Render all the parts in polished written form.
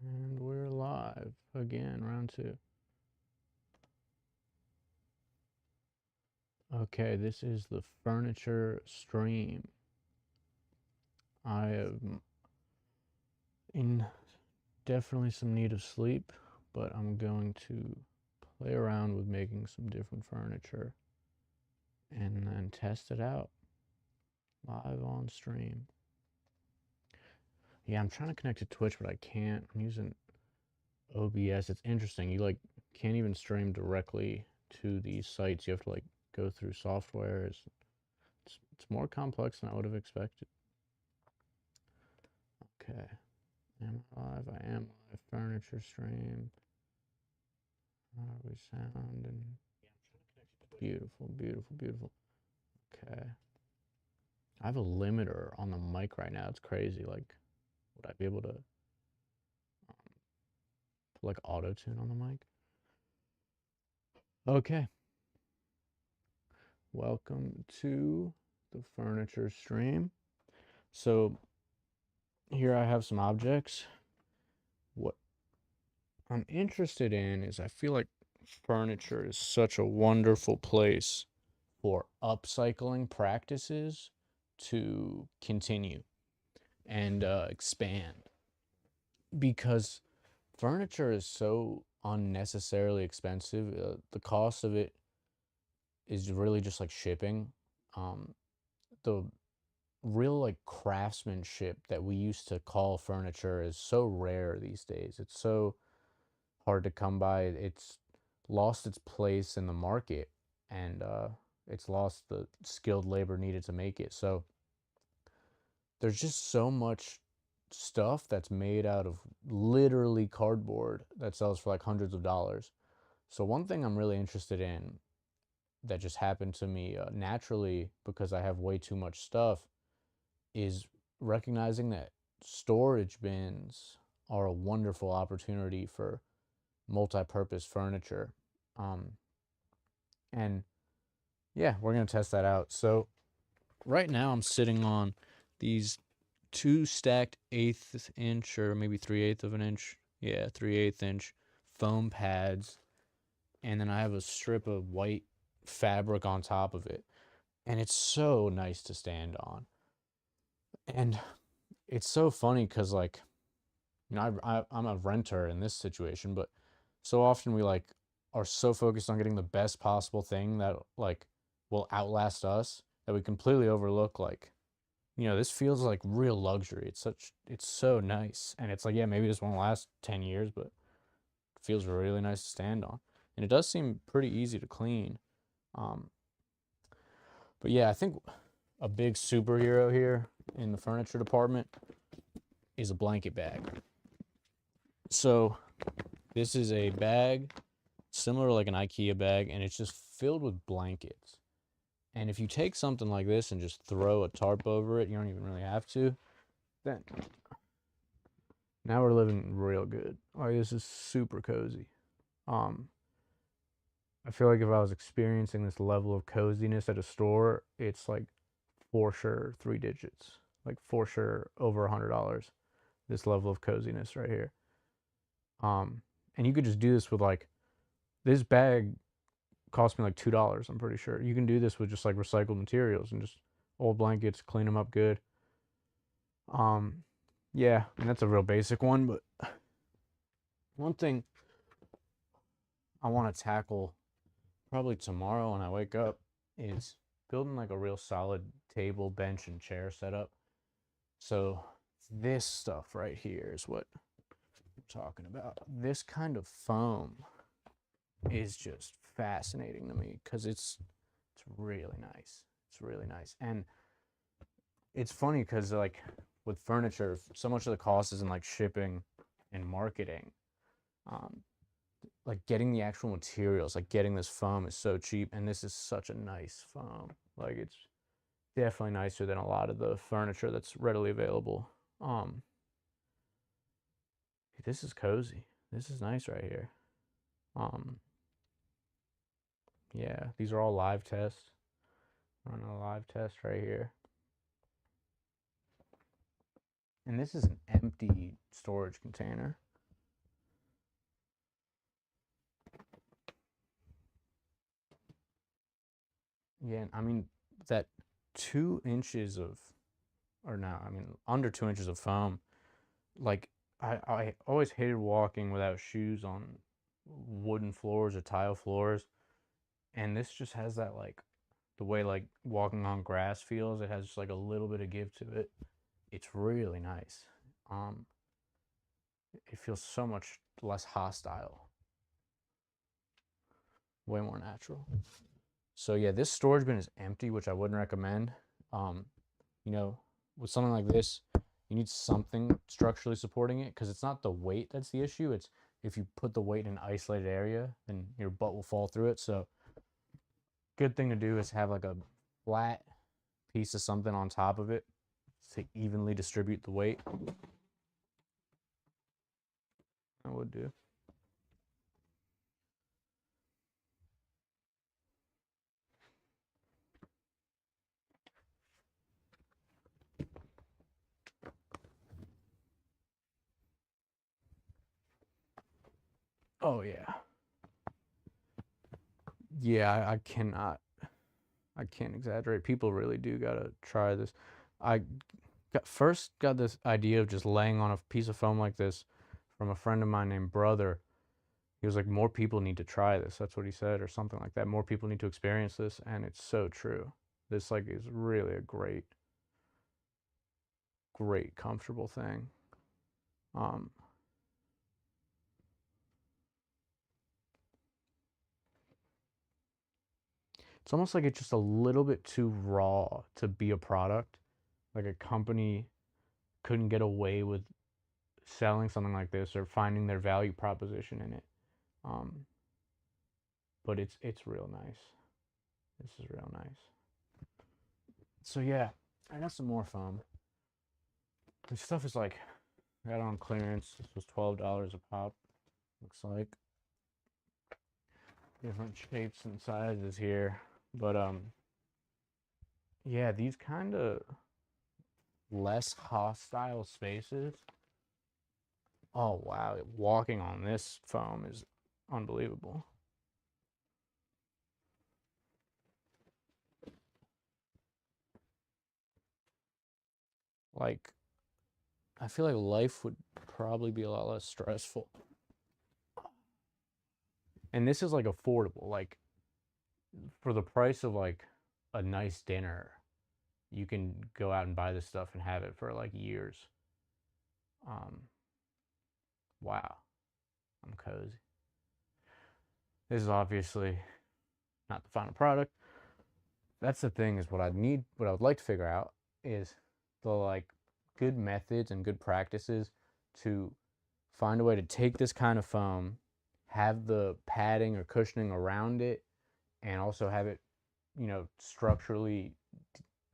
And we're live again, round two. Okay, this is the furniture stream. I am in definitely some need of sleep, but I'm going to play around with making some different furniture and then test it out live on stream. Yeah, I'm trying to connect to Twitch, but I can't. I'm using OBS. It's interesting. You can't even stream directly to these sites. You have to go through software. It's more complex than I would have expected. Okay. Am I live? I am live. Furniture stream. How are we sounding? Beautiful, beautiful, beautiful. Okay. I have a limiter on the mic right now. It's crazy. Like, would I be able to put auto tune on the mic? Okay. Welcome to the furniture stream. So here I have some objects. What I'm interested in is I feel like furniture is such a wonderful place for upcycling practices to continue and expand because furniture is so unnecessarily expensive. The cost of it is really just like shipping. The real craftsmanship that we used to call furniture is so rare these days. It's so hard to come by. It's lost its place in the market, and it's lost the skilled labor needed to make it. So there's just so much stuff that's made out of literally cardboard that sells for like hundreds of dollars. So one thing I'm really interested in that just happened to me naturally because I have way too much stuff is recognizing that storage bins are a wonderful opportunity for multi-purpose furniture. Um, and yeah, we're gonna test that out. So right now I'm sitting on these two stacked 1/8 inch or maybe 3/8 of an inch. Yeah, 3/8 inch foam pads. And then I have a strip of white fabric on top of it. And it's so nice to stand on. And it's so funny because, I'm a renter in this situation, but so often we are so focused on getting the best possible thing that will outlast us that we completely overlook this feels like real luxury. It's so nice. And it's like, yeah, maybe this won't last 10 years, but it feels really nice to stand on. And it does seem pretty easy to clean. Um, but yeah, I think a big superhero here in the furniture department is a blanket bag. So this is a bag similar to like an IKEA bag, and it's just filled with blankets. And if you take something like this and just throw a tarp over it, you don't even really have to, then now we're living real good. Like, this is super cozy. Um, I feel like if I was experiencing this level of coziness at a store, it's like for sure 3 digits, like for sure over $100. This level of coziness right here. Um, and you could just do this with this bag cost me like $2. I'm pretty sure you can do this with just like recycled materials and just old blankets, clean them up good. Um, yeah, and that's a real basic one, but one thing I want to tackle probably tomorrow when I wake up is building like a real solid table, bench, and chair setup. So this stuff right here is what I'm talking about. This kind of foam is just fascinating to me because it's really nice. It's really nice. And it's funny because with furniture, so much of the cost is in like shipping and marketing. Um, like getting the actual materials, like getting this foam is so cheap, and this is such a nice foam. Like it's definitely nicer than a lot of the furniture that's readily available. Um, this is cozy. This is nice right here. Um, yeah, these are all live tests. Run a live test right here. And this is an empty storage container. Yeah, I mean that 2 inches of, or no, I mean under 2 inches of foam. Like I always hated walking without shoes on wooden floors or tile floors, and this just has that like the way like walking on grass feels. It has just like a little bit of give to it. It's really nice. Um, it feels so much less hostile, way more natural. So yeah, this storage bin is empty, which I wouldn't recommend. Um, you know, with something like this, you need something structurally supporting it because it's not the weight that's the issue. It's if you put the weight in an isolated area, then your butt will fall through it. So good thing to do is have like a flat piece of something on top of it to evenly distribute the weight. I would do. Oh yeah. Yeah, I can't exaggerate. People really do gotta try this. I first got this idea of just laying on a piece of foam like this from a friend of mine named Brother. He was like, more people need to try this. That's what he said, or something like that. More people need to experience this, and it's so true. This like is really a great, comfortable thing. Um, it's almost like it's just a little bit too raw to be a product. Like a company couldn't get away with selling something like this or finding their value proposition in it. Um, but it's real nice. This is real nice. So yeah, I got some more foam. This stuff is like I got it on clearance. This was $12 a pop. Looks like different shapes and sizes here, but yeah, these kind of less hostile spaces. Oh wow, walking on this foam is unbelievable. Like I feel like life would probably be a lot less stressful. And this is like affordable. Like for the price of like a nice dinner, you can go out and buy this stuff and have it for like years. Um, wow, I'm cozy. This is obviously not the final product. That's the thing is what I would like to figure out is the like good methods and good practices to find a way to take this kind of foam, have the padding or cushioning around it, and also have it, structurally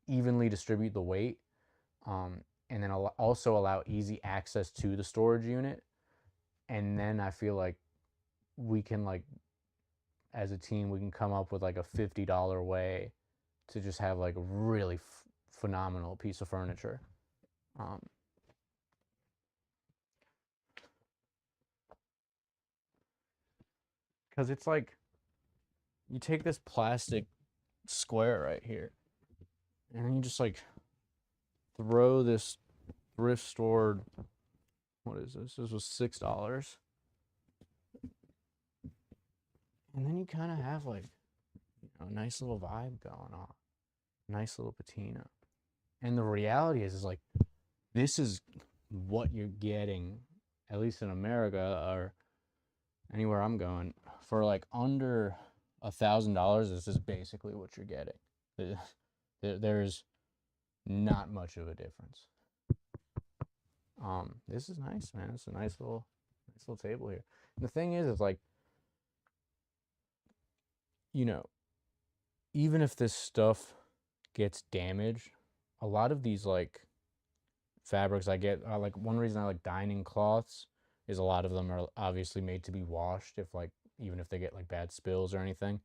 evenly distribute the weight, and then also allow easy access to the storage unit. And then I feel like we can like as a team we can come up with like a $50 way to just have like a really phenomenal piece of furniture. Um, because it's like you take this plastic square right here, and then you just like throw this thrift store. What is this? This was $6, and then you kind of have like a nice little vibe going on, nice little patina. And the reality is like this is what you're getting, at least in America or anywhere I'm going, for like under $1,000. This is basically what you're getting. There's not much of a difference. This is nice, man. It's a nice little table here. And the thing is like, you know, even if this stuff gets damaged, a lot of these like fabrics I get, like one reason I like dining cloths is a lot of them are obviously made to be washed if like even if they get like bad spills or anything.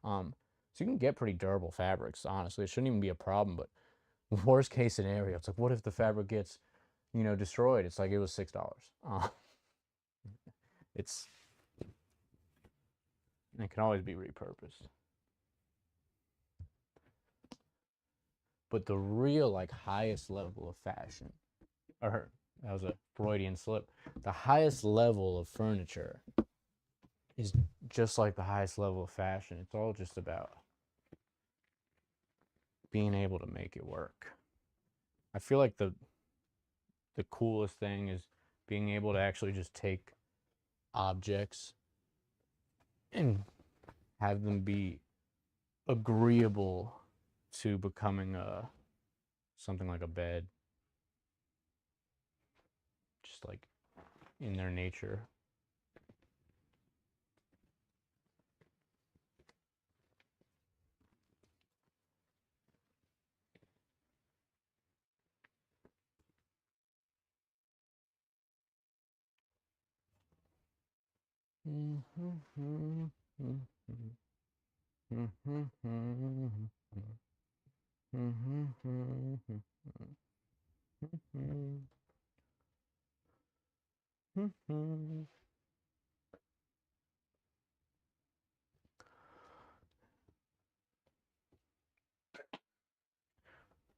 So you can get pretty durable fabrics. Honestly, it shouldn't even be a problem. But worst case scenario, it's like what if the fabric gets destroyed? It's like it was $6. It's it can always be repurposed. But the real like highest level of fashion, or that was a Freudian slip. The highest level of furniture is just like the highest level of fashion. It's all just about being able to make it work. I feel like the coolest thing is being able to actually just take objects and have them be agreeable to becoming something like a bed, just like in their nature.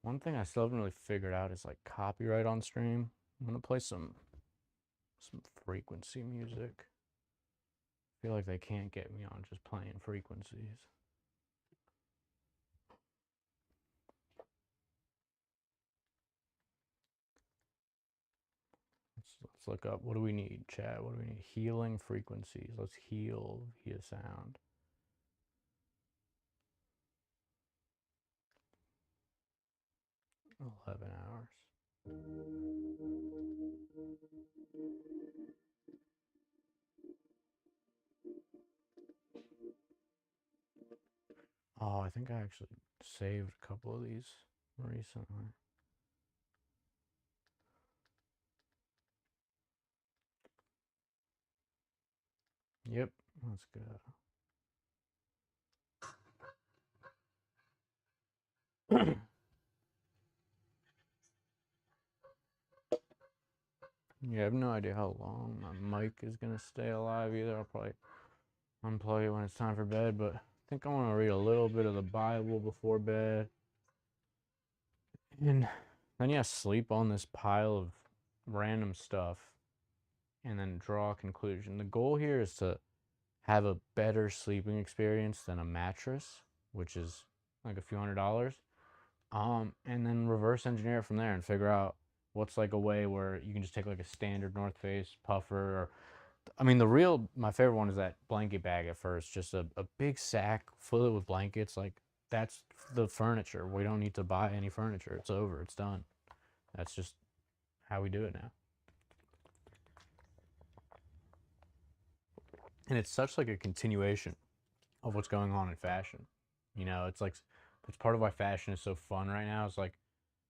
One thing I still haven't really figured out is like copyright on stream. I'm gonna play some frequency music. I feel like they can't get me on just playing frequencies. Let's look up, what do we need, chat? What do we need? Healing frequencies. Let's heal via sound. $11. Oh, I think I actually saved a couple of these recently. Yep, let's go. Yeah, I have no idea how long my mic is gonna stay alive either. I'll probably unplug it when it's time for bed, but I think I want to read a little bit of the Bible before bed. And then, yeah, sleep on this pile of random stuff and then draw a conclusion. The goal here is to have a better sleeping experience than a mattress, which is like a few $100s. And then reverse engineer it from there and figure out what's like a way where you can just take like a standard North Face puffer. Or I mean, my favorite one is that blanket bag at first, just a big sack, fill it with blankets. Like that's the furniture. We don't need to buy any furniture. It's over. It's done. That's just how we do it now. And it's such like a continuation of what's going on in fashion. You know, it's like it's part of why fashion is so fun right now. It's like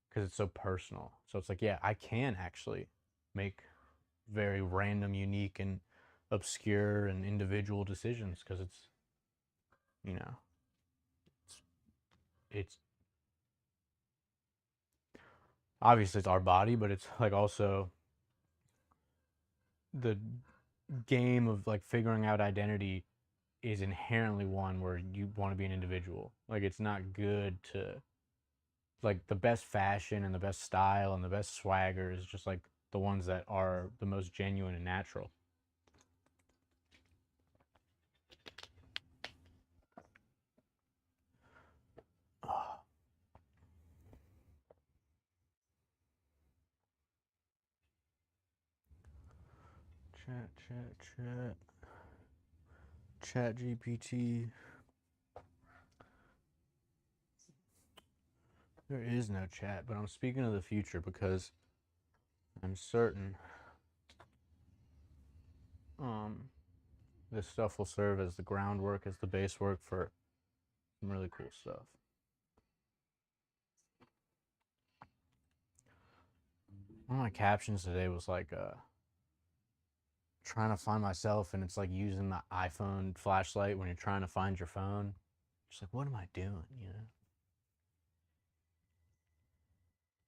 because it's so personal. So it's like, yeah, I can actually make very random, unique, and obscure and individual decisions because it's, you know, it's obviously it's our body, but it's like also the game of like figuring out identity is inherently one where you want to be an individual. Like it's not good to like the best fashion and the best style and the best swagger is just like the ones that are the most genuine and natural. Oh. Chat GPT. There is no chat, but I'm speaking of the future because I'm certain this stuff will serve as the groundwork, as the base work for some really cool stuff. One of my captions today was like trying to find myself, and it's like using the iPhone flashlight when you're trying to find your phone. Just like, what am I doing, you know?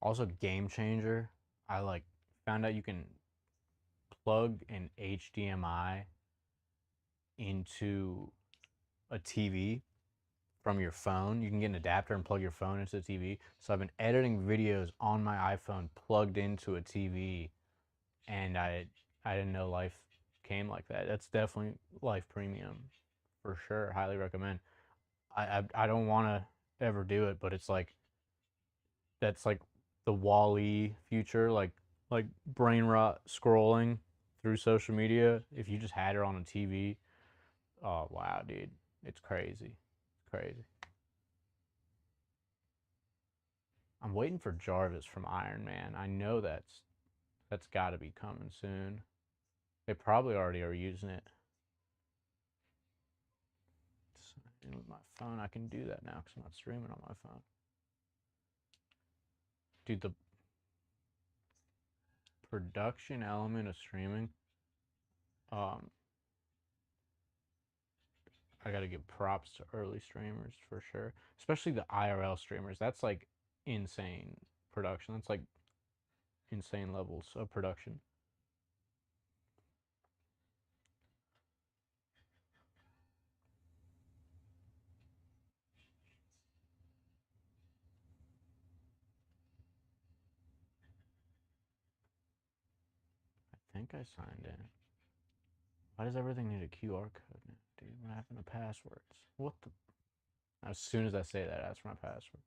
Also, game changer. I like found out you can plug an HDMI into a TV from your phone. You can get an adapter and plug your phone into the TV. So I've been editing videos on my iPhone plugged into a TV, and I didn't know life came like that. That's definitely Life Premium for sure. Highly recommend. I don't want to ever do it, but it's like that's like the Wall-E future, like brain rot scrolling through social media. If you just had it on a TV, oh wow, dude, it's crazy, it's crazy. I'm waiting for Jarvis from Iron Man. I know that's got to be coming soon. They probably already are using it. And with my phone, I can do that now because I'm not streaming on my phone. Dude, the production element of streaming, um, I gotta give props to early streamers for sure, especially the IRL streamers. That's like insane production. That's like insane levels of production. I think I signed in. Why does everything need a QR code now, dude? What happened to passwords? What the? As soon as I say that, ask for my password.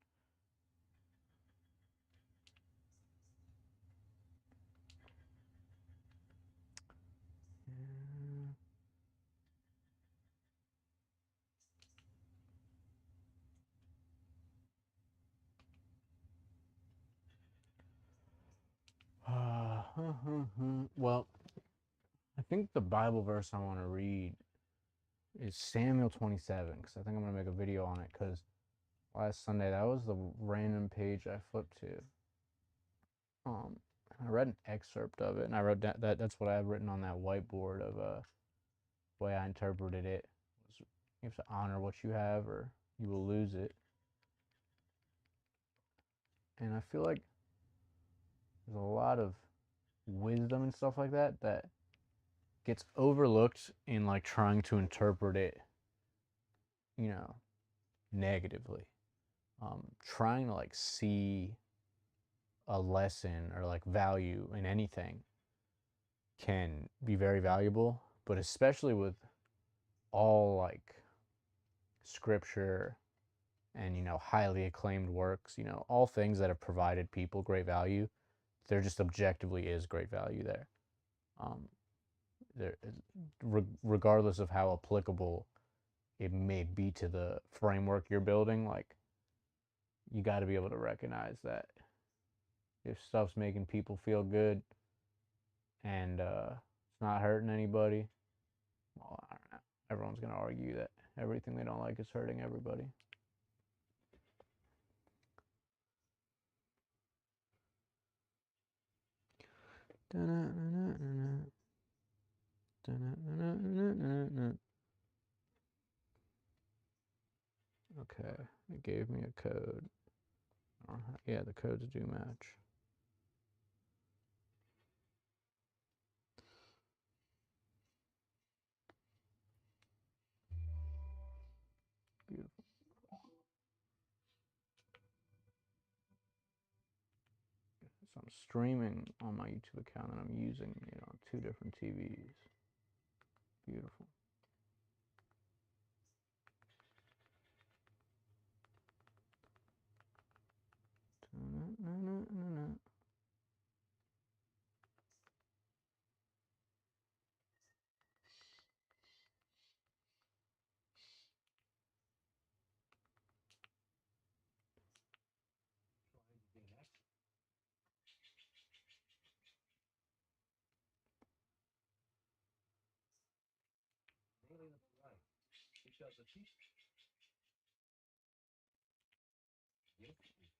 Well, I think the Bible verse I want to read is Samuel 27 because I think I'm going to make a video on it because last Sunday that was the random page I flipped to. Um, I read an excerpt of it and I wrote that's what I have written on that whiteboard of way I interpreted it. Was you have to honor what you have or you will lose it. And I feel like there's a lot of wisdom and stuff like that that gets overlooked in like trying to interpret it, you know, negatively. Trying to like see a lesson or like value in anything can be very valuable, but especially with all like scripture and highly acclaimed works, all things that have provided people great value, there just objectively is great value there. Um, there, regardless of how applicable it may be to the framework you're building, like you got to be able to recognize that if stuff's making people feel good and it's not hurting anybody, well, I don't know. Everyone's gonna argue that everything they don't like is hurting everybody. Okay, it gave me a code. Yeah, the codes do match. Beautiful. So I'm streaming on my YouTube account and I'm using, two different TVs. Beautiful.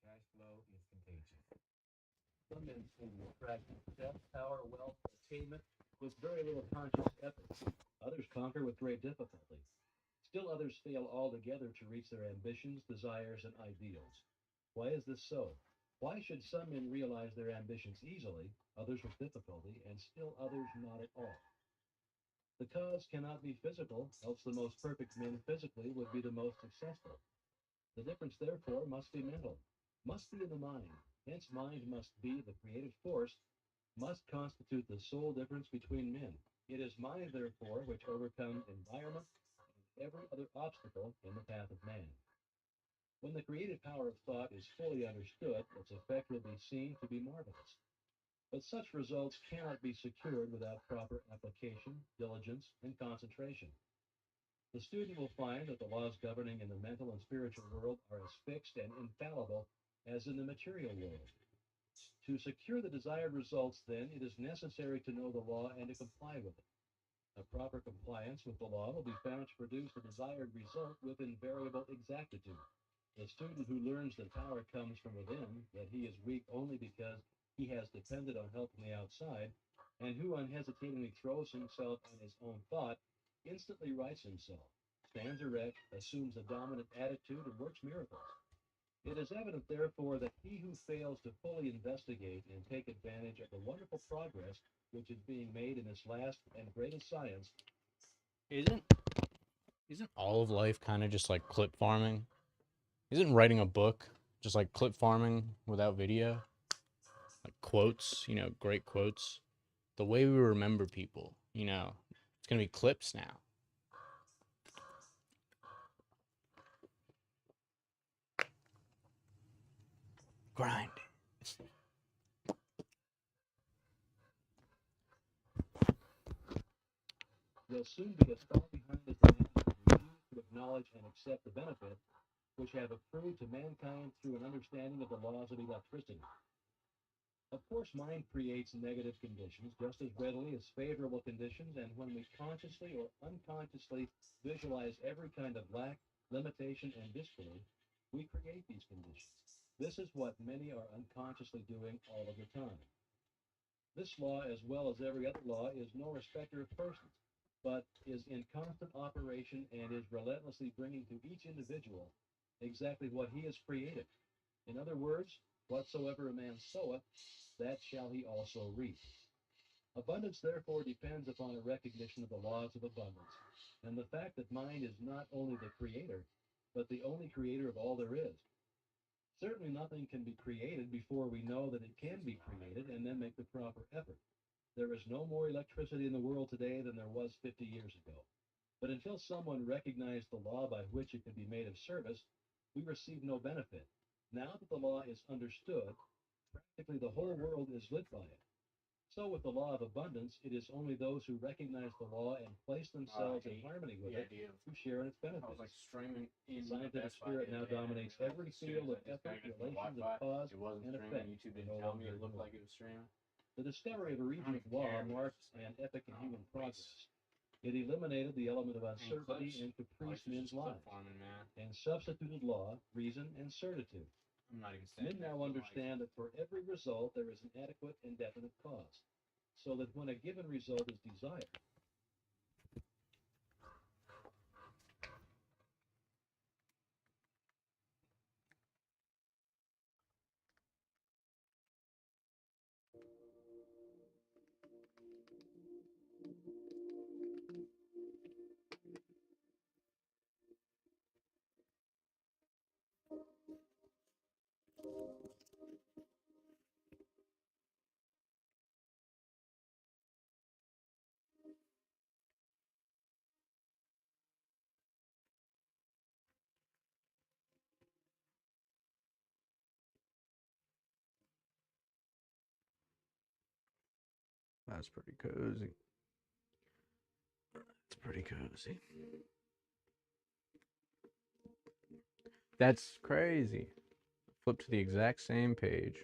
Cash flow is contagious. Some men seem to attract success, power, wealth, attainment with very little conscious effort. Others conquer with great difficulty. Still others fail altogether to reach their ambitions, desires, and ideals. Why is this so? Why should some men realize their ambitions easily, others with difficulty, and still others not at all? The cause cannot be physical, else the most perfect men physically would be the most successful. The difference, therefore, must be mental, must be in the mind. Hence, mind must be the creative force, must constitute the sole difference between men. It is mind, therefore, which overcomes environment and every other obstacle in the path of man. When the creative power of thought is fully understood, its effect will be seen to be marvelous. But such results cannot be secured without proper application, diligence, and concentration. The student will find that the laws governing in the mental and spiritual world are as fixed and infallible as in the material world. To secure the desired results, then, it is necessary to know the law and to comply with it. A proper compliance with the law will be found to produce the desired result with invariable exactitude. The student who learns that power comes from within, that he is weak only because he has depended on help from the outside, and who unhesitatingly throws himself on his own thought, instantly rights himself, stands erect, assumes a dominant attitude, and works miracles. It is evident, therefore, that he who fails to fully investigate and take advantage of the wonderful progress which is being made in this last and greatest science. Isn't isn't all of life kind of just like clip farming? Isn't writing a book just like clip farming without video? Like quotes, great quotes. The way we remember people, it's gonna be clips now. Grind. Will soon be as far behind as the man who refuse to acknowledge and accept the benefits which have accrued to mankind through an understanding of the laws of electricity. Of course, mind creates negative conditions just as readily as favorable conditions, and when we consciously or unconsciously visualize every kind of lack, limitation, and disbelief, we create these conditions. This is what many are unconsciously doing all of the time. This law, as well as every other law, is no respecter of persons, but is in constant operation and is relentlessly bringing to each individual exactly what he has created. In other words, whatsoever a man soweth, that shall he also reap. Abundance, therefore, depends upon a recognition of the laws of abundance, and the fact that mind is not only the creator, but the only creator of all there is. Certainly nothing can be created before we know that it can be created and then make the proper effort. There is no more electricity in the world today than there was 50 years ago. But until someone recognized the law by which it could be made of service, we receive no benefit. Now that the law is understood, practically the whole world is lit by it. So with the law of abundance, it is only those who recognize the law and place themselves in harmony with it who share in its benefits. The scientific spirit now dominates every field of effort, relations of cause and effect. No longer ignored. The discovery of a region of law marked an epoch in human progress. It eliminated the element of uncertainty and caprice in men's lives, and substituted law, reason, and certitude. Men now understand that for every result there is an adequate and definite cause, so that when a given result is desired, That's pretty cozy. It's pretty cozy. That's crazy. Flip to the exact same page.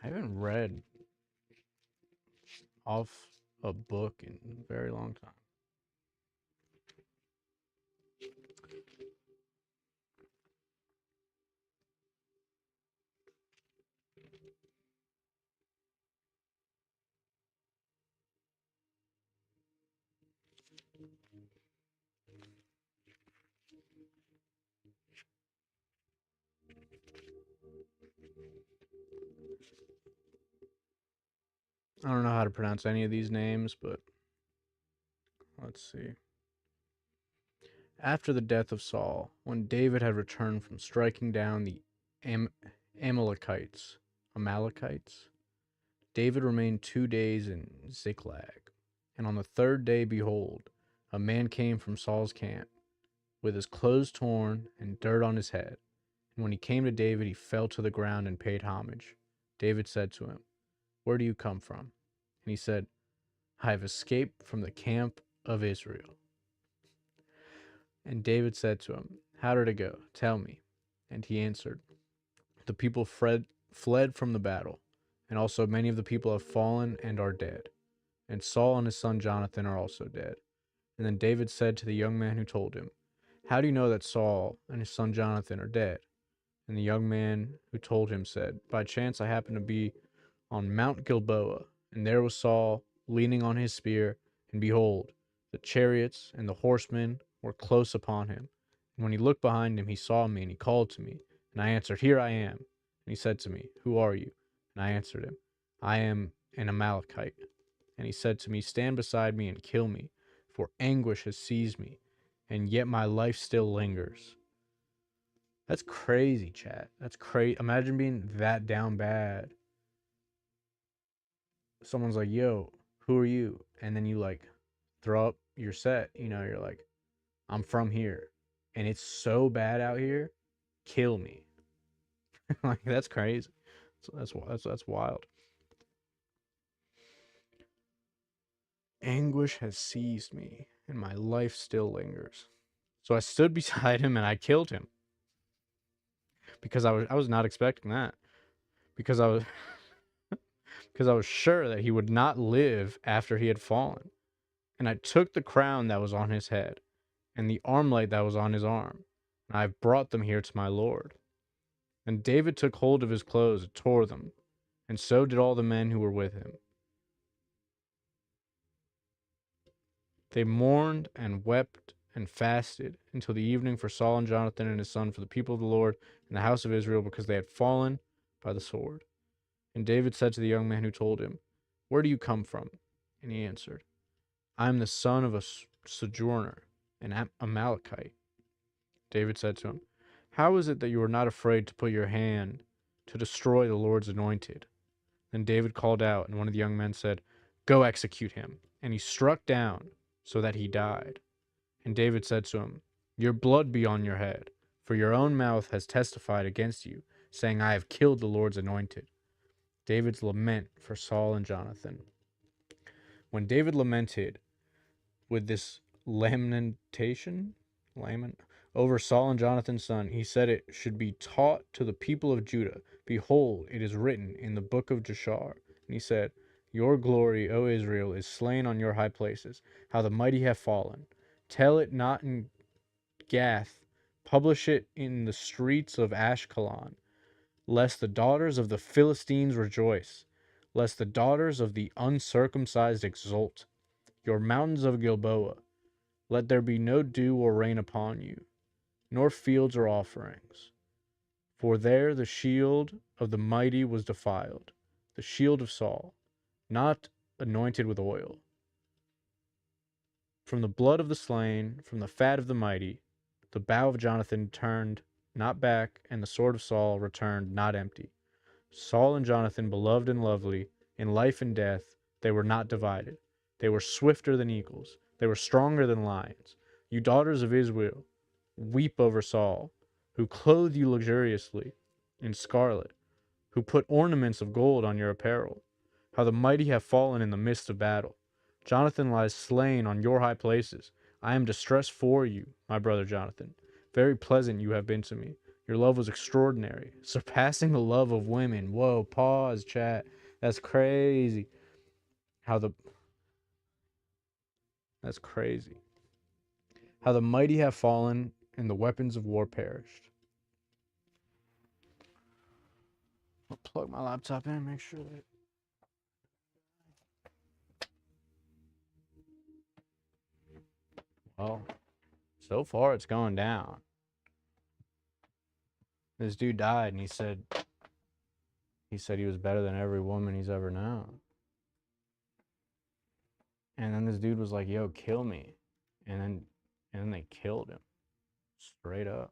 I haven't read off a book in a very long time. I don't know how to pronounce any of these names, but let's see. After the death of Saul, when David had returned from striking down the Am- Amalekites, David remained 2 days in Ziklag. And on the third day, behold, a man came from Saul's camp, with his clothes torn and dirt on his head. And when he came to David, he fell to the ground and paid homage. David said to him, "Where do you come from?" And he said, "I have escaped from the camp of Israel." And David said to him, "How did it go? Tell me." And he answered, "The people fled from the battle, and also many of the people have fallen and are dead. And Saul and his son Jonathan are also dead." And then David said to the young man who told him, "How do you know that Saul and his son Jonathan are dead?" And the young man who told him said, "By chance I happened to be on Mount Gilboa, and there was Saul leaning on his spear, and behold, the chariots and the horsemen were close upon him. And when he looked behind him, he saw me, and he called to me. And I answered, 'Here I am.' And he said to me, 'Who are you?' And I answered him, 'I am an Amalekite.' And he said to me, 'Stand beside me and kill me, for anguish has seized me, and yet my life still lingers.'" That's crazy, chat. That's crazy. Imagine being that down bad. Someone's like, "Yo, who are you?" And then you like throw up your set, you're like, "I'm from here. And it's so bad out here. Kill me." Like that's crazy. So that's wild. "Anguish has seized me, and my life still lingers. So I stood beside him and I killed him." Because I was not expecting that. Because I was because I was sure that he would not live after he had fallen. And I took the crown that was on his head, and the armlet that was on his arm, and I have brought them here to my lord. And David took hold of his clothes and tore them, and so did all the men who were with him. They mourned and wept and fasted until the evening for Saul and Jonathan and his son, for the people of the Lord and the house of Israel, because they had fallen by the sword. And David said to the young man who told him, "Where do you come from?" And he answered, "I am the son of a sojourner, an Amalekite." David said to him, "How is it that you are not afraid to put your hand to destroy the Lord's anointed?" Then David called out, and one of the young men said, "Go execute him." And he struck down so that he died. And David said to him, "Your blood be on your head, for your own mouth has testified against you, saying, 'I have killed the Lord's anointed.'" David's lament for Saul and Jonathan. When David lamented with this lament over Saul and Jonathan's son, he said it should be taught to the people of Judah. "Behold, it is written in the book of Jashar." And he said, "Your glory, O Israel, is slain on your high places, how the mighty have fallen. Tell it not in Gath, publish it in the streets of Ashkelon, lest the daughters of the Philistines rejoice, lest the daughters of the uncircumcised exult. Your mountains of Gilboa, let there be no dew or rain upon you, nor fields or offerings. For there the shield of the mighty was defiled, the shield of Saul, not anointed with oil. From the blood of the slain, from the fat of the mighty, the bow of Jonathan turned not back, and the sword of Saul returned not empty. Saul and Jonathan, beloved and lovely, in life and death, they were not divided. They were swifter than eagles. They were stronger than lions. You daughters of Israel, weep over Saul, who clothed you luxuriously in scarlet, who put ornaments of gold on your apparel. How the mighty have fallen in the midst of battle. Jonathan lies slain on your high places. I am distressed for you, my brother Jonathan. Very pleasant you have been to me. Your love was extraordinary, surpassing the love of women. Whoa, pause, chat. That's crazy. How the That's crazy. How the mighty have fallen and the weapons of war perished. I'll plug my laptop in and make sure that. Well, so far it's going down. This dude died and he said he was better than every woman he's ever known. And then this dude was like, yo, kill me. And then they killed him. Straight up.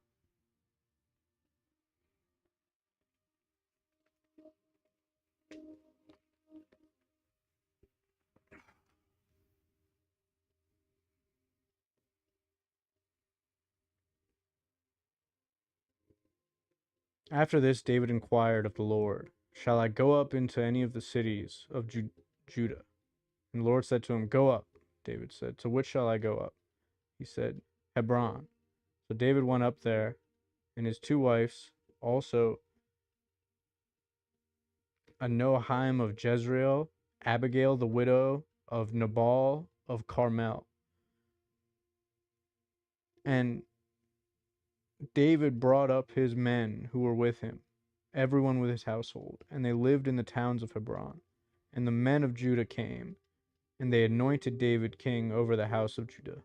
After this, David inquired of the Lord, shall I go up into any of the cities of Judah? And the Lord said to him, go up. David said, to which shall I go up? He said, Hebron. So David went up there, and his two wives, also Anohim of Jezreel, Abigail the widow of Nabal of Carmel. And David brought up his men who were with him, everyone with his household, and they lived in the towns of Hebron. And the men of Judah came, and they anointed David king over the house of Judah.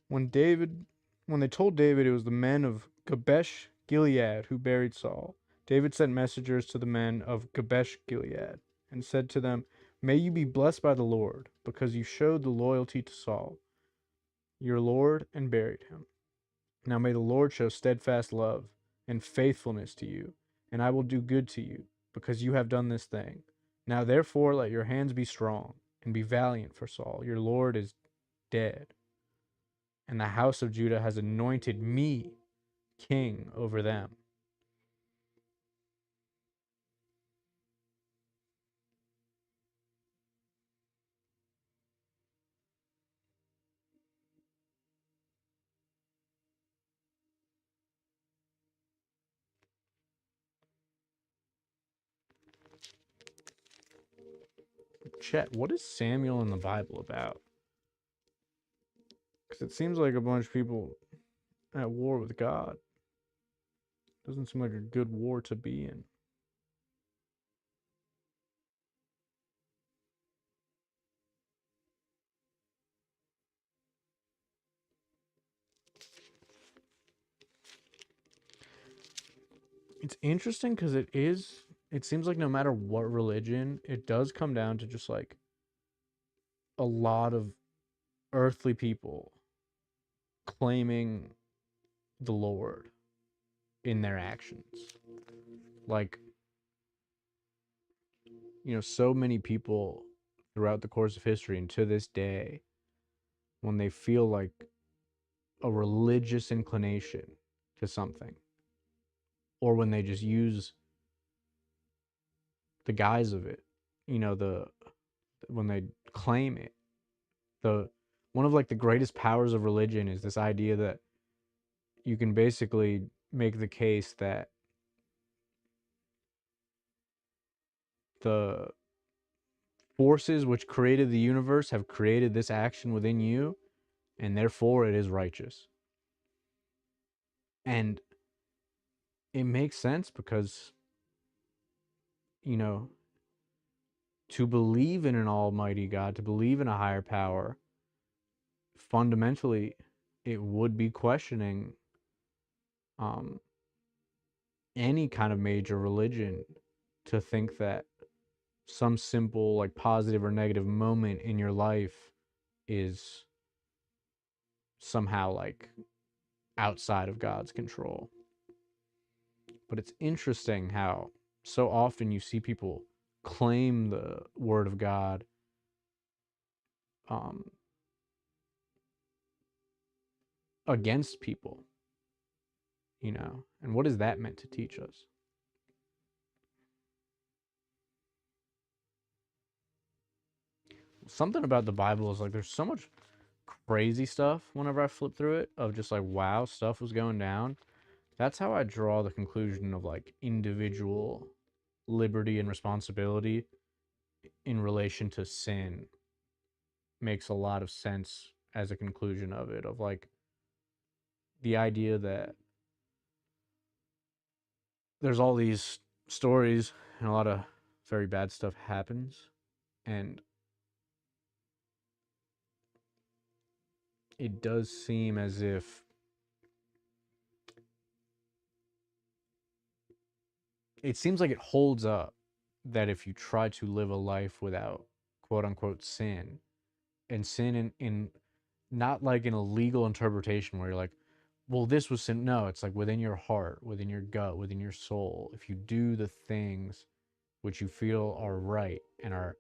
When they told David it was the men of Jabesh Gilead who buried Saul, David sent messengers to the men of Jabesh Gilead and said to them, may you be blessed by the Lord, because you showed the loyalty to Saul, your Lord, and buried him. Now may the Lord show steadfast love and faithfulness to you, and I will do good to you, because you have done this thing. Now therefore let your hands be strong, and be valiant for Saul, your Lord is dead, and the house of Judah has anointed me king over them. Chet, what is Samuel in the Bible about? Because it seems like a bunch of people at war with God. Doesn't seem like a good war to be in. It's interesting because it seems like no matter what religion, it does come down to just like a lot of earthly people claiming the Lord in their actions. Like, so many people throughout the course of history and to this day, when they feel like a religious inclination to something, or when they just use the guise of it, when they claim it, the one of like the greatest powers of religion is this idea that you can basically make the case that the forces which created the universe have created this action within you, and therefore it is righteous. And it makes sense because, to believe in an almighty God, to believe in a higher power, fundamentally, it would be questioning um, any kind of major religion to think that some simple, like, positive or negative moment in your life is somehow, like, outside of God's control. But it's interesting how so often you see people claim the word of God um, against people, and what is that meant to teach us? Something about the Bible is like there's so much crazy stuff whenever I flip through it of just like, wow, stuff was going down. That's how I draw the conclusion of like individual liberty and responsibility in relation to sin makes a lot of sense as a conclusion of it, of like the idea that there's all these stories and a lot of very bad stuff happens, and it does seem as if it seems like it holds up that if you try to live a life without quote unquote sin, and sin in not like in a legal interpretation where you're like, well, this was sin. No, it's like within your heart, within your gut, within your soul. If you do the things which you feel are right and are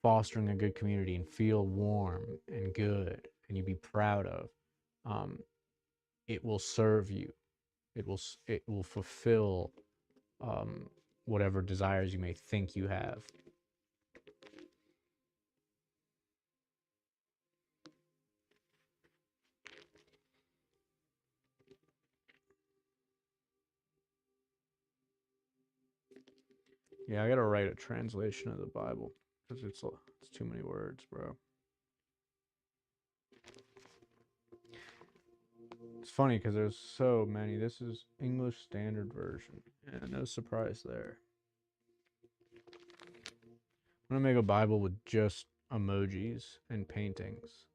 fostering a good community and feel warm and good and you be proud of, um, it will serve you. It will fulfill um, whatever desires you may think you have. Yeah, I gotta write a translation of the Bible because it's too many words, bro. It's funny because there's so many. This is English Standard Version. Yeah, no surprise there. I'm gonna make a Bible with just emojis and paintings.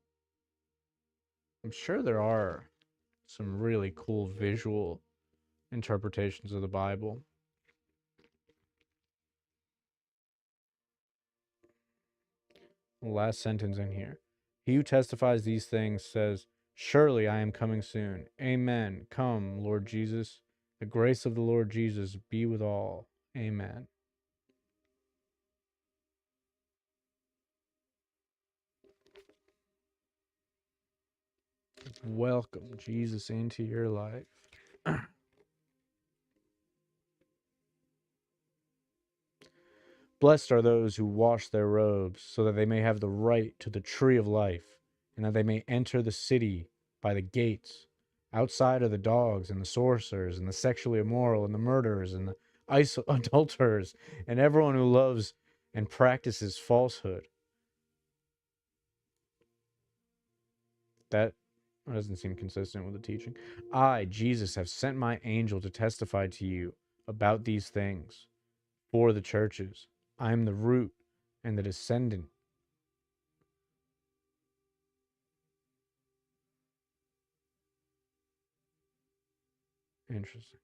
I'm sure there are some really cool visual interpretations of the Bible. The last sentence in here. He who testifies these things says, surely I am coming soon. Amen. Come, Lord Jesus. The grace of the Lord Jesus be with all. Amen. Welcome Jesus into your life. Blessed are those who wash their robes, so that they may have the right to the tree of life, and that they may enter the city by the gates. Outside are the dogs, and the sorcerers, and the sexually immoral, and the murderers, and the adulterers, and everyone who loves and practices falsehood. That doesn't seem consistent with the teaching. I, Jesus, have sent my angel to testify to you about these things for the churches. I am the root and the descendant. Interesting.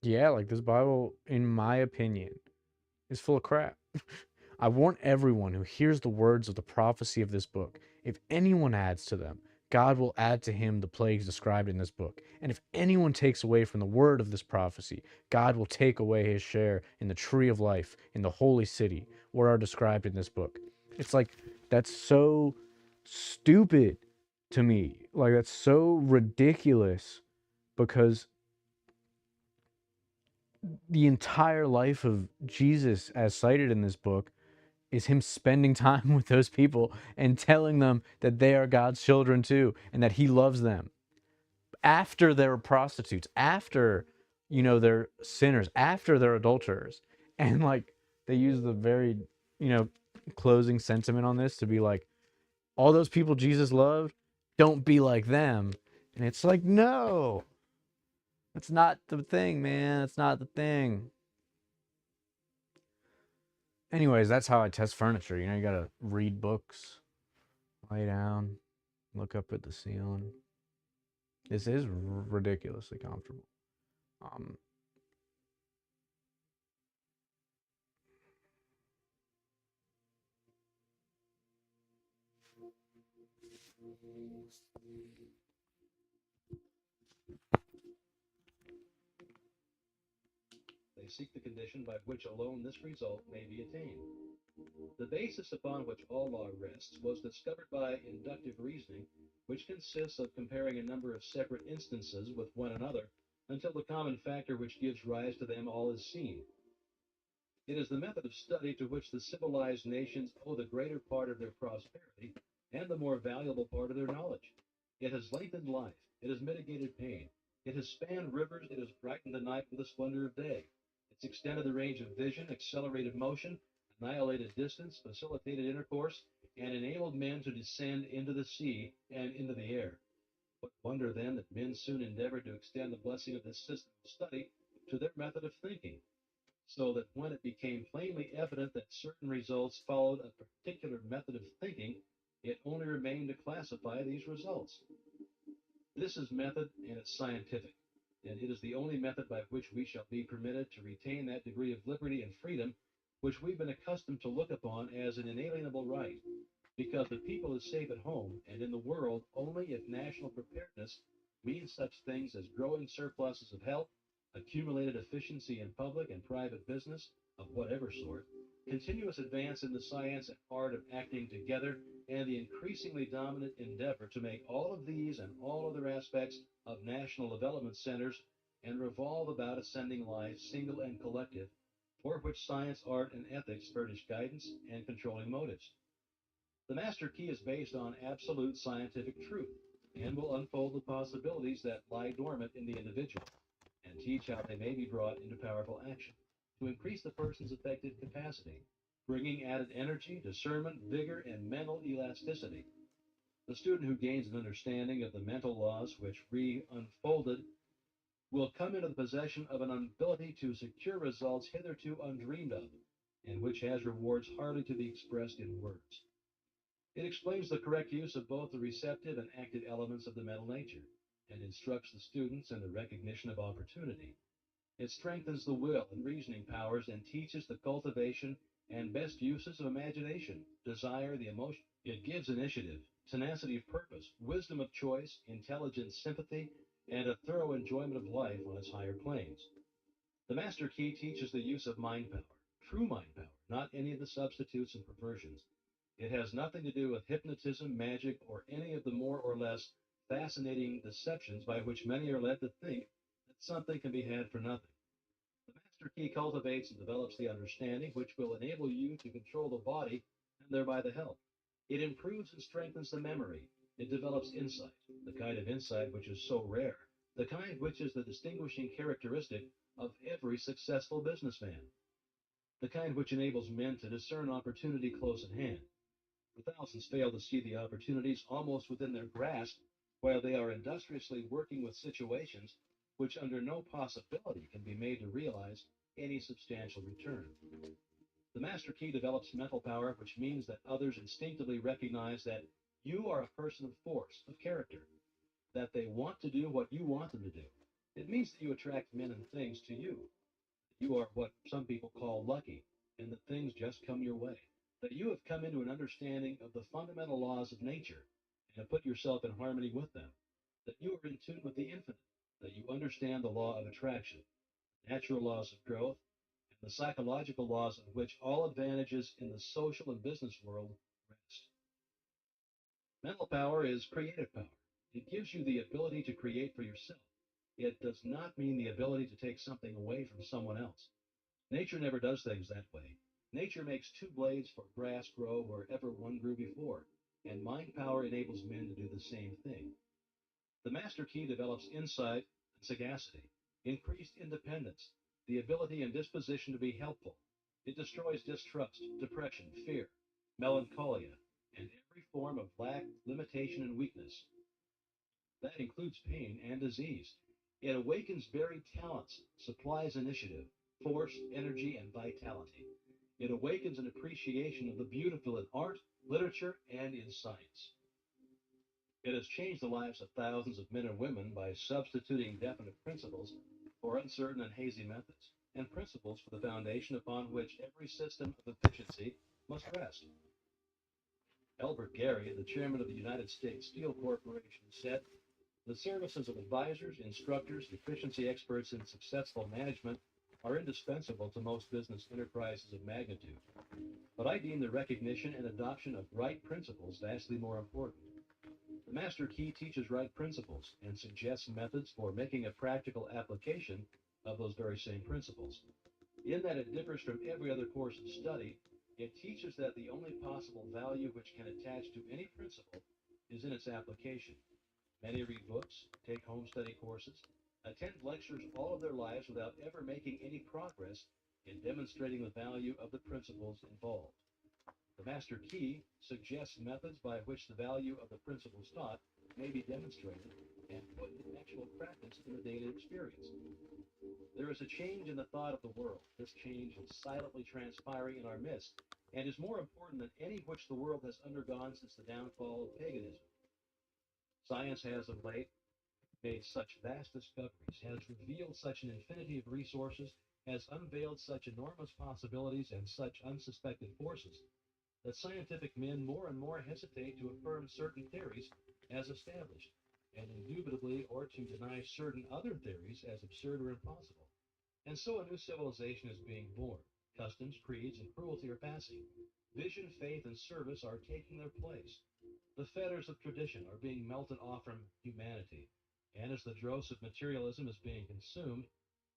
Yeah, like this Bible, in my opinion, is full of crap. I warn everyone who hears the words of the prophecy of this book, if anyone adds to them, God will add to him the plagues described in this book. And if anyone takes away from the word of this prophecy, God will take away his share in the tree of life, in the holy city, where are described in this book. It's like, that's so stupid to me. Like, that's so ridiculous because the entire life of Jesus, as cited in this book, is him spending time with those people and telling them that they are God's children too and that he loves them after they're prostitutes, after, they're sinners, after they're adulterers. And like, they use the very, you know, closing sentiment on this to be like, all those people Jesus loved, don't be like them. And it's like, no, that's not the thing, man. That's not the thing. Anyways, that's how I test furniture. You gotta read books, lay down, look up at the ceiling. This is ridiculously comfortable. Um, They seek the condition by which alone this result may be attained. The basis upon which all law rests was discovered by inductive reasoning, which consists of comparing a number of separate instances with one another until the common factor which gives rise to them all is seen. It is the method of study to which the civilized nations owe the greater part of their prosperity and the more valuable part of their knowledge. It has lengthened life. It has mitigated pain. It has spanned rivers. It has brightened the night with the splendor of day. It's extended the range of vision, accelerated motion, annihilated distance, facilitated intercourse, and enabled men to descend into the sea and into the air. What wonder then that men soon endeavored to extend the blessing of this system of study to their method of thinking, so that when it became plainly evident that certain results followed a particular method of thinking, it only remained to classify these results. This is method, and it's scientific, and it is the only method by which we shall be permitted to retain that degree of liberty and freedom which we've been accustomed to look upon as an inalienable right, because the people is safe at home and in the world only if national preparedness means such things as growing surpluses of health, accumulated efficiency in public and private business of whatever sort, continuous advance in the science and art of acting together, and the increasingly dominant endeavor to make all of these and all other aspects of national development centers and revolve about ascending life, single and collective, for which science, art, and ethics furnish guidance and controlling motives. The master key is based on absolute scientific truth and will unfold the possibilities that lie dormant in the individual and teach how they may be brought into powerful action to increase the person's effective capacity, bringing added energy, discernment, vigor, and mental elasticity. The student who gains an understanding of the mental laws which re-unfolded will come into the possession of an ability to secure results hitherto undreamed of, and which has rewards hardly to be expressed in words. It explains the correct use of both the receptive and active elements of the mental nature, and instructs the students in the recognition of opportunity. It strengthens the will and reasoning powers and teaches the cultivation and best uses of imagination, desire, the emotion. It gives initiative, tenacity of purpose, wisdom of choice, intelligent sympathy, and a thorough enjoyment of life on its higher planes. The master key teaches the use of mind power, true mind power, not any of the substitutes and perversions. It has nothing to do with hypnotism, magic, or any of the more or less fascinating deceptions by which many are led to think that something can be had for nothing. The master key cultivates and develops the understanding which will enable you to control the body and thereby the health. It improves and strengthens the memory. It develops insight, the kind of insight which is so rare, the kind which is the distinguishing characteristic of every successful businessman, the kind which enables men to discern opportunity close at hand. The thousands fail to see the opportunities almost within their grasp while they are industriously working with situations which under no possibility can be made to realize any substantial return. The master key develops mental power, which means that others instinctively recognize that you are a person of force, of character, that they want to do what you want them to do. It means that you attract men and things to you. You are what some people call lucky, and that things just come your way. That you have come into an understanding of the fundamental laws of nature and have put yourself in harmony with them. That you are in tune with the infinite. That you understand the law of attraction, natural laws of growth, and the psychological laws on which all advantages in the social and business world rest. Mental power is creative power. It gives you the ability to create for yourself. It does not mean the ability to take something away from someone else. Nature never does things that way. Nature makes two blades for grass grow wherever one grew before, and mind power enables men to do the same thing. The master key develops insight and sagacity, increased independence, the ability and disposition to be helpful. It destroys distrust, depression, fear, melancholia, and every form of lack, limitation, and weakness. That includes pain and disease. It awakens buried talents, supplies initiative, force, energy, and vitality. It awakens an appreciation of the beautiful in art, literature, and in science. It has changed the lives of thousands of men and women by substituting definite principles for uncertain and hazy methods, and principles for the foundation upon which every system of efficiency must rest. Elbert Gary, the chairman of the United States Steel Corporation, said, "The services of advisors, instructors, efficiency experts, and successful management are indispensable to most business enterprises of magnitude. But I deem the recognition and adoption of right principles vastly more important. The master key teaches right principles and suggests methods for making a practical application of those very same principles. In that it differs from every other course of study, it teaches that the only possible value which can attach to any principle is in its application. Many read books, take home study courses, attend lectures all of their lives without ever making any progress in demonstrating the value of the principles involved. The master key suggests methods by which the value of the principles taught may be demonstrated and put in actual practice in the daily experience. There is a change in the thought of the world. This change is silently transpiring in our midst and is more important than any which the world has undergone since the downfall of paganism. Science has of late made such vast discoveries, has revealed such an infinity of resources, has unveiled such enormous possibilities and such unsuspected forces, that scientific men more and more hesitate to affirm certain theories as established, and indubitably or to deny certain other theories as absurd or impossible. And so a new civilization is being born. Customs, creeds, and cruelty are passing. Vision, faith, and service are taking their place. The fetters of tradition are being melted off from humanity. And as the dross of materialism is being consumed,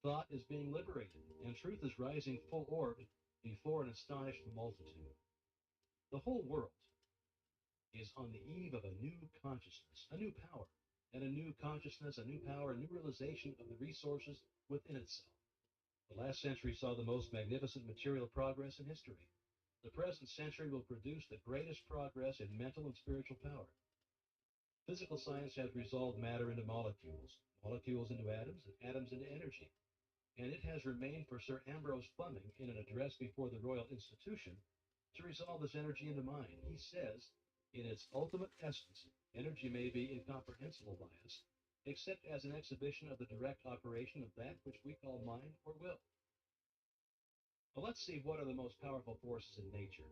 thought is being liberated, and truth is rising full orbed before an astonished multitude. The whole world is on the eve of a new consciousness, a new power, and a new consciousness, a new power, a new realization of the resources within itself. The last century saw the most magnificent material progress in history. The present century will produce the greatest progress in mental and spiritual power. Physical science has resolved matter into molecules, molecules into atoms, and atoms into energy. And it has remained for Sir Ambrose Fleming in an address before the Royal Institution to resolve this energy into mind. He says, in its ultimate essence, energy may be incomprehensible by us, except as an exhibition of the direct operation of that which we call mind or will. Well, let's see what are the most powerful forces in nature.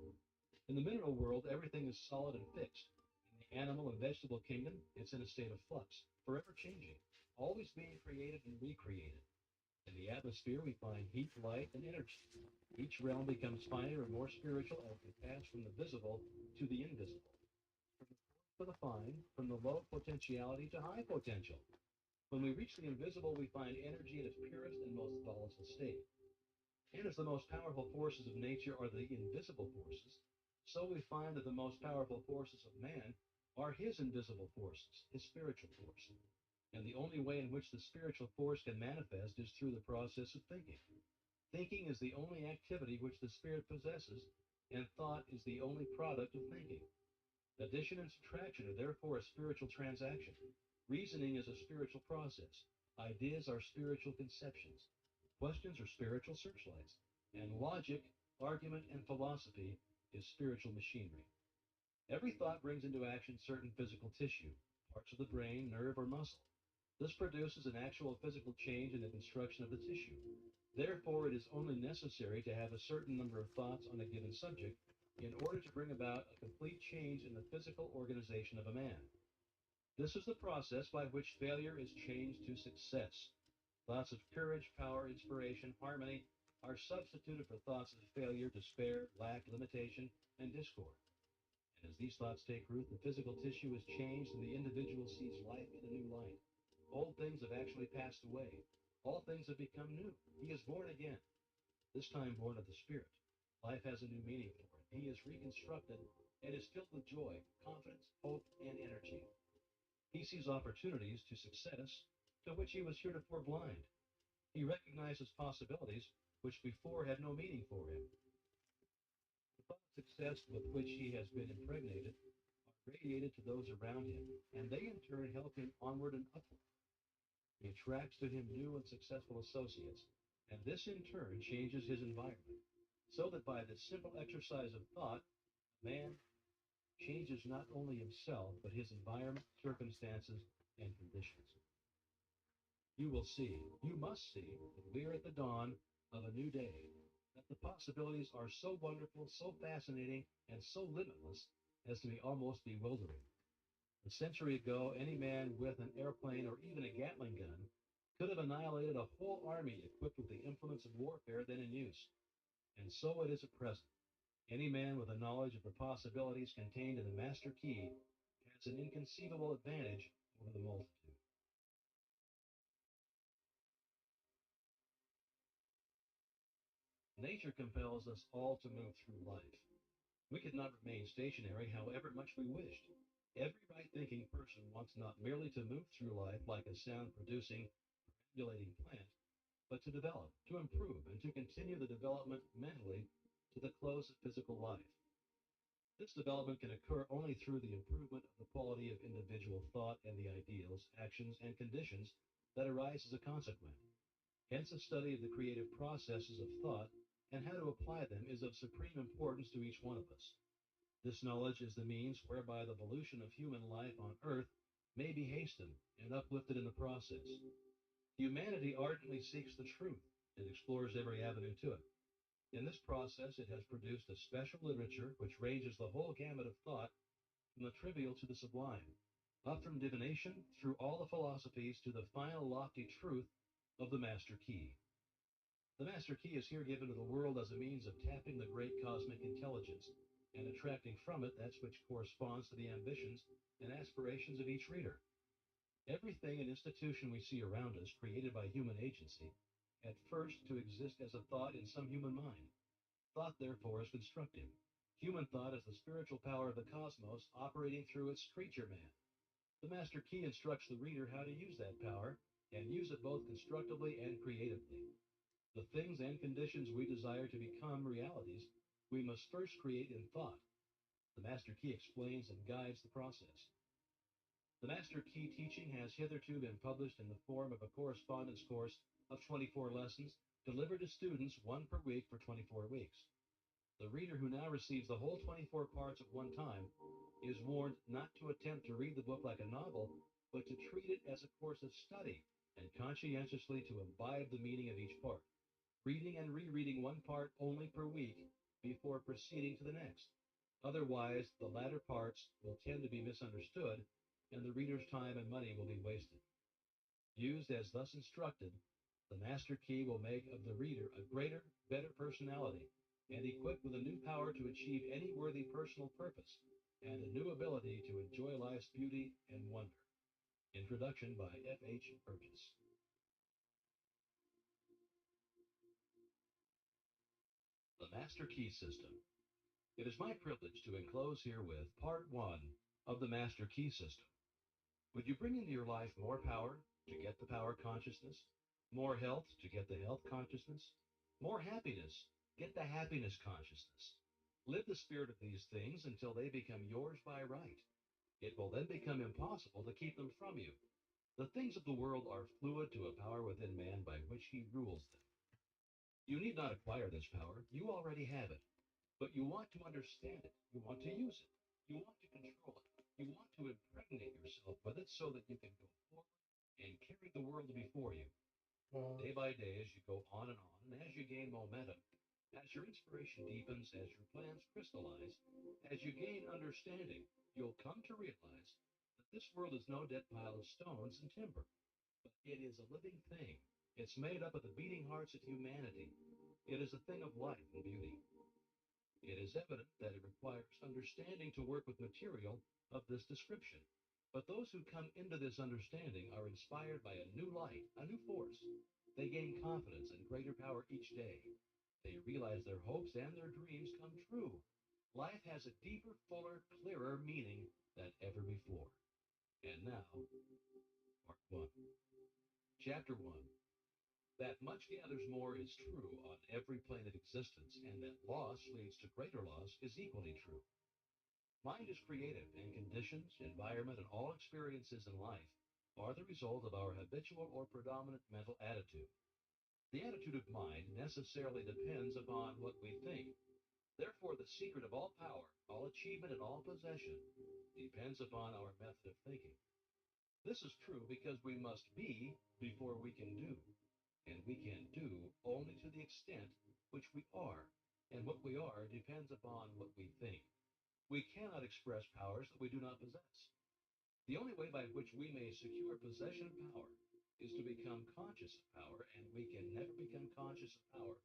In the mineral world, everything is solid and fixed. In the animal and vegetable kingdom, it's in a state of flux, forever changing, always being created and recreated. In the atmosphere, we find heat, light, and energy. Each realm becomes finer and more spiritual as we pass from the visible to the invisible, from the coarse to the fine, from the low potentiality to high potential. When we reach the invisible, we find energy in its purest and most volatile state. And as the most powerful forces of nature are the invisible forces, so we find that the most powerful forces of man are his invisible forces, his spiritual force. And the only way in which the spiritual force can manifest is through the process of thinking. Thinking is the only activity which the spirit possesses, and thought is the only product of thinking. Addition and subtraction are therefore a spiritual transaction. Reasoning is a spiritual process. Ideas are spiritual conceptions. Questions are spiritual searchlights. And logic, argument, and philosophy is spiritual machinery. Every thought brings into action certain physical tissue, parts of the brain, nerve, or muscle. This produces an actual physical change in the construction of the tissue. Therefore, it is only necessary to have a certain number of thoughts on a given subject in order to bring about a complete change in the physical organization of a man. This is the process by which failure is changed to success. Thoughts of courage, power, inspiration, harmony are substituted for thoughts of failure, despair, lack, limitation, and discord. And as these thoughts take root, the physical tissue is changed and the individual sees life in a new light. Old things have actually passed away. All things have become new. He is born again, this time born of the Spirit. Life has a new meaning for him. He is reconstructed and is filled with joy, confidence, hope, and energy. He sees opportunities to success to which he was heretofore blind. He recognizes possibilities which before had no meaning for him. The thought of success with which he has been impregnated are radiated to those around him, and they in turn help him onward and upward. He attracts to him new and successful associates, and this in turn changes his environment, so that by this simple exercise of thought, man changes not only himself, but his environment, circumstances, and conditions. You will see, you must see, that we are at the dawn of a new day, that the possibilities are so wonderful, so fascinating, and so limitless as to be almost bewildering. A century ago, any man with an airplane or even a Gatling gun could have annihilated a whole army equipped with the implements of warfare then in use. And so it is at present. Any man with a knowledge of the possibilities contained in the master key has an inconceivable advantage over the multitude. Nature compels us all to move through life. We could not remain stationary however much we wished. Every right-thinking person wants not merely to move through life like a sound-producing, perambulating plant, but to develop, to improve, and to continue the development mentally to the close of physical life. This development can occur only through the improvement of the quality of individual thought and the ideals, actions, and conditions that arise as a consequence. Hence, a study of the creative processes of thought and how to apply them is of supreme importance to each one of us. This knowledge is the means whereby the evolution of human life on Earth may be hastened and uplifted in the process. Humanity ardently seeks the truth and explores every avenue to it. In this process, it has produced a special literature which ranges the whole gamut of thought from the trivial to the sublime, up from divination through all the philosophies to the final lofty truth of the Master Key. The Master Key is here given to the world as a means of tapping the great cosmic intelligence and attracting from it that which corresponds to the ambitions and aspirations of each reader. Everything and institution we see around us, created by human agency, had first to exist as a thought in some human mind. Thought, therefore, is constructive. Human thought is the spiritual power of the cosmos operating through its creature man. The Master Key instructs the reader how to use that power and use it both constructively and creatively. The things and conditions we desire to become realities, we must first create in thought. The Master Key explains and guides the process. The Master Key teaching has hitherto been published in the form of a correspondence course of 24 lessons delivered to students, one per week for 24 weeks. The reader who now receives the whole 24 parts at one time is warned not to attempt to read the book like a novel, but to treat it as a course of study and conscientiously to imbibe the meaning of each part, reading and rereading one part only per week before proceeding to the next. Otherwise, the latter parts will tend to be misunderstood and the reader's time and money will be wasted. Used as thus instructed, the Master Key will make of the reader a greater, better personality and equipped with a new power to achieve any worthy personal purpose and a new ability to enjoy life's beauty and wonder. Introduction by F. H. Burgess. The Master Key System. It is my privilege to enclose herewith Part 1 of the Master Key System. Would you bring into your life more power to get the power consciousness? More health to get the health consciousness? More happiness, get the happiness consciousness. Live the spirit of these things until they become yours by right. It will then become impossible to keep them from you. The things of the world are fluid to a power within man by which he rules them. You need not acquire this power, you already have it. But you want to understand it. You want to use it. You want to control it. You want to impregnate yourself with it so that you can go forward and carry the world before you. Day by day, as you go on, and as you gain momentum, as your inspiration deepens, as your plans crystallize, as you gain understanding, you'll come to realize that this world is no dead pile of stones and timber, but it is a living thing. It's made up of the beating hearts of humanity. It is a thing of light and beauty. It is evident that it requires understanding to work with material of this description. But those who come into this understanding are inspired by a new light, a new force. They gain confidence and greater power each day. They realize their hopes and their dreams come true. Life has a deeper, fuller, clearer meaning than ever before. And now, Part 1. Chapter 1. That much gathers more is true on every plane of existence, and that loss leads to greater loss is equally true. Mind is creative, and conditions, environment, and all experiences in life are the result of our habitual or predominant mental attitude. The attitude of mind necessarily depends upon what we think. Therefore, the secret of all power, all achievement, and all possession depends upon our method of thinking. This is true because we must be before we can do, and we can do only to the extent which we are, and what we are depends upon what we think. We cannot express powers that we do not possess. The only way by which we may secure possession of power is to become conscious of power, and we can never become conscious of power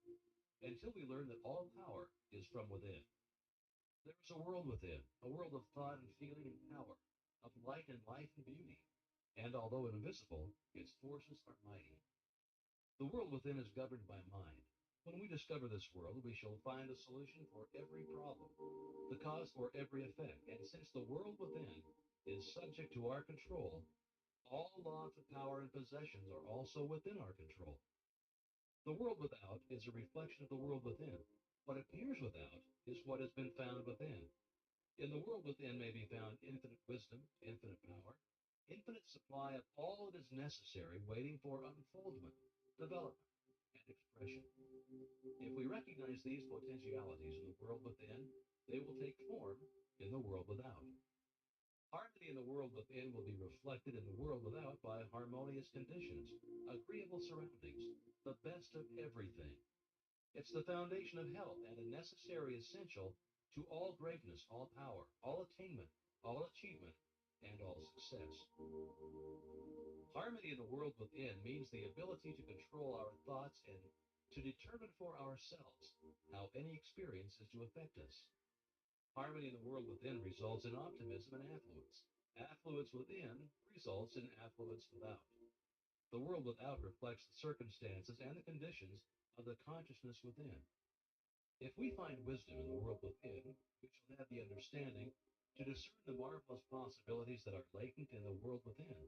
until we learn that all power is from within. There is a world within, a world of thought and feeling and power, of light and life and beauty. And although invisible, its forces are mighty. The world within is governed by mind. When we discover this world, we shall find a solution for every problem, the cause for every effect. And since the world within is subject to our control, all laws of power and possessions are also within our control. The world without is a reflection of the world within. What appears without is what has been found within. In the world within may be found infinite wisdom, infinite power, infinite supply of all that is necessary, waiting for unfoldment, development, and expression. If we recognize these potentialities in the world within, they will take form in the world without. Harmony in the world within will be reflected in the world without by harmonious conditions, agreeable surroundings, the best of everything. It's the foundation of health and a necessary essential to all greatness, all power, all attainment, all achievement, and all success. Harmony in the world within means the ability to control our thoughts and to determine for ourselves how any experience is to affect us. Harmony in the world within results in optimism and affluence. Affluence within results in affluence without. The world without reflects the circumstances and the conditions of the consciousness within. If we find wisdom in the world within, we shall have the understanding to discern the marvelous possibilities that are latent in the world within,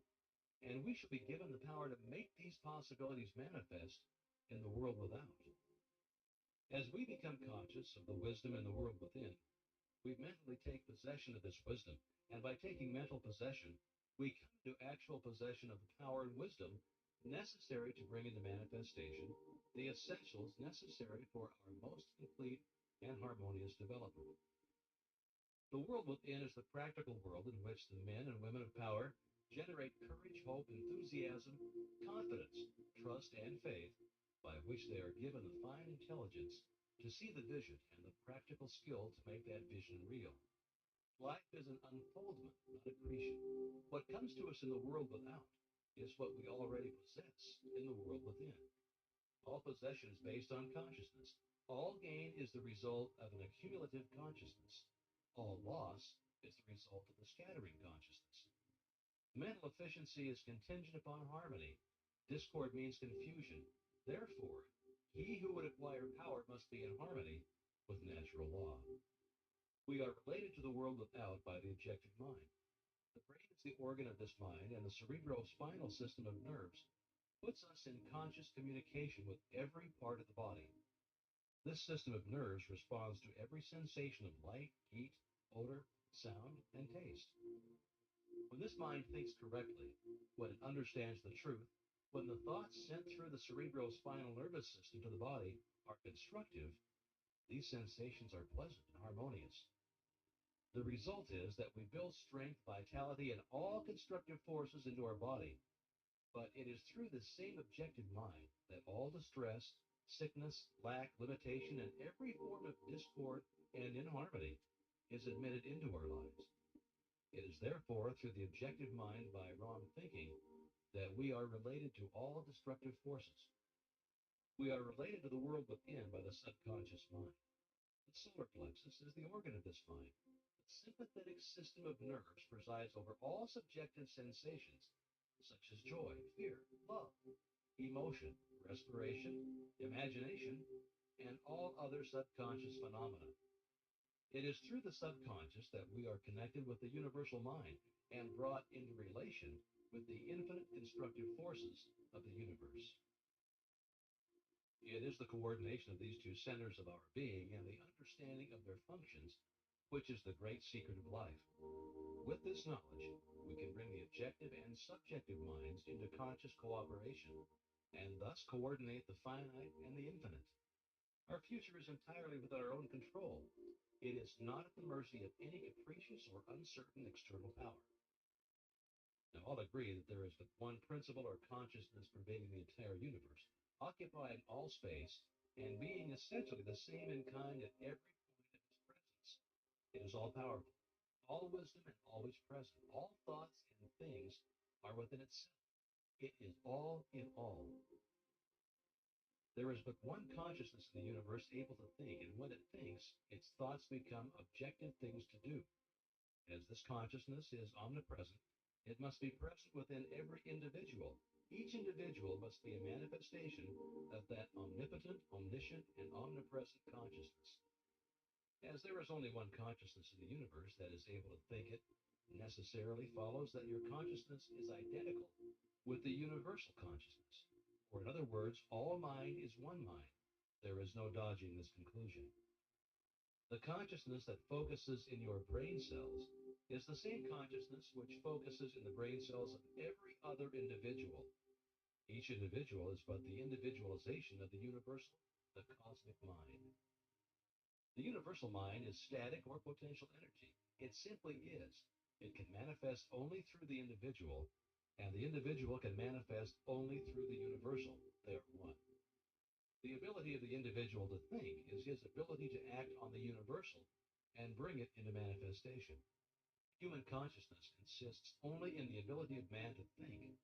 and we shall be given the power to make these possibilities manifest in the world without. As we become conscious of the wisdom in the world within, we mentally take possession of this wisdom, and by taking mental possession, we come to actual possession of the power and wisdom necessary to bring into manifestation the essentials necessary for our most complete and harmonious development. The world within is the practical world in which the men and women of power generate courage, hope, enthusiasm, confidence, trust, and faith by which they are given the fine intelligence to see the vision and the practical skill to make that vision real. Life is an unfoldment, not accretion. What comes to us in the world without is what we already possess in the world within. All possession is based on consciousness. All gain is the result of an accumulative consciousness. All loss is the result of the scattering consciousness. Mental efficiency is contingent upon harmony. Discord means confusion. Therefore, he who would acquire power must be in harmony with natural law. We are related to the world without by the objective mind. The brain is the organ of this mind, and the cerebrospinal system of nerves puts us in conscious communication with every part of the body. This system of nerves responds to every sensation of light, heat, odor, sound, and taste. When this mind thinks correctly, when it understands the truth, when the thoughts sent through the cerebrospinal nervous system to the body are constructive, these sensations are pleasant and harmonious. The result is that we build strength, vitality, and all constructive forces into our body. But it is through the same objective mind that all distress, sickness, lack, limitation, and every form of discord and inharmony is admitted into our lives. It is therefore through the objective mind by wrong thinking that we are related to all destructive forces. We are related to the world within by the subconscious mind. The solar plexus is the organ of this mind. The sympathetic system of nerves presides over all subjective sensations, such as joy, fear, love, emotion, respiration, imagination, and all other subconscious phenomena. It is through the subconscious that we are connected with the universal mind and brought into relation with the infinite constructive forces of the universe. It is the coordination of these two centers of our being and the understanding of their functions which is the great secret of life. With this knowledge, we can bring the objective and subjective minds into conscious cooperation and thus coordinate the finite and the infinite. Our future is entirely within our own control. It is not at the mercy of any capricious or uncertain external power. Now, all agree that there is but one principle or consciousness pervading the entire universe, occupying all space and being essentially the same in kind at every point of its presence. It is all powerful, all wisdom, and always present. All thoughts and things are within itself. It is all in all. There is but one consciousness in the universe able to think, and when it thinks, its thoughts become objective things to do. As this consciousness is omnipresent, it must be present within every individual. Each individual must be a manifestation of that omnipotent, omniscient, and omnipresent consciousness. As there is only one consciousness in the universe that is able to think it, necessarily follows that your consciousness is identical with the universal consciousness. Or in other words, all mind is one mind. There is no dodging this conclusion. The consciousness that focuses in your brain cells is the same consciousness which focuses in the brain cells of every other individual. Each individual is but the individualization of the universal, the cosmic mind. The universal mind is static or potential energy. It simply is. It can manifest only through the individual, and the individual can manifest only through the universal. They are one. The ability of the individual to think is his ability to act on the universal and bring it into manifestation. Human consciousness consists only in the ability of man to think.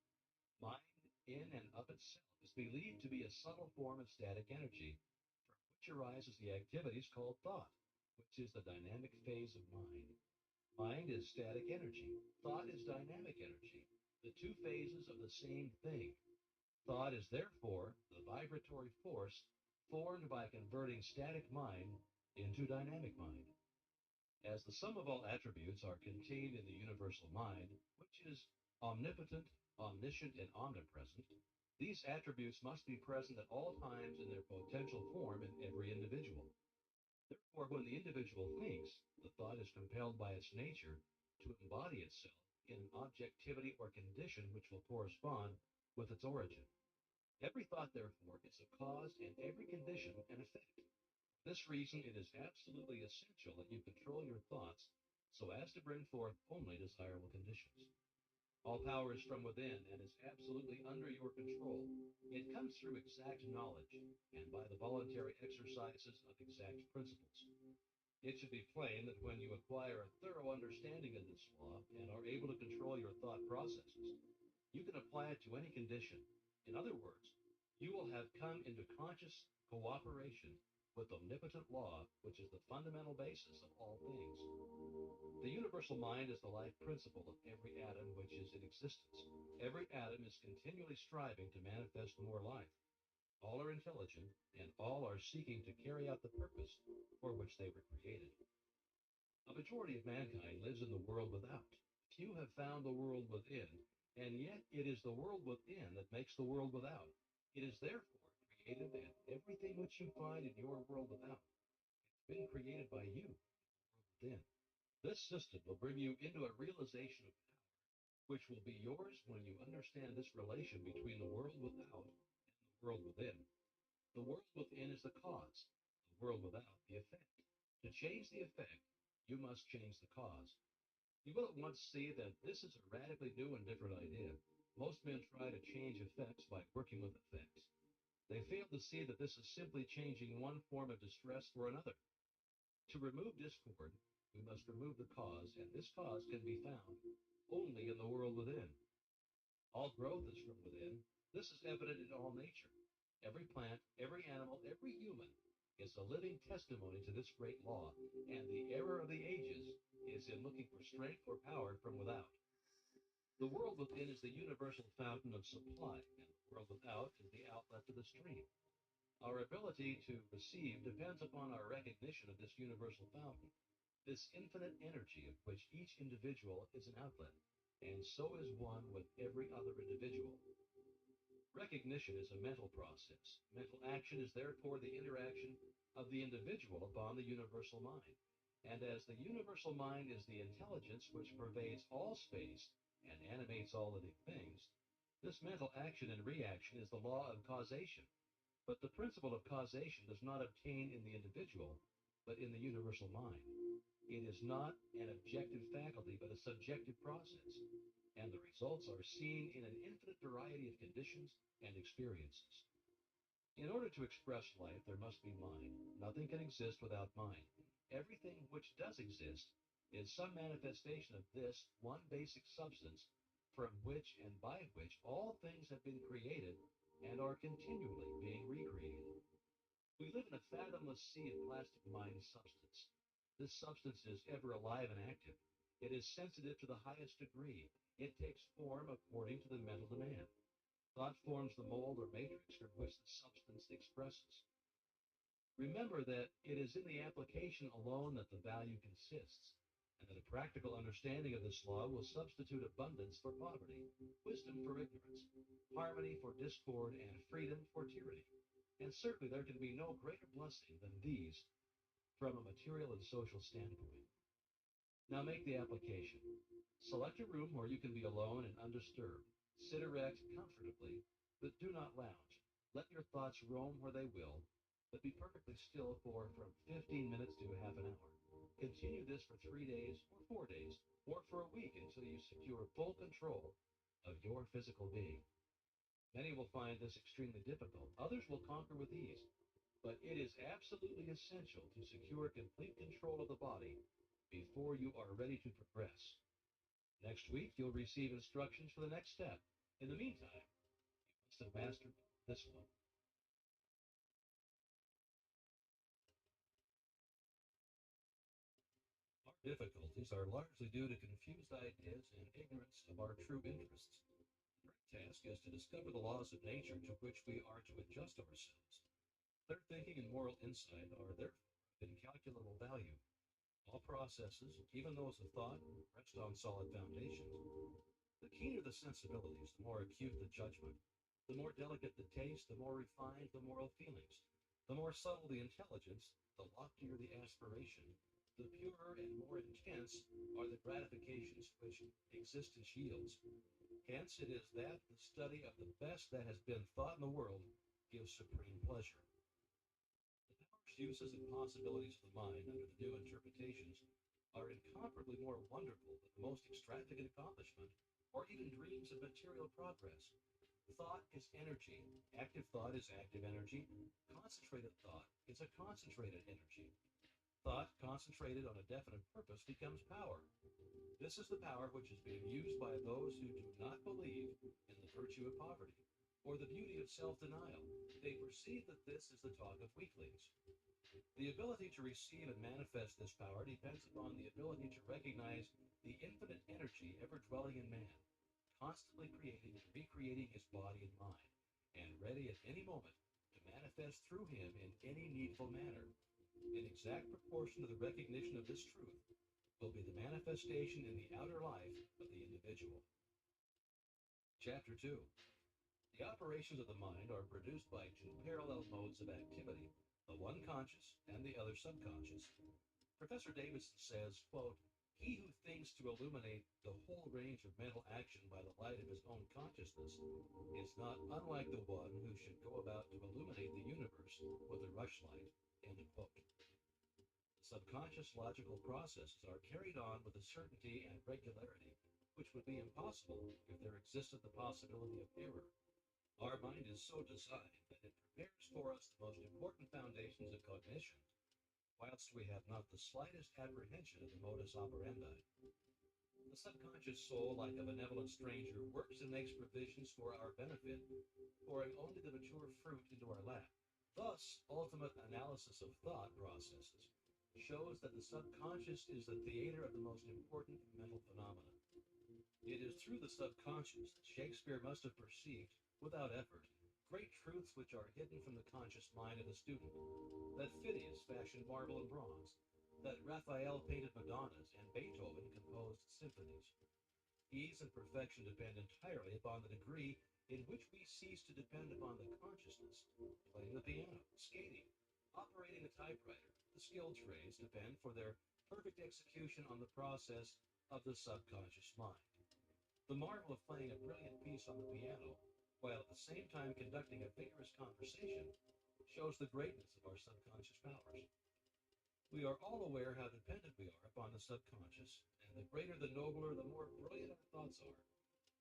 Mind, in and of itself, is believed to be a subtle form of static energy, from which arises the activities called thought, which is the dynamic phase of mind. Mind is static energy. Thought is dynamic energy, the two phases of the same thing. Thought is therefore the vibratory force formed by converting static mind into dynamic mind. As the sum of all attributes are contained in the universal mind, which is omnipotent, omniscient, and omnipresent, these attributes must be present at all times in their potential form in every individual. Therefore, when the individual thinks, the thought is compelled by its nature to embody itself in an objectivity or condition which will correspond with its origin. Every thought, therefore, is a cause and every condition an effect. For this reason, it is absolutely essential that you control your thoughts so as to bring forth only desirable conditions. All power is from within and is absolutely under your control. It comes through exact knowledge and by the voluntary exercises of exact principles. It should be plain that when you acquire a thorough understanding of this law and are able to control your thought processes, you can apply it to any condition. In other words, you will have come into conscious cooperation with omnipotent law, which is the fundamental basis of all things. The universal mind is the life principle of every atom which is in existence. Every atom is continually striving to manifest more life. All are intelligent, and all are seeking to carry out the purpose for which they were created. A majority of mankind lives in the world without. Few have found the world within, and yet it is the world within that makes the world without. It is therefore creative, and everything which you find in your world without has been created by you, within. This system will bring you into a realization of power, which will be yours when you understand this relation between the world without and the world within. The world within is the cause, the world without the effect. To change the effect, you must change the cause. You will at once see that this is a radically new and different idea. Most men try to change effects by working with effects. They fail to see that this is simply changing one form of distress for another. To remove discord, we must remove the cause, and this cause can be found only in the world within. All growth is from within. This is evident in all nature. Every plant, every animal, every human is a living testimony to this great law, and the error of the ages is in looking for strength or power from without. The world within is the universal fountain of supply, and the world without is the outlet to the stream. Our ability to receive depends upon our recognition of this universal fountain, this infinite energy of which each individual is an outlet, and so is one with every other individual. Recognition is a mental process. Mental action is therefore the interaction of the individual upon the universal mind. And as the universal mind is the intelligence which pervades all space and animates all living things, this mental action and reaction is the law of causation. But the principle of causation does not obtain in the individual, but in the universal mind. It is not an objective faculty, but a subjective process, and the results are seen in an infinite variety of conditions and experiences. In order to express life, there must be mind. Nothing can exist without mind. Everything which does exist is some manifestation of this one basic substance from which and by which all things have been created and are continually being recreated. We live in a fathomless sea of plastic mind substance. This substance is ever alive and active. It is sensitive to the highest degree. It takes form according to the mental demand. Thought forms the mold or matrix from which the substance expresses. Remember that it is in the application alone that the value consists, and that a practical understanding of this law will substitute abundance for poverty, wisdom for ignorance, harmony for discord, and freedom for tyranny. And certainly there can be no greater blessing than these from a material and social standpoint. Now make the application. Select a room where you can be alone and undisturbed. Sit erect comfortably, but do not lounge. Let your thoughts roam where they will, but be perfectly still for from 15 minutes to half an hour. Continue this for 3 days or 4 days, or for a week until you secure full control of your physical being. Many will find this extremely difficult. Others will conquer with ease. But it is absolutely essential to secure complete control of the body before you are ready to progress. Next week, you'll receive instructions for the next step. In the meantime, you must have mastered this one. Our difficulties are largely due to confused ideas and ignorance of our true interests. The great task is to discover the laws of nature to which we are to adjust ourselves. Clear thinking and moral insight are therefore of incalculable value. All processes, even those of thought, rest on solid foundations. The keener the sensibilities, the more acute the judgment. The more delicate the taste, the more refined the moral feelings. The more subtle the intelligence, the loftier the aspiration. The purer and more intense are the gratifications which existence yields. Hence it is that the study of the best that has been thought in the world gives supreme pleasure. The powers, uses, and possibilities of the mind under the new interpretations are incomparably more wonderful than the most extravagant accomplishment or even dreams of material progress. Thought is energy. Active thought is active energy. Concentrated thought is a concentrated energy. Thought concentrated on a definite purpose becomes power. This is the power which is being used by those who do not believe in the virtue of poverty or the beauty of self-denial. They perceive that this is the talk of weaklings. The ability to receive and manifest this power depends upon the ability to recognize the infinite energy ever dwelling in man, constantly creating and recreating his body and mind, and ready at any moment to manifest through him in any needful manner. In exact proportion to the recognition of this truth will be the manifestation in the outer life of the individual. Chapter 2. The operations of the mind are produced by two parallel modes of activity, the one conscious and the other subconscious. Professor Davidson says, quote, "He who thinks to illuminate the whole range of mental action by the light of his own consciousness is not unlike the one who should go about to illuminate the universe with a rushlight." End of quote. The subconscious logical processes are carried on with a certainty and regularity which would be impossible if there existed the possibility of error. Our mind is so designed that it prepares for us the most important foundations of cognition, whilst we have not the slightest apprehension of the modus operandi. The subconscious soul, like a benevolent stranger, works and makes provisions for our benefit, pouring only the mature fruit into our lap. Thus, ultimate analysis of thought processes shows that the subconscious is the theater of the most important mental phenomena. It is through the subconscious that Shakespeare must have perceived, without effort, great truths which are hidden from the conscious mind of the student, that Phidias fashioned marble and bronze, that Raphael painted Madonnas and Beethoven composed symphonies. Ease and perfection depend entirely upon the degree in which we cease to depend upon the consciousness. Playing the piano, skating, operating a typewriter, the skilled trades depend for their perfect execution on the process of the subconscious mind. The marvel of playing a brilliant piece on the piano, while at the same time conducting a vigorous conversation, shows the greatness of our subconscious powers. We are all aware how dependent we are upon the subconscious, and the greater the nobler, the more brilliant our thoughts are,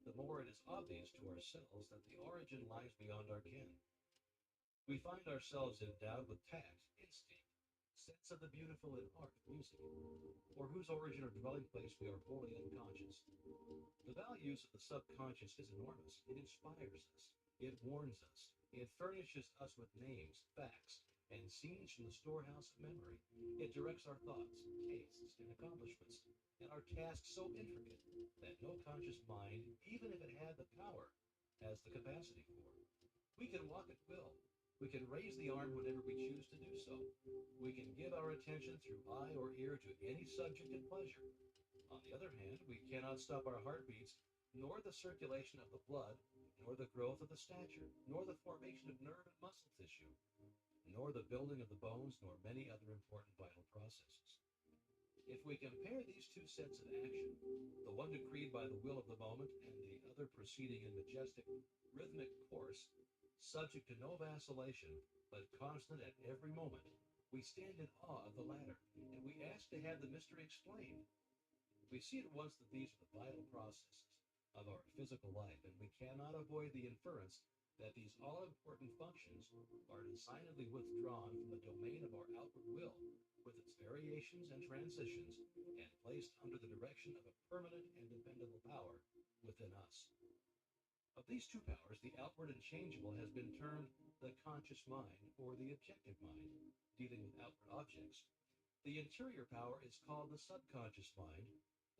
the more it is obvious to ourselves that the origin lies beyond our ken. We find ourselves endowed with tact, instinct, sense of the beautiful in art, music, for whose origin or dwelling place we are wholly unconscious. The value of the subconscious is enormous. It inspires us. It warns us. It furnishes us with names, facts, and scenes from the storehouse of memory. It directs our thoughts, tastes, and accomplishments, and our tasks so intricate that no conscious mind, even if it had the power, has the capacity for. We can walk at will. We can raise the arm whenever we choose to do so. We can give our attention through eye or ear to any subject at pleasure. On the other hand, we cannot stop our heartbeats, nor the circulation of the blood, nor the growth of the stature, nor the formation of nerve and muscle tissue. nor the building of the bones, nor many other important vital processes. If we compare these two sets of action, the one decreed by the will of the moment and the other proceeding in majestic, rhythmic course, subject to no vacillation, but constant at every moment, we stand in awe of the latter, and we ask to have the mystery explained. We see at once that these are the vital processes of our physical life, and we cannot avoid the inference that these all-important functions are designedly withdrawn from the domain of our outward will, with its variations and transitions, and placed under the direction of a permanent and dependable power within us. Of these two powers, the outward and changeable has been termed the conscious mind, or the objective mind, dealing with outward objects. The interior power is called the subconscious mind,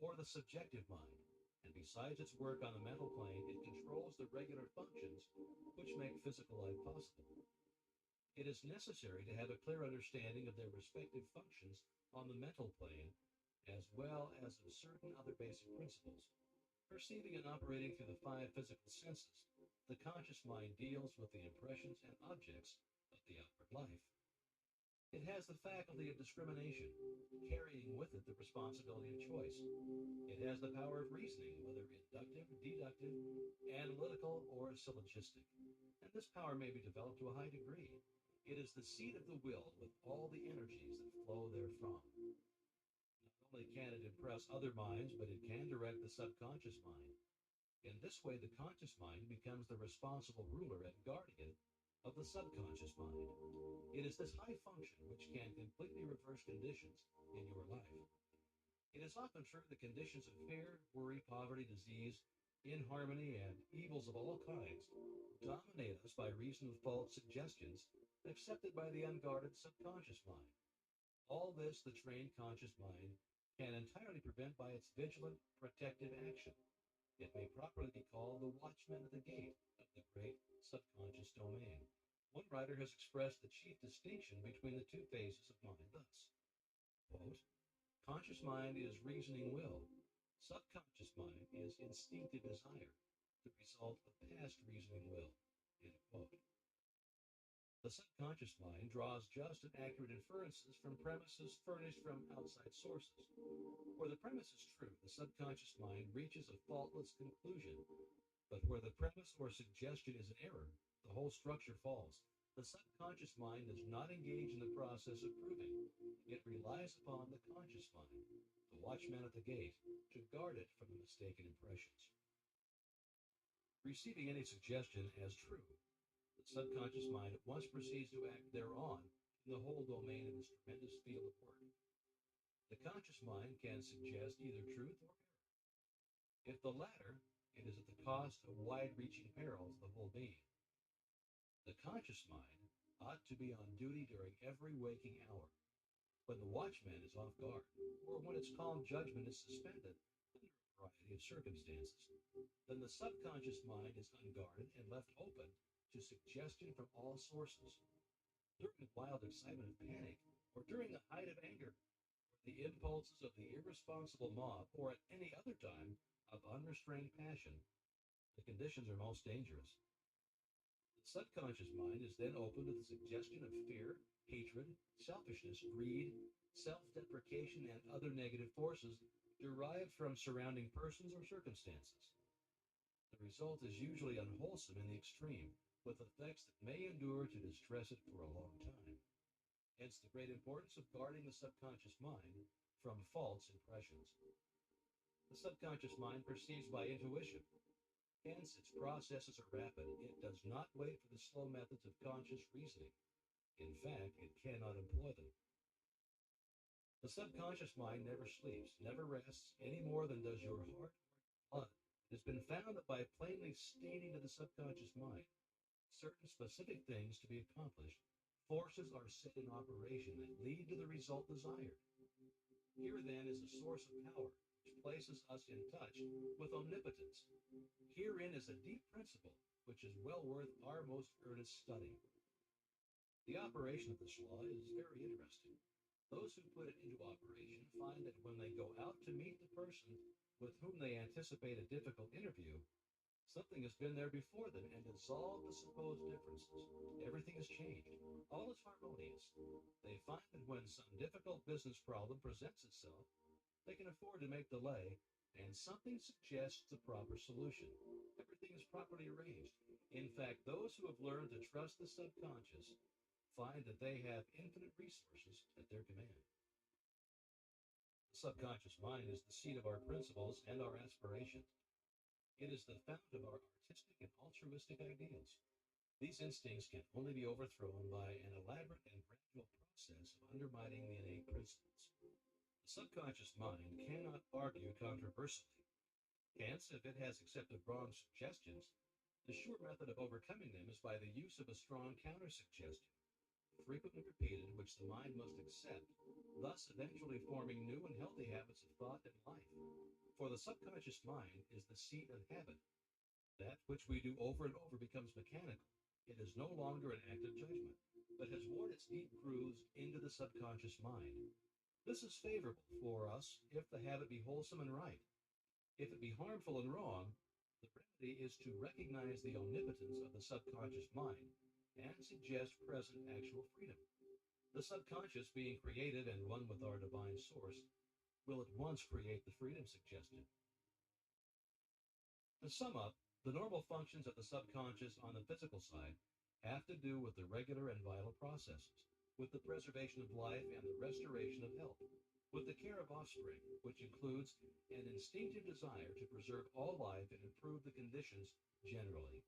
or the subjective mind, and besides its work on the mental plane, it controls the regular functions which make physical life possible. It is necessary to have a clear understanding of their respective functions on the mental plane, as well as of certain other basic principles. Perceiving and operating through the five physical senses, the conscious mind deals with the impressions and objects of the outward life. It has the faculty of discrimination, carrying with it the responsibility of choice. It has the power of reasoning, whether inductive, deductive, analytical, or syllogistic. And this power may be developed to a high degree. It is the seat of the will with all the energies that flow therefrom. Not only can it impress other minds, but it can direct the subconscious mind. In this way, the conscious mind becomes the responsible ruler and guardian of the subconscious mind. It is this high function which can completely reverse conditions in your life. It is often true that conditions of fear, worry, poverty, disease, inharmony, and evils of all kinds dominate us by reason of false suggestions accepted by the unguarded subconscious mind. All this the trained conscious mind can entirely prevent by its vigilant, protective action. It may properly be called the watchman at the gate of the great subconscious domain. One writer has expressed the chief distinction between the two phases of mind thus, quote, conscious mind is reasoning will. Subconscious mind is instinctive desire, the result of past reasoning will, end quote. The subconscious mind draws just and accurate inferences from premises furnished from outside sources. Where the premise is true, the subconscious mind reaches a faultless conclusion. But where the premise or suggestion is an error, the whole structure falls. The subconscious mind does not engage in the process of proving. It relies upon the conscious mind, the watchman at the gate, to guard it from the mistaken impressions. Receiving any suggestion as true, the subconscious mind at once proceeds to act thereon in the whole domain of its tremendous field of work. The conscious mind can suggest either truth or error. If the latter, it is at the cost of wide-reaching perils to the whole being. The conscious mind ought to be on duty during every waking hour, when the watchman is off guard, or when its calm judgment is suspended under a variety of circumstances. Then the subconscious mind is unguarded and left open to suggestion from all sources. During the wild excitement of panic, or during the height of anger, or the impulses of the irresponsible mob, or at any other time of unrestrained passion, the conditions are most dangerous. The subconscious mind is then open to the suggestion of fear, hatred, selfishness, greed, self-deprecation, and other negative forces derived from surrounding persons or circumstances. The result is usually unwholesome in the extreme, with effects that may endure to distress it for a long time. Hence the great importance of guarding the subconscious mind from false impressions. The subconscious mind perceives by intuition. Hence, its processes are rapid. It does not wait for the slow methods of conscious reasoning. In fact, it cannot employ them. The subconscious mind never sleeps, never rests, any more than does your heart or blood. It has been found that by plainly stating to the subconscious mind certain specific things to be accomplished, forces are set in operation that lead to the result desired. Here, then, is a source of power which places us in touch with omnipotence. Herein is a deep principle which is well worth our most earnest study. The operation of this law is very interesting. Those who put it into operation find that when they go out to meet the person with whom they anticipate a difficult interview, Something has been there before them and dissolved the supposed differences. Everything has changed. All is harmonious. They find that when some difficult business problem presents itself, they can afford to make delay, and something suggests the proper solution. Everything is properly arranged. In fact, those who have learned to trust the subconscious find that they have infinite resources at their command. The subconscious mind is the seat of our principles and our aspirations. It is the fount of our artistic and altruistic ideals. These instincts can only be overthrown by an elaborate and gradual process of undermining the innate principles. The subconscious mind cannot argue controversially. Hence, if it has accepted wrong suggestions, the sure method of overcoming them is by the use of a strong countersuggestion, frequently repeated, which the mind must accept, thus eventually forming new and healthy habits of thought and life. For the subconscious mind is the seat of habit. That which we do over and over becomes mechanical. It is no longer an act of judgment, but has worn its deep grooves into the subconscious mind. This is favorable for us if the habit be wholesome and right. If it be harmful and wrong, the remedy is to recognize the omnipotence of the subconscious mind and suggest present actual freedom. The subconscious, being creative and one with our divine source, will at once create the freedom suggestion. To sum up, the normal functions of the subconscious on the physical side have to do with the regular and vital processes, with the preservation of life and the restoration of health, with the care of offspring, which includes an instinctive desire to preserve all life and improve the conditions generally.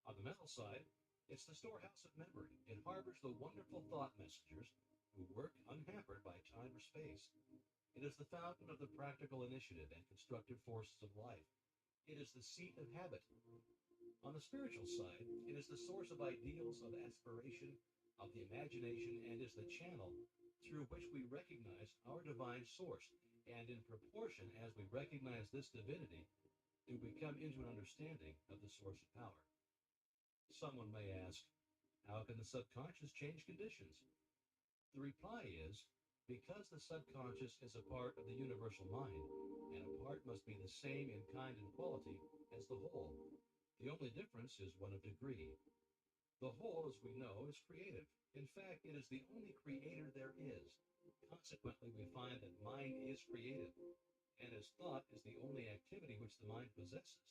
On the mental side, it's the storehouse of memory. It harbors the wonderful thought messengers who work unhampered by time or space. It is the fountain of the practical initiative and constructive forces of life. It is the seat of habit. On the spiritual side, it is the source of ideals, of aspiration, of the imagination, and is the channel through which we recognize our divine source. And in proportion as we recognize this divinity, do we come into an understanding of the source of power. Someone may ask, how can the subconscious change conditions? The reply is, because the subconscious is a part of the universal mind, and a part must be the same in kind and quality as the whole. The only difference is one of degree. The whole, as we know, is creative. In fact, it is the only creator there is. Consequently, we find that mind is creative, and as thought is the only activity which the mind possesses,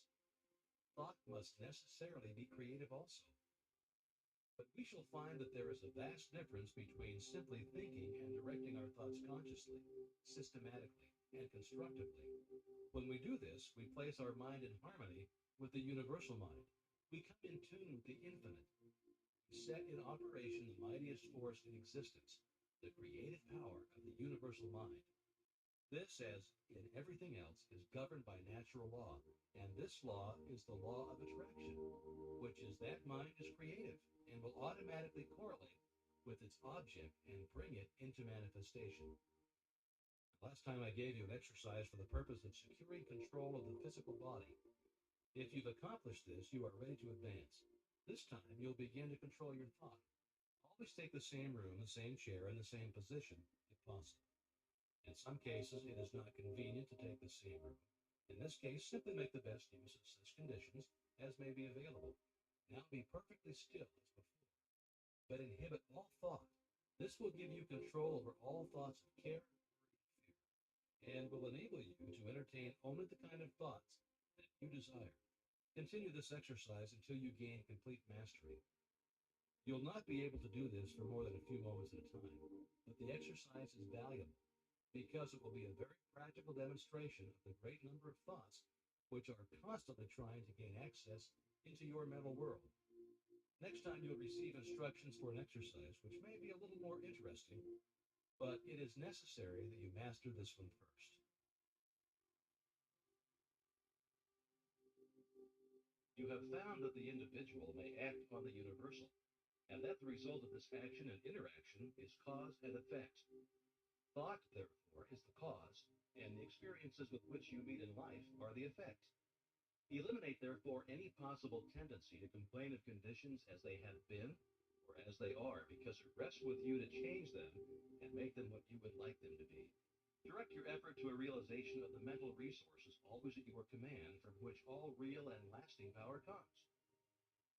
thought must necessarily be creative also. But we shall find that there is a vast difference between simply thinking and directing our thoughts consciously, systematically, and constructively. When we do this, we place our mind in harmony with the universal mind. We come in tune with the infinite. We set in operation the mightiest force in existence, the creative power of the universal mind. This, as in everything else, is governed by natural law, and this law is the law of attraction, which is that mind is creative and will automatically correlate with its object and bring it into manifestation. Last time I gave you an exercise for the purpose of securing control of the physical body. If you've accomplished this, you are ready to advance. This time, you'll begin to control your thought. Always take the same room, the same chair, and the same position, if possible. In some cases, it is not convenient to take the same room. In this case, simply make the best use of such conditions as may be available. Now be perfectly still as before, but inhibit all thought. This will give you control over all thoughts of care, fear, and will enable you to entertain only the kind of thoughts that you desire. Continue this exercise until you gain complete mastery. You'll not be able to do this for more than a few moments at a time, but the exercise is valuable because it will be a very practical demonstration of the great number of thoughts which are constantly trying to gain access into your mental world. Next time you'll receive instructions for an exercise which may be a little more interesting, but it is necessary that you master this one first. You have found that the individual may act on the universal, and that the result of this action and interaction is cause and effect. Thought, therefore, is the cause, and the experiences with which you meet in life are the effect. Eliminate, therefore, any possible tendency to complain of conditions as they have been or as they are, because it rests with you to change them and make them what you would like them to be. Direct your effort to a realization of the mental resources always at your command from which all real and lasting power comes.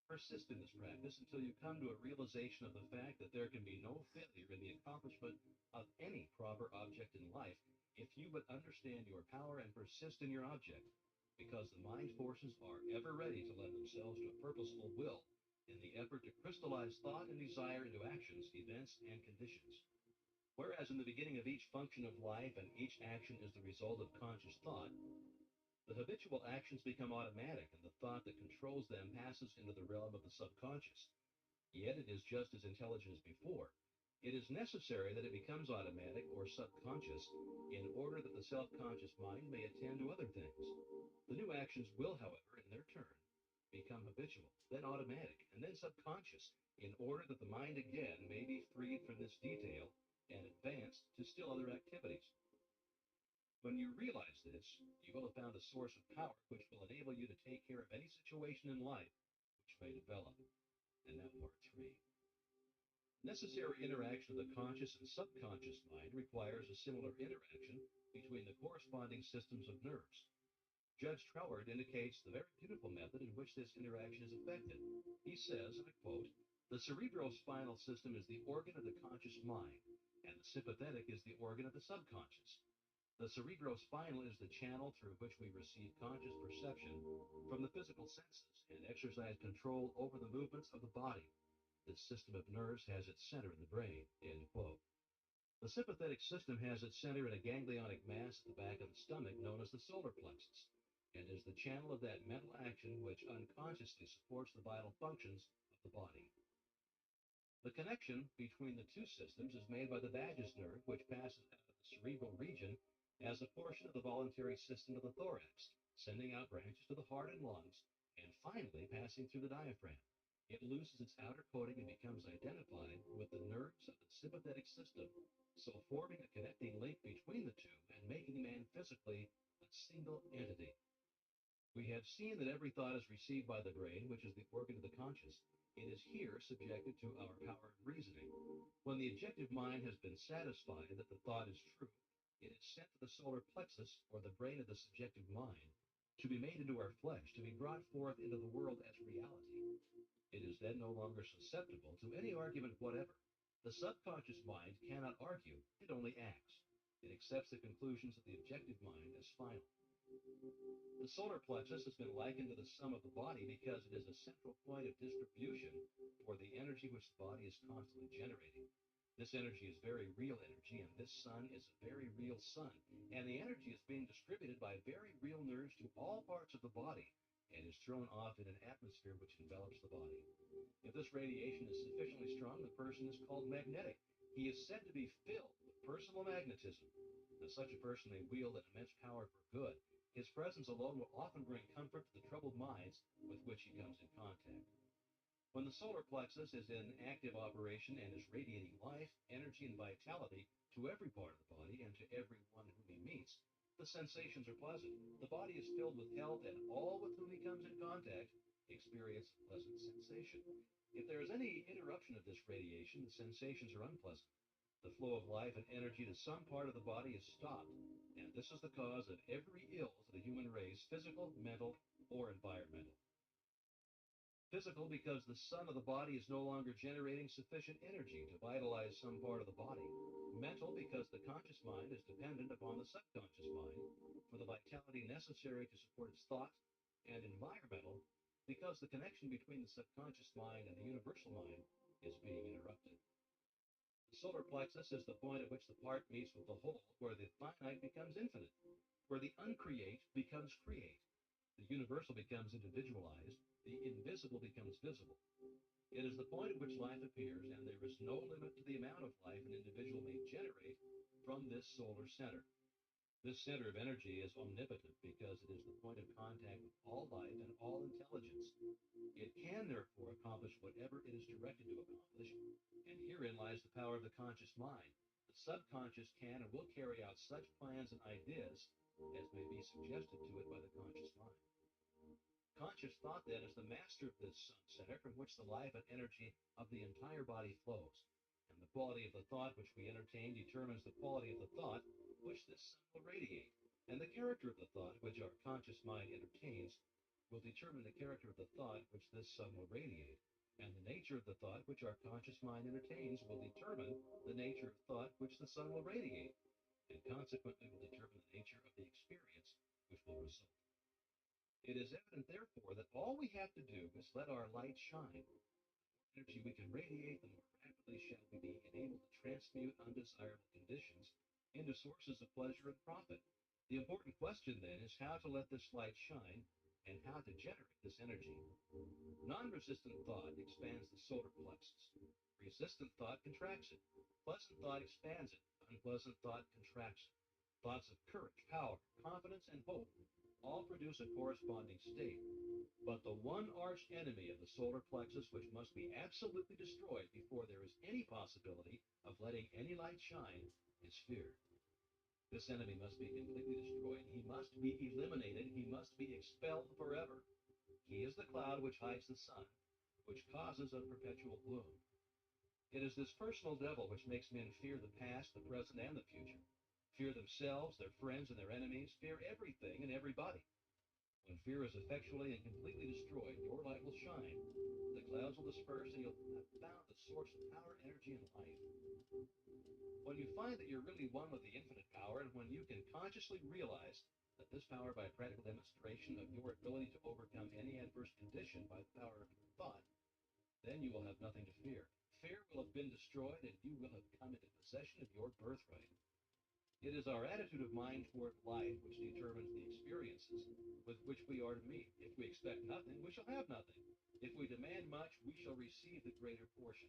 Persist in this practice until you come to a realization of the fact that there can be no failure in the accomplishment of any proper object in life if you but understand your power and persist in your object, because the mind forces are ever ready to lend themselves to a purposeful will in the effort to crystallize thought and desire into actions, events, and conditions. Whereas in the beginning of each function of life and each action is the result of conscious thought, the habitual actions become automatic, and the thought that controls them passes into the realm of the subconscious. Yet it is just as intelligent as before. It is necessary that it becomes automatic or subconscious in order that the self-conscious mind may attend to other things. The new actions will, however, in their turn, become habitual, then automatic, and then subconscious, in order that the mind again may be freed from this detail and advance to still other activities. When you realize this, you will have found a source of power which will enable you to take care of any situation in life which may develop. And now part three. Necessary interaction of the conscious and subconscious mind requires a similar interaction between the corresponding systems of nerves. Judge Troward indicates the very beautiful method in which this interaction is effected. He says, and I quote, "The cerebrospinal system is the organ of the conscious mind, and the sympathetic is the organ of the subconscious. The cerebrospinal is the channel through which we receive conscious perception from the physical senses and exercise control over the movements of the body. This system of nerves has its center in the brain." End quote. The sympathetic system has its center in a ganglionic mass at the back of the stomach known as the solar plexus, and is the channel of that mental action which unconsciously supports the vital functions of the body. The connection between the two systems is made by the vagus nerve, which passes out of the cerebral region as a portion of the voluntary system of the thorax, sending out branches to the heart and lungs, and finally passing through the diaphragm. It loses its outer coating and becomes identified with the nerves of the sympathetic system, so forming a connecting link between the two and making man physically a single entity. We have seen that every thought is received by the brain, which is the organ of the conscious. It is here subjected to our power of reasoning. When the objective mind has been satisfied that the thought is true, it is sent to the solar plexus, or the brain of the subjective mind, to be made into our flesh, to be brought forth into the world as reality. It is then no longer susceptible to any argument whatever. The subconscious mind cannot argue, it only acts. It accepts the conclusions of the objective mind as final. The solar plexus has been likened to the sum of the body because it is a central point of distribution for the energy which the body is constantly generating. This energy is very real energy, and this sun is a very real sun. And the energy is being distributed by very real nerves to all parts of the body and is thrown off in an atmosphere which envelops the body. If this radiation is sufficiently strong, the person is called magnetic. He is said to be filled with personal magnetism. Now, such a person may wield an immense power for good. His presence alone will often bring comfort to the troubled minds with which he comes in contact. When the solar plexus is in active operation and is radiating life, energy, and vitality to every part of the body and to everyone whom he meets, the sensations are pleasant. The body is filled with health, and all with whom he comes in contact experience a pleasant sensation. If there is any interruption of this radiation, the sensations are unpleasant. The flow of life and energy to some part of the body is stopped, and this is the cause of every ill to the human race, physical, mental, or environmental. Physical, because the sun of the body is no longer generating sufficient energy to vitalize some part of the body. Mental, because the conscious mind is dependent upon the subconscious mind for the vitality necessary to support its thought. And environmental, because the connection between the subconscious mind and the universal mind is being interrupted. The solar plexus is the point at which the part meets with the whole, where the finite becomes infinite, where the uncreate becomes create. The universal becomes individualized, the invisible becomes visible. It is the point at which life appears, and there is no limit to the amount of life an individual may generate from this solar center. This center of energy is omnipotent because it is the point of contact with all life and all intelligence. It can, therefore, accomplish whatever it is directed to accomplish, and herein lies the power of the conscious mind. The subconscious can and will carry out such plans and ideas as may be suggested to it by the conscious mind. Conscious thought, then, is the master of this sun center from which the life and energy of the entire body flows. And the quality of the thought which we entertain determines the quality of the thought which this sun will radiate. And the character of the thought which our conscious mind entertains will determine the character of the thought which this sun will radiate. And the nature of the thought which our conscious mind entertains will determine the nature of thought which the sun will radiate, and consequently will determine the nature of the experience which will result. It is evident, therefore, that all we have to do is let our light shine. The more energy we can radiate, the more rapidly shall we be enabled to transmute undesirable conditions into sources of pleasure and profit. The important question, then, is how to let this light shine and how to generate this energy. Non-resistant thought expands the solar plexus. Resistant thought contracts it. Pleasant thought expands it. Unpleasant thought contracts it. Thoughts of courage, power, confidence, and hope all produce a corresponding state. But the one arch enemy of the solar plexus which must be absolutely destroyed before there is any possibility of letting any light shine is fear. This enemy must be completely destroyed. He must be eliminated. He must be expelled forever. He is the cloud which hides the sun, which causes a perpetual gloom. It is this personal devil which makes men fear the past, the present, and the future. Fear themselves, their friends, and their enemies. Fear everything and everybody. When fear is effectually and completely destroyed, your light will shine. The clouds will disperse, and you'll have found the source of power, energy, and life. When you find that you're really one with the infinite power, and when you can consciously realize that this power, by a practical demonstration of your ability to overcome any adverse condition by the power of your thought, then you will have nothing to fear. Fear will have been destroyed, and you will have come into possession of your birthright. It is our attitude of mind toward life which determines the experiences with which we are to meet. If we expect nothing, we shall have nothing. If we demand much, we shall receive the greater portion.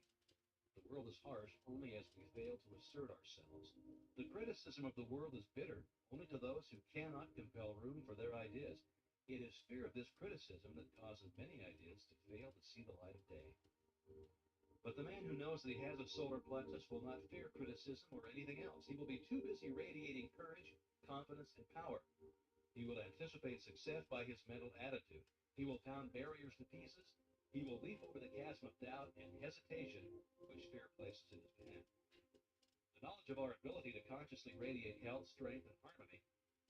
The world is harsh only as we fail to assert ourselves. The criticism of the world is bitter only to those who cannot compel room for their ideas. It is fear of this criticism that causes many ideas to fail to see the light of day. But the man who knows that he has a solar plexus will not fear criticism or anything else. He will be too busy radiating courage, confidence, and power. He will anticipate success by his mental attitude. He will pound barriers to pieces. He will leap over the chasm of doubt and hesitation which fear places in his path. The knowledge of our ability to consciously radiate health, strength, and harmony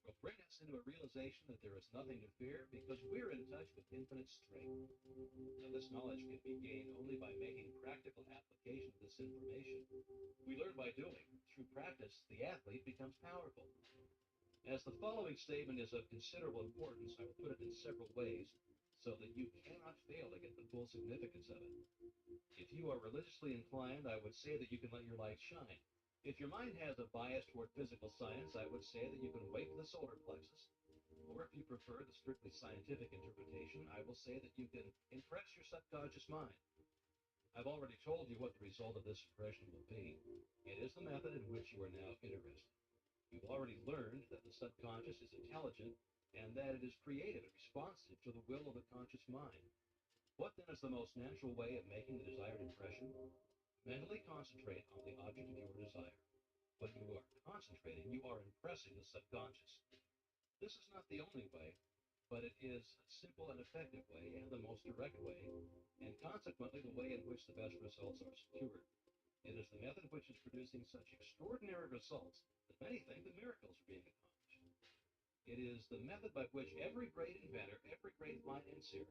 will bring us into a realization that there is nothing to fear because we're in touch with infinite strength. Now, this knowledge can be gained only by making practical application of this information. We learn by doing. Through practice, the athlete becomes powerful. As the following statement is of considerable importance, I will put it in several ways so that you cannot fail to get the full significance of it. If you are religiously inclined, I would say that you can let your light shine. If your mind has a bias toward physical science, I would say that you can wake the solar plexus. Or if you prefer the strictly scientific interpretation, I will say that you can impress your subconscious mind. I've already told you what the result of this impression will be. It is the method in which you are now interested. You've already learned that the subconscious is intelligent and that it is creative and responsive to the will of the conscious mind. What then is the most natural way of making the desired impression? Mentally concentrate on the object of your desire. When you are concentrating, you are impressing the subconscious. This is not the only way, but it is a simple and effective way and the most direct way, and consequently the way in which the best results are secured. It is the method which is producing such extraordinary results that many think that miracles are being accomplished. It is the method by which every great inventor, every great financier,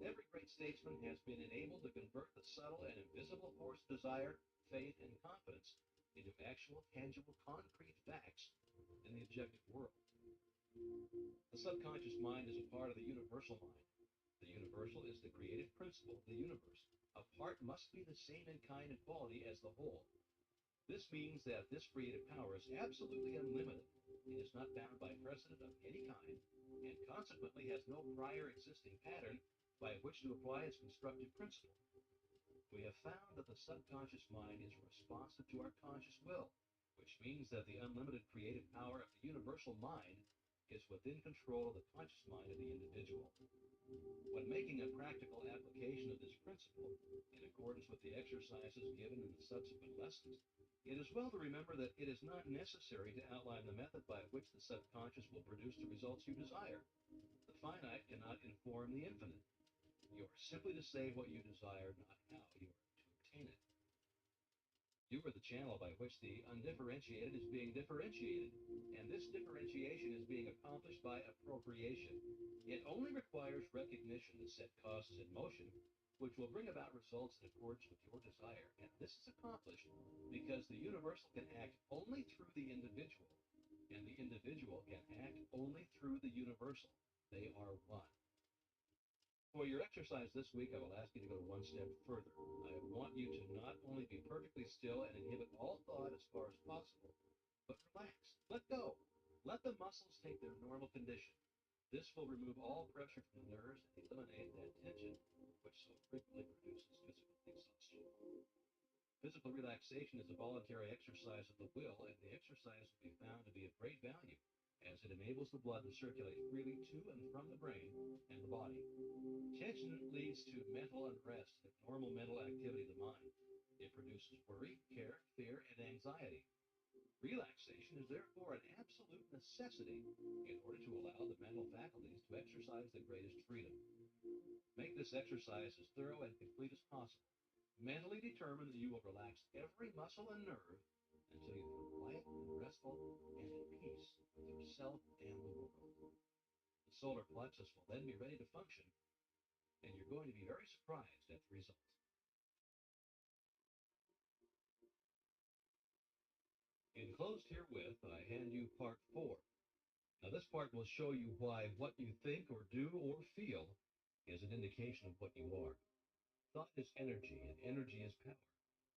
every great statesman has been enabled to convert the subtle and invisible force of desire, faith, and confidence into actual, tangible, concrete facts in the objective world. The subconscious mind is a part of the universal mind. The universal is the creative principle of the universe. A part must be the same in kind and quality as the whole. This means that this creative power is absolutely unlimited. It is not bound by precedent of any kind, and consequently has no prior existing pattern by which to apply its constructive principle. We have found that the subconscious mind is responsive to our conscious will, which means that the unlimited creative power of the universal mind is within control of the conscious mind of the individual. When making a practical application of this principle, in accordance with the exercises given in the subsequent lessons, it is well to remember that it is not necessary to outline the method by which the subconscious will produce the results you desire. The finite cannot inform the infinite. You are simply to say what you desire, not how you are to obtain it. You are the channel by which the undifferentiated is being differentiated, and this differentiation is being accomplished by appropriation. It only requires recognition to set causes in motion, which will bring about results in accordance with your desire. And this is accomplished because the universal can act only through the individual, and the individual can act only through the universal. They are one. For your exercise this week, I will ask you to go one step further. I want you to not only be perfectly still and inhibit all thought as far as possible, but relax. Let go. Let the muscles take their normal condition. This will remove all pressure from the nerves and eliminate that tension which so frequently produces physical exhaustion. Physical relaxation is a voluntary exercise of the will, and the exercise will be found to be of great value as it enables the blood to circulate freely to and from the brain and the body. Tension leads to mental unrest and abnormal mental activity of the mind. It produces worry, care, fear, and anxiety. Relaxation is therefore an absolute necessity in order to allow the mental faculties to exercise the greatest freedom. Make this exercise as thorough and complete as possible. Mentally determine that you will relax every muscle and nerve until you feel quiet and restful and at peace with yourself and the world. The solar plexus will then be ready to function, and you're going to be very surprised at the result. Enclosed herewith, I hand you part 4. Now, this part will show you why what you think or do or feel is an indication of what you are. Thought is energy, and energy is power.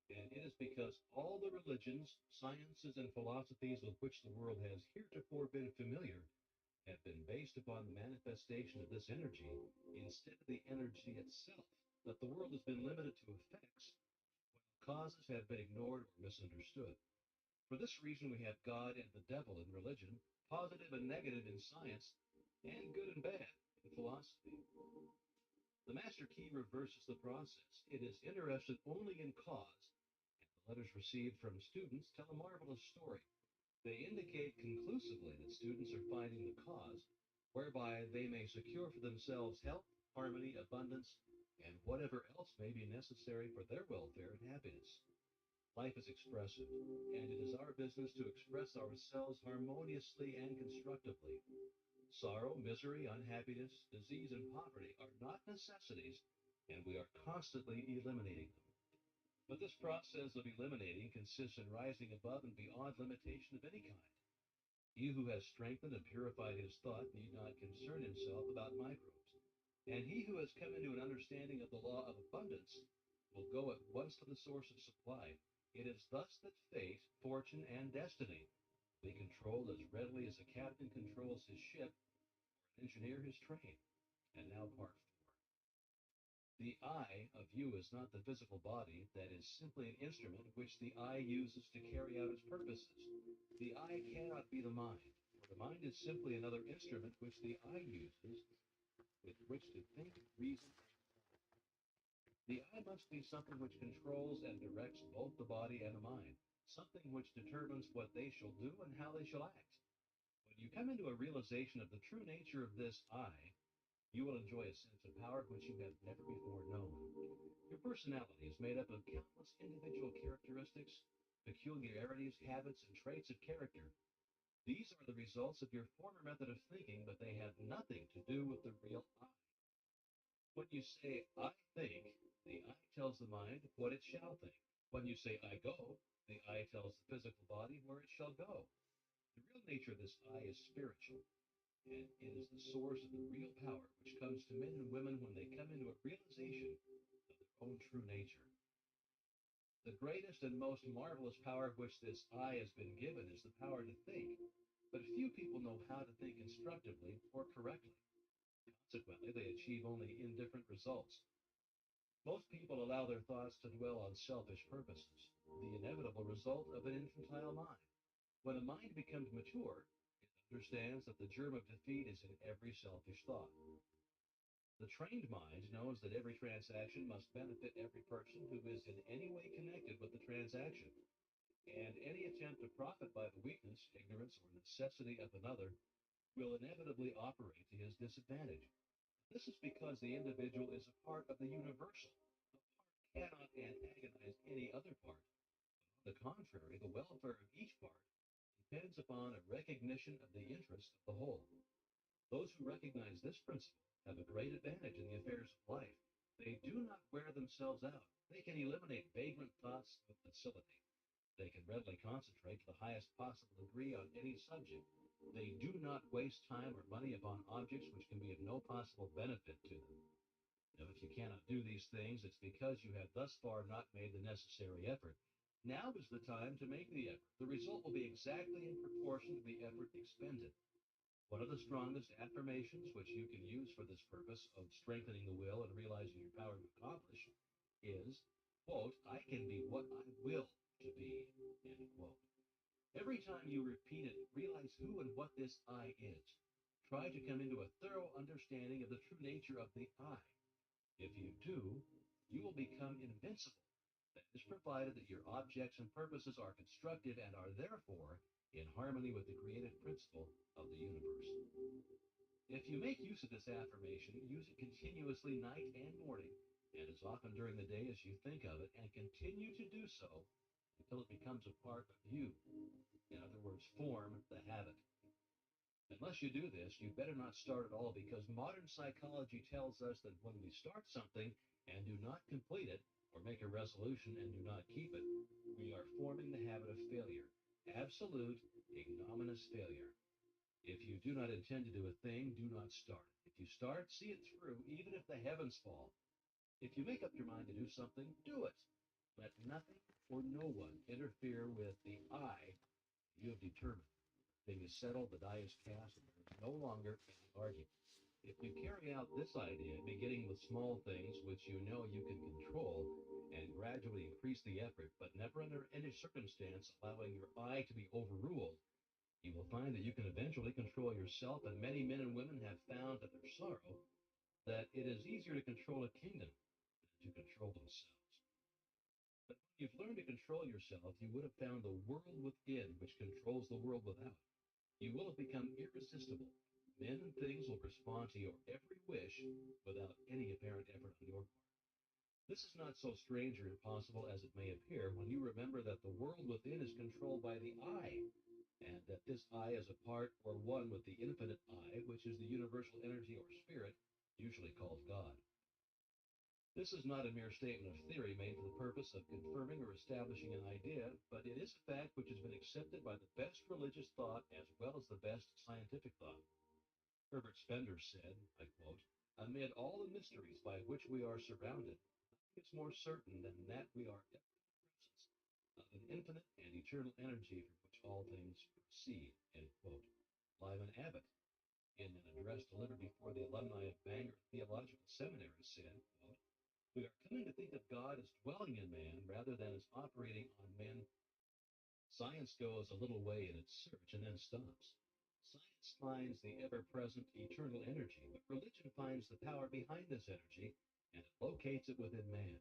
And it is because all the religions, sciences, and philosophies with which the world has heretofore been familiar have been based upon the manifestation of this energy instead of the energy itself, that the world has been limited to effects, while causes have been ignored or misunderstood. For this reason, we have God and the devil in religion, positive and negative in science, and good and bad in philosophy. The master key reverses the process. It is interested only in cause, and the letters received from students tell a marvelous story. They indicate conclusively that students are finding the cause, whereby they may secure for themselves health, harmony, abundance, and whatever else may be necessary for their welfare and happiness. Life is expressive, and it is our business to express ourselves harmoniously and constructively. Sorrow, misery, unhappiness, disease, and poverty are not necessities, and we are constantly eliminating them. But this process of eliminating consists in rising above and beyond limitation of any kind. He who has strengthened and purified his thought need not concern himself about microbes. And he who has come into an understanding of the law of abundance will go at once to the source of supply. It is thus that fate, fortune, and destiny be controlled as readily as a captain controls his ship or an engineer his train. And now part 4. The eye of you is not the physical body, that is simply an instrument which the eye uses to carry out its purposes. The eye cannot be the mind, for the mind is simply another instrument which the eye uses with which to think, reason, and the eye must be something which controls and directs both the body and the mind, something which determines what they shall do and how they shall act. When you come into a realization of the true nature of this eye, you will enjoy a sense of power which you have never before known. Your personality is made up of countless individual characteristics, peculiarities, habits, and traits of character. These are the results of your former method of thinking, but they have nothing to do with the real I. When you say, I think, the I tells the mind what it shall think. When you say, I go, the I tells the physical body where it shall go. The real nature of this I is spiritual, and it is the source of the real power which comes to men and women when they come into a realization of their own true nature. The greatest and most marvelous power which this I has been given is the power to think, but few people know how to think constructively or correctly. Consequently, they achieve only indifferent results. Most people allow their thoughts to dwell on selfish purposes, the inevitable result of an infantile mind. When a mind becomes mature, it understands that the germ of defeat is in every selfish thought. The trained mind knows that every transaction must benefit every person who is in any way connected with the transaction, and any attempt to profit by the weakness, ignorance, or necessity of another will inevitably operate to his disadvantage. This is because the individual is a part of the universal. A part cannot antagonize any other part, On the contrary, the welfare of each part depends upon a recognition of the interest of the whole. Those who recognize this principle have a great advantage in the affairs of life. They do not wear themselves out. They can eliminate vagrant thoughts with facility. They can readily concentrate to the highest possible degree on any subject. They do not waste time or money upon objects which can be of no possible benefit to them. Now, if you cannot do these things, it's because you have thus far not made the necessary effort. Now is the time to make the effort. The result will be exactly in proportion to the effort expended. One of the strongest affirmations which you can use for this purpose of strengthening the will and realizing your power to accomplish is, quote, I can be what I will to be, end quote. Every time you repeat it, realize who and what this I is. Try to come into a thorough understanding of the true nature of the I. If you do, you will become invincible. That is provided that your objects and purposes are constructive and are therefore in harmony with the creative principle of the universe. If you make use of this affirmation, use it continuously night and morning, and as often during the day as you think of it, and continue to do so until it becomes a part of you. In other words, form the habit. Unless you do this, you better not start at all, because modern psychology tells us that when we start something and do not complete it, or make a resolution and do not keep it, we are forming the habit of failure. Absolute, ignominious failure. If you do not intend to do a thing, do not start. If you start, see it through, even if the heavens fall. If you make up your mind to do something, do it. Let nothing or no one interfere with the I you have determined. The thing is settled, the die is cast, and there is no longer any argument. If you carry out this idea, beginning with small things which you know you can control, and gradually increase the effort, but never under any circumstance allowing your I to be overruled, you will find that you can eventually control yourself, and many men and women have found to their sorrow that it is easier to control a kingdom than to control themselves. But when you've learned to control yourself, you would have found the world within which controls the world without. You will have become irresistible. Men and things will respond to your every wish without any apparent effort on your part. This is not so strange or impossible as it may appear when you remember that the world within is controlled by the I, and that this I is a part or one with the infinite I, which is the universal energy or spirit, usually called God. This is not a mere statement of theory made for the purpose of confirming or establishing an idea, but it is a fact which has been accepted by the best religious thought as well as the best scientific thought. Herbert Spencer said, I quote, amid all the mysteries by which we are surrounded, nothing is more certain than that we are ever in the presence of an infinite and eternal energy from which all things proceed, end quote. Lyman Abbott, in an address delivered before the alumni of Bangor Theological Seminary, said, quote, we are coming to think of God as dwelling in man rather than as operating on men. Science goes a little way in its search and then stops. Science finds the ever-present eternal energy, but religion finds the power behind this energy, and it locates it within man.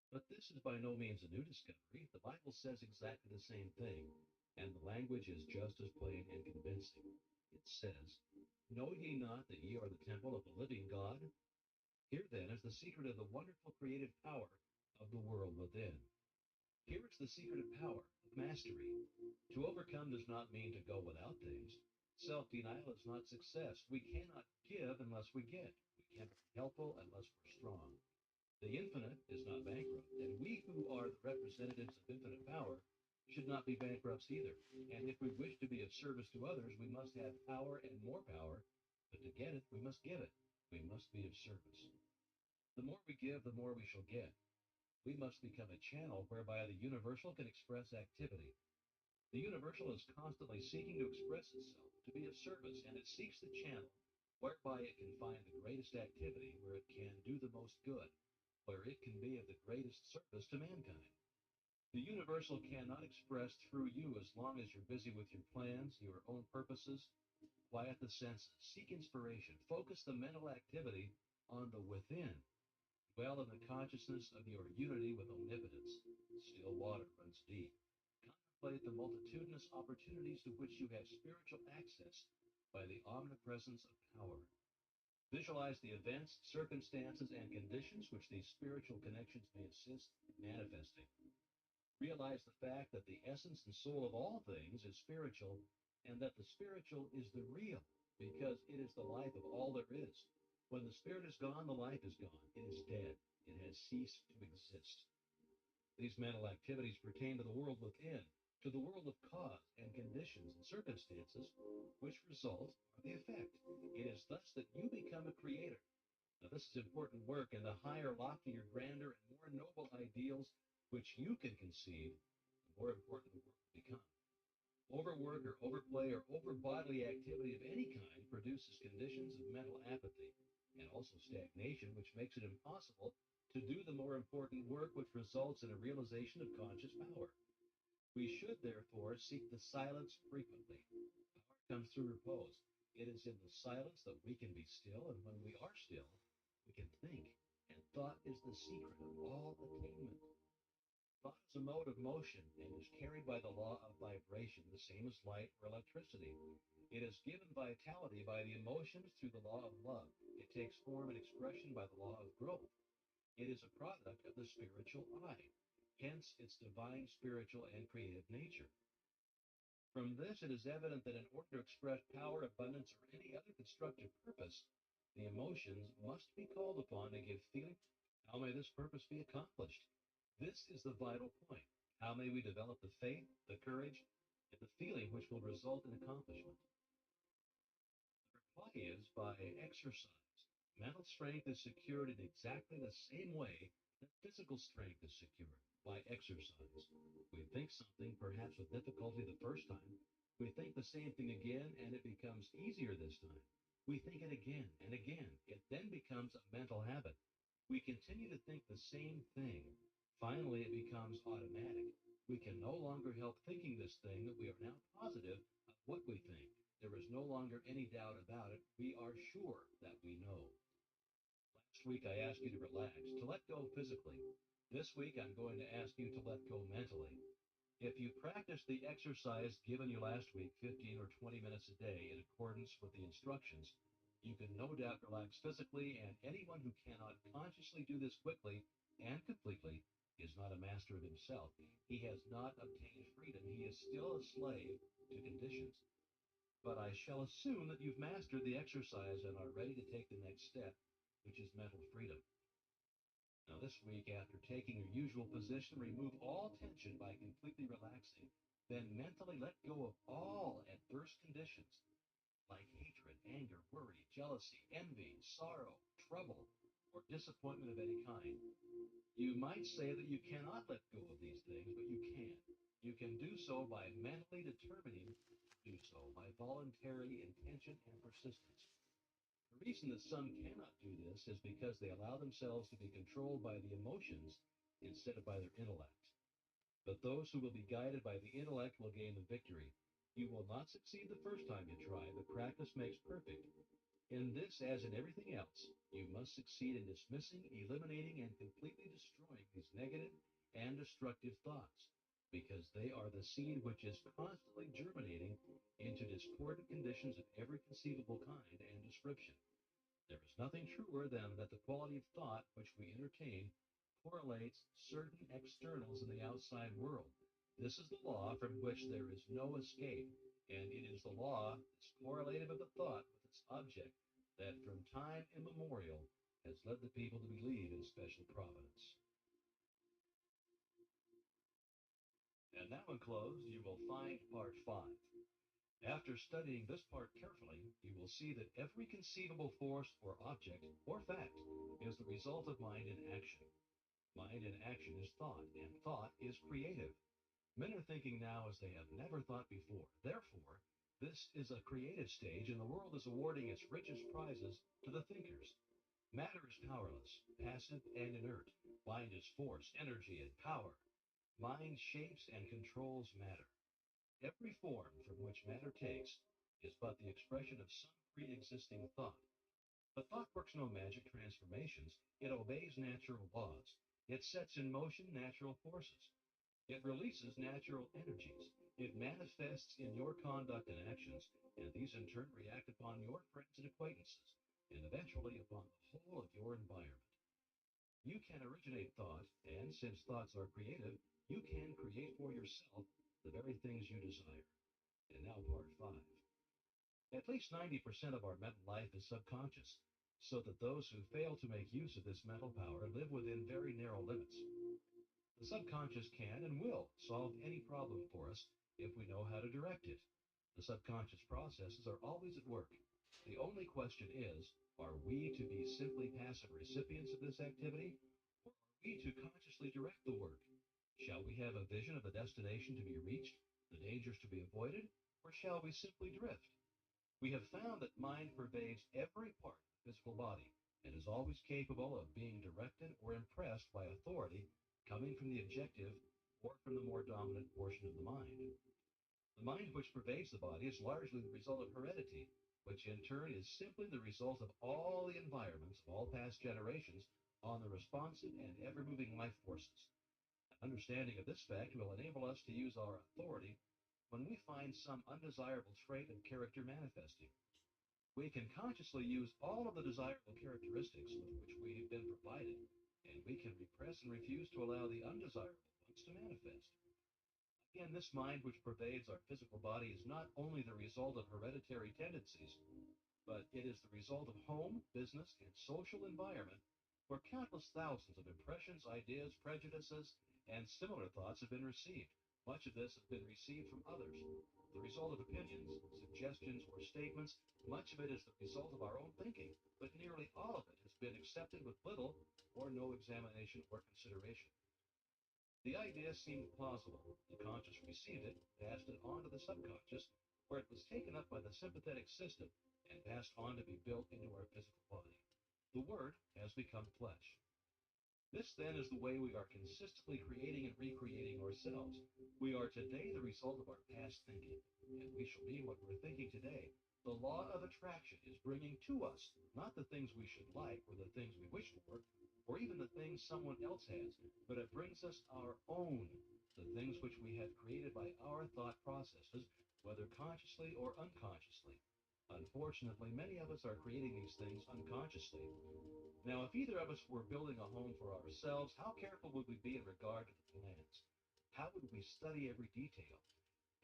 But this is by no means a new discovery. The Bible says exactly the same thing, and the language is just as plain and convincing. It says, know ye not that ye are the temple of the living God? Here then is the secret of the wonderful creative power of the world within. Here is the secret of power, of mastery. To overcome does not mean to go without things. Self-denial is not success. We cannot give unless we get. We cannot be helpful unless we're strong. The infinite is not bankrupt, and we who are the representatives of infinite power should not be bankrupts either. And if we wish to be of service to others, we must have power and more power, but to get it, we must give it. We must be of service. The more we give, the more we shall get. We must become a channel whereby the universal can express activity. The universal is constantly seeking to express itself, to be of service, and it seeks the channel whereby it can find the greatest activity, where it can do the most good, where it can be of the greatest service to mankind. The universal cannot express through you as long as you're busy with your plans, your own purposes. Quiet the senses, seek inspiration, focus the mental activity on the within. Dwell in the consciousness of your unity with omnipotence. Still water runs deep. Contemplate the multitudinous opportunities to which you have spiritual access by the omnipresence of power. Visualize the events, circumstances, and conditions which these spiritual connections may assist in manifesting. Realize the fact that the essence and soul of all things is spiritual, and that the spiritual is the real, because it is the life of all there is. When the spirit is gone, the life is gone. It is dead. It has ceased to exist. These mental activities pertain to the world within, to the world of cause and conditions and circumstances, which result are the effect. It is thus that you become a creator. Now, this is important work, and the higher, loftier, grander, and more noble ideals which you can conceive, the more important the work will become. Overwork or overplay or over bodily activity of any kind produces conditions of mental apathy and also stagnation, which makes it impossible to do the more important work which results in a realization of conscious power. We should, therefore, seek the silence frequently. Power comes through repose. It is in the silence that we can be still, and when we are still, we can think. And thought is the secret of all attainment. Thought is a mode of motion and is carried by the law of vibration, the same as light or electricity. It is given vitality by the emotions through the law of love. It takes form and expression by the law of growth. It is a product of the spiritual eye, hence its divine, spiritual, and creative nature. From this, it is evident that in order to express power, abundance, or any other constructive purpose, the emotions must be called upon to give feeling. How may this purpose be accomplished? This is the vital point. How may we develop the faith, the courage, and the feeling which will result in accomplishment? The reply is by exercise. Mental strength is secured in exactly the same way that physical strength is secured, by exercise. We think something perhaps with difficulty the first time. We think the same thing again, and it becomes easier this time. We think it again and again. It then becomes a mental habit. We continue to think the same thing. Finally, it becomes automatic. We can no longer help thinking this thing that we are now positive of what we think. There is no longer any doubt about it. We are sure that we know. Last week, I asked you to relax, to let go physically. This week, I'm going to ask you to let go mentally. If you practice the exercise given you last week, 15 or 20 minutes a day, in accordance with the instructions, you can no doubt relax physically, and anyone who cannot consciously do this quickly and completely is not a master of himself. He has not obtained freedom. He is still a slave to conditions. But I shall assume that you've mastered the exercise and are ready to take the next step, which is mental freedom. Now, this week, after taking your usual position, remove all tension by completely relaxing. Then mentally let go of all adverse conditions like hatred, anger, worry, jealousy, envy, sorrow, trouble, or disappointment of any kind. You might say that you cannot let go of these things, but you can. You can do so by mentally determining to do so, by voluntary intention and persistence. The reason that some cannot do this is because they allow themselves to be controlled by the emotions instead of by their intellect. But those who will be guided by the intellect will gain the victory. You will not succeed the first time you try, but practice makes perfect. In this, as in everything else, you must succeed in dismissing, eliminating, and completely destroying these negative and destructive thoughts, because they are the seed which is constantly germinating into discordant conditions of every conceivable kind and description. There is nothing truer than that the quality of thought which we entertain correlates certain externals in the outside world. This is the law from which there is no escape, and it is the law, this correlative of the thought with its object, that from time immemorial has led the people to believe in special providence. And now, in close, you will find part 5. After studying this part carefully, you will see that every conceivable force or object or fact is the result of mind in action. Mind in action is thought, and thought is creative. Men are thinking now as they have never thought before. Therefore, this is a creative stage, and the world is awarding its richest prizes to the thinkers. Matter is powerless, passive, and inert. Mind is force, energy, and power. Mind shapes and controls matter. Every form from which matter takes is but the expression of some pre-existing thought. But thought works no magic transformations. It obeys natural laws. It sets in motion natural forces. It releases natural energies. It manifests in your conduct and actions, and these in turn react upon your friends and acquaintances, and eventually upon the whole of your environment. You can originate thought, and since thoughts are creative, you can create for yourself the very things you desire. And now, part 5. At least 90% of our mental life is subconscious, so that those who fail to make use of this mental power live within very narrow limits. The subconscious can and will solve any problem for us if we know how to direct it. The subconscious processes are always at work. The only question is, are we to be simply passive recipients of this activity, or are we to consciously direct the work? Shall we have a vision of the destination to be reached, the dangers to be avoided, or shall we simply drift? We have found that mind pervades every part of the physical body and is always capable of being directed or impressed by authority coming from the objective or from the more dominant portion of the mind. The mind which pervades the body is largely the result of heredity, which in turn is simply the result of all the environments of all past generations on the responsive and ever-moving life forces. An understanding of this fact will enable us to use our authority when we find some undesirable trait of character manifesting. We can consciously use all of the desirable characteristics with which we have been provided, and we can repress and refuse to allow the undesirable ones to manifest. Again, this mind which pervades our physical body is not only the result of hereditary tendencies, but it is the result of home, business, and social environment where countless thousands of impressions, ideas, prejudices, and similar thoughts have been received. Much of this has been received from others. The result of opinions, suggestions, or statements, much of it is the result of our own thinking, but nearly all of it has been accepted with little or no examination or consideration. The idea seemed plausible. The conscious received it, passed it on to the subconscious, where it was taken up by the sympathetic system and passed on to be built into our physical body. The Word has become flesh. This then is the way we are consistently creating and recreating ourselves. We are today the result of our past thinking, and we shall be what we're thinking today. The law of attraction is bringing to us not the things we should like or the things we wish for, or even the things someone else has, but it brings us our own, the things which we have created by our thought processes, whether consciously or unconsciously. Unfortunately, many of us are creating these things unconsciously. Now, if either of us were building a home for ourselves, how careful would we be in regard to the plans? How would we study every detail?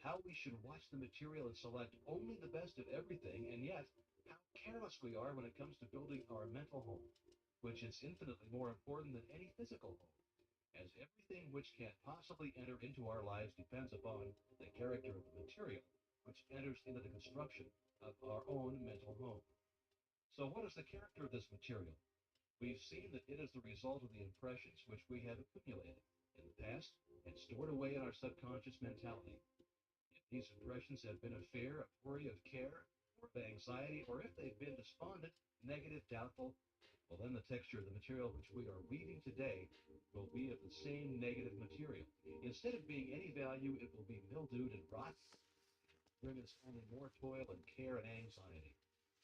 How we should watch the material and select only the best of everything, and yet how careless we are when it comes to building our mental home, which is infinitely more important than any physical home, as everything which can possibly enter into our lives depends upon the character of the material which enters into the construction of our own mental home. So what is the character of this material? We've seen that it is the result of the impressions which we have accumulated in the past and stored away in our subconscious mentality. If these impressions have been of fear, of worry, of care, or of anxiety, or if they've been despondent, negative, doubtful, well, then the texture of the material which we are weaving today will be of the same negative material. Instead of being any value, it will be mildewed and rot, bring us only more toil and care and anxiety.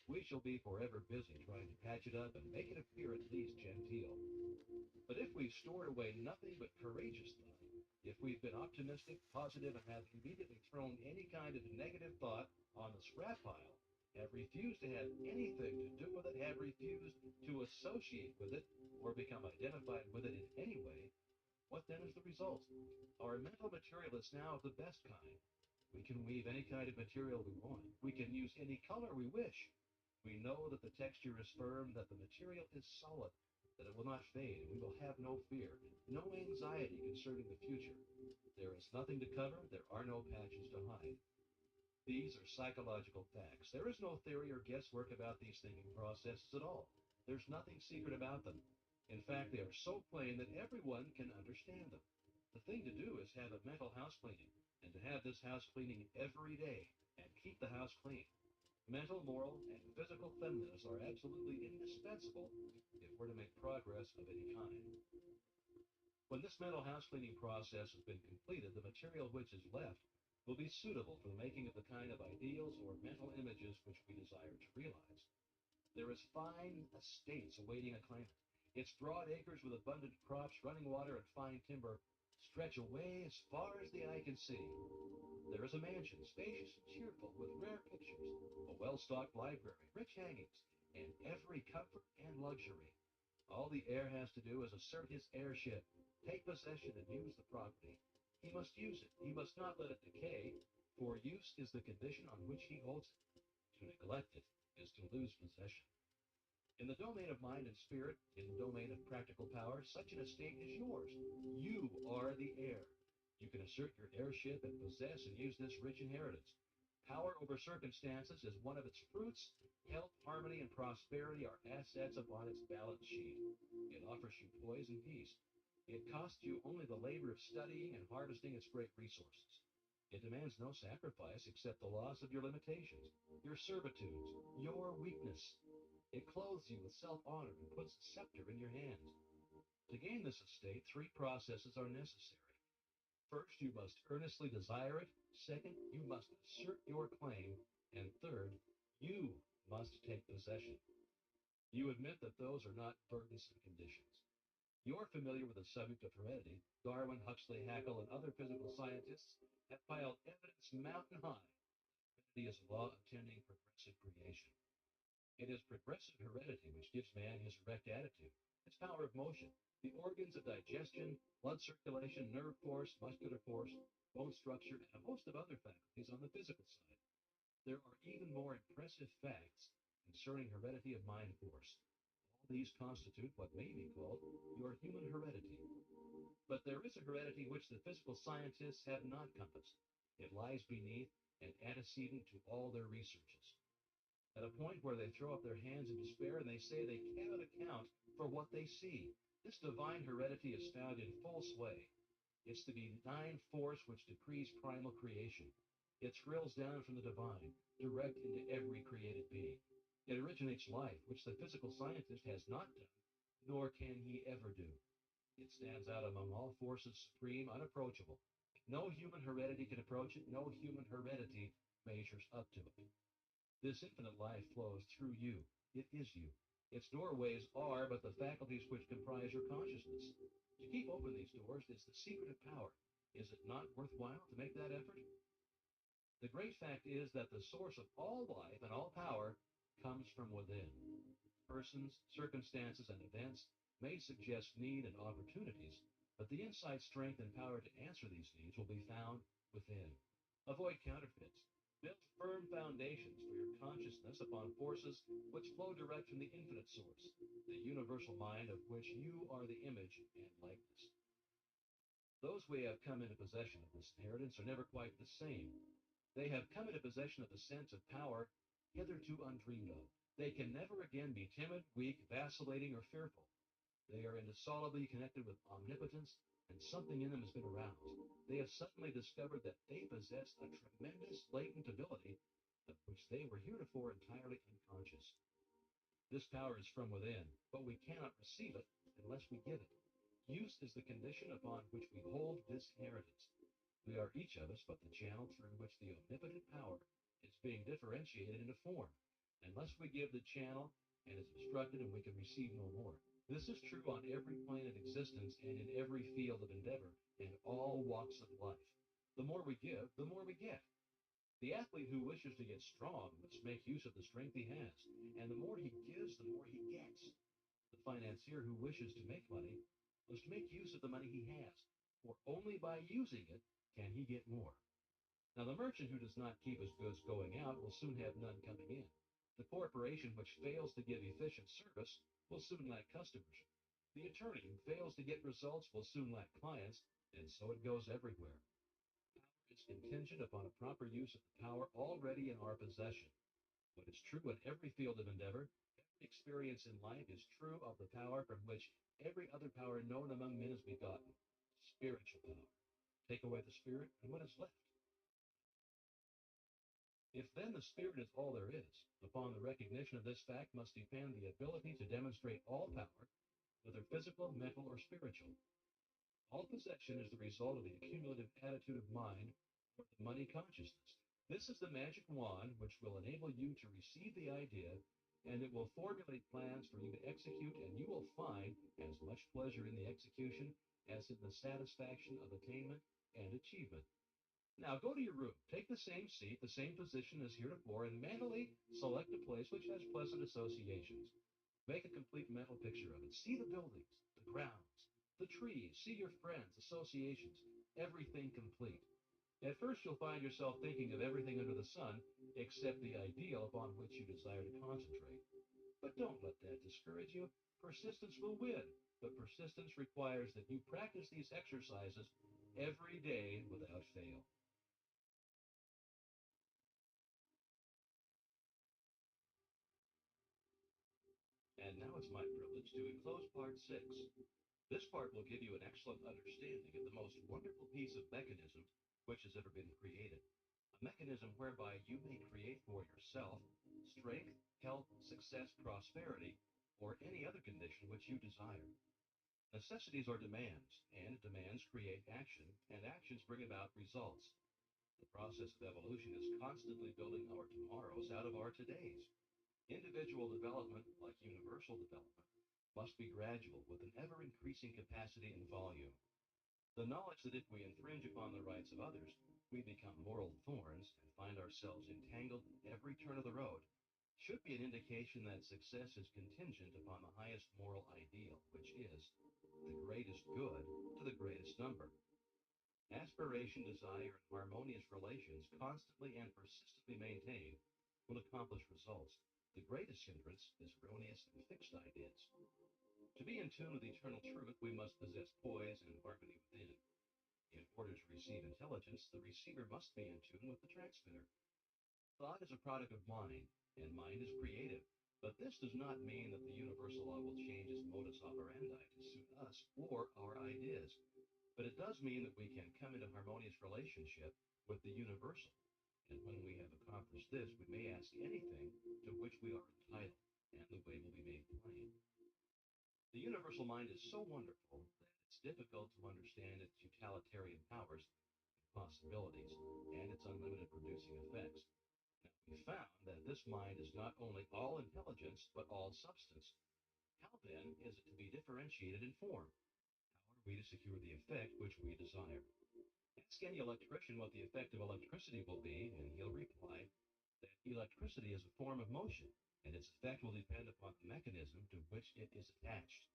We shall be forever busy trying to patch it up and make it appear at least genteel. But if we've stored away nothing but courageous thought, if we've been optimistic, positive, and have immediately thrown any kind of negative thought on the scrap pile, have refused to have anything to do with it, have refused to associate with it, or become identified with it in any way, what then is the result? Our mental material is now of the best kind. We can weave any kind of material we want. We can use any color we wish. We know that the texture is firm, that the material is solid, that it will not fade, and we will have no fear, no anxiety concerning the future. There is nothing to cover, there are no patches to hide. These are psychological facts. There is no theory or guesswork about these thinking processes at all. There's nothing secret about them. In fact, they are so plain that everyone can understand them. The thing to do is have a mental house cleaning, and to have this house cleaning every day, and keep the house clean. Mental, moral, and physical cleanliness are absolutely indispensable if we're to make progress of any kind. When this mental house cleaning process has been completed, the material which is left will be suitable for the making of the kind of ideals or mental images which we desire to realize. There is fine estates awaiting a claimant. Its broad acres with abundant crops, running water, and fine timber stretch away as far as the eye can see. There is a mansion, spacious and cheerful, with rare pictures, a well-stocked library, rich hangings, and every comfort and luxury. All the heir has to do is assert his heirship, take possession, and use the property. he must use it. He must not let it decay, for use is the condition on which he holds it. To neglect it is to lose possession. In the domain of mind and spirit, in the domain of practical power, such an estate is yours. You are the heir. You can assert your heirship and possess and use this rich inheritance. Power over circumstances is one of its fruits. Health, harmony, and prosperity are assets upon its balance sheet. It offers you poise and peace. It costs you only the labor of studying and harvesting its great resources. It demands no sacrifice except the loss of your limitations, your servitudes, your weakness. It clothes you with self-honor and puts a scepter in your hands. To gain this estate, three processes are necessary. First, you must earnestly desire it. Second, you must assert your claim. And third, you must take possession. You admit that those are not burdensome conditions. You're familiar with the subject of heredity. Darwin, Huxley, Haeckel, and other physical scientists have piled evidence mountain high. Heredity is a law attending progressive creation. It is progressive heredity which gives man his erect attitude, his power of motion, the organs of digestion, blood circulation, nerve force, muscular force, bone structure, and a host of other faculties on the physical side. There are even more impressive facts concerning heredity of mind force. All these constitute what may be called your human heredity. But there is a heredity which the physical scientists have not compassed. It lies beneath and antecedent to all their researches. At a point where they throw up their hands in despair and they say they cannot account for what they see. This divine heredity is found in full sway. It's the benign force which decrees primal creation. It thrills down from the divine, direct into every created being. It originates life, which the physical scientist has not done, nor can he ever do. It stands out among all forces supreme, unapproachable. No human heredity can approach it. No human heredity measures up to it. This infinite life flows through you. It is you. Its doorways are but the faculties which comprise your consciousness. To keep open these doors is the secret of power. Is it not worthwhile to make that effort? The great fact is that the source of all life and all power comes from within. Persons, circumstances, and events may suggest need and opportunities, but the inside strength and power to answer these needs will be found within. Avoid counterfeits. Build firm foundations for your consciousness upon forces which flow direct from the infinite source, the universal mind of which you are the image and likeness. Those we have come into possession of this inheritance are never quite the same. They have come into possession of the sense of power hitherto undreamed of. They can never again be timid, weak, vacillating, or fearful. They are indissolubly connected with omnipotence, and something in them has been aroused. They have suddenly discovered that they possess a tremendous latent ability of which they were heretofore entirely unconscious. This power is from within, but we cannot receive it unless we give it. Use is the condition upon which we hold this inheritance. We are each of us but the channel through which the omnipotent power is being differentiated into form. Unless we give the channel and is obstructed and we can receive no more. This is true on every plane of existence and in every field of endeavor and all walks of life. The more we give, the more we get. The athlete who wishes to get strong must make use of the strength he has, and the more he gives, the more he gets. The financier who wishes to make money must make use of the money he has, for only by using it can he get more. Now, the merchant who does not keep his goods going out will soon have none coming in. The corporation which fails to give efficient service will soon lack customers. The attorney who fails to get results will soon lack clients, and so it goes everywhere. Power is contingent upon a proper use of the power already in our possession. What is true in every field of endeavor, every experience in life is true of the power from which every other power known among men is begotten. Spiritual power. Take away the spirit, and what is left? If then the spirit is all there is, upon the recognition of this fact must depend the ability to demonstrate all power, whether physical, mental, or spiritual. All possession is the result of the accumulative attitude of mind or the money consciousness. This is the magic wand which will enable you to receive the idea, and it will formulate plans for you to execute, and you will find as much pleasure in the execution as in the satisfaction of attainment and achievement. Now go to your room, take the same seat, the same position as heretofore, and mentally select a place which has pleasant associations. Make a complete mental picture of it. See the buildings, the grounds, the trees, see your friends, associations. everything complete. At first, you'll find yourself thinking of everything under the sun except the ideal upon which you desire to concentrate. But don't let that discourage you. Persistence will win, but persistence requires that you practice these exercises every day without fail. And now it's my privilege to enclose part 6. This part will give you an excellent understanding of the most wonderful piece of mechanism which has ever been created. A mechanism whereby you may create for yourself strength, health, success, prosperity, or any other condition which you desire. Necessities are demands, and demands create action, and actions bring about results. The process of evolution is constantly building our tomorrows out of our todays. Individual development, like universal development, must be gradual with an ever-increasing capacity and volume. The knowledge that if we infringe upon the rights of others, we become moral thorns and find ourselves entangled in every turn of the road should be an indication that success is contingent upon the highest moral ideal, which is the greatest good to the greatest number. Aspiration, desire, and harmonious relations constantly and persistently maintained will accomplish results. The greatest hindrance is erroneous and fixed ideas. To be in tune with eternal truth, we must possess poise and harmony within. In order to receive intelligence, the receiver must be in tune with the transmitter. Thought is a product of mind, and mind is creative. But this does not mean that the universal law will change its modus operandi to suit us or our ideas. But it does mean that we can come into harmonious relationship with the universal. And when we have accomplished this, we may ask anything to which we are entitled, and the way will be made plain. The universal mind is so wonderful that it's difficult to understand its utilitarian powers and possibilities, and its unlimited producing effects. Now, we found that this mind is not only all intelligence, but all substance. How then is it to be differentiated in form? How are we to secure the effect which we desire? Ask any electrician what the effect of electricity will be, and he'll reply that electricity is a form of motion, and its effect will depend upon the mechanism to which it is attached.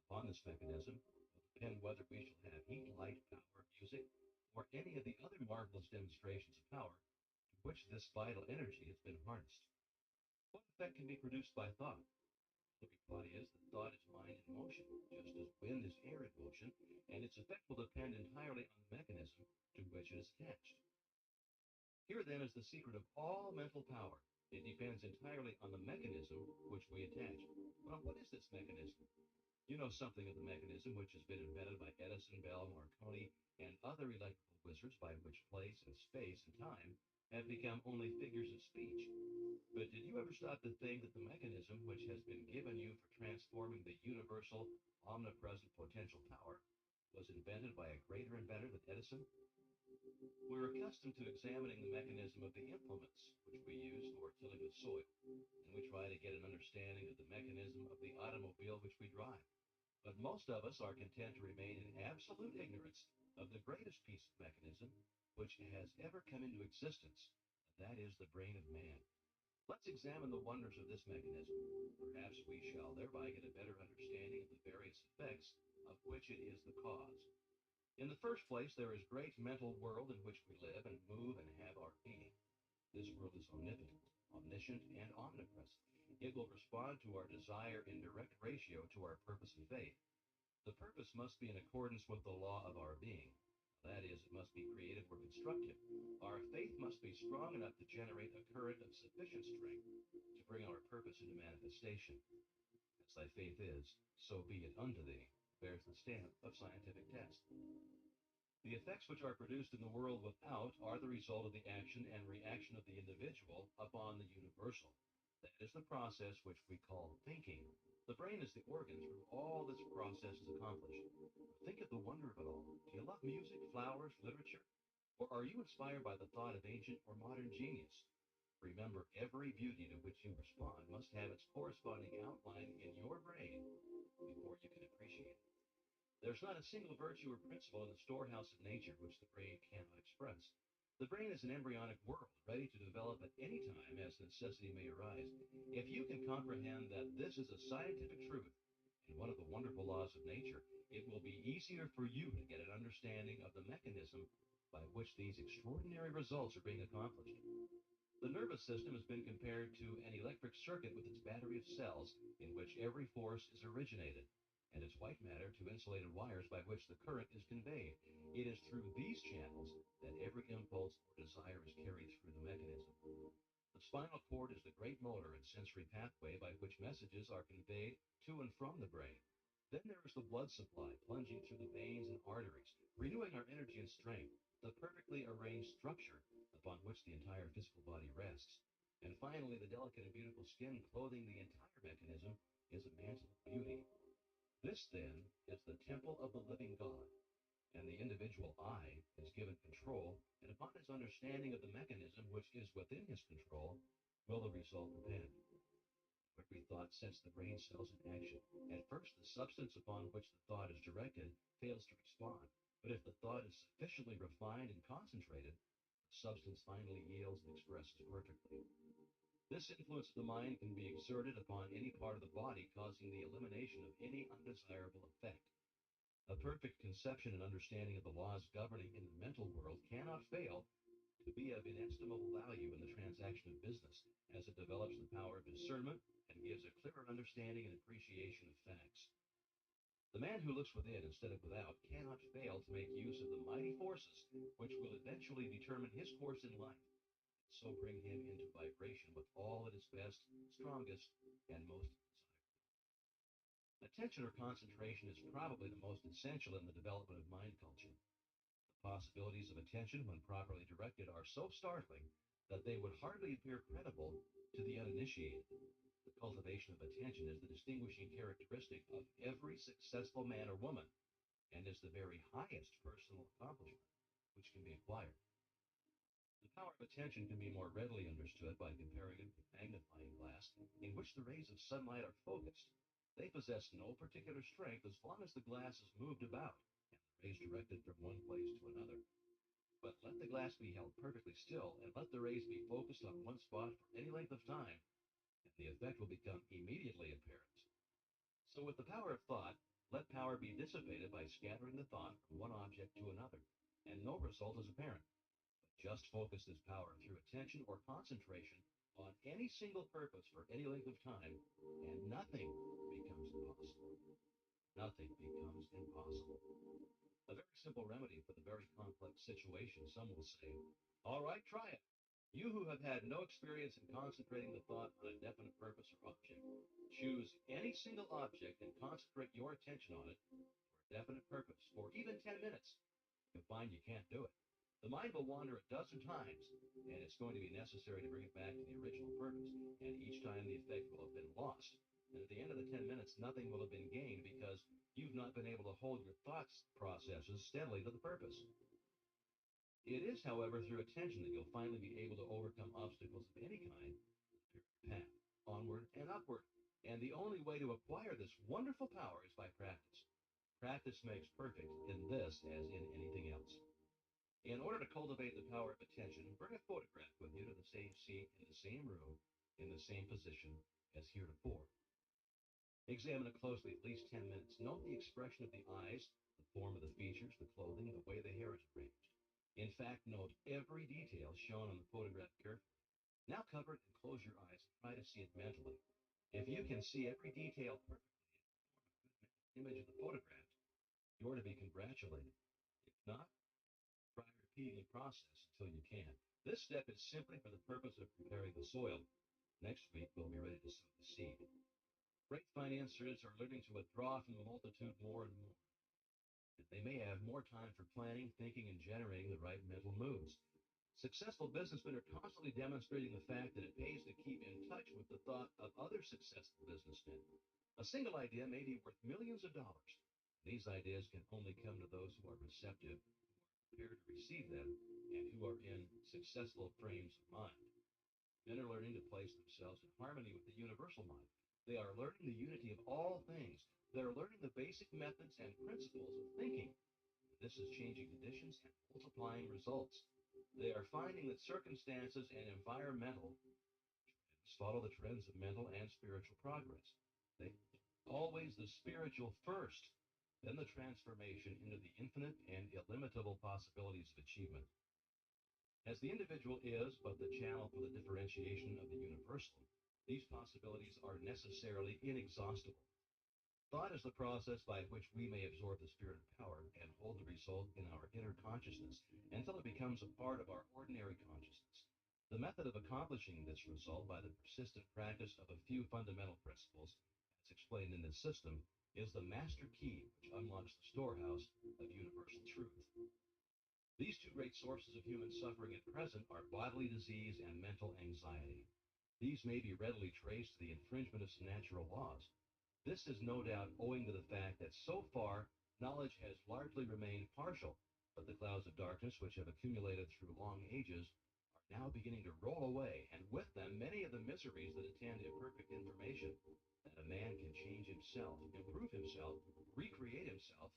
Upon this mechanism will depend whether we shall have heat, light, power, music, or any of the other marvelous demonstrations of power to which this vital energy has been harnessed. What effect can be produced by thought? The reply is that thought is mind in motion, just as wind is air in motion, and its effect will depend entirely on the mechanism to which it is attached. Here then is the secret of all mental power. It depends entirely on the mechanism which we attach. Now, what is this mechanism? You know something of the mechanism which has been invented by Edison, Bell, Marconi, and other electrical wizards by which place and space and time have become only figures of speech. But did you ever stop to think that the mechanism which has been given you for transforming the universal, omnipresent potential power was invented by a greater inventor than Edison? We're accustomed to examining the mechanism of the implements which we use for tilling the soil, and we try to get an understanding of the mechanism of the automobile which we drive. But most of us are content to remain in absolute ignorance of the greatest piece of mechanism which has ever come into existence, and that is the brain of man. Let's examine the wonders of this mechanism. Perhaps we shall thereby get a better understanding of the various effects of which it is the cause. In the first place, there is great mental world in which we live and move and have our being. This world is omnipotent, omniscient, and omnipresent. It will respond to our desire in direct ratio to our purpose and faith. The purpose must be in accordance with the law of our being. That is, it must be creative or constructive. Our faith must be strong enough to generate a current of sufficient strength to bring our purpose into manifestation. As thy faith is, so be it unto thee, bears the stamp of scientific test. The effects which are produced in the world without are the result of the action and reaction of the individual upon the universal. That is the process which we call thinking. The brain is the organ through all this process is accomplished. Think of the wonder of it all. Do you love music, flowers, literature? Or are you inspired by the thought of ancient or modern genius? Remember, every beauty to which you respond must have its corresponding outline in your brain before you can appreciate it. There's not a single virtue or principle in the storehouse of nature which the brain cannot express. The brain is an embryonic world, ready to develop at any time as necessity may arise. If you can comprehend that this is a scientific truth, in one of the wonderful laws of nature, it will be easier for you to get an understanding of the mechanism by which these extraordinary results are being accomplished. The nervous system has been compared to an electric circuit with its battery of cells in which every force is originated, and its white matter to insulated wires by which the current is conveyed. It is through these channels that every impulse or desire is carried through the mechanism. The spinal cord is the great motor and sensory pathway by which messages are conveyed to and from the brain. Then there is the blood supply plunging through the veins and arteries, renewing our energy and strength, the perfectly arranged structure upon which the entire physical body rests. And finally, the delicate and beautiful skin clothing the entire mechanism is a mantle of beauty. This, then, is the temple of the living God, and the individual I is given control, and upon his understanding of the mechanism which is within his control, will the result depend. Every thought sets the brain cells in action. At first, the substance upon which the thought is directed fails to respond, but if the thought is sufficiently refined and concentrated, the substance finally yields and expresses perfectly. This influence of the mind can be exerted upon any part of the body, causing the elimination of any undesirable effect. A perfect conception and understanding of the laws governing in the mental world cannot fail to be of inestimable value in the transaction of business, as it develops the power of discernment and gives a clearer understanding and appreciation of facts. The man who looks within instead of without cannot fail to make use of the mighty forces which will eventually determine his course in life, and so bring him into vibration with all that is best, strongest, and most desirable. Attention or concentration is probably the most essential in the development of mind culture. The possibilities of attention, when properly directed, are so startling that they would hardly appear credible to the uninitiated. The cultivation of attention is the distinguishing characteristic of every successful man or woman, and is the very highest personal accomplishment which can be acquired. The power of attention can be more readily understood by comparing it with a magnifying glass in which the rays of sunlight are focused. They possess no particular strength as long as the glass is moved about and the rays directed from one place to another. But let the glass be held perfectly still, and let the rays be focused on one spot for any length of time, and the effect will become immediately apparent. So with the power of thought, let power be dissipated by scattering the thought from one object to another, and no result is apparent. But just focus this power through attention or concentration on any single purpose for any length of time, and nothing becomes impossible. Nothing becomes impossible. A very simple remedy for the very complex situation, some will say. All right, try it. You who have had no experience in concentrating the thought on a definite purpose or object, choose any single object and concentrate your attention on it for a definite purpose for even 10 minutes. You'll find you can't do it. The mind will wander a dozen times, and it's going to be necessary to bring it back to the original purpose, and each time the effect will have been lost. And at the end of the 10 minutes, nothing will have been gained because you've not been able to hold your thoughts processes steadily to the purpose. It is, however, through attention that you'll finally be able to overcome obstacles of any kind, path, onward and upward. And the only way to acquire this wonderful power is by practice. Practice makes perfect in this as in anything else. In order to cultivate the power of attention, bring a photograph with you to the same seat, in the same room, in the same position as heretofore. Examine it closely at least 10 minutes. Note the expression of the eyes, the form of the features, the clothing, the way the hair is arranged. In fact, note every detail shown on the photograph carefully. Now cover it and close your eyes and try to see it mentally. If you can see every detail perfectly in the image of the photograph, you're to be congratulated. If not, try repeating the process until you can. This step is simply for the purpose of preparing the soil. Next week, we'll be ready to sow the seed. Great financiers are learning to withdraw from the multitude more and more. And they may have more time for planning, thinking, and generating the right mental moves. Successful businessmen are constantly demonstrating the fact that it pays to keep in touch with the thought of other successful businessmen. A single idea may be worth millions of dollars. These ideas can only come to those who are receptive, who are prepared to receive them, and who are in successful frames of mind. Men are learning to place themselves in harmony with the universal mind. They are learning the unity of all things. They're learning the basic methods and principles of thinking. This is changing conditions and multiplying results. They are finding that circumstances and environmental trends follow the trends of mental and spiritual progress. They Always the spiritual first, then the transformation into the infinite and illimitable possibilities of achievement. As the individual is but the channel for the differentiation of the universal, these possibilities are necessarily inexhaustible. Thought is the process by which we may absorb the spirit of power and hold the result in our inner consciousness until it becomes a part of our ordinary consciousness. The method of accomplishing this result by the persistent practice of a few fundamental principles, as explained in this system, is the master key which unlocks the storehouse of universal truth. These two great sources of human suffering at present are bodily disease and mental anxiety. These may be readily traced to the infringement of some natural laws. This is no doubt owing to the fact that so far knowledge has largely remained partial, but the clouds of darkness which have accumulated through long ages are now beginning to roll away, and with them many of the miseries that attend imperfect information. That a man can change himself, improve himself, recreate himself,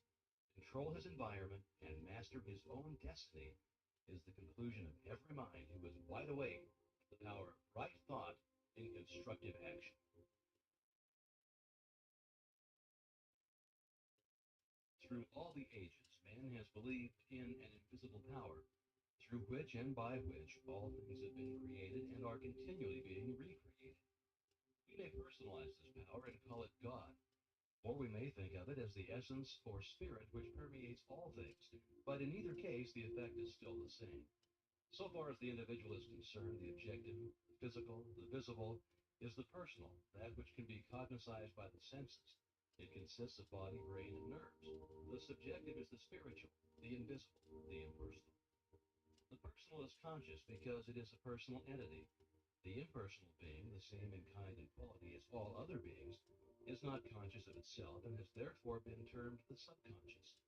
control his environment, and master his own destiny is the conclusion of every mind who is wide awake to the power of right thought in constructive action. Through all the ages, man has believed in an invisible power, through which and by which all things have been created and are continually being recreated. We may personalize this power and call it God, or we may think of it as the essence or spirit which permeates all things, but in either case, the effect is still the same. So far as the individual is concerned, the objective, the physical, the visible, is the personal, that which can be cognized by the senses. It consists of body, brain, and nerves. The subjective is the spiritual, the invisible, the impersonal. The personal is conscious because it is a personal entity. The impersonal being, the same in kind and quality as all other beings, is not conscious of itself and has therefore been termed the subconscious.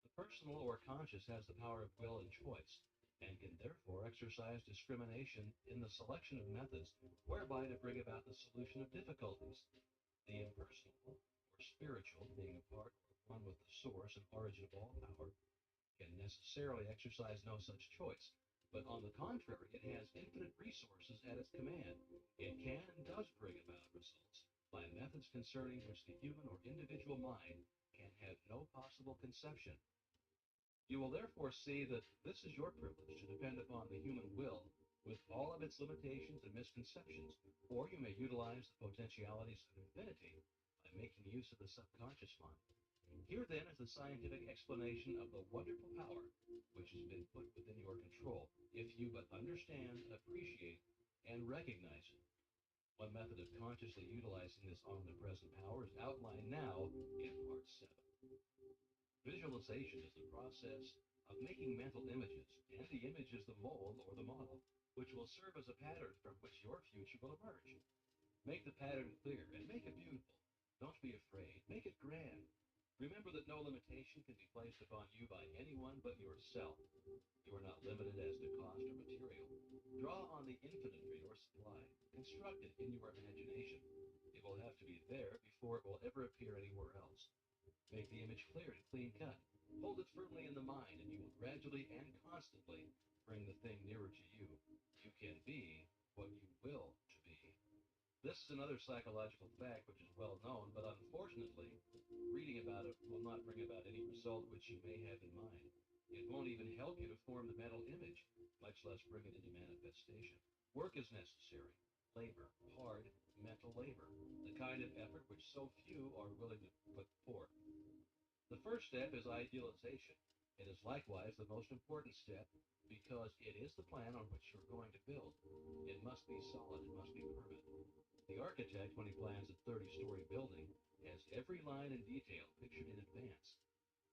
The personal or conscious has the power of will and choice, and can therefore exercise discrimination in the selection of methods whereby to bring about the solution of difficulties. The impersonal, or spiritual, being a part or one with the source and origin of all power, can necessarily exercise no such choice, but on the contrary, it has infinite resources at its command. It can and does bring about results by methods concerning which the human or individual mind can have no possible conception. You will therefore see that this is your privilege to depend upon the human will with all of its limitations and misconceptions, or you may utilize the potentialities of infinity by making use of the subconscious mind. Here then is the scientific explanation of the wonderful power which has been put within your control, if you but understand, appreciate, and recognize it. One method of consciously utilizing this omnipresent power is outlined now in Part 7. Visualization is the process of making mental images, and the image is the mold or the model, which will serve as a pattern from which your future will emerge. Make the pattern clear and make it beautiful. Don't be afraid. Make it grand. Remember that no limitation can be placed upon you by anyone but yourself. You are not limited as to cost or material. Draw on the infinite for your supply. Construct it in your imagination. It will have to be there before it will ever appear anywhere else. Make the image clear and clean cut. Hold it firmly in the mind, and you will gradually and constantly bring the thing nearer to you. You can be what you will to be. This is another psychological fact which is well known, but unfortunately, reading about it will not bring about any result which you may have in mind. It won't even help you to form the mental image, much less bring it into manifestation. Work is necessary. Labor, hard mental labor, the kind of effort which so few are willing to put forth. The first step is idealization. It is likewise the most important step because it is the plan on which you're going to build. It must be solid, it must be permanent. The architect, when he plans a 30-story building, has every line and detail pictured in advance.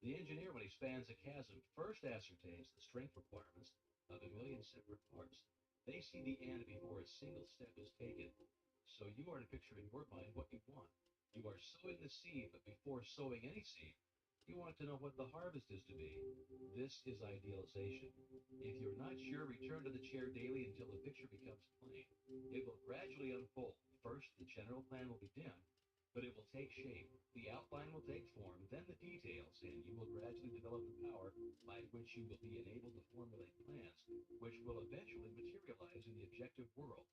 The engineer, when he spans a chasm, first ascertains the strength requirements of a million separate parts. They see the end before a single step is taken. So you are to picture in your mind what you want. You are sowing the seed, but before sowing any seed, you want to know what the harvest is to be. This is idealization. If you're not sure, return to the chair daily until the picture becomes plain. It will gradually unfold. First, the general plan will be dim, but it will take shape. The outline will take form, then the details, and you will gradually develop the power by which you will be enabled to formulate plans, which will eventually materialize in the objective world.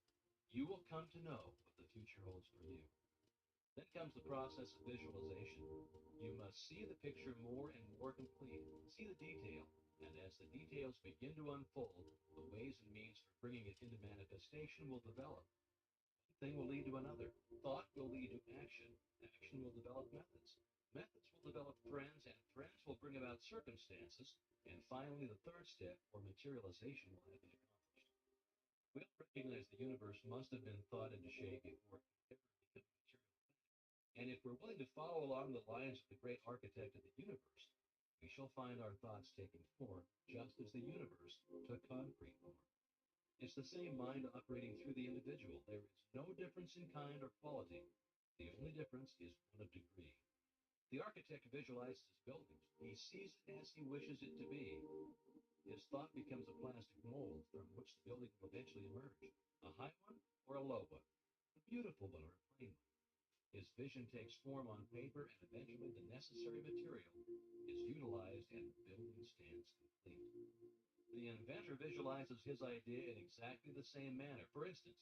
You will come to know what the future holds for you. Then comes the process of visualization. You must see the picture more and more complete, see the detail, and as the details begin to unfold, the ways and means for bringing it into manifestation will develop. One thing will lead to another. Thought will lead to action. Action will develop methods. Methods will develop friends, and friends will bring about circumstances. And finally, the third step, or materialization, will have been accomplished. We all recognize the universe must have been thought into shape before it could ever become a material fact. And if we're willing to follow along the lines of the great architect of the universe, we shall find our thoughts taking form just as the universe took concrete form. It's the same mind operating through the individual. There is no difference in kind or quality. The only difference is one of degree. The architect visualizes his buildings. He sees it as he wishes it to be. His thought becomes a plastic mold from which the building will eventually emerge. A high one or a low one, a beautiful one or a plain one. His vision takes form on paper, and eventually the necessary material is utilized and the building stands complete. The inventor visualizes his idea in exactly the same manner. For instance,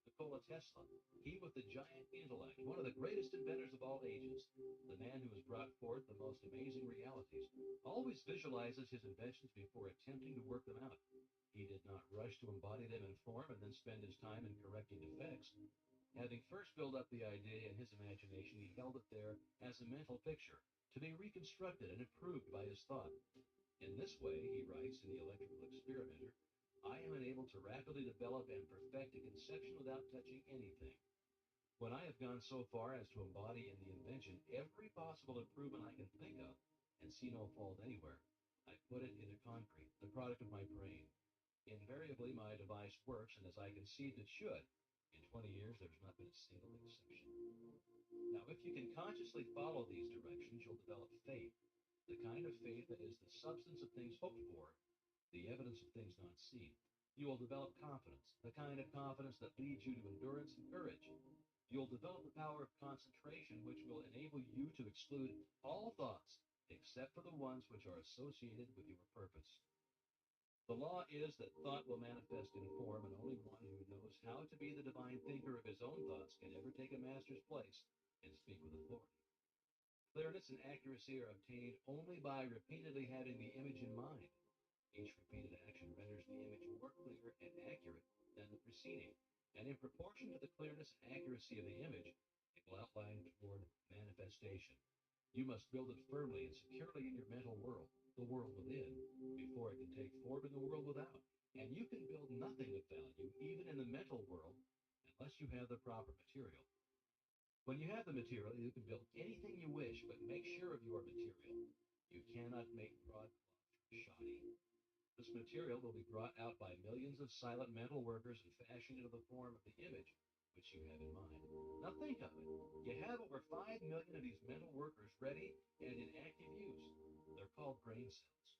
Nikola Tesla, he with the giant intellect, one of the greatest inventors of all ages, the man who has brought forth the most amazing realities, always visualizes his inventions before attempting to work them out. He did not rush to embody them in form and then spend his time in correcting defects. Having first built up the idea in his imagination, he held it there as a mental picture, to be reconstructed and improved by his thought. In this way, he writes in The Electrical Experimenter, I am enabled to rapidly develop and perfect a conception without touching anything. When I have gone so far as to embody in the invention every possible improvement I can think of and see no fault anywhere, I put it into concrete, the product of my brain. Invariably, my device works, and as I conceived it should. In 20 years, there's not been a single exception. Now, if you can consciously follow these directions, you'll develop faith, the kind of faith that is the substance of things hoped for, the evidence of things not seen. You will develop confidence, the kind of confidence that leads you to endurance and courage. You'll develop the power of concentration, which will enable you to exclude all thoughts except for the ones which are associated with your purpose. The law is that thought will manifest in form, and only one who knows how to be the divine thinker of his own thoughts can ever take a master's place and speak with authority. Clearness and accuracy are obtained only by repeatedly having the image in mind. Each repeated action renders the image more clear and accurate than the preceding, and in proportion to the clearness and accuracy of the image, it will outline toward manifestation. You must build it firmly and securely in your mental world, the world within, before it can take form in the world without. And you can build nothing of value, even in the mental world, unless you have the proper material. When you have the material, you can build anything you wish, but make sure of your material. You cannot make broadcloth from shoddy. This material will be brought out by millions of silent mental workers and fashioned into the form of the image which you have in mind. Now think of it. You have over 5 million of these mental workers ready and in active use. They're called brain cells.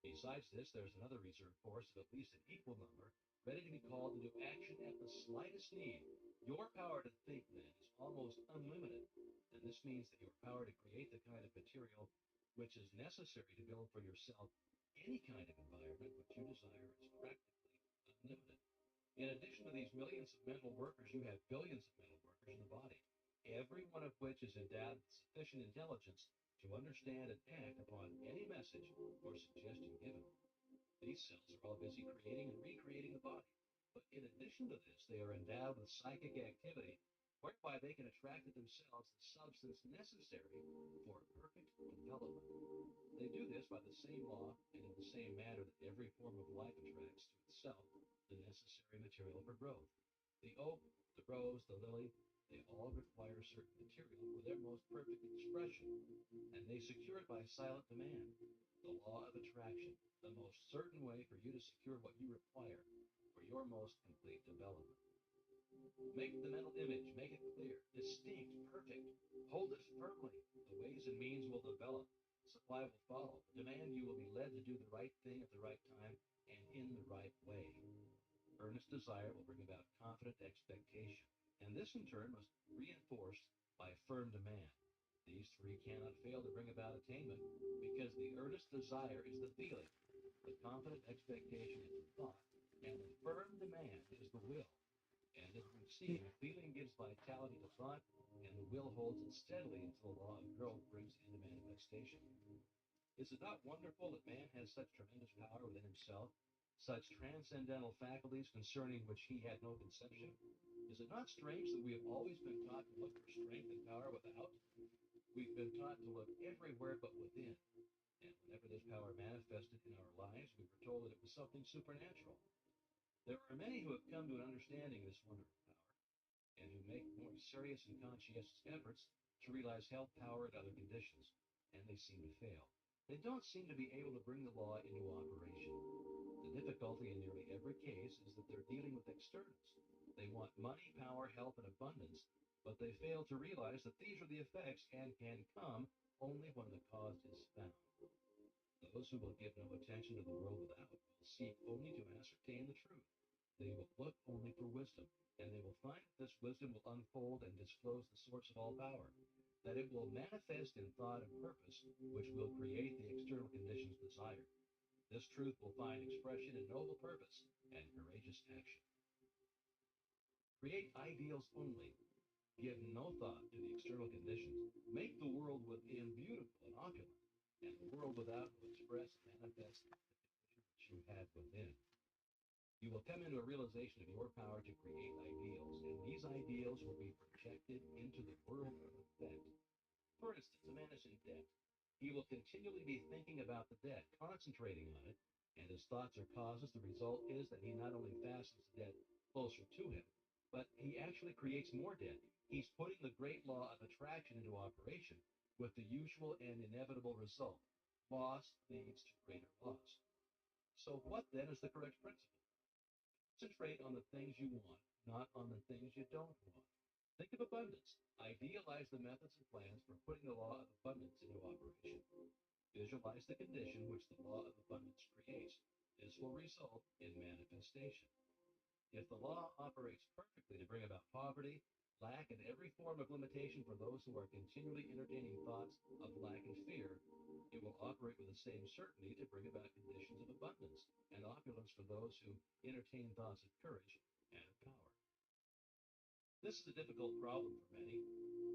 Besides this, there's another reserve force of at least an equal number ready to be called into action at the slightest need. Your power to think, then, is almost unlimited, and this means that your power to create the kind of material which is necessary to build for yourself any kind of environment which you desire is practically unlimited. In addition to these millions of mental workers, you have billions of mental workers in the body, every one of which is endowed with sufficient intelligence to understand and act upon any message or suggestion given. These cells are all busy creating and recreating the body. But in addition to this, they are endowed with psychic activity, whereby they can attract to themselves the substance necessary for perfect development. They do this by the same law and in the same manner that every form of life attracts to itself the necessary material for growth. The oak, the rose, the lily, they all require certain material for their most perfect expression, and they secure it by silent demand. The law of attraction, the most certain way for you to secure what you require for your most complete development. Make the mental image, make it clear, distinct, perfect. Hold it firmly. The ways and means will develop. Supply will follow. Demand you will be led to do the right thing at the right time and in the right way. Earnest desire will bring about confident expectation, and this in turn must be reinforced by firm demand. These three cannot fail to bring about attainment because the earnest desire is the feeling, the confident expectation is the thought, and the firm demand is the will. And as we've see, feeling gives vitality to thought, and the will holds it steadily until the law of growth brings it into manifestation. Is it not wonderful that man has such tremendous power within himself, such transcendental faculties concerning which he had no conception? Is it not strange that we have always been taught to look for strength and power without? We've been taught to look everywhere but within. And whenever this power manifested in our lives, we were told that it was something supernatural. There are many who have come to an understanding of this wonderful power, and who make more serious and conscientious efforts to realize health, power, and other conditions, and they seem to fail. They don't seem to be able to bring the law into operation. The difficulty in nearly every case is that they're dealing with externals. They want money, power, health, and abundance, but they fail to realize that these are the effects and can come only when the cause is found. Those who will give no attention to the world without will seek only to ascertain the truth. They will look only for wisdom, and they will find that this wisdom will unfold and disclose the source of all power, that it will manifest in thought and purpose, which will create the external conditions desired. This truth will find expression in noble purpose and courageous action. Create ideals only. Give no thought to the external conditions. Make the world within beautiful and opulent, and the world without will express and manifest the condition which you have within. You will come into a realization of your power to create ideals, and these ideals will be projected into the world of effect. For instance, a man is in debt. He will continually be thinking about the debt, concentrating on it, and his thoughts are causes. The result is that he not only fastens the debt closer to him, but he actually creates more debt. He's putting the great law of attraction into operation with the usual and inevitable result. Loss leads to greater loss. So what then is the correct principle? Concentrate on the things you want, not on the things you don't want. Think of abundance. Idealize the methods and plans for putting the law of abundance into operation. Visualize the condition which the law of abundance creates. This will result in manifestation. If the law operates perfectly to bring about poverty, lack, and every form of limitation for those who are continually entertaining thoughts of lack and fear, it will operate with the same certainty to bring about conditions of abundance and opulence for those who entertain thoughts of courage and of power. This is a difficult problem for many.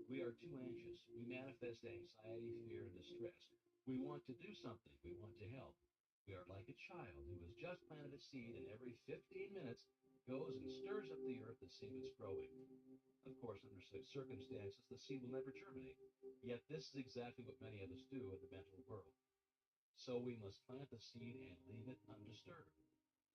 We are too anxious. We manifest anxiety, fear, and distress. We want to do something. We want to help. We are like a child who has just planted a seed and every 15 minutes goes and stirs up the earth to see if it's growing. Of course, under such circumstances, the seed will never germinate. Yet this is exactly what many of us do in the mental world. So we must plant the seed and leave it undisturbed.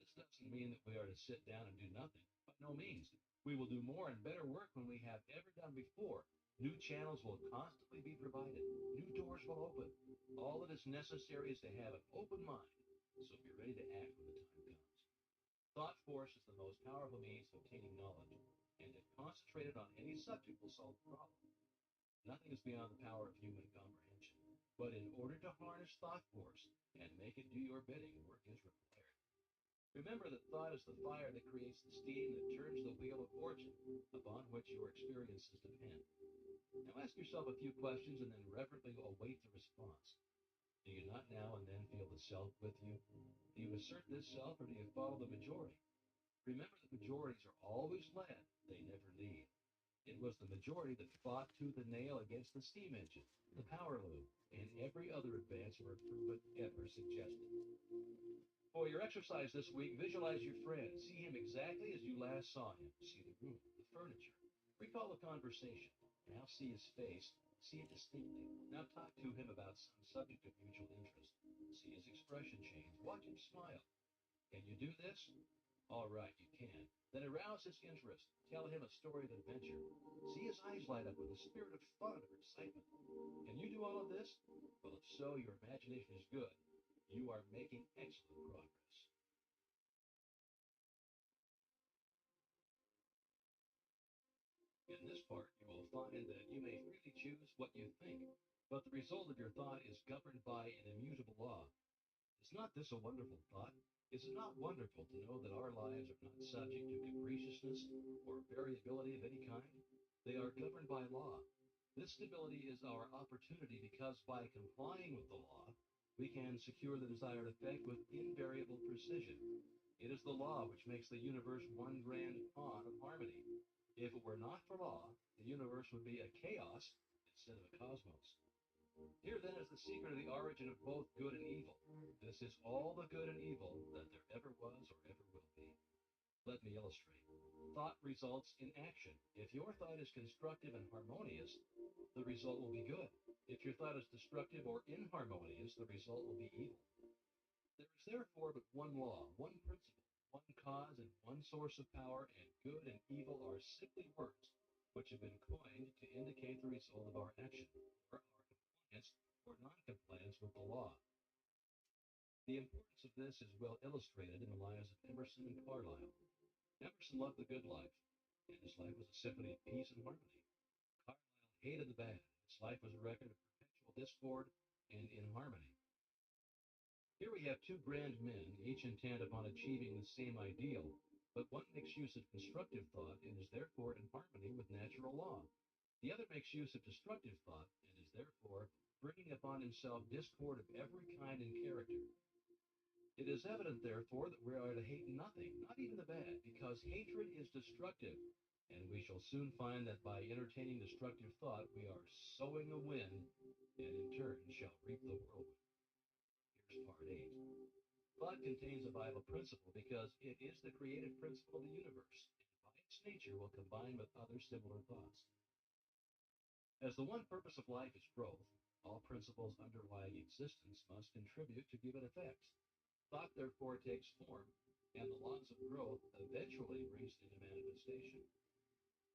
This doesn't mean that we are to sit down and do nothing. By no means. We will do more and better work than we have ever done before. New channels will constantly be provided. New doors will open. All that is necessary is to have an open mind. So be ready to act when the time comes. Thought force is the most powerful means of obtaining knowledge, and if concentrated on any subject will solve the problem. Nothing is beyond the power of human comprehension. But in order to harness thought force and make it do your bidding, work is required. Remember that thought is the fire that creates the steam that turns the wheel of fortune upon which your experiences depend. Now ask yourself a few questions and then reverently await the response. Do you not now and then feel the self with you? Do you assert this self or do you follow the majority? Remember that majorities are always led, they never lead. It was the majority that fought tooth and nail against the steam engine, the power loom, and every other advance or improvement ever suggested. For your exercise this week, visualize your friend. See him exactly as you last saw him. See the room, the furniture. Recall the conversation. Now see his face. See it distinctly. Now talk to him about some subject of mutual interest. See his expression change. Watch him smile. Can you do this? All right, you can. Then arouse his interest. Tell him a story of adventure. See his eyes light up with a spirit of fun or excitement. Can you do all of this? Well, if so, your imagination is good. You are making excellent progress. In this part, you will find that you may freely choose what you think, but the result of your thought is governed by an immutable law. Is not this a wonderful thought? Is it not wonderful to know that our lives are not subject to capriciousness or variability of any kind? They are governed by law. This stability is our opportunity because by complying with the law, we can secure the desired effect with invariable precision. It is the law which makes the universe one grand pawn of harmony. If it were not for law, the universe would be a chaos instead of a cosmos. Here then is the secret of the origin of both good and evil. This is all the good and evil that there ever was or ever will be. Let me illustrate. Thought results in action. If your thought is constructive and harmonious, the result will be good. If your thought is destructive or inharmonious, the result will be evil. There is therefore but one law, one principle, one cause, and one source of power, and good and evil are simply words which have been coined to indicate the result of our action, or our compliance or non-compliance with the law. The importance of this is well illustrated in the lives of Emerson and Carlyle. Emerson loved the good life, and his life was a symphony of peace and harmony. Carlyle hated the bad. His life was a record of perpetual discord and inharmony. Here we have two grand men, each intent upon achieving the same ideal, but one makes use of constructive thought and is therefore in harmony with natural law. The other makes use of destructive thought and is therefore bringing upon himself discord of every kind and character. It is evident, therefore, that we are to hate nothing, not even the bad, because hatred is destructive, and we shall soon find that by entertaining destructive thought, we are sowing a wind, and in turn shall reap the whirlwind. Here's part 8. Thought contains a vital principle because it is the creative principle of the universe, and by its nature will combine with other similar thoughts. As the one purpose of life is growth, all principles underlying existence must contribute to give it effect. Thought therefore takes form, and the laws of growth eventually brings it into manifestation.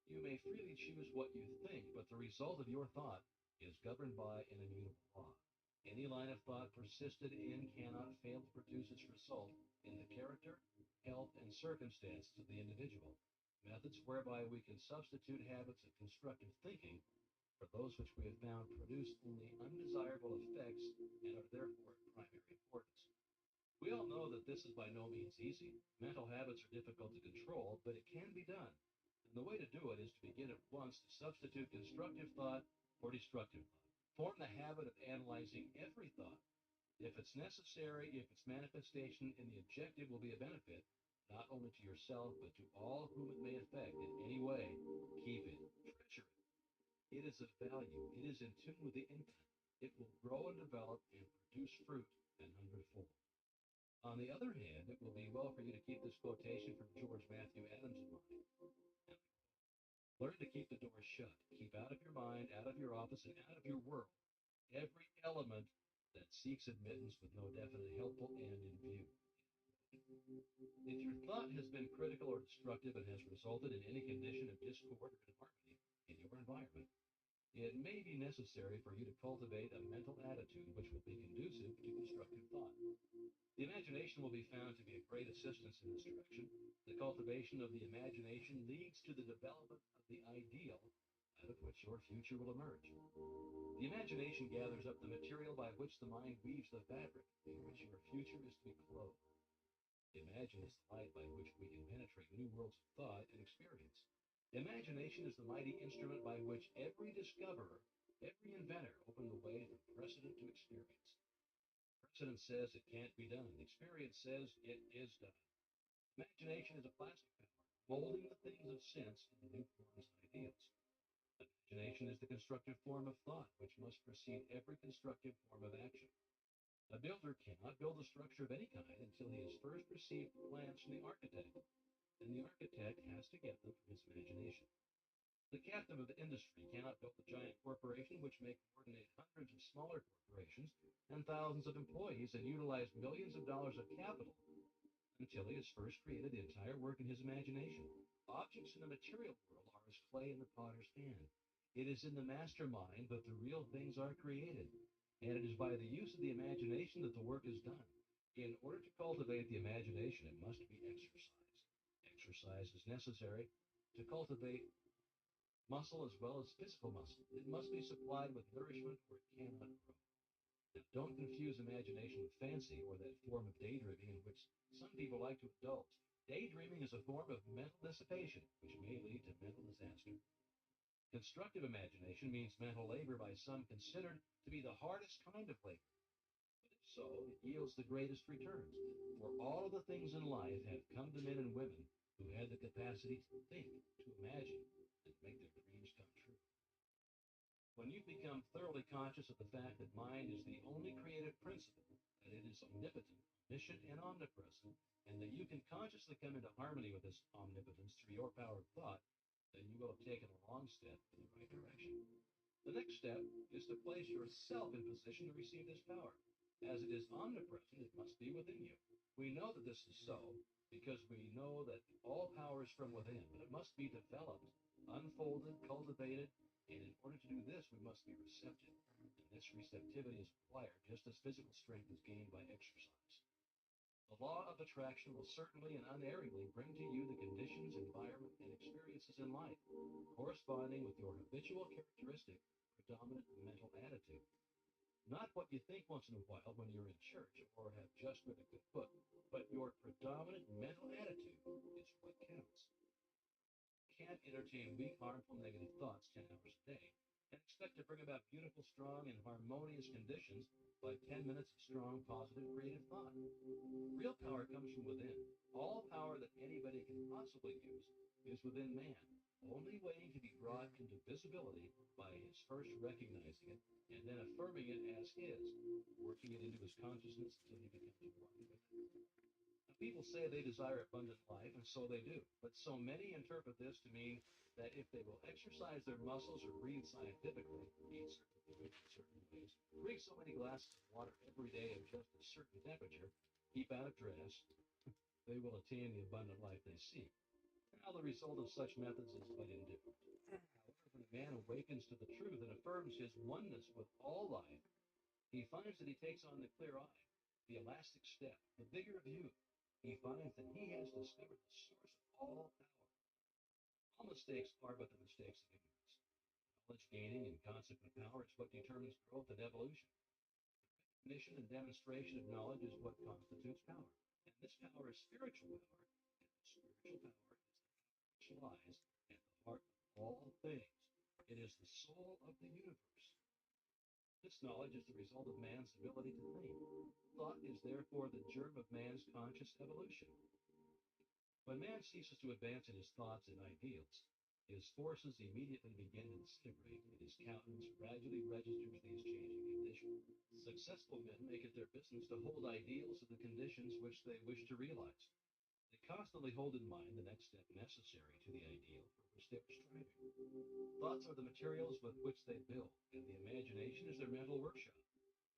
You may freely choose what you think, but the result of your thought is governed by an immutable law. Any line of thought persisted in cannot fail to produce its result in the character, health, and circumstances of the individual. Methods whereby we can substitute habits of constructive thinking for those which we have found produce only undesirable effects and are therefore of primary importance. We all know that this is by no means easy. Mental habits are difficult to control, but it can be done. And the way to do it is to begin at once to substitute constructive thought for destructive thought. Form the habit of analyzing every thought. If it's necessary, if its manifestation in the objective will be a benefit, not only to yourself, but to all whom it may affect in any way, keep it, treasure it. It is of value. It is in tune with the infinite. It will grow and develop and produce fruit an hundredfold. On the other hand, it will be well for you to keep this quotation from George Matthew Adams in mind. Learn to keep the door shut. Keep out of your mind, out of your office, and out of your world every element that seeks admittance with no definite helpful end in view. If your thought has been critical or destructive and has resulted in any condition of discord or inharmony in your environment, it may be necessary for you to cultivate a mental attitude which will be conducive to constructive thought. The imagination will be found to be a great assistance in this direction. The cultivation of the imagination leads to the development of the ideal out of which your future will emerge. The imagination gathers up the material by which the mind weaves the fabric in which your future is to be clothed. Imagine is the light by which we can penetrate new worlds of thought and experience. Imagination is the mighty instrument by which every discoverer, every inventor opened the way from precedent to experience. Precedent says it can't be done. Experience says it is done. Imagination is a plastic power, molding the things of sense into new forms and ideals. Imagination is the constructive form of thought, which must precede every constructive form of action. A builder cannot build a structure of any kind until he has first received plans from the architect, and the architect has to get them from his imagination. The captain of the industry cannot build a giant corporation which may coordinate hundreds of smaller corporations and thousands of employees and utilize millions of dollars of capital until he has first created the entire work in his imagination. Objects in the material world are as clay in the potter's hand. It is in the master mind that the real things are created, and it is by the use of the imagination that the work is done. In order to cultivate the imagination, it must be exercised. Exercise is necessary to cultivate muscle as well as physical muscle. It must be supplied with nourishment or it cannot grow. Now, don't confuse imagination with fancy or that form of daydreaming in which some people like to indulge. Daydreaming is a form of mental dissipation, which may lead to mental disaster. Constructive imagination means mental labor by some considered to be the hardest kind of labor. But if so, it yields the greatest returns. For all of the things in life have come to men and women who had the capacity to think, to imagine, and make their dreams come true. When you become thoroughly conscious of the fact that mind is the only creative principle, that it is omnipotent, omniscient, and omnipresent, and that you can consciously come into harmony with this omnipotence through your power of thought, then you will have taken a long step in the right direction. The next step is to place yourself in position to receive this power. As it is omnipresent, it must be within you. We know that this is so because we know that all power is from within, but it must be developed, unfolded, cultivated, and in order to do this, we must be receptive. And this receptivity is acquired just as physical strength is gained by exercise. The law of attraction will certainly and unerringly bring to you the conditions, environment, and experiences in life corresponding with your habitual characteristic, predominant mental attitude. Not what you think once in a while when you're in church or have just read a good book, but your predominant mental attitude is what counts. Can't entertain weak, harmful, negative thoughts 10 hours a day and expect to bring about beautiful, strong, and harmonious conditions by 10 minutes of strong, positive, creative thought. Real power comes from within. All power that anybody can possibly use is within man, only waiting to be brought into visibility by his first recognizing it and then affirming it as his, working it into his consciousness until he becomes one with it. Now, people say they desire abundant life, and so they do, but so many interpret this to mean that if they will exercise their muscles or breathe scientifically, eat certain foods in certain ways, drink so many glasses of water every day of just a certain temperature, keep out of dress, they will attain the abundant life they seek. Now, the result of such methods is but indifferent. However, when a man awakens to the truth and affirms his oneness with all life, he finds that he takes on the clear eye, the elastic step, the vigor of youth. He finds that he has discovered the source of all power. All mistakes are but the mistakes of ignorance. Knowledge gaining and consequent power is what determines growth and evolution. Recognition and demonstration of knowledge is what constitutes power. And this power is spiritual power. And spiritual power is the power which lies at the heart of all things. It is the soul of the universe. This knowledge is the result of man's ability to think. Thought is therefore the germ of man's conscious evolution. When man ceases to advance in his thoughts and ideals, his forces immediately begin to disintegrate, and his countenance gradually registers these changing conditions. Successful men make it their business to hold ideals of the conditions which they wish to realize. They constantly hold in mind the next step necessary to the ideal for which they are striving. Thoughts are the materials with which they build, and the imagination is their mental workshop.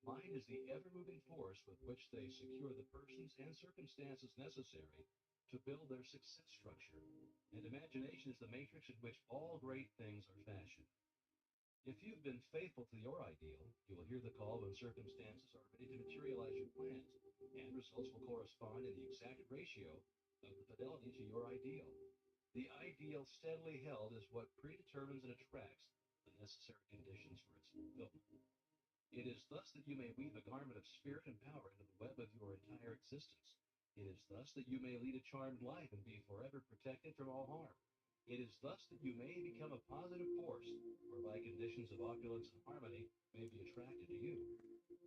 Mind is the ever-moving force with which they secure the persons and circumstances necessary to build their success structure, and imagination is the matrix in which all great things are fashioned. If you've been faithful to your ideal, you will hear the call when circumstances are ready to materialize your plans, and results will correspond in the exact ratio of the fidelity to your ideal. The ideal steadily held is what predetermines and attracts the necessary conditions for its fulfillment. It is thus that you may weave a garment of spirit and power into the web of your entire existence. It is thus that you may lead a charmed life and be forever protected from all harm. It is thus that you may become a positive force, whereby conditions of opulence and harmony may be attracted to you.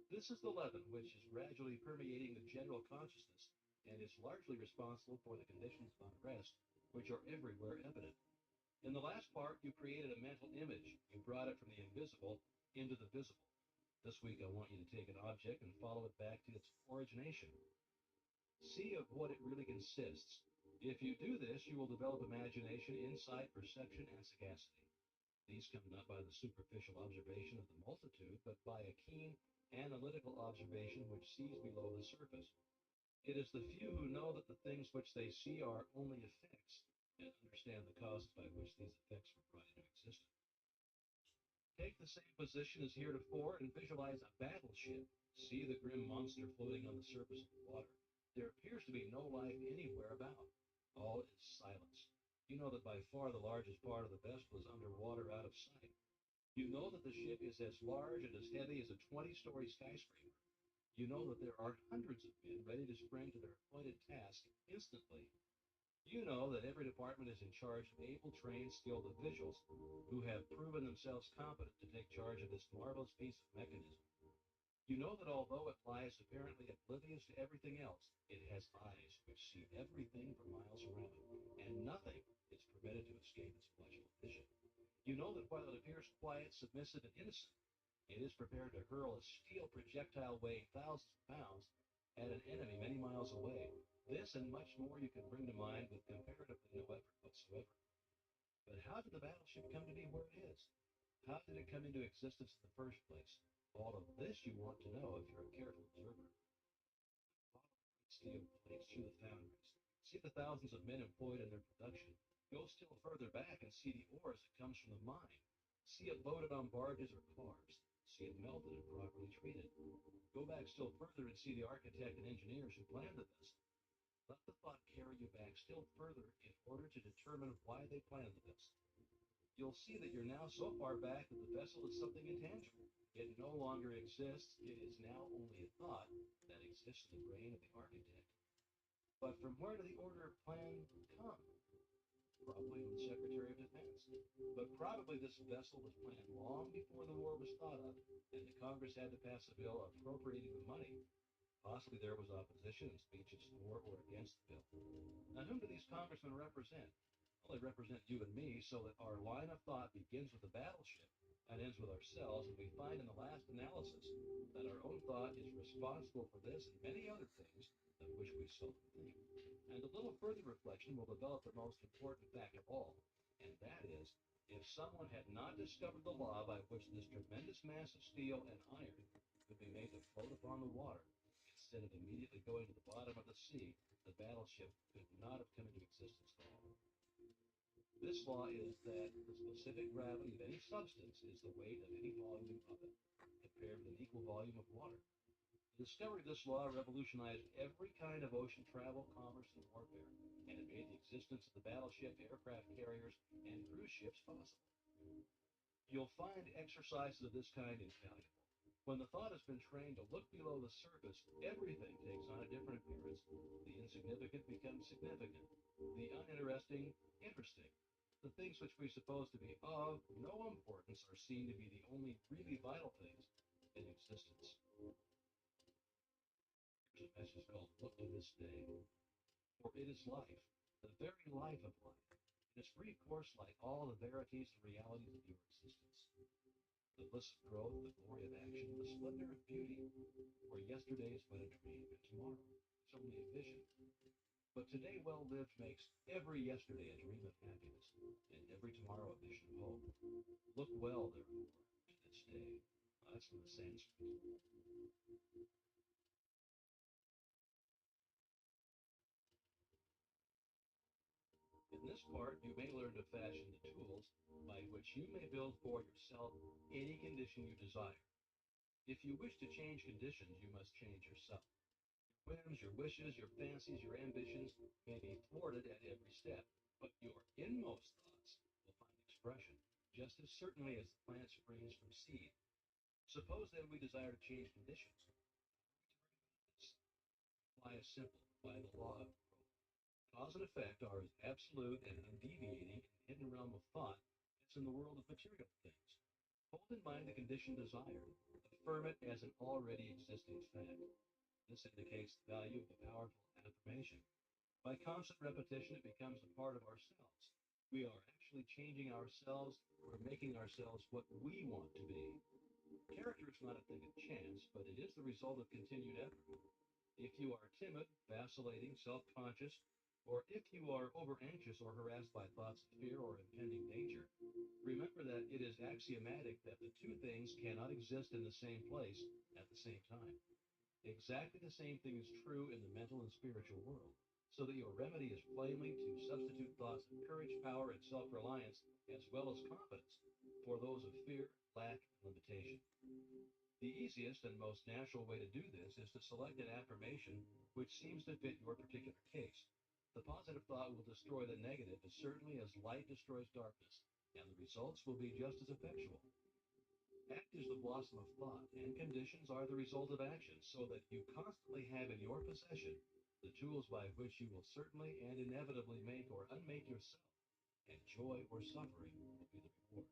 This is the leaven which is gradually permeating the general consciousness and is largely responsible for the conditions of unrest which are everywhere evident. In the last part, you created a mental image. You brought it from the invisible into the visible. This week, I want you to take an object and follow it back to its origination. See of what it really consists. If you do this, you will develop imagination, insight, perception, and sagacity. These come not by the superficial observation of the multitude, but by a keen, analytical observation which sees below the surface. It is the few who know that the things which they see are only effects and understand the causes by which these effects were brought into existence. Take the same position as heretofore and visualize a battleship. See the grim monster floating on the surface of the water. There appears to be no life anywhere about. All is silence. You know that by far the largest part of the vessel is underwater out of sight. You know that the ship is as large and as heavy as a 20-story skyscraper. You know that there are hundreds of men ready to spring to their appointed task instantly. You know that every department is in charge of able, trained, skilled officials who have proven themselves competent to take charge of this marvelous piece of mechanism. You know that although it lies apparently oblivious to everything else, it has eyes which see everything for miles around it, and nothing is permitted to escape its watchful vision. You know that while it appears quiet, submissive, and innocent, it is prepared to hurl a steel projectile weighing thousands of pounds at an enemy many miles away. This and much more you can bring to mind with comparatively no effort whatsoever. But how did the battleship come to be where it is? How did it come into existence in the first place? All of this you want to know if you're a careful observer. Steel plates through the foundries. See the thousands of men employed in their production. Go still further back and see the ore as it comes from the mine. See it loaded on barges or cars. See it melted and properly treated. Go back still further and see the architect and engineers who planned the vessel. Let the thought carry you back still further in order to determine why they planned the vessel. You'll see that you're now so far back that the vessel is something intangible. It no longer exists. It is now only a thought that exists in the brain of the architect. But from where did the order of plan come? Probably from the Secretary of Defense. But probably this vessel was planned long before the war was thought of, and the Congress had to pass a bill appropriating the money. Possibly there was opposition and speeches for or against the bill. Now, whom do these congressmen represent? Well, they represent you and me, so that our line of thought begins with the battleship and ends with ourselves, and we find in the last analysis that our own thought is responsible for this and many other things of which we seldom think. And a little further reflection will develop the most important fact of all, and that is, if someone had not discovered the law by which this tremendous mass of steel and iron could be made to float upon the water, instead of immediately going to the bottom of the sea, the battleship could not have come into existence at all. This law is that the specific gravity of any substance is the weight of any volume of it, compared with an equal volume of water. The discovery of this law revolutionized every kind of ocean travel, commerce, and warfare, and it made the existence of the battleship, aircraft carriers, and cruise ships possible. You'll find exercises of this kind invaluable. When the thought has been trained to look below the surface, everything takes on a different appearance. The insignificant becomes significant. The uninteresting, interesting. The things which we suppose to be of no importance are seen to be the only really vital things in existence. Here's a message called Look to This Day. For it is life, the very life of life. In its brief course, like all the verities and realities of your existence. The bliss of growth, the glory of action, the splendor of beauty. For yesterday is but a dream, and tomorrow is only a vision. But today well lived makes every yesterday a dream of happiness, and every tomorrow a vision of hope. Look well, therefore, to this day. That's from the Sanskrit. In this part, you may learn to fashion the tools by which you may build for yourself any condition you desire. If you wish to change conditions, you must change yourself. Whims, your wishes, your fancies, your ambitions may be thwarted at every step, but your inmost thoughts will find expression, just as certainly as the plant springs from seed. Suppose then we desire to change conditions. Why is simple, by the law of growth. Cause and effect are as absolute and undeviating in the hidden realm of thought as in the world of material things. Hold in mind the condition desired. Affirm it as an already existing fact. This indicates the value of the powerful affirmation. By constant repetition, it becomes a part of ourselves. We are actually changing ourselves. We're making ourselves what we want to be. Character is not a thing of chance, but it is the result of continued effort. If you are timid, vacillating, self-conscious, or if you are over-anxious or harassed by thoughts of fear or impending danger, remember that it is axiomatic that the two things cannot exist in the same place at the same time. Exactly the same thing is true in the mental and spiritual world, so that your remedy is plainly to substitute thoughts of courage, power, and self-reliance, as well as confidence, for those of fear, lack, and limitation. The easiest and most natural way to do this is to select an affirmation which seems to fit your particular case. The positive thought will destroy the negative as certainly as light destroys darkness, and the results will be just as effectual. Act is the blossom of thought, and conditions are the result of action, so that you constantly have in your possession the tools by which you will certainly and inevitably make or unmake yourself, and joy or suffering will be the reward.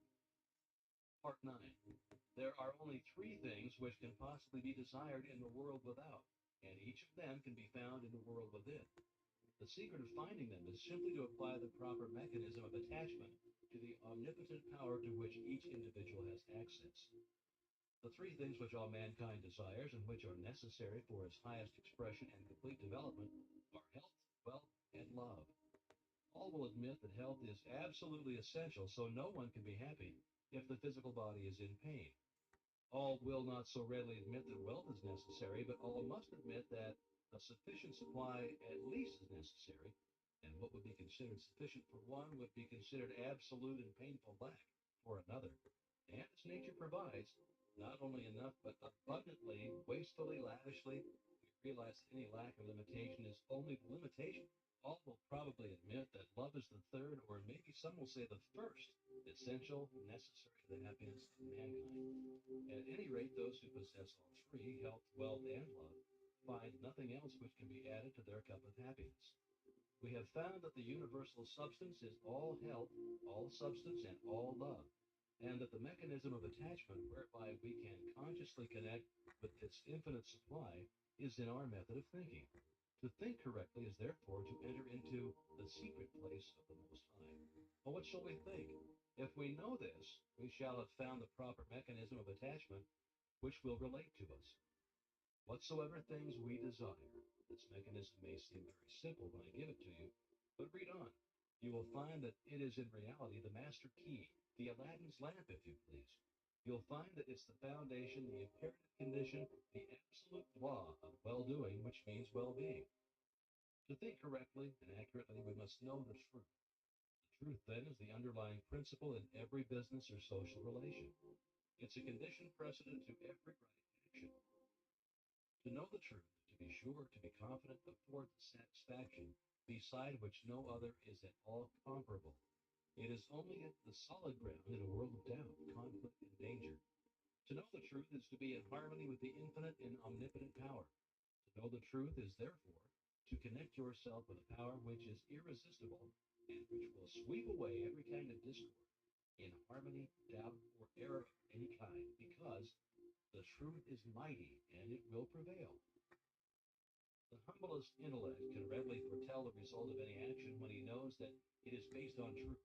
Part 9. There are only three things which can possibly be desired in the world without, and each of them can be found in the world within. The secret of finding them is simply to apply the proper mechanism of attachment to the omnipotent power to which each individual has access. The three things which all mankind desires and which are necessary for its highest expression and complete development are health, wealth, and love. All will admit that health is absolutely essential, so no one can be happy if the physical body is in pain. All will not so readily admit that wealth is necessary, but all must admit that a sufficient supply at least is necessary, and what would be considered sufficient for one would be considered absolute and painful lack for another. And as nature provides, not only enough, but abundantly, wastefully, lavishly, we realize that any lack or limitation is only the limitation. All will probably admit that love is the third, or maybe some will say the first, essential, necessary to the happiness of mankind. At any rate, those who possess all three, health, wealth, and love, find nothing else which can be added to their cup of happiness. We have found that the universal substance is all health, all substance, and all love, and that the mechanism of attachment whereby we can consciously connect with its infinite supply is in our method of thinking. To think correctly is therefore to enter into the secret place of the Most High. Well, what shall we think? If we know this, we shall have found the proper mechanism of attachment which will relate to us. Whatsoever things we desire. This mechanism may seem very simple when I give it to you, but read on. You will find that it is in reality the master key, the Aladdin's lamp, if you please. You'll find that it's the foundation, the imperative condition, the absolute law of well-doing, which means well-being. To think correctly and accurately, we must know the truth. The truth, then, is the underlying principle in every business or social relation. It's a condition precedent to every right action. To know the truth, to be sure, to be confident, affords a satisfaction beside which no other is at all comparable. It is only at the solid ground in a world of doubt, conflict, and danger. To know the truth is to be in harmony with the infinite and omnipotent power. To know the truth is, therefore, to connect yourself with a power which is irresistible and which will sweep away every kind of discord, inharmony, doubt, or error of any kind, because the truth is mighty and it will prevail. The humblest intellect can readily foretell the result of any action when he knows that it is based on truth.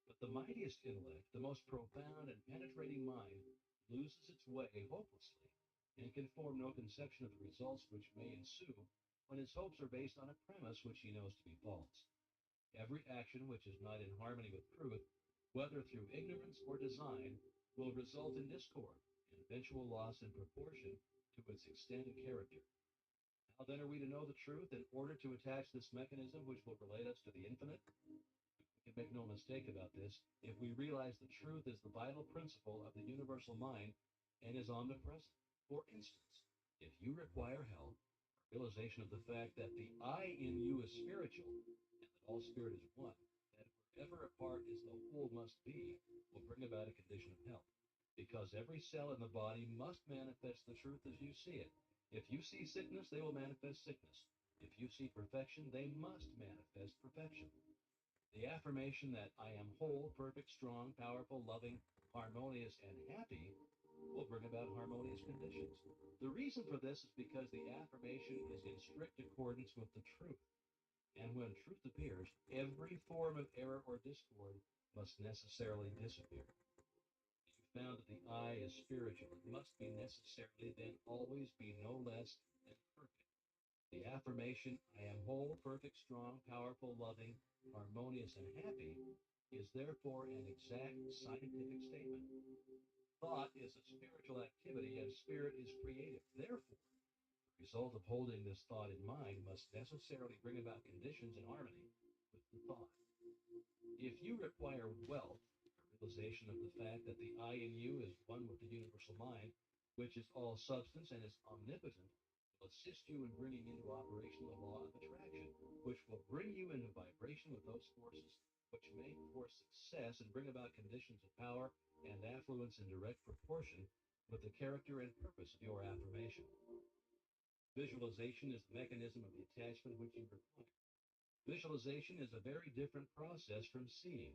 But the mightiest intellect, the most profound and penetrating mind, loses its way hopelessly and can form no conception of the results which may ensue when his hopes are based on a premise which he knows to be false. Every action which is not in harmony with truth, whether through ignorance or design, will result in discord and eventual loss in proportion to its extent and character. How then are we to know the truth in order to attach this mechanism which will relate us to the infinite? We can make no mistake about this if we realize the truth is the vital principle of the universal mind and is omnipresent. For instance, if you require health, realization of the fact that the I in you is spiritual and that all spirit is one, that wherever a part is the whole must be, will bring about a condition of health. Because every cell in the body must manifest the truth as you see it. If you see sickness, they will manifest sickness. If you see perfection, they must manifest perfection. The affirmation that I am whole, perfect, strong, powerful, loving, harmonious, and happy will bring about harmonious conditions. The reason for this is because the affirmation is in strict accordance with the truth. And when truth appears, every form of error or discord must necessarily disappear. You found that the I is spiritual. It must be necessarily then always be no less than perfect. The affirmation, I am whole, perfect, strong, powerful, loving, harmonious, and happy, is therefore an exact scientific statement. Thought is a spiritual activity and spirit is creative. Therefore, the result of holding this thought in mind must necessarily bring about conditions in harmony with the thought. If you require wealth, a realization of the fact that the I in you is one with the universal mind, which is all substance and is omnipotent, will assist you in bringing into operation the law of attraction, which will bring you into vibration with those forces which make for success and bring about conditions of power and affluence in direct proportion with the character and purpose of your affirmation. Visualization is the mechanism of the attachment which you require. Visualization is a very different process from seeing.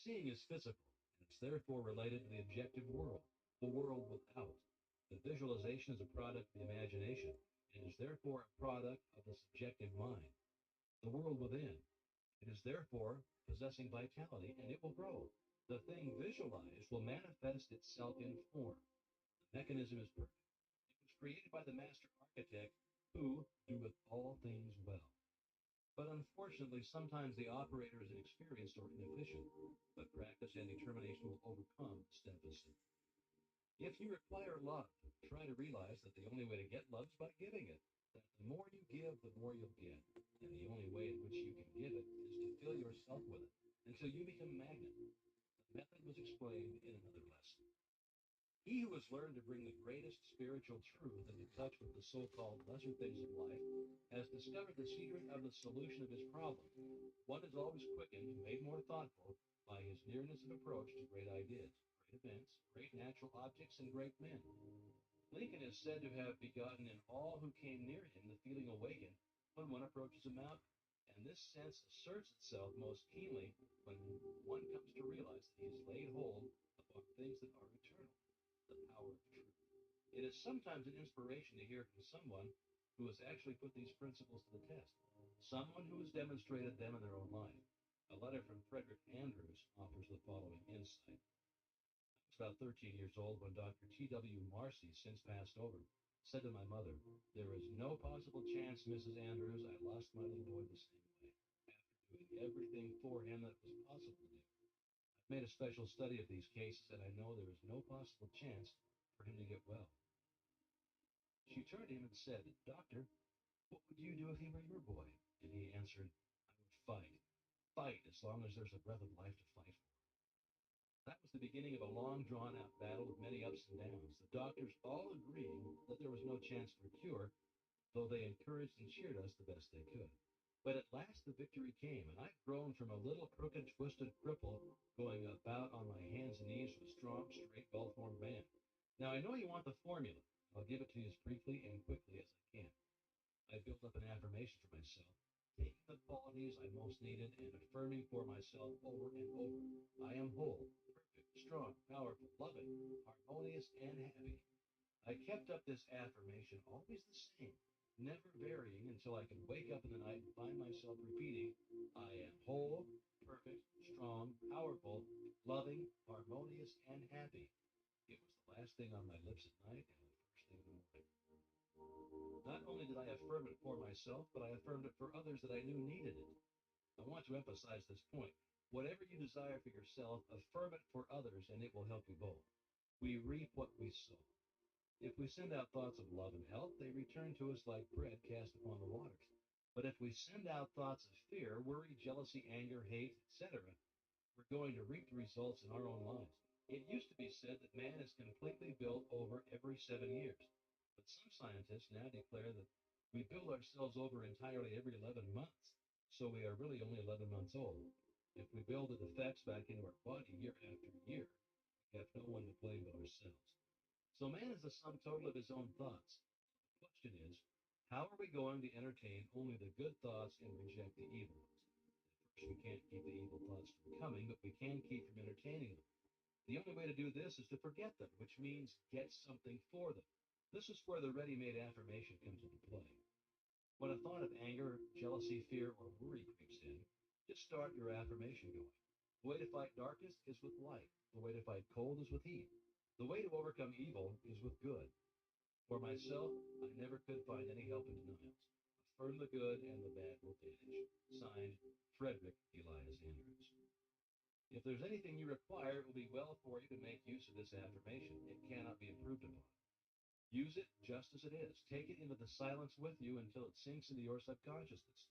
Seeing is physical, and It's therefore related to the objective world, the world without. The visualization is a product of the imagination and is therefore a product of the subjective mind. The world within. It is therefore possessing vitality and it will grow. The thing visualized will manifest itself in form. The mechanism is perfect. It was created by the master architect who doeth all things well. But unfortunately, sometimes the operator is inexperienced or inefficient, but practice and determination will overcome this deficit. If you require love, try to realize that the only way to get love is by giving it. That the more you give, the more you'll get. And the only way in which you can give it is to fill yourself with it until you become a magnet. The method was explained in another lesson. He who has learned to bring the greatest spiritual truth into touch with the so-called lesser things of life has discovered the secret of the solution of his problem. One is always quickened, made more thoughtful by his nearness of approach to great ideas, great events, great natural objects, and great men. Lincoln is said to have begotten in all who came near him the feeling awakened when one approaches a mountain, and this sense asserts itself most keenly when one comes to realize that he has laid hold upon things that are eternal, the power of truth. It is sometimes an inspiration to hear from someone who has actually put these principles to the test, someone who has demonstrated them in their own life. A letter from Frederick Andrews offers the following insight. I was about 13 years old when Dr. T.W. Marcy, since passed over, said to my mother, "There is no possible chance, Mrs. Andrews. I lost my little boy the same way, after doing everything for him that was possible to do. I've made a special study of these cases, and I know there is no possible chance for him to get well." She turned to him and said, "Doctor, what would you do if he were your boy?" And he answered, "I would fight. Fight as long as there's a breath of life to fight for." That was the beginning of a long drawn out battle with many ups and downs, the doctors all agreeing that there was no chance for a cure, though they encouraged and cheered us the best they could. But at last the victory came, and I've grown from a little crooked, twisted cripple going about on my hands and knees to a strong, straight, well formed man. Now I know you want the formula. I'll give it to you as briefly and quickly as I can. I built up an affirmation for myself, taking the qualities I most needed and affirming for myself over and over. I am whole, perfect, strong, powerful, loving, harmonious, and happy. I kept up this affirmation always the same, never varying until I could wake up in the night and find myself repeating, "I am whole, perfect, strong, powerful, loving, harmonious, and happy." It was the last thing on my lips at night and the first thing in the morning. Not only did I affirm it for myself, but I affirmed it for others that I knew needed it. I want to emphasize this point. Whatever you desire for yourself, affirm it for others, and it will help you both. We reap what we sow. If we send out thoughts of love and health, they return to us like bread cast upon the waters. But if we send out thoughts of fear, worry, jealousy, anger, hate, etc., we're going to reap the results in our own lives. It used to be said that man is completely built over every 7 years, but some scientists now declare that we build ourselves over entirely every 11 months, so we are really only 11 months old. If we build the defects back into our body year after year, we have no one to blame but ourselves. So man is the sum total of his own thoughts. The question is, how are we going to entertain only the good thoughts and reject the evil ones? We can't keep the evil thoughts from coming, but we can keep from entertaining them. The only way to do this is to forget them, which means get something for them. This is where the ready-made affirmation comes into play. When a thought of anger, jealousy, fear, or worry creeps in, just start your affirmation going. The way to fight darkness is with light. The way to fight cold is with heat. The way to overcome evil is with good. For myself, I never could find any help in denials. Affirm the good and the bad will vanish. Signed, Frederick Elias Andrews. If there's anything you require, it will be well for you to make use of this affirmation. It cannot be improved upon. Use it just as it is. Take it into the silence with you until it sinks into your subconsciousness.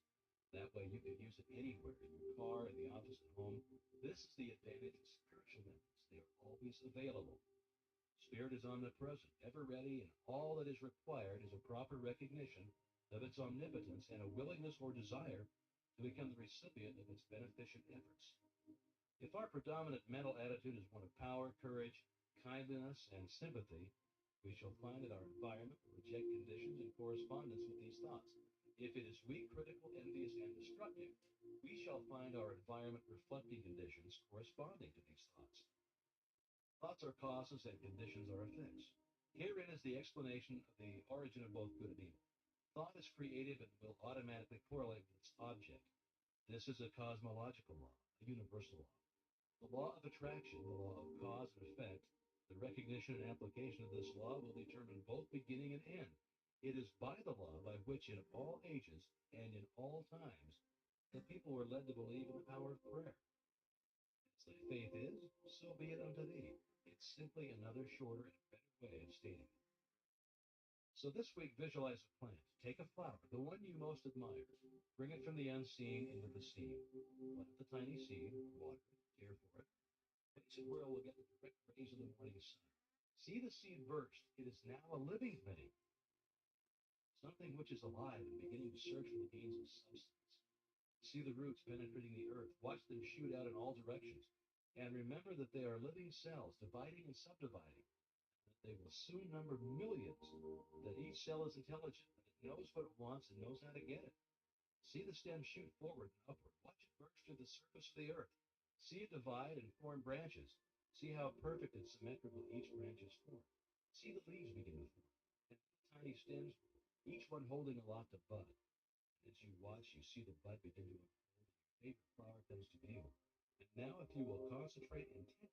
That way you can use it anywhere, in your car, in the office, at home. This is the advantage of spiritual methods. They are always available. Spirit is omnipresent, ever ready, and all that is required is a proper recognition of its omnipotence and a willingness or desire to become the recipient of its beneficent efforts. If our predominant mental attitude is one of power, courage, kindliness, and sympathy, we shall find that our environment will reject conditions in correspondence with these thoughts. If it is weak, critical, envious, and destructive, we shall find our environment reflecting conditions corresponding to these thoughts. Thoughts are causes and conditions are effects. Herein is the explanation of the origin of both good and evil. Thought is creative and will automatically correlate with its object. This is a cosmological law, a universal law. The law of attraction, the law of cause and effect, the recognition and application of this law will determine both beginning and end. It is by the law by which in all ages and in all times the people were led to believe in the power of prayer. As thy faith is, so be it unto thee. It's simply another shorter and better way of stating it. So this week, visualize a plant. Take a flower, the one you most admire. Bring it from the unseen into the seen. Plant the tiny seed, water it, care for it. Place it where it will get the direct rays of the morning sun. See the seed burst. It is now a living thing, something which is alive and beginning to search for the means of substance. See the roots penetrating the earth. Watch them shoot out in all directions. And remember that they are living cells, dividing and subdividing. They will soon number millions, that each cell is intelligent, that it knows what it wants and knows how to get it. See the stem shoot forward and upward. Watch it burst through the surface of the earth. See it divide and form branches. See how perfect and symmetrical each branch is formed. See the leaves begin to form. And tiny stems, each one holding a locked bud. And as you watch, you see the bud begin to unfold and your favorite flower comes to view. And now, if you will concentrate intently,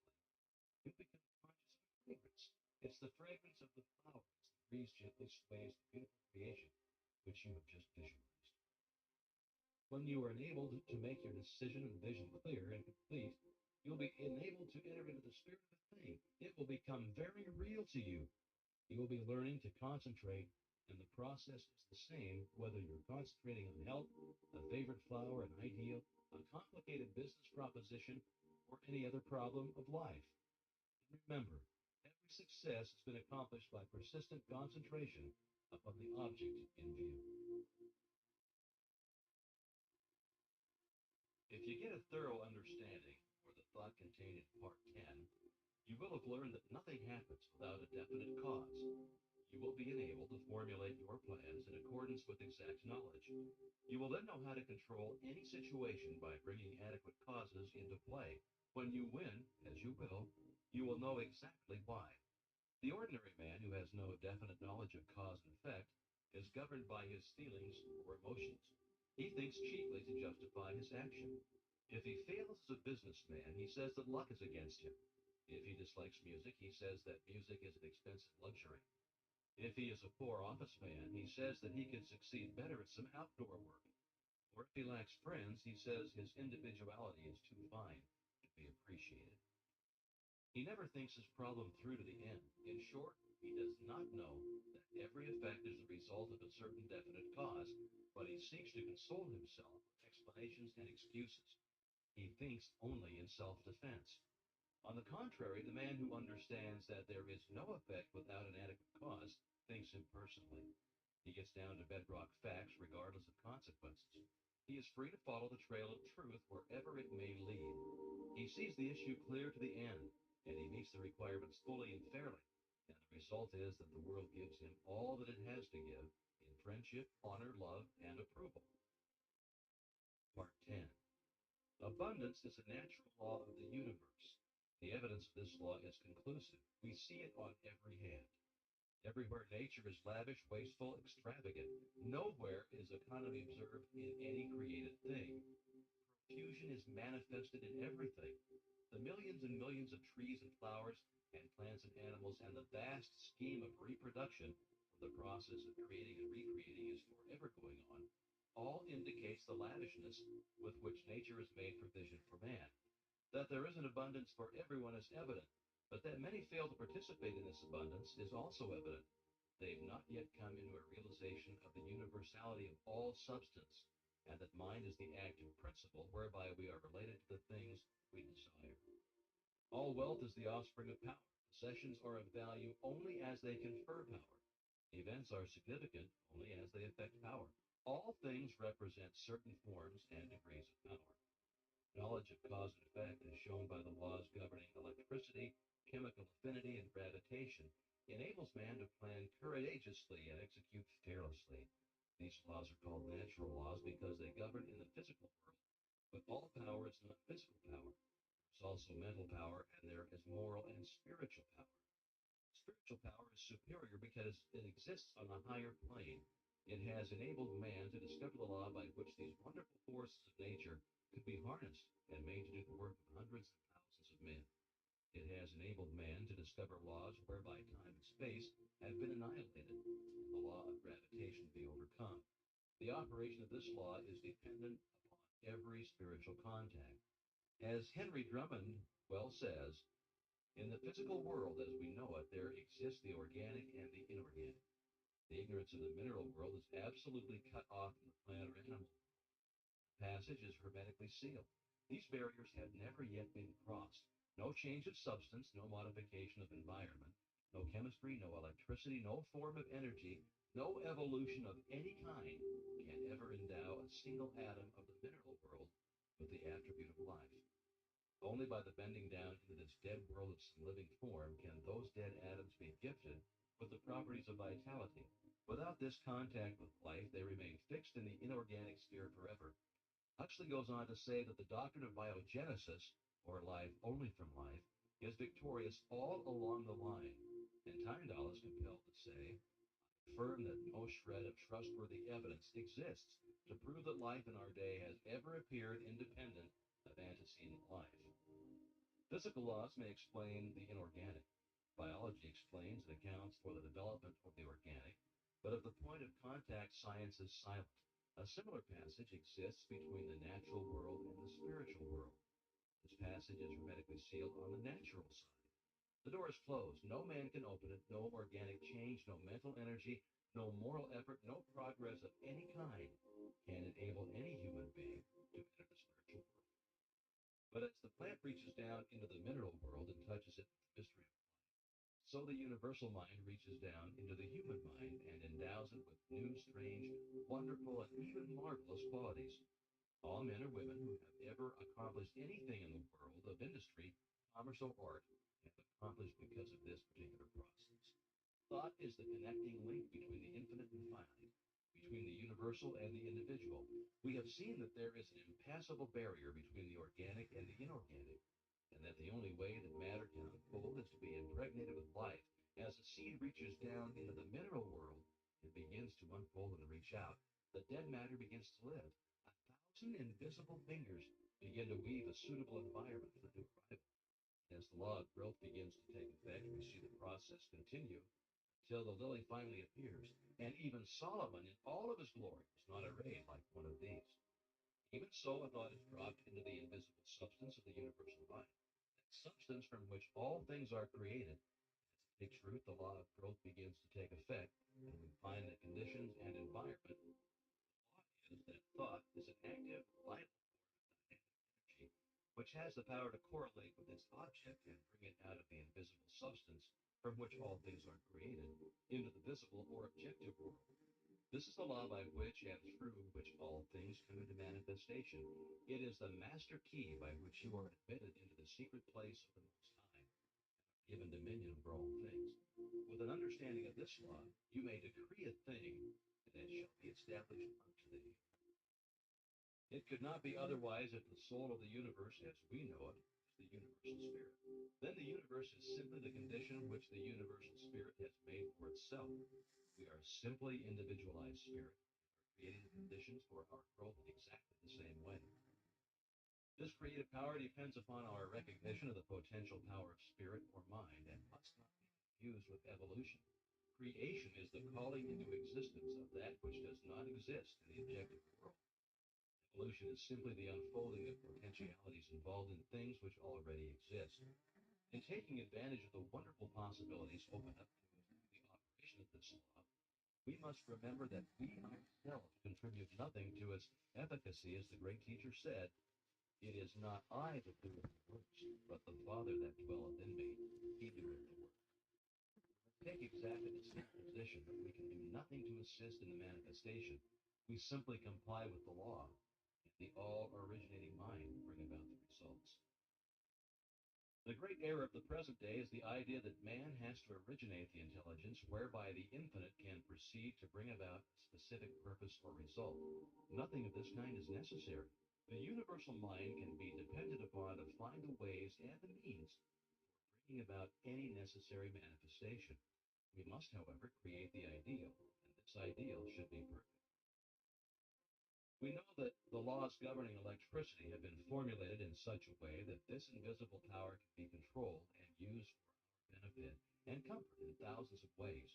you become conscious of a fragrance. It's the fragrance of the flower as the breeze gently sways the beautiful creation which you have just visualized. When you are enabled to make your decision and vision clear and complete, you'll be enabled to enter into the spirit of the thing. It will become very real to you. You will be learning to concentrate, and the process is the same whether you're concentrating on health, a favorite flower, an ideal, a complicated business proposition, or any other problem of life. And remember, every success has been accomplished by persistent concentration upon the object in view. If you get a thorough understanding, or the thought contained in Part 10, you will have learned that nothing happens without a definite cause. You will be enabled to formulate your plans in accordance with exact knowledge. You will then know how to control any situation by bringing adequate causes into play. When you win, as you will know exactly why. The ordinary man who has no definite knowledge of cause and effect is governed by his feelings or emotions. He thinks chiefly to justify his action. If he fails as a businessman, he says that luck is against him. If he dislikes music, he says that music is an expensive luxury. If he is a poor office man, he says that he could succeed better at some outdoor work. Or if he lacks friends, he says his individuality is too fine to be appreciated. He never thinks his problem through to the end. In short, he does not know that every effect is the result of a certain definite cause, but he seeks to console himself with explanations and excuses. He thinks only in self-defense. On the contrary, the man who understands that there is no effect without an adequate cause thinks impersonally. He gets down to bedrock facts regardless of consequences. He is free to follow the trail of truth wherever it may lead. He sees the issue clear to the end, and he meets the requirements fully and fairly. And the result is that the world gives him all that it has to give in friendship, honor, love, and approval. Part 10. Abundance is a natural law of the universe. The evidence of this law is conclusive. We see it on every hand. Everywhere nature is lavish, wasteful, extravagant. Nowhere is economy observed in any created thing. Profusion is manifested in everything. The millions and millions of trees and flowers and plants and animals and the vast scheme of reproduction, where the process of creating and recreating is forever going on, all indicates the lavishness with which nature has made provision for man. That there is an abundance for everyone is evident, but that many fail to participate in this abundance is also evident. They've not yet come into a realization of the universality of all substance, and that mind is the active principle whereby we are related to the things we desire. All wealth is the offspring of power. Possessions are of value only as they confer power. Events are significant only as they affect power. All things represent certain forms and degrees of power. Knowledge of cause and effect, as shown by the laws governing electricity, chemical affinity, and gravitation, enables man to plan courageously and execute fearlessly. These laws are called natural laws because they govern in the physical world, but all power is not physical power. There's also mental power and in there as moral and spiritual power. Spiritual power is superior because it exists on a higher plane. It has enabled man to discover the law by which these wonderful forces of nature could be harnessed and made to do the work of hundreds of thousands of men. It has enabled man to discover laws whereby time and space have been annihilated and the law of gravitation be overcome. The operation of this law is dependent upon every spiritual contact. As Henry Drummond well says, in the physical world as we know it, there exists the organic and the inorganic. The ignorance of the mineral world is absolutely cut off from the plant or animal. The passage is hermetically sealed. These barriers have never yet been crossed. No change of substance, no modification of environment, no chemistry, no electricity, no form of energy, no evolution of any kind can ever endow a single atom of the mineral world with the attribute of life. Only by the bending down into this dead world of some living form can those dead atoms be gifted with the properties of vitality. Without this contact with life, they remain fixed in the inorganic sphere forever. Huxley goes on to say that the doctrine of biogenesis, or life only from life, is victorious all along the line. And Tyndall is compelled to say, affirm that no shred of trustworthy evidence exists to prove that life in our day has ever appeared independent of antecedent life. Physical laws may explain the inorganic. Biology explains and accounts for the development of the organic, but of the point of contact, science is silent. A similar passage exists between the natural world and the spiritual world. This passage is hermetically sealed on the natural side. The door is closed. No man can open it. No organic change, no mental energy, no moral effort, no progress of any kind can enable any human being to enter the spiritual world. But as the plant reaches down into the mineral world and touches it with the mystery of life, so the universal mind reaches down into the human mind and endows it with new, strange, wonderful, and even marvelous qualities. All men or women who have ever accomplished anything in the world of industry, commerce, or art have accomplished because of this particular process. Thought is the connecting link between the infinite and finite, between the universal and the individual. We have seen that there is an impassable barrier between the organic and the inorganic, and that the only way that matter can unfold is to be impregnated with life. As the seed reaches down into the mineral world and begins to unfold and reach out, the dead matter begins to live. A thousand invisible fingers begin to weave a suitable environment for the new arrival. As the law of growth begins to take effect, we see the process continue till the lily finally appears. And even Solomon, in all of his glory, was not arrayed like one of these. Even so, a thought is dropped into the invisible substance of the universal mind, that substance from which all things are created. As it takes root, the law of growth begins to take effect, and we find that conditions and environment. The law is that thought is an active, vital form of dynamic energy, which has the power to correlate with its object and bring it out of the invisible substance from which all things are created into the visible or objective world. This is the law by which and through which all things come into manifestation. It is the master key by which you are admitted into the secret place of the Most High, given dominion over all things. With an understanding of this law, you may decree a thing, and it shall be established unto thee. It could not be otherwise if the soul of the universe, as we know it, is the universal spirit. Then the universe is simply the condition which the universal spirit has made for itself. We are simply individualized spirit, creating the conditions for our growth in exactly the same way. This creative power depends upon our recognition of the potential power of spirit or mind and must not be confused with evolution. Creation is the calling into existence of that which does not exist in the objective world. Evolution is simply the unfolding of potentialities involved in things which already exist. In taking advantage of the wonderful possibilities opened up to us through the operation of this law, we must remember that we ourselves contribute nothing to its efficacy, as the great teacher said, "It is not I that doeth the works, but the Father that dwelleth in me. He doeth the work." We take exactly the same position that we can do nothing to assist in the manifestation. We simply comply with the law, and the all-originating mind bring about the results. The great error of the present day is the idea that man has to originate the intelligence whereby the infinite can proceed to bring about a specific purpose or result. Nothing of this kind is necessary. The universal mind can be depended upon to find the ways and the means bringing about any necessary manifestation. We must, however, create the ideal, and this ideal should be perfect. We know that the laws governing electricity have been formulated in such a way that this invisible power can be controlled and used for our benefit and comfort in thousands of ways.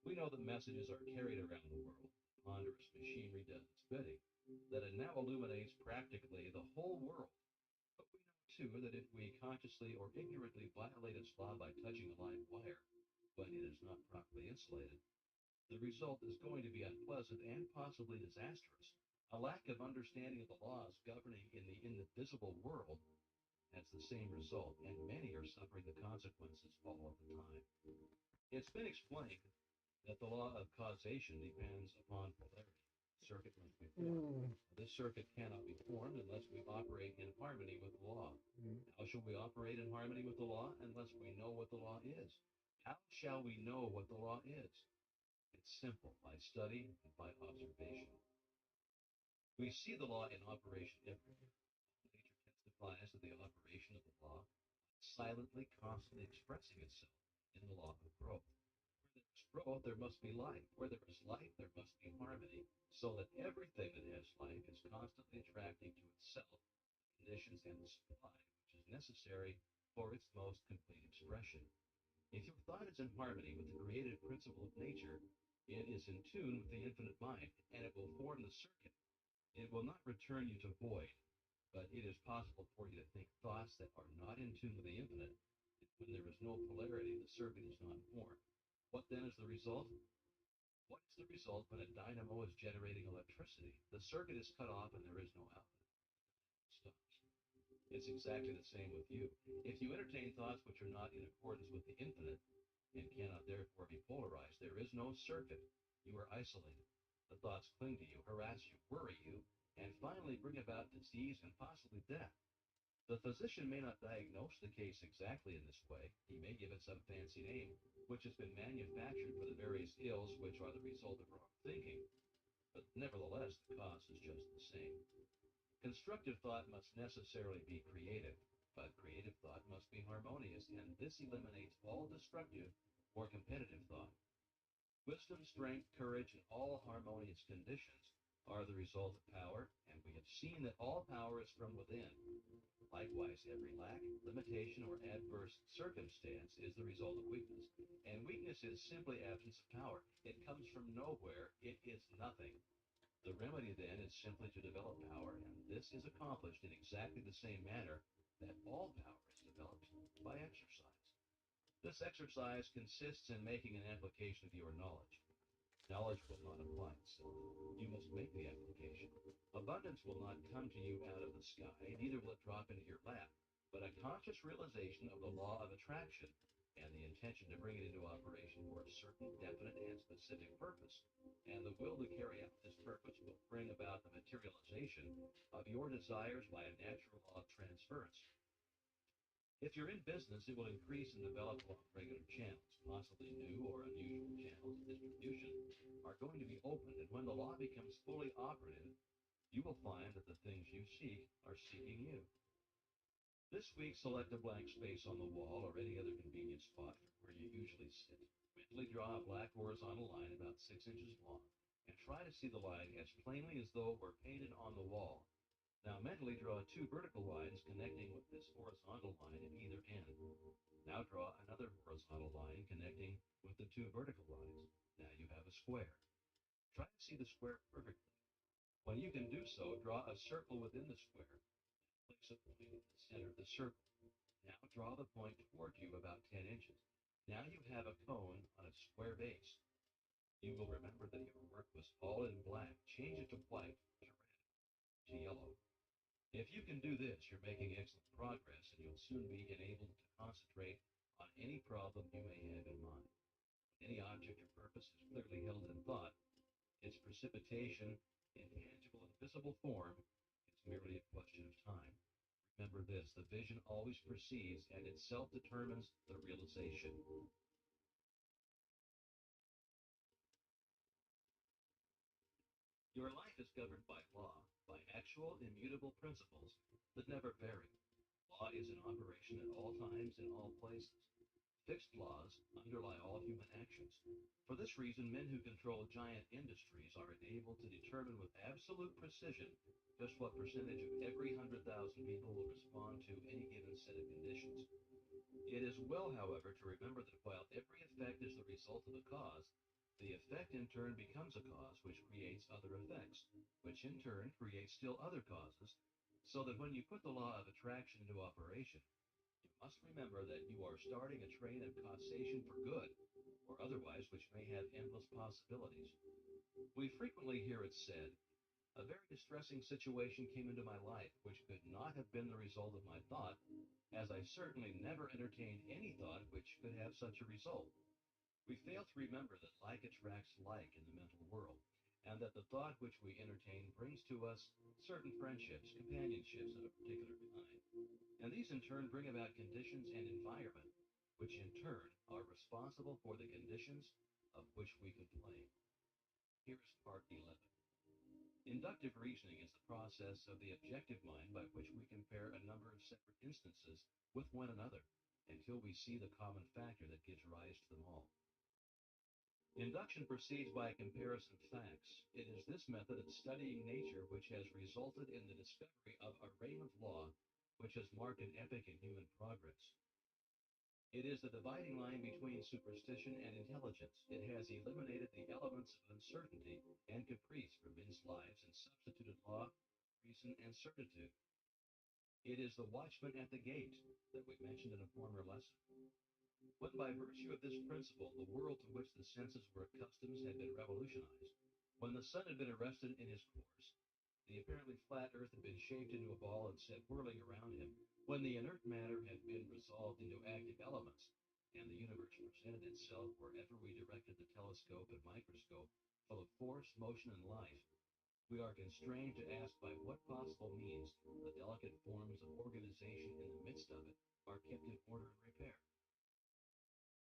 We know that messages are carried around the world. Ponderous machinery does its bidding, that it now illuminates practically the whole world. But we know, too, that if we consciously or ignorantly violate its law by touching a live wire when it is not properly insulated, the result is going to be unpleasant and possibly disastrous. A lack of understanding of the laws governing in the invisible world has the same result, and many are suffering the consequences all of the time. It's been explained that the law of causation depends upon polarity. Circuit must be formed. This circuit cannot be formed unless we operate in harmony with the law. How shall we operate in harmony with the law unless we know what the law is? How shall we know what the law is? It's simple, by study and by observation. We see the law in operation everywhere. Nature testifies to the operation of the law, silently, constantly expressing itself in the law of growth. Where there is growth, there must be life. Where there is life, there must be harmony, so that everything that has life is constantly attracting to itself the conditions and the supply which is necessary for its most complete expression. If your thought is in harmony with the creative principle of nature, it is in tune with the infinite mind, and it will form the circuit. It will not return you to void, but it is possible for you to think thoughts that are not in tune with the infinite. When there is no polarity, the circuit is not formed. What then is the result? What is the result when a dynamo is generating electricity? The circuit is cut off and there is no outlet. It stops. It's exactly the same with you. If you entertain thoughts which are not in accordance with the infinite and cannot therefore be polarized, there is no circuit. You are isolated. The thoughts cling to you, harass you, worry you, and finally bring about disease and possibly death. The physician may not diagnose the case exactly in this way. He may give it some fancy name, which has been manufactured for the various ills which are the result of wrong thinking. But nevertheless, the cause is just the same. Constructive thought must necessarily be creative, but creative thought must be harmonious, and this eliminates all destructive or competitive thought. Wisdom, strength, courage, and all harmonious conditions are the result of power, and we have seen that all power is from within. Likewise, every lack, limitation, or adverse circumstance is the result of weakness. And weakness is simply absence of power. It comes from nowhere. It is nothing. The remedy then is simply to develop power, and this is accomplished in exactly the same manner that all power is developed, by exercise. This exercise consists in making an application of your knowledge. Knowledge will not apply itself. You must make the application. Abundance will not come to you out of the sky, neither will it drop into your lap, but a conscious realization of the law of attraction and the intention to bring it into operation for a certain definite and specific purpose. And the will to carry out this purpose will bring about the materialization of your desires by a natural law of transference. If you're in business, it will increase and develop along regular channels. Possibly new or unusual channels of distribution are going to be opened, and when the law becomes fully operative, you will find that the things you seek are seeking you. This week, select a blank space on the wall or any other convenient spot from where you usually sit. Mentally draw a black horizontal line about 6 inches long, and try to see the line as plainly as though it were painted on the wall. Now mentally draw two vertical lines connecting with this horizontal line at either end. Now draw another horizontal line connecting with the two vertical lines. Now you have a square. Try to see the square perfectly. When you can do so, draw a circle within the square. Place a point in the center of the circle. Now draw the point toward you about 10 inches. Now you have a cone on a square base. You will remember that your work was all in black. Change it to white, to red, to yellow. If you can do this, you're making excellent progress, and you'll soon be enabled to concentrate on any problem you may have in mind. When any object or purpose is clearly held in thought, its precipitation in tangible and visible form is merely a question of time. Remember this, the vision always precedes and itself determines the realization. Your life is governed by law, by actual immutable principles that never vary. Law is in operation at all times in all places. Fixed laws underlie all human actions. For this reason, men who control giant industries are enabled to determine with absolute precision just what percentage of every 100,000 people will respond to any given set of conditions. It is well, however, to remember that while every effect is the result of a cause, the effect in turn becomes a cause which creates other effects, which in turn creates still other causes, so that when you put the law of attraction into operation, you must remember that you are starting a train of causation for good, or otherwise which may have endless possibilities. We frequently hear it said, a very distressing situation came into my life which could not have been the result of my thought, as I certainly never entertained any thought which could have such a result. We fail to remember that like attracts like in the mental world, and that the thought which we entertain brings to us certain friendships, companionships of a particular kind. And these in turn bring about conditions and environment, which in turn are responsible for the conditions of which we complain. Here is part 11. Inductive reasoning is the process of the objective mind by which we compare a number of separate instances with one another until we see the common factor that gives rise to them all. Induction proceeds by a comparison of facts. It is this method of studying nature which has resulted in the discovery of a reign of law which has marked an epoch in human progress. It is the dividing line between superstition and intelligence. It has eliminated the elements of uncertainty and caprice from men's lives and substituted law, reason, and certitude. It is the watchman at the gate that we mentioned in a former lesson. When by virtue of this principle the world to which the senses were accustomed had been revolutionized, when the sun had been arrested in his course, the apparently flat earth had been shaped into a ball and set whirling around him, when the inert matter had been resolved into active elements, and the universe presented itself wherever we directed the telescope and microscope, full of force, motion, and life, we are constrained to ask by what possible means the delicate forms of organization in the midst of it are kept in order and repair.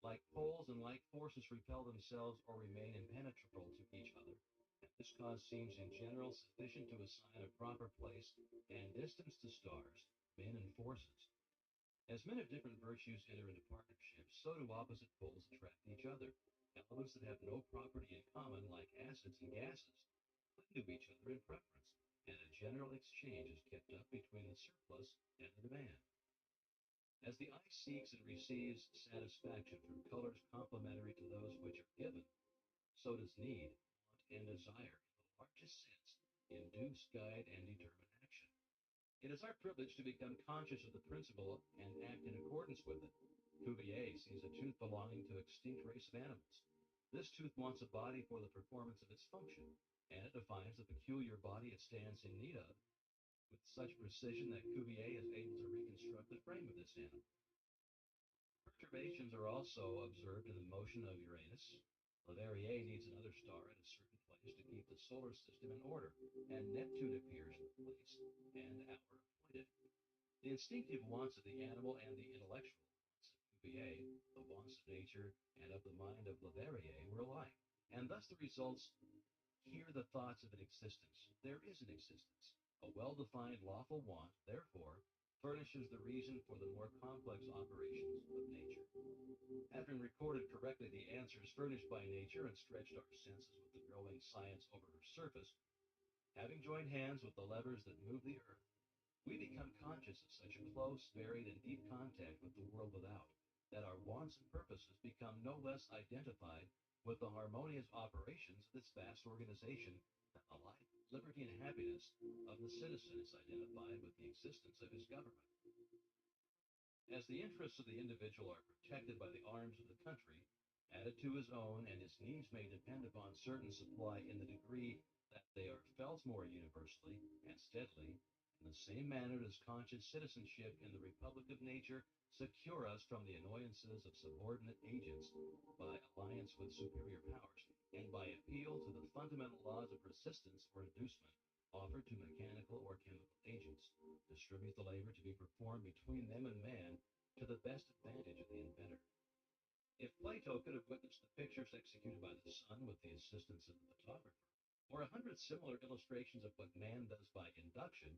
Like poles and like forces repel themselves or remain impenetrable to each other, and this cause seems in general sufficient to assign a proper place and distance to stars, men, and forces. As men of different virtues enter into partnerships, so do opposite poles attract each other. Elements that have no property in common, like acids and gases, cling to each other in preference, and a general exchange is kept up between the surplus and the demand. As the eye seeks and receives satisfaction from colors complementary to those which are given, so does need, want, and desire, in the largest sense, induce, guide, and determine action. It is our privilege to become conscious of the principle and act in accordance with it. Cuvier sees a tooth belonging to an extinct race of animals. This tooth wants a body for the performance of its function, and it defines the peculiar body it stands in need of with such precision that Cuvier is able to reconstruct the frame of this animal. Perturbations are also observed in the motion of Uranus. Leverrier needs another star at a certain place to keep the solar system in order, and Neptune appears in the place and hour appointed. The instinctive wants of the animal and the intellectual wants of Cuvier, the wants of nature and of the mind of Leverrier were alike, and thus the results here the thoughts of an existence. There is an existence. A well-defined lawful want, therefore, furnishes the reason for the more complex operations of nature. Having recorded correctly the answers furnished by nature and stretched our senses with the growing science over her surface, having joined hands with the levers that move the earth, we become conscious of such a close, varied, and deep contact with the world without, that our wants and purposes become no less identified with the harmonious operations of this vast organization than the life, liberty, and happiness of the citizen is identified with the existence of his government. As the interests of the individual are protected by the arms of the country, added to his own, and his needs may depend upon certain supply in the degree that they are felt more universally and steadily, in the same manner does conscious citizenship in the Republic of Nature secure us from the annoyances of subordinate agents by alliance with superior powers, and by appeal to the fundamental laws of resistance or inducement offered to mechanical or chemical agents, distribute the labor to be performed between them and man to the best advantage of the inventor. If Plato could have witnessed the pictures executed by the sun with the assistance of the photographer, or 100 similar illustrations of what man does by induction,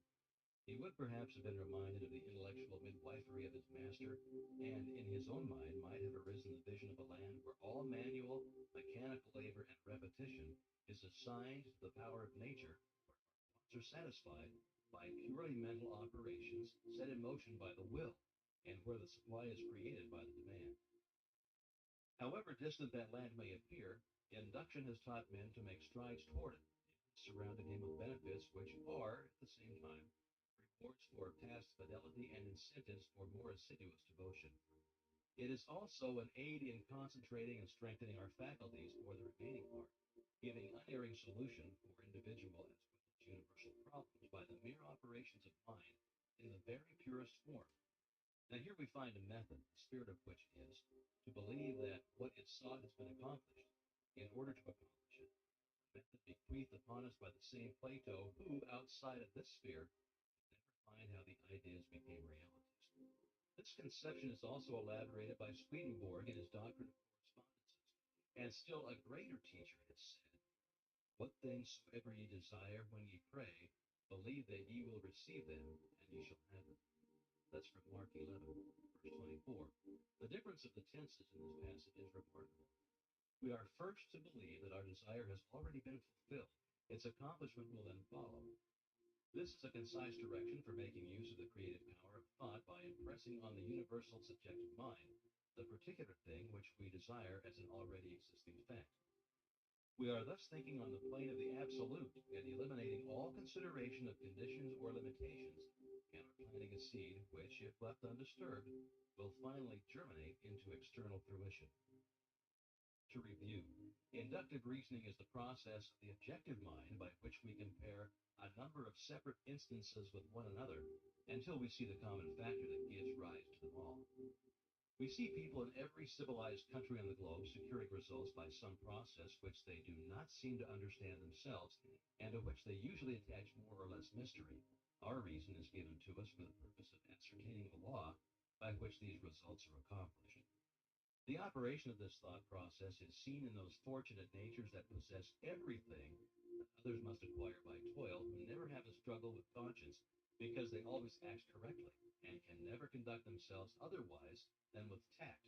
He would perhaps have been reminded of the intellectual midwifery of his master, and in his own mind might have arisen the vision of a land where all manual, mechanical labor, and repetition is assigned to the power of nature, wants are satisfied by purely mental operations set in motion by the will, and where the supply is created by the demand. However distant that land may appear, induction has taught men to make strides toward it, surrounding him with benefits which are, at the same time, rewards for past fidelity and incentives for more assiduous devotion. It is also an aid in concentrating and strengthening our faculties for the remaining part, giving unerring solution for individual as well as universal problems by the mere operations of mind in the very purest form. Now, here we find a method, the spirit of which is to believe that what it sought has been accomplished in order to accomplish it. A method bequeathed upon us by the same Plato, who, outside of this sphere, never find how the ideas became realities. This conception is also elaborated by Swedenborg in his Doctrine of Correspondences, and still a greater teacher has said, "What things soever ye desire when ye pray, believe that ye will receive them, and ye shall have them." That's from Mark 11, verse 24. The difference of the tenses in this passage is remarkable. We are first to believe that our desire has already been fulfilled. Its accomplishment will then follow. This is a concise direction for making use of the creative power of thought by impressing on the universal subjective mind the particular thing which we desire as an already existing fact. We are thus thinking on the plane of the absolute and eliminating all consideration of conditions or limitations, and are planting a seed which, if left undisturbed, will finally germinate into external fruition. To review, inductive reasoning is the process of the objective mind by which we compare a number of separate instances with one another until we see the common factor that gives rise to them all. We see people in every civilized country on the globe securing results by some process which they do not seem to understand themselves and to which they usually attach more or less mystery. Our reason is given to us for the purpose of ascertaining the law by which these results are accomplished. The operation of this thought process is seen in those fortunate natures that possess everything that others must acquire by toil, who never have a struggle with conscience because they always act correctly and can never conduct themselves otherwise than with tact,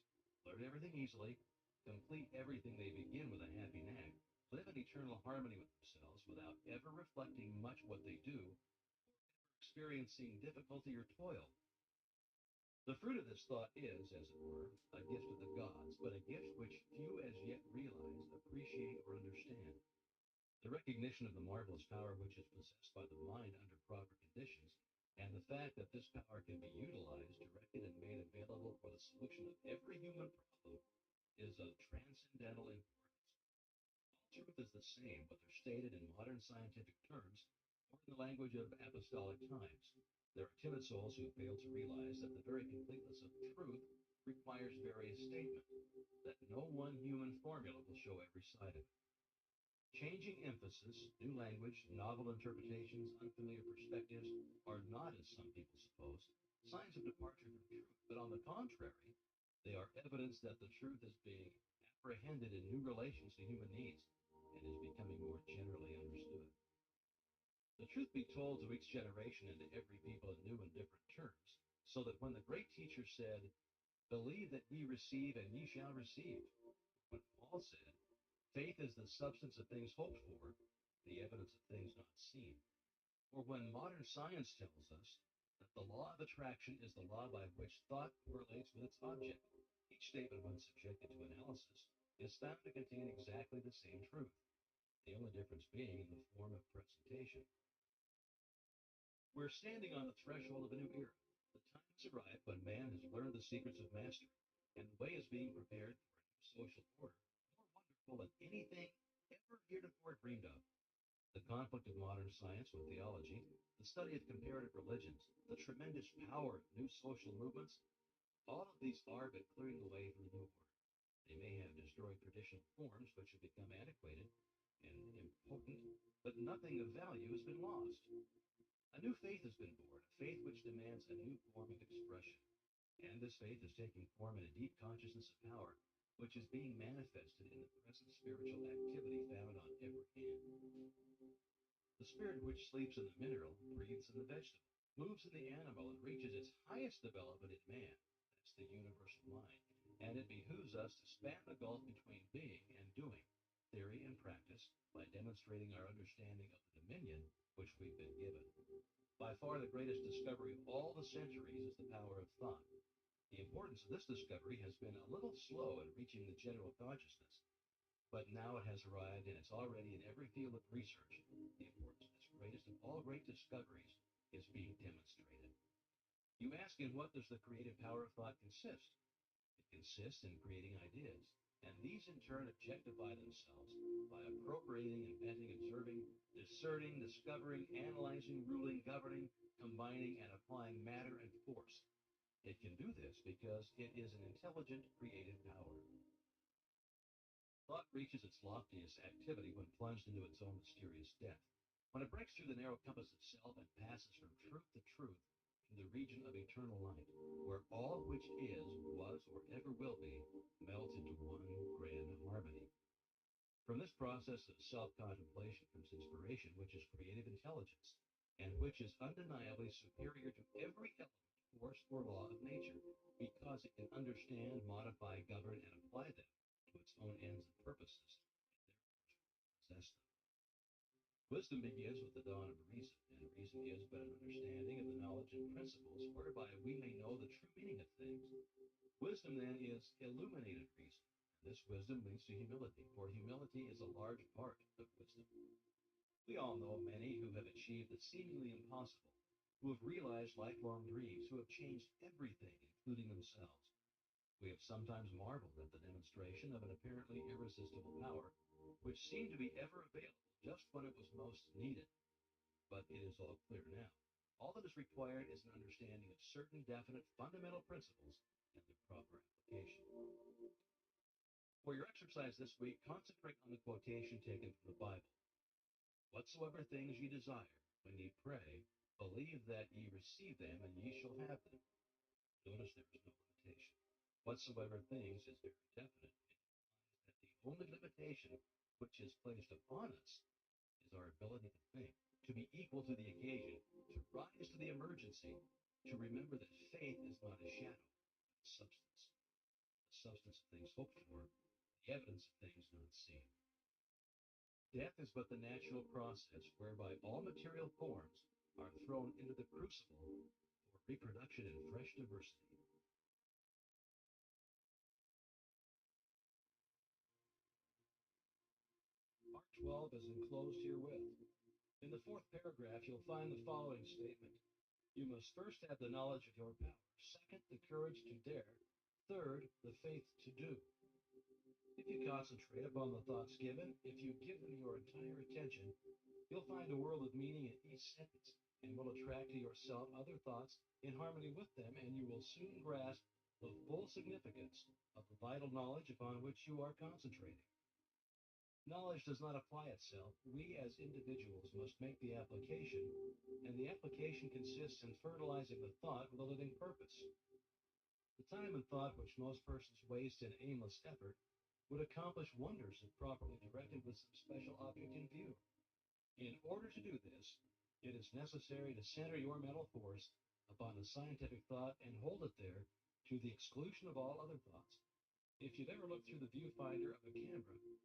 learn everything easily, complete everything they begin with a happy knack, live in eternal harmony with themselves without ever reflecting much what they do, experiencing difficulty or toil. The fruit of this thought is, as it were, a gift of the gods, but a gift which few as yet realize, appreciate, or understand. The recognition of the marvelous power which is possessed by the mind under proper conditions, and the fact that this power can be utilized, directed, and made available for the solution of every human problem is of transcendental importance. All truth is the same, whether stated in modern scientific terms or in the language of apostolic times. There are timid souls who fail to realize that the very completeness of truth requires various statement, that no one human formula will show every side of it. Changing emphasis, new language, novel interpretations, unfamiliar perspectives are not, as some people suppose, signs of departure from truth, but on the contrary, they are evidence that the truth is being apprehended in new relations to human needs and is becoming more generally understood. The truth be told to each generation and to every people in new and different terms, so that when the great teacher said, "Believe that ye receive, and ye shall receive," when Paul said, "Faith is the substance of things hoped for, the evidence of things not seen," or when modern science tells us that the law of attraction is the law by which thought correlates with its object, each statement, when subjected to analysis, is found to contain exactly the same truth, the only difference being in the form of presentation. We're standing on the threshold of a new era. The time has arrived when man has learned the secrets of mastery, and the way is being prepared for a new social order, more wonderful than anything ever heretofore dreamed of. The conflict of modern science with theology, the study of comparative religions, the tremendous power of new social movements, all of these are but clearing the way for the new order. They may have destroyed traditional forms which have become antiquated and impotent, but nothing of value has been lost. A new faith has been born, a faith which demands a new form of expression. And this faith is taking form in a deep consciousness of power, which is being manifested in the present spiritual activity found on every hand. The spirit which sleeps in the mineral breathes in the vegetable. moves in the animal and reaches its highest development in man. That's the universal mind. And it behooves us to span the gulf between being and doing, theory and practice, by demonstrating our understanding of the dominion which we've been given. By far the greatest discovery of all the centuries is the power of thought. The importance of this discovery has been a little slow in reaching the general consciousness, but now it has arrived and it's already in every field of research. The importance of this greatest of all great discoveries is being demonstrated. You ask, in what does the creative power of thought consist? It consists in creating ideas, and these in turn objectify themselves by appropriating, inventing, observing, discerning, discovering, analyzing, ruling, governing, combining, and applying matter and force. It can do this because it is an intelligent, creative power. Thought reaches its loftiest activity when plunged into its own mysterious depth, when it breaks through the narrow compass of self and passes from truth to truth to the region of eternal light, where all which is, was, or ever will be melt into one grand harmony. From this process of self-contemplation comes inspiration, which is creative intelligence, and which is undeniably superior to every element, force, or law of nature, because it can understand, modify, govern, and apply them to its own ends and purposes, and therefore possess them. Wisdom begins with the dawn of reason, and reason is but an understanding of the knowledge and principles whereby we may know the true meaning of things. Wisdom then is illuminated reason. This wisdom leads to humility, for humility is a large part of wisdom. We all know many who have achieved the seemingly impossible, who have realized lifelong dreams, who have changed everything, including themselves. We have sometimes marveled at the demonstration of an apparently irresistible power, which seemed to be ever available just when it was most needed. But it is all clear now. All that is required is an understanding of certain definite fundamental principles and their proper application. For your exercise this week, concentrate on the quotation taken from the Bible. Whatsoever things ye desire, when ye pray, believe that ye receive them, and ye shall have them. Notice there is no limitation. Whatsoever things is very definite. It implies that the only limitation which is placed upon us is our ability to think, to be equal to the occasion, to rise to the emergency, to remember that faith is not a shadow, but a substance. The substance of things hoped for, the evidence of things not seen. Death is but the natural process whereby all material forms are thrown into the crucible for reproduction in fresh diversity. Part 12 is enclosed herewith. In the fourth paragraph, you'll find the following statement. You must first have the knowledge of your power. Second, the courage to dare. Third, the faith to do. If you concentrate upon the thoughts given, if you give them your entire attention, you'll find a world of meaning in each sentence and will attract to yourself other thoughts in harmony with them, and you will soon grasp the full significance of the vital knowledge upon which you are concentrating. Knowledge does not apply itself. We as individuals must make the application, and the application consists in fertilizing the thought with a living purpose. The time and thought which most persons waste in aimless effort would accomplish wonders if properly directed with some special object in view. In order to do this, it is necessary to center your mental force upon a scientific thought and hold it there to the exclusion of all other thoughts. If you've ever looked through the viewfinder of a camera, you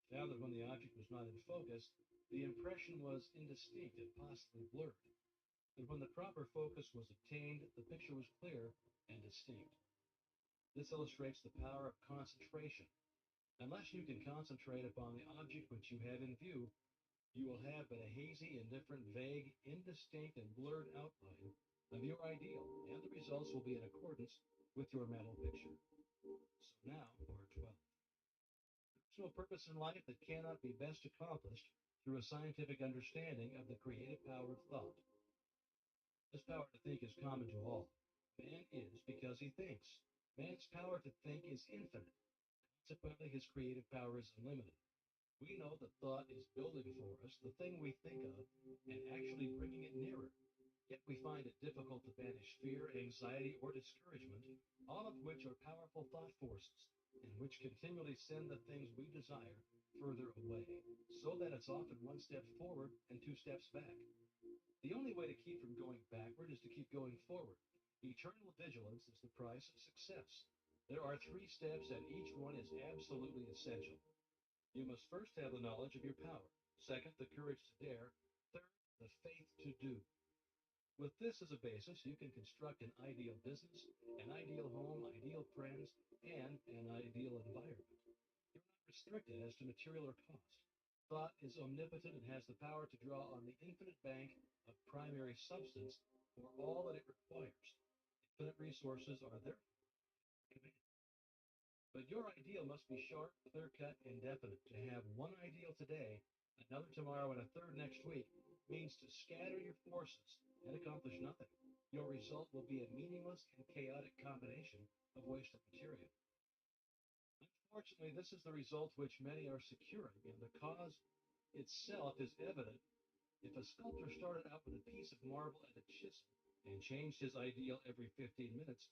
found that when the object was not in focus, the impression was indistinct and possibly blurred. But when the proper focus was obtained, the picture was clear and distinct. This illustrates the power of concentration. Unless you can concentrate upon the object which you have in view, you will have but a hazy, indifferent, vague, indistinct, and blurred outline of your ideal, and the results will be in accordance with your mental picture. So now, part 12. There's no purpose in life that cannot be best accomplished through a scientific understanding of the creative power of thought. This power to think is common to all. Man is because he thinks. Man's power to think is infinite. Consequently, his creative power is unlimited. We know that thought is building for us the thing we think of and actually bringing it nearer. Yet we find it difficult to banish fear, anxiety, or discouragement, all of which are powerful thought forces and which continually send the things we desire further away, so that it's often one step forward and two steps back. The only way to keep from going backward is to keep going forward. Eternal vigilance is the price of success. There are 3 steps, and each one is absolutely essential. You must first have the knowledge of your power. Second, the courage to dare. Third, the faith to do. With this as a basis, you can construct an ideal business, an ideal home, ideal friends, and an ideal environment. You're not restricted as to material or cost. Thought is omnipotent and has the power to draw on the infinite bank of primary substance for all that it requires. Infinite resources are therefore command. But your ideal must be sharp, clear cut, and definite. To have one ideal today, another tomorrow, and a third next week means to scatter your forces and accomplish nothing. Your result will be a meaningless and chaotic combination of wasted material. Unfortunately, this is the result which many are securing, and the cause itself is evident. If a sculptor started out with a piece of marble and a chisel and changed his ideal every 15 minutes,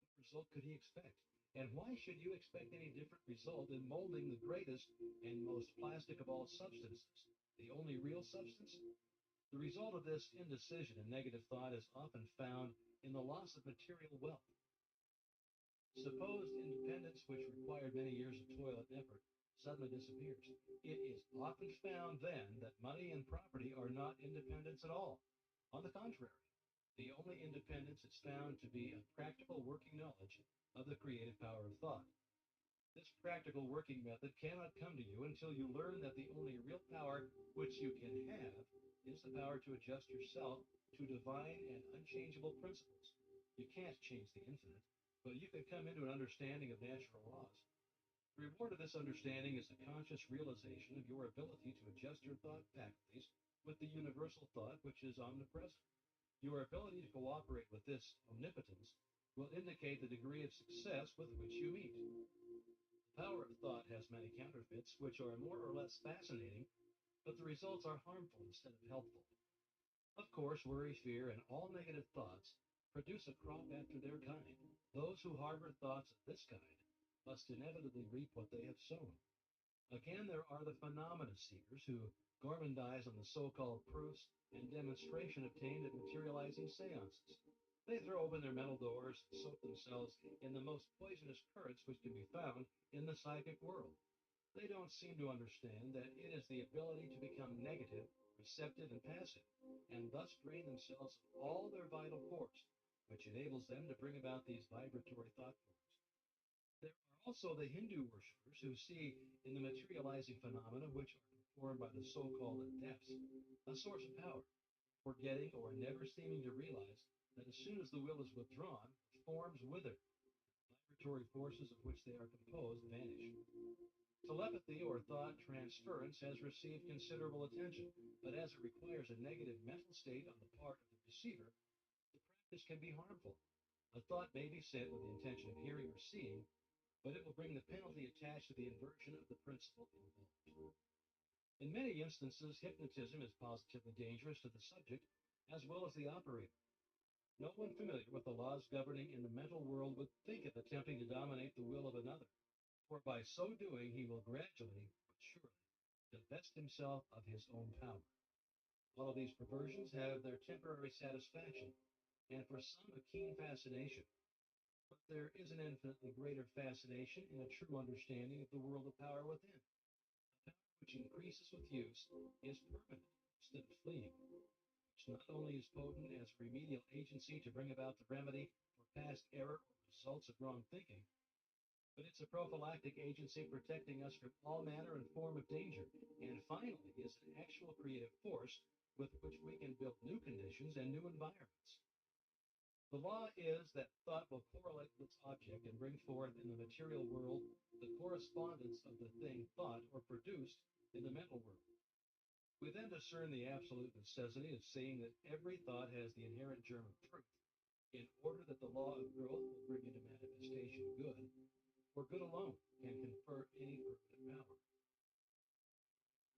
what result could he expect? And why should you expect any different result in molding the greatest and most plastic of all substances, the only real substance? The result of this indecision and negative thought is often found in the loss of material wealth. Supposed independence, which required many years of toil and effort, suddenly disappears. It is often found then that money and property are not independence at all. On the contrary, the only independence is found to be a practical working knowledge of the creative power of thought. This practical working method cannot come to you until you learn that the only real power which you can have is the power to adjust yourself to divine and unchangeable principles. You can't change the infinite, but you can come into an understanding of natural laws. The reward of this understanding is a conscious realization of your ability to adjust your thought faculties with the universal thought which is omnipresent. Your ability to cooperate with this omnipotence will indicate the degree of success with which you meet. The power of thought has many counterfeits, which are more or less fascinating, but the results are harmful instead of helpful. Of course, worry, fear, and all negative thoughts produce a crop after their kind. Those who harbor thoughts of this kind must inevitably reap what they have sown. Again, there are the phenomena seekers who gormandize on the so-called proofs and demonstration obtained at materializing seances. They throw open their mental doors and soak themselves in the most poisonous currents which can be found in the psychic world. They don't seem to understand that it is the ability to become negative, receptive, and passive, and thus drain themselves of all their vital force, which enables them to bring about these vibratory thought forms. There are also the Hindu worshippers who see in the materializing phenomena which are performed by the so-called adepts a source of power, forgetting or never seeming to realize that as soon as the will is withdrawn, the forms wither, the vibratory forces of which they are composed vanish. Telepathy or thought transference has received considerable attention, but as it requires a negative mental state on the part of the receiver, the practice can be harmful. A thought may be sent with the intention of hearing or seeing, but it will bring the penalty attached to the inversion of the principle involved. In many instances, hypnotism is positively dangerous to the subject as well as the operator. No one familiar with the laws governing in the mental world would think of attempting to dominate the will of another, for by so doing he will gradually but surely divest himself of his own power. All of these perversions have their temporary satisfaction, and for some a keen fascination. But there is an infinitely greater fascination in a true understanding of the world of power within. A power which increases with use is permanent instead of fleeting, which not only is potent as a remedial agency to bring about the remedy for past error or results of wrong thinking, but it's a prophylactic agency protecting us from all manner and form of danger, and finally is an actual creative force with which we can build new conditions and new environments. The law is that thought will correlate with its object and bring forth in the material world the correspondence of the thing thought or produced in the mental world. We then discern the absolute necessity of seeing that every thought has the inherent germ of truth, in order that the law of growth will bring into manifestation good, for good alone can confer any permanent power.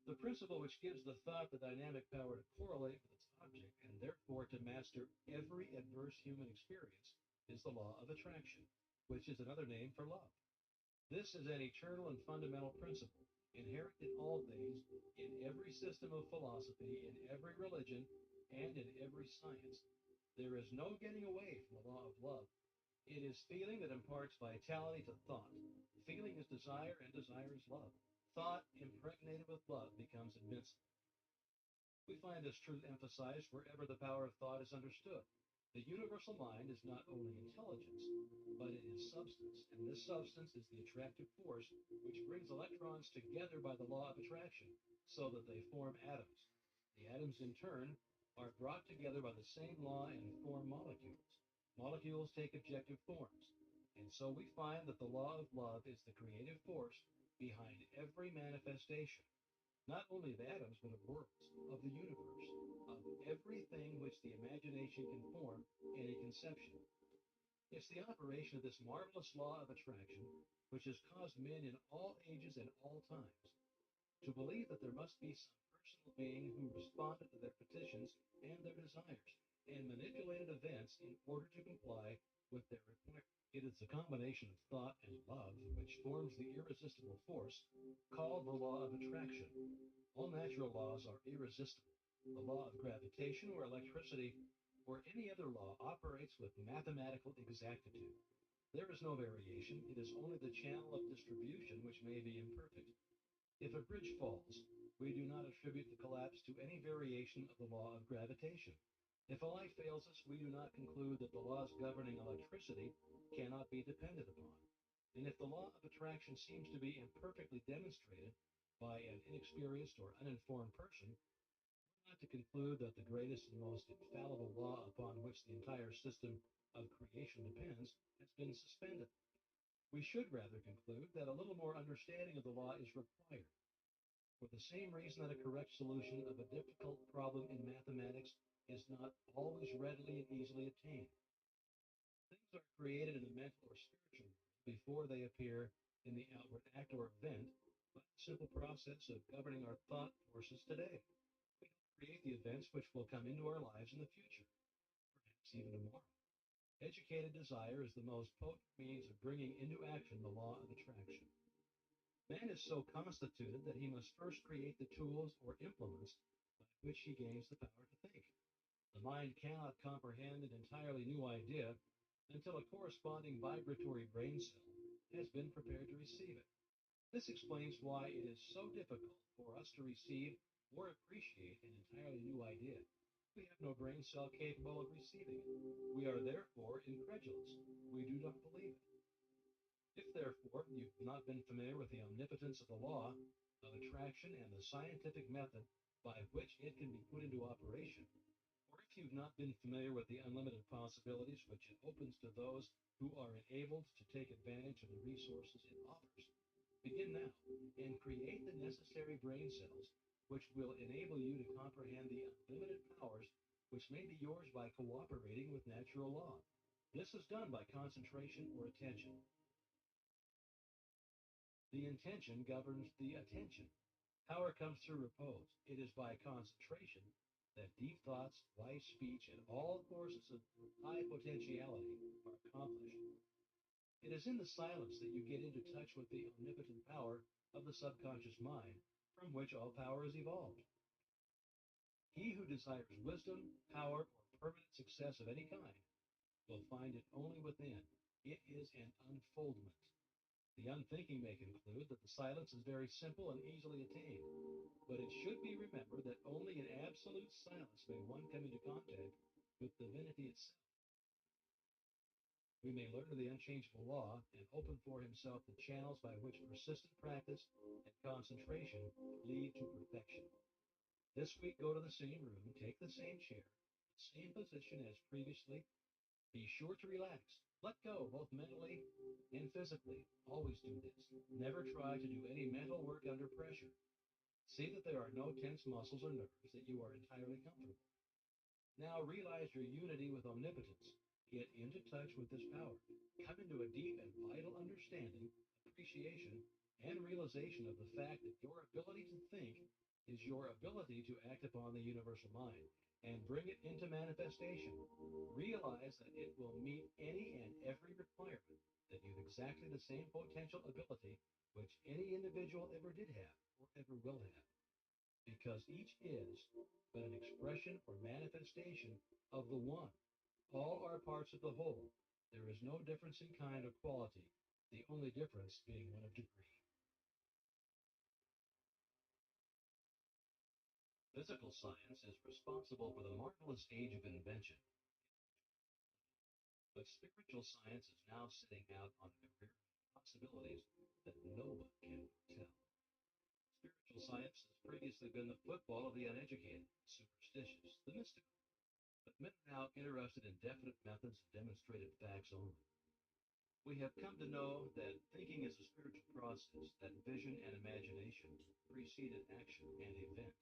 The principle which gives the thought the dynamic power to correlate with its object and therefore to master every adverse human experience is the law of attraction, which is another name for love. This is an eternal and fundamental principle, inherent in all things, in every system of philosophy, in every religion, and in every science. There is no getting away from the law of love. It is feeling that imparts vitality to thought. Feeling is desire, and desire is love. Thought impregnated with love becomes invincible. We find this truth emphasized wherever the power of thought is understood. The universal mind is not only intelligence, but it is substance, and this substance is the attractive force which brings electrons together by the law of attraction so that they form atoms. The atoms, in turn, are brought together by the same law and form molecules. Molecules take objective forms, and so we find that the law of love is the creative force behind every manifestation not only of atoms, but of worlds, of the universe, of everything which the imagination can form in a conception. It's the operation of this marvelous law of attraction which has caused men in all ages and all times to believe that there must be some personal being who responded to their petitions and their desires and manipulated events in order to comply with their requirements. It is the combination of thought and love which forms the irresistible force called the law of attraction. All natural laws are irresistible. The law of gravitation or electricity or any other law operates with mathematical exactitude. There is no variation. It is only the channel of distribution which may be imperfect. If a bridge falls, we do not attribute the collapse to any variation of the law of gravitation. If a light fails us, we do not conclude that the laws governing electricity cannot be depended upon. And if the law of attraction seems to be imperfectly demonstrated by an inexperienced or uninformed person, we're not to conclude that the greatest and most infallible law upon which the entire system of creation depends has been suspended. We should rather conclude that a little more understanding of the law is required for the same reason that a correct solution of a difficult problem in mathematics is not always readily and easily obtained. Things are created in the mental or spiritual world before they appear in the outward act or event by the simple process of governing our thought forces today. We don't create the events which will come into our lives in the future, perhaps even tomorrow. Educated desire is the most potent means of bringing into action the law of attraction. Man is so constituted that he must first create the tools or implements by which he gains the power to think. The mind cannot comprehend an entirely new idea until a corresponding vibratory brain cell has been prepared to receive it. This explains why it is so difficult for us to receive or appreciate an entirely new idea. We have no brain cell capable of receiving it. We are therefore incredulous. We do not believe it. If, therefore, you've not been familiar with the omnipotence of the law of attraction and the scientific method by which it can be put into operation, or if you've not been familiar with the unlimited possibilities which it opens to those who are enabled to take advantage of the resources it offers, begin now and create the necessary brain cells which will enable you to comprehend the unlimited powers which may be yours by cooperating with natural law. This is done by concentration or attention. The intention governs the attention. Power comes through repose. It is by concentration that deep thoughts, wise speech, and all courses of high potentiality are accomplished. It is in the silence that you get into touch with the omnipotent power of the subconscious mind, from which all power is evolved. He who desires wisdom, power, or permanent success of any kind will find it only within. It is an unfoldment. The unthinking may conclude that the silence is very simple and easily attained, but it should be remembered that only in absolute silence may one come into contact with divinity itself. We may learn of the unchangeable law and open for himself the channels by which persistent practice and concentration lead to perfection. This week, go to the same room, take the same chair, the same position as previously. Be sure to relax. Let go, both mentally and physically. Always do this. Never try to do any mental work under pressure. See that there are no tense muscles or nerves, that you are entirely comfortable. Now realize your unity with omnipotence. Get into touch with this power. Come into a deep and vital understanding, appreciation, and realization of the fact that your ability to think is your ability to act upon the universal mind and bring it into manifestation. Realize that it will meet any and every requirement that you've exacted exactly the same potential ability which any individual ever did have or ever will have, because each is but an expression or manifestation of the one. All are parts of the whole. There is no difference in kind or quality, the only difference being one of degree. Physical science is responsible for the marvelous age of invention, but spiritual science is now setting out on a career of possibilities that no one can tell. Spiritual science has previously been the football of the uneducated, superstitious, the mystical, but men are now interested in definite methods and demonstrated facts only. We have come to know that thinking is a spiritual process, that vision and imagination preceded action and event,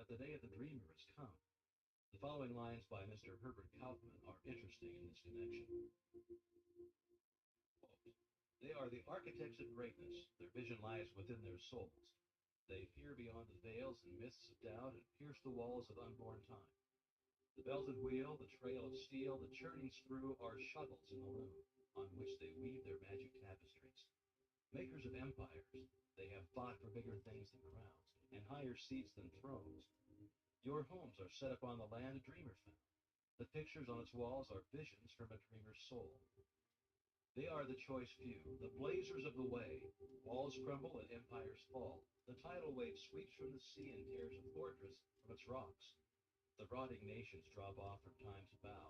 that the day of the dreamer has come. The following lines by Mr. Herbert Kaufman are interesting in this connection. Quote, they are the architects of greatness. Their vision lies within their souls. They peer beyond the veils and mists of doubt and pierce the walls of unborn time. The belted wheel, the trail of steel, the churning screw are shuttles in the loom on which they weave their magic tapestries. Makers of empires, they have fought for bigger things than crowns and higher seats than thrones. Your homes are set upon the land a dreamer found. The pictures on its walls are visions from a dreamer's soul. They are the choice few, the blazers of the way. Walls crumble and empires fall. The tidal wave sweeps from the sea and tears a fortress from its rocks. The rotting nations drop off from time's bow,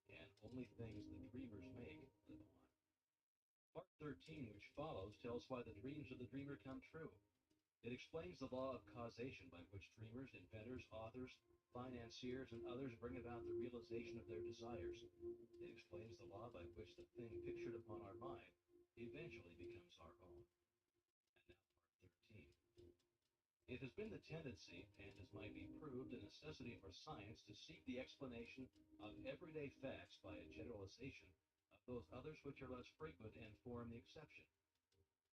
and only things the dreamers make live on. Part 13, which follows, tells why the dreams of the dreamer come true. It explains the law of causation by which dreamers, inventors, authors, financiers, and others bring about the realization of their desires. It explains the law by which the thing pictured upon our mind eventually becomes our own. And now part 13. It has been the tendency, and as might be proved, a necessity for science to seek the explanation of everyday facts by a generalization of those others which are less frequent and form the exception.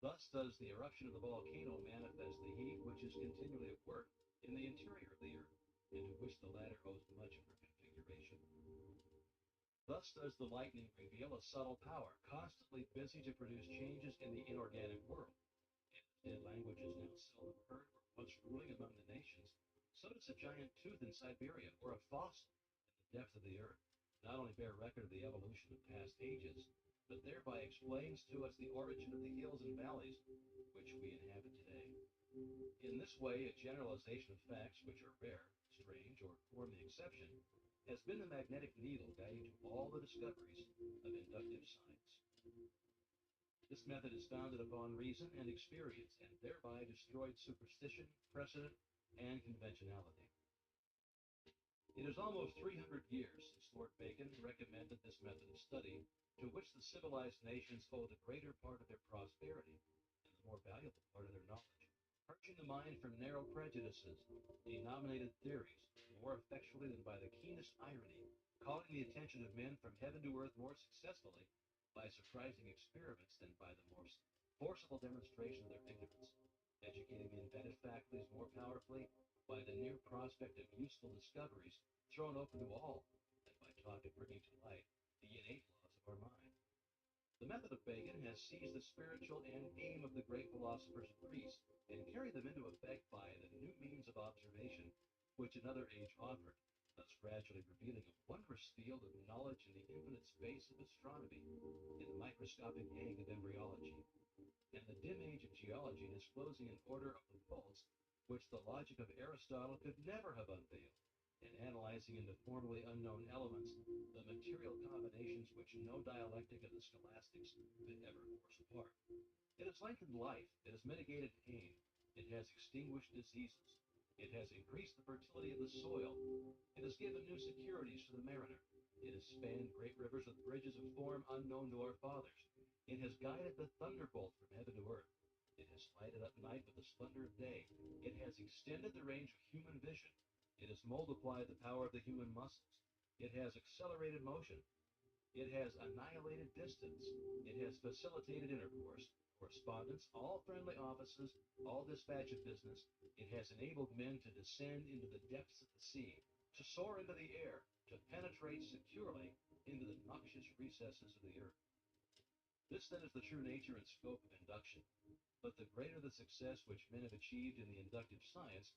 Thus does the eruption of the volcano manifest the heat which is continually at work in the interior of the earth, and to which the latter owes much of her configuration. Thus does the lightning reveal a subtle power, constantly busy to produce changes in the inorganic world. And as dead languages now seldom heard were once ruling among the nations, so does a giant tooth in Siberia or a fossil in the depth of the earth not only bear record of the evolution of past ages, but thereby explains to us the origin of the hills and valleys which we inhabit today. In this way, a generalization of facts which are rare, strange, or form the exception has been the magnetic needle guiding to all the discoveries of inductive science. This method is founded upon reason and experience, and thereby destroyed superstition, precedent, and conventionality. It is almost 300 years since Lord Bacon recommended this method of study, to which the civilized nations owe the greater part of their prosperity and the more valuable part of their knowledge, purging the mind from narrow prejudices, denominated theories, more effectually than by the keenest irony, calling the attention of men from heaven to earth more successfully by surprising experiments than by the more forcible demonstration of their ignorance, educating the inventive faculties more powerfully by the near prospect of useful discoveries thrown open to all than by talk of bringing to light the innate laws of our mind. The method of Bacon has seized the spiritual and aim of the great philosophers of Greece and carried them into effect by the new means of observation which another age offered, thus gradually revealing a wondrous field of knowledge in the infinite space of astronomy, in the microscopic egg of embryology, and the dim age of geology disclosing an order of the pulse which the logic of Aristotle could never have unveiled, and analyzing into formerly unknown elements the material combinations which no dialectic of the scholastics could ever force apart. It has lengthened life, it has mitigated pain, it has extinguished diseases, it has increased the fertility of the soil, it has given new securities to the mariner, it has spanned great rivers with bridges of form unknown to our fathers, it has guided the thunderbolt from heaven to earth, it has lighted up night with the splendor of day, it has extended the range of human vision, it has multiplied the power of the human muscles, it has accelerated motion, it has annihilated distance, it has facilitated intercourse, correspondence, all friendly offices, all dispatch of business, it has enabled men to descend into the depths of the sea, to soar into the air, to penetrate securely into the noxious recesses of the earth. This then is the true nature and scope of induction. But the greater the success which men have achieved in the inductive science,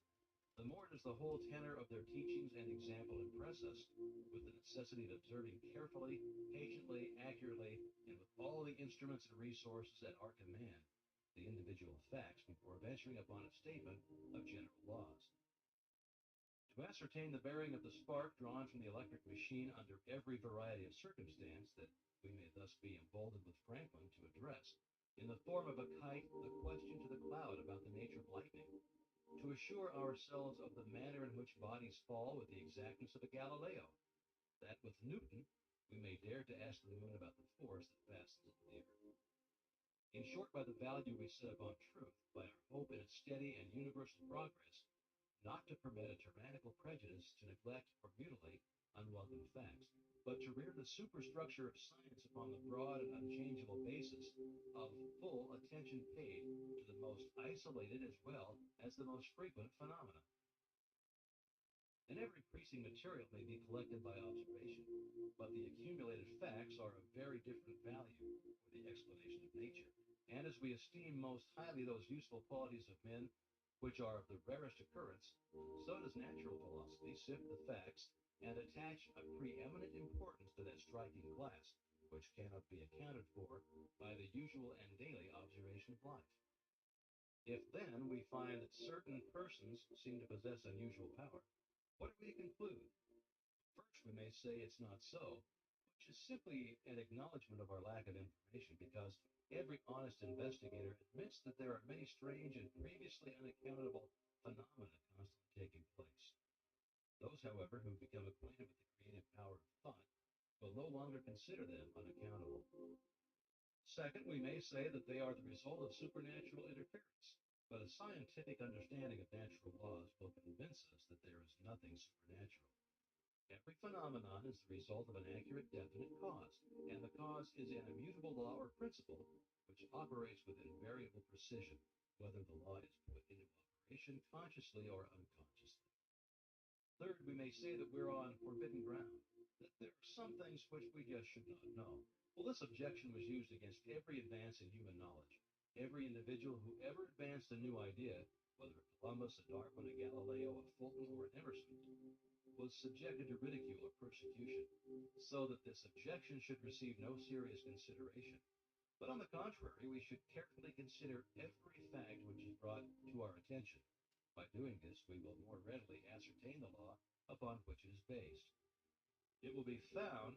the more does the whole tenor of their teachings and example impress us with the necessity of observing carefully, patiently, accurately, and with all the instruments and resources at our command the individual facts before venturing upon a statement of general laws. To ascertain the bearing of the spark drawn from the electric machine under every variety of circumstance that we may thus be emboldened with Franklin to address, in the form of a kite, the question to the cloud about the nature of lightning, to assure ourselves of the manner in which bodies fall with the exactness of a Galileo, that with Newton we may dare to ask the moon about the force that fastens it to the earth. In short, by the value we set upon truth, by our hope in its steady and universal progress, not to permit a tyrannical prejudice to neglect or mutilate unwelcome facts, but to rear the superstructure of science upon the broad and unchangeable basis of full attention paid to the most isolated as well as the most frequent phenomena. And every increasing material may be collected by observation, but the accumulated facts are of very different value for the explanation of nature. And as we esteem most highly those useful qualities of men which are of the rarest occurrence, so does natural philosophy sift the facts and attach a preeminent importance to that striking class which cannot be accounted for by the usual and daily observation of life. If then we find that certain persons seem to possess unusual power, what are we to conclude? First, we may say it's not so, which is simply an acknowledgement of our lack of information, because every honest investigator admits that there are many strange and previously unaccountable phenomena constantly taking place. Those, however, who become acquainted with the creative power of thought will no longer consider them unaccountable. Second, we may say that they are the result of supernatural interference, but a scientific understanding of natural laws will convince us that there is nothing supernatural. Every phenomenon is the result of an accurate, definite cause, and the cause is an immutable law or principle which operates with invariable precision, whether the law is put into operation consciously or unconsciously. Third, we may say that we're on forbidden ground, that there are some things which we just should not know. Well, this objection was used against every advance in human knowledge. Every individual who ever advanced a new idea, whether a Columbus, a Darwin, a Galileo, a Fulton, or an Emerson, was subjected to ridicule or persecution, so that this objection should receive no serious consideration. But on the contrary, we should carefully consider every fact which is brought to our attention. By doing this, we will more readily ascertain the law upon which it is based. It will be found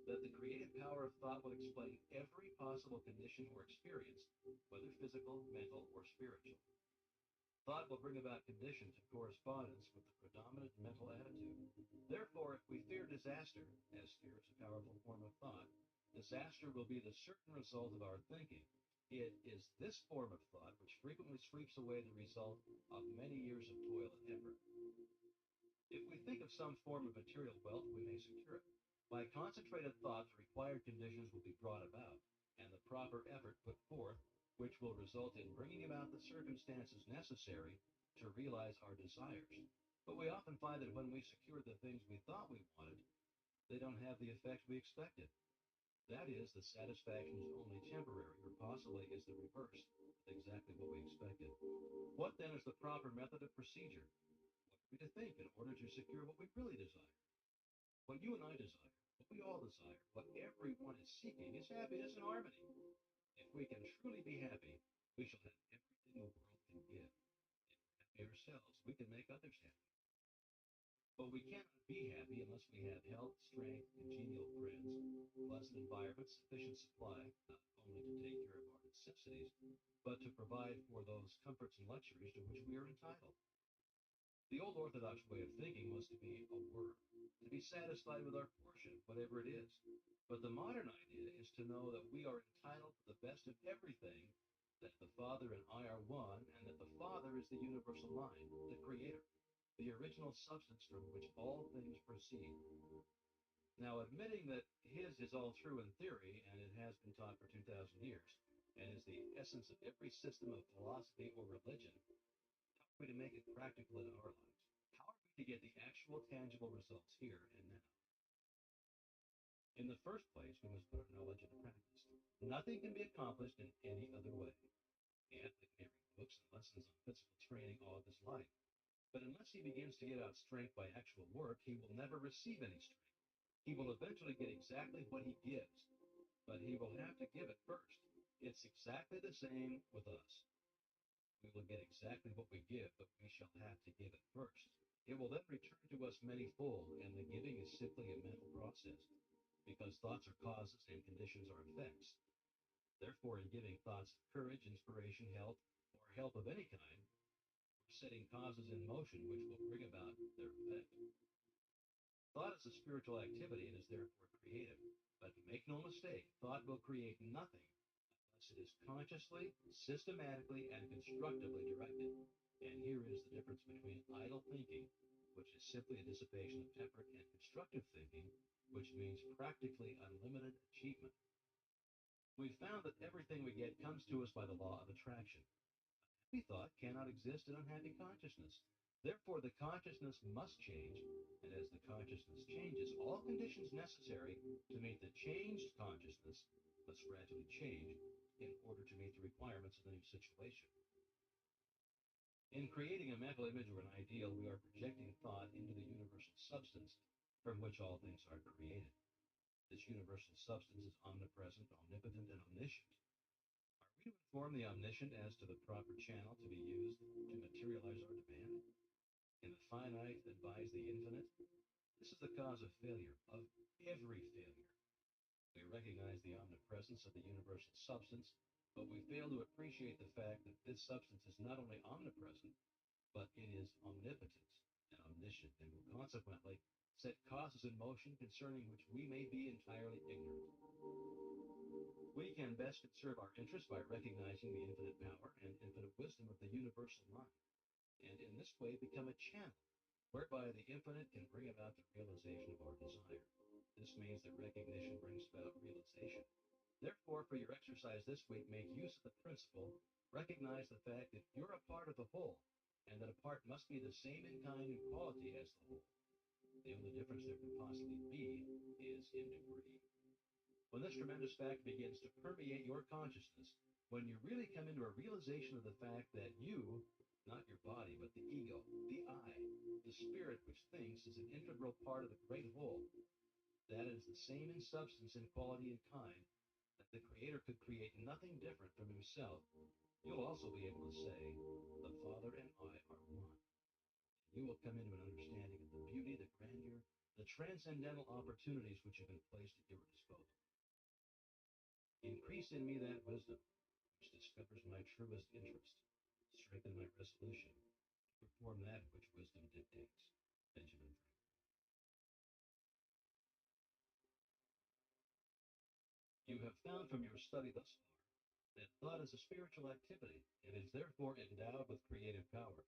that the creative power of thought will explain every possible condition or experience, whether physical, mental, or spiritual. Thought will bring about conditions in correspondence with the predominant mental attitude. Therefore, if we fear disaster, as fear is a powerful form of thought, disaster will be the certain result of our thinking. It is this form of thought which frequently sweeps away the result of many years of toil and effort. If we think of some form of material wealth, we may secure it. By concentrated thought, the required conditions will be brought about, and the proper effort put forth, which will result in bringing about the circumstances necessary to realize our desires. But we often find that when we secure the things we thought we wanted, they don't have the effect we expected. That is, the satisfaction is only temporary, or possibly is the reverse of exactly what we expected. What then is the proper method of procedure? What are we to think in order to secure what we really desire? What you and I desire, what we all desire, what everyone is seeking is happiness and harmony. If we can truly be happy, we shall have everything the world can give. If we're happy ourselves, we can make others happy. But we cannot be happy unless we have health, strength, congenial friends, pleasant environment, sufficient supply, not only to take care of our necessities, but to provide for those comforts and luxuries to which we are entitled. The old orthodox way of thinking was to be a worm, to be satisfied with our portion, whatever it is. But the modern idea is to know that we are entitled to the best of everything, that the Father and I are one, and that the Father is the universal mind, the Creator, the original substance from which all things proceed. Now, admitting that His is all true in theory, and it has been taught for 2,000 years, and is the essence of every system of philosophy or religion, how are we to make it practical in our lives? How are we to get the actual tangible results here and now? In the first place, we must put our knowledge into practice. Nothing can be accomplished in any other way. The athlete may read books and lessons on physical training all of his life, but unless he begins to give out strength by actual work, he will never receive any strength. He will eventually get exactly what he gives, but he will have to give it first. It's exactly the same with us. We will get exactly what we give, but we shall have to give it first. It will then return to us manyfold, and the giving is simply a mental process, because thoughts are causes and conditions are effects. Therefore, in giving thoughts of courage, inspiration, help, or help of any kind, we're setting causes in motion which will bring about their effect. Thought is a spiritual activity and is therefore creative. But make no mistake, thought will create nothing unless it is consciously, systematically, and constructively directed. And here is the difference between idle thinking, which is simply a dissipation of effort, and constructive thinking, which means practically unlimited achievement. We've found that everything we get comes to us by the law of attraction. Happy thought cannot exist in unhappy consciousness. Therefore, the consciousness must change, and as the consciousness changes, all conditions necessary to meet the changed consciousness must gradually change in order to meet the requirements of the new situation. In creating a mental image or an ideal, we are projecting thought into the universal substance from which all things are created. This universal substance is omnipresent, omnipotent, and omniscient. Are we to inform the omniscient as to the proper channel to be used to materialize our demand? Can the finite advise the infinite? This is the cause of failure, of every failure. We recognize the omnipresence of the universal substance, but we fail to appreciate the fact that this substance is not only omnipresent, but it is omnipotent and omniscient, and will consequently set causes in motion concerning which we may be entirely ignorant. We can best conserve our interest by recognizing the infinite power and infinite wisdom of the universal mind, and in this way become a channel whereby the infinite can bring about the realization of our desire. This means that recognition brings about realization. Therefore, for your exercise this week, make use of the principle. Recognize the fact that you're a part of the whole, and that a part must be the same in kind and quality as the whole. The only difference there can possibly be is in degree. When this tremendous fact begins to permeate your consciousness, when you really come into a realization of the fact that you, not your body, but the ego, the I, the spirit which thinks, is an integral part of the great whole, that is the same in substance and quality and kind, that the Creator could create nothing different from Himself, you'll also be able to say, the Father and I are one. You will come into an understanding of the beauty, the grandeur, the transcendental opportunities which have been placed at your disposal. Increase in me that wisdom which discovers my truest interest. Strengthen my resolution to perform that which wisdom dictates. Benjamin Franklin. You have found from your study thus far that thought is a spiritual activity and is therefore endowed with creative power.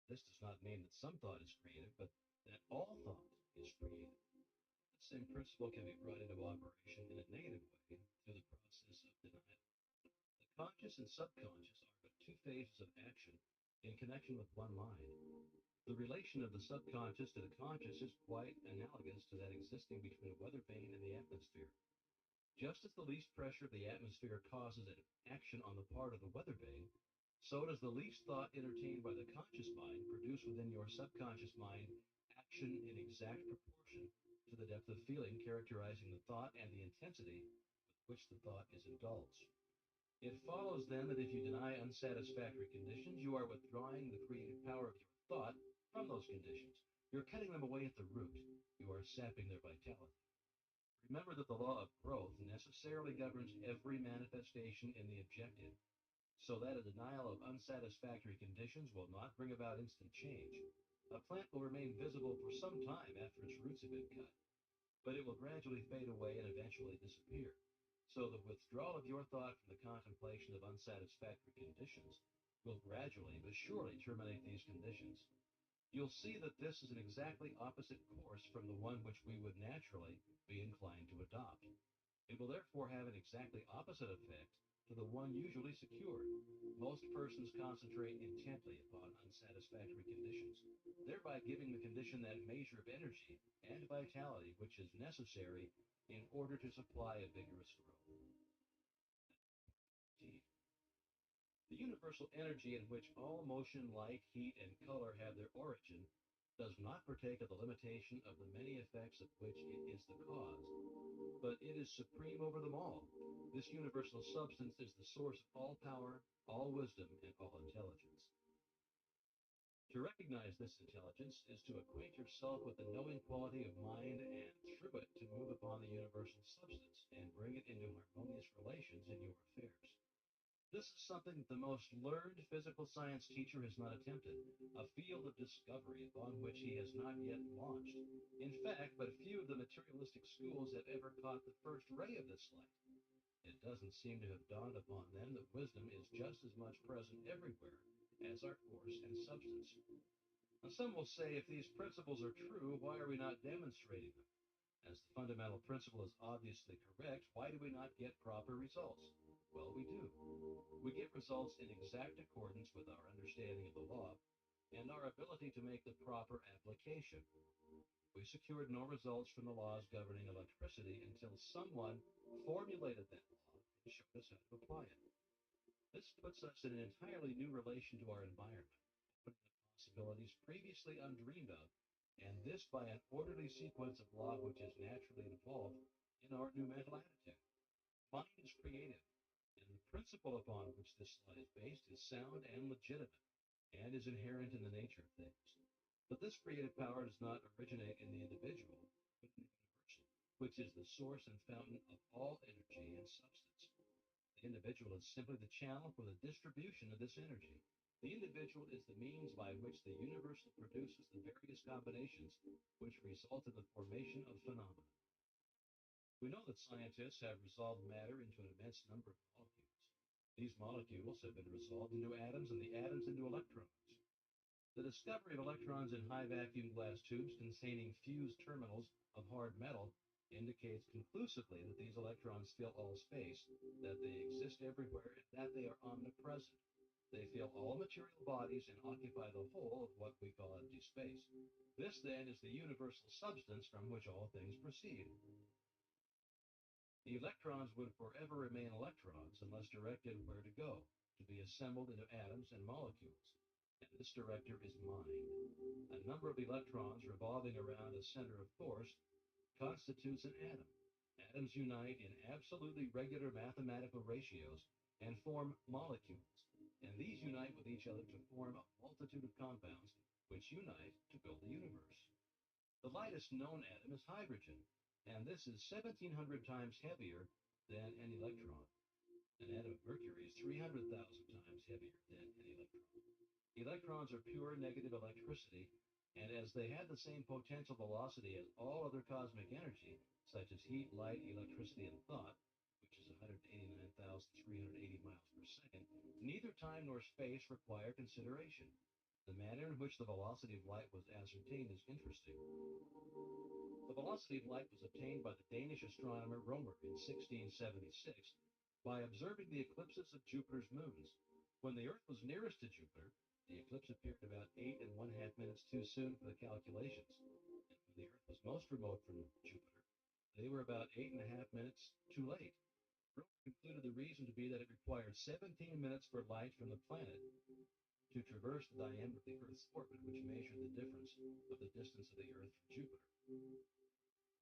This does not mean that some thought is creative, but that all thought is creative. The same principle can be brought into operation in a negative way through the process of denial. The conscious and subconscious are but two phases of action in connection with one mind. The relation of the subconscious to the conscious is quite analogous to that existing between a weather vane and the atmosphere. Just as the least pressure of the atmosphere causes an action on the part of the weather vane, so does the least thought entertained by the conscious mind produce within your subconscious mind action in exact proportion to the depth of feeling characterizing the thought and the intensity with which the thought is indulged. It follows then that if you deny unsatisfactory conditions, you are withdrawing the creative power of your thought from those conditions. You're cutting them away at the root. You are sapping their vitality. Remember that the law of growth necessarily governs every manifestation in the objective, so that a denial of unsatisfactory conditions will not bring about instant change. A plant will remain visible for some time after its roots have been cut, but it will gradually fade away and eventually disappear. So the withdrawal of your thought from the contemplation of unsatisfactory conditions will gradually but surely terminate these conditions. You'll see that this is an exactly opposite course from the one which we would naturally be inclined to adopt. It will therefore have an exactly opposite effect to the one usually secured. Most persons concentrate intently upon unsatisfactory conditions, thereby giving the condition that measure of energy and vitality which is necessary in order to supply a vigorous growth. universal energy in which all motion, light, heat, and color have their origin does not partake of the limitation of the many effects of which it is the cause, but it is supreme over them all. This universal substance is the source of all power, all wisdom, and all intelligence. To recognize this intelligence is to acquaint yourself with the knowing quality of mind and through it to move upon the universal substance and bring it into harmonious relations in your affairs. This is something that the most learned physical science teacher has not attempted, a field of discovery upon which he has not yet launched. In fact, but few of the materialistic schools have ever caught the first ray of this light. It doesn't seem to have dawned upon them that wisdom is just as much present everywhere as our force and substance. Now, some will say, if these principles are true, why are we not demonstrating them? As the fundamental principle is obviously correct, why do we not get proper results? Well, we do. We get results in exact accordance with our understanding of the law and our ability to make the proper application. We secured no results from the laws governing electricity until someone formulated that law and showed us how to apply it. This puts us in an entirely new relation to our environment, opening up possibilities previously undreamed of, and this by an orderly sequence of law which is naturally involved in our new mental attitude. Mind is creative, and the principle upon which this law is based is sound and legitimate, and is inherent in the nature of things. But this creative power does not originate in the individual, but in the universal, which is the source and fountain of all energy and substance. The individual is simply the channel for the distribution of this energy. The individual is the means by which the universal produces the various combinations which result in the formation of phenomena. We know that scientists have resolved matter into an immense number of molecules. These molecules have been resolved into atoms and the atoms into electrons. The discovery of electrons in high vacuum glass tubes containing fused terminals of hard metal indicates conclusively that these electrons fill all space, that they exist everywhere, and that they are omnipresent. They fill all material bodies and occupy the whole of what we call empty space. This, then, is the universal substance from which all things proceed. The electrons would forever remain electrons unless directed where to go, to be assembled into atoms and molecules. And this director is mind. A number of electrons revolving around a center of force constitutes an atom. Atoms unite in absolutely regular mathematical ratios and form molecules, and these unite with each other to form a multitude of compounds which unite to build the universe. The lightest known atom is hydrogen, and this is 1,700 times heavier than an electron. An atom of mercury is 300,000 times heavier than an electron. Electrons are pure negative electricity, and as they have the same potential velocity as all other cosmic energy, such as heat, light, electricity, and thought, which is 189,380 miles per second, neither time nor space require consideration. The manner in which the velocity of light was ascertained is interesting. The velocity of light was obtained by the Danish astronomer Romer in 1676 by observing the eclipses of Jupiter's moons. When the Earth was nearest to Jupiter, the eclipse appeared about 8.5 minutes too soon for the calculations. And when the Earth was most remote from Jupiter, they were about 8.5 minutes too late. Romer concluded the reason to be that it required 17 minutes for light from the planet to traverse the diameter of the Earth's orbit, which measured the difference of the distance of the Earth from Jupiter.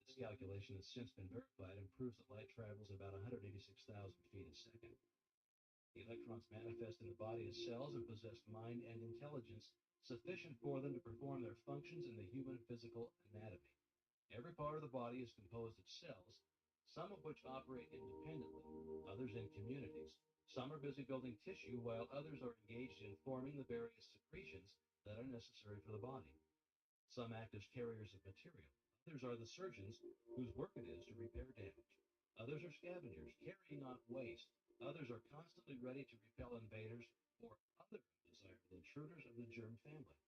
This calculation has since been verified and proves that light travels about 186,000 feet a second. The electrons manifest in the body as cells and possess mind and intelligence sufficient for them to perform their functions in the human physical anatomy. Every part of the body is composed of cells, some of which operate independently, others in communities. Some are busy building tissue, while others are engaged in forming the various secretions that are necessary for the body. Some act as carriers of material. Others are the surgeons whose work it is to repair damage. Others are scavengers, carrying off waste. Others are constantly ready to repel invaders or other undesirable intruders of the germ family.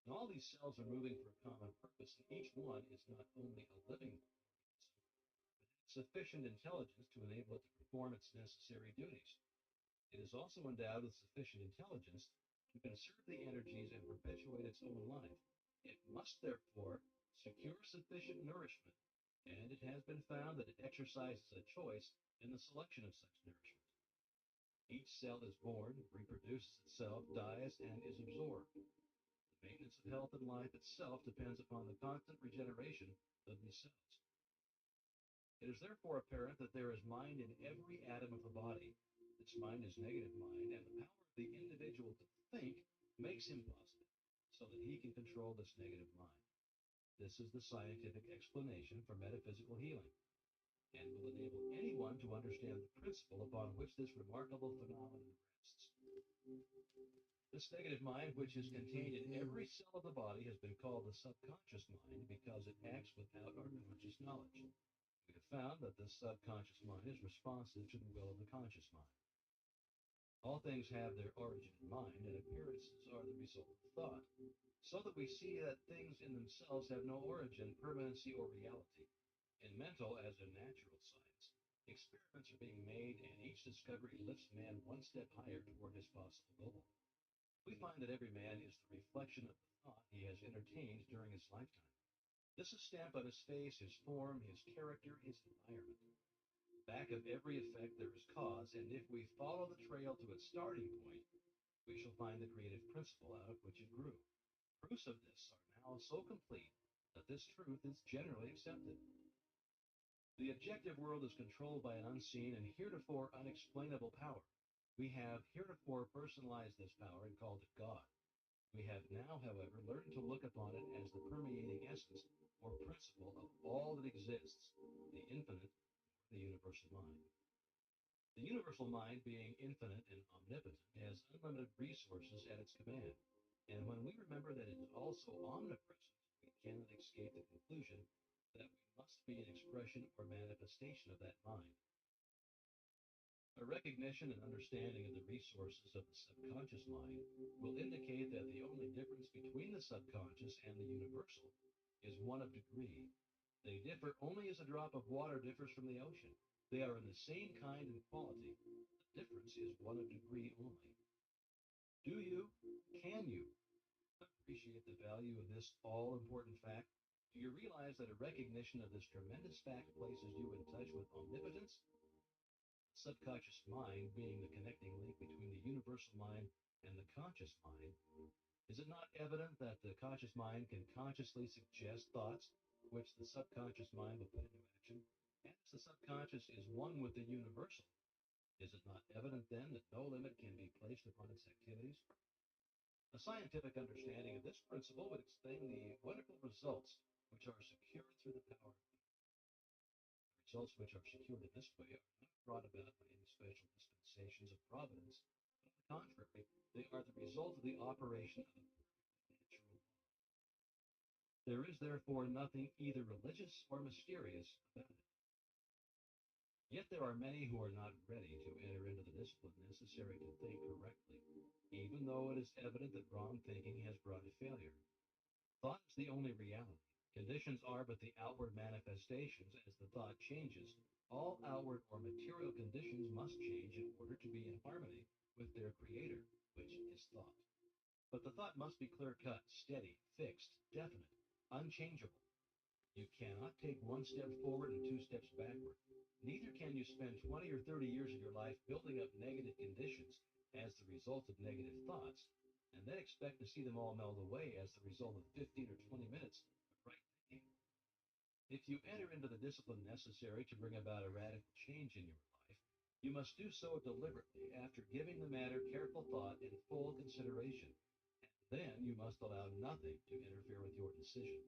And all these cells are moving for a common purpose, and each one is not only a living organism, but has sufficient intelligence to enable it to perform its necessary duties. It is also endowed with sufficient intelligence to conserve the energies and perpetuate its own life. It must, therefore, secure sufficient nourishment, and it has been found that it exercises a choice in the selection of such nourishment. Each cell is born, reproduces itself, dies, and is absorbed. The maintenance of health and life itself depends upon the constant regeneration of these cells. It is therefore apparent that there is mind in every atom of the body. This mind is negative mind, and the power of the individual to think makes him positive, so that he can control this negative mind. This is the scientific explanation for metaphysical healing, and will enable anyone to understand the principle upon which this remarkable phenomenon rests. This negative mind, which is contained in every cell of the body, has been called the subconscious mind because it acts without our conscious knowledge. We have found that the subconscious mind is responsive to the will of the conscious mind. All things have their origin in mind, and appearances are the result of thought, so that we see that things in themselves have no origin, permanency, or reality. In mental as in natural science, experiments are being made, and each discovery lifts man one step higher toward his possible goal. We find that every man is the reflection of the thought he has entertained during his lifetime. This is stamped on his face, his form, his character, his environment. Back of every effect there is cause, and if we follow the trail to its starting point, we shall find the creative principle out of which it grew. Proofs of this are now so complete that this truth is generally accepted. The objective world is controlled by an unseen and heretofore unexplainable power. We have heretofore personalized this power and called it God. We have now, however, learned to look upon it as the permeating essence or principle of all that exists, the infinite, the universal mind. The universal mind, being infinite and omnipotent, has unlimited resources at its command. And when we remember that it is also omnipresent, we cannot escape the conclusion that we must be an expression or manifestation of that mind. A recognition and understanding of the resources of the subconscious mind will indicate that the only difference between the subconscious and the universal is one of degree. They differ only as a drop of water differs from the ocean. They are in the same kind and quality. The difference is one of degree only. Do you, can you appreciate the value of this all important fact? Do you realize that a recognition of this tremendous fact places you in touch with omnipotence? Subconscious mind being the connecting link between the universal mind and the conscious mind, is it not evident that the conscious mind can consciously suggest thoughts which the subconscious mind will put into action? And as the subconscious is one with the universal, is it not evident then that no limit can be placed upon its activities? A scientific understanding of this principle would explain the wonderful results which are secured through the power. Results which are secured in this way are not brought about by any special dispensations of providence, but on the contrary, they are the result of the operation of a natural law. There is therefore nothing either religious or mysterious about it. Yet there are many who are not ready to enter into the discipline necessary to think correctly, even though it is evident that wrong thinking has brought failure. Thought is the only reality. Conditions are but the outward manifestations. As the thought changes, all outward or material conditions must change in order to be in harmony with their creator, which is thought. But the thought must be clear cut, steady, fixed, definite, unchangeable. You cannot take one step forward and two steps backward. Neither can you spend 20 or 30 years of your life building up negative conditions as the result of negative thoughts, and then expect to see them all melt away as the result of 15 or 20 minutes of right thinking. If you enter into the discipline necessary to bring about a radical change in your life, you must do so deliberately after giving the matter careful thought and full consideration. And then you must allow nothing to interfere with your decision.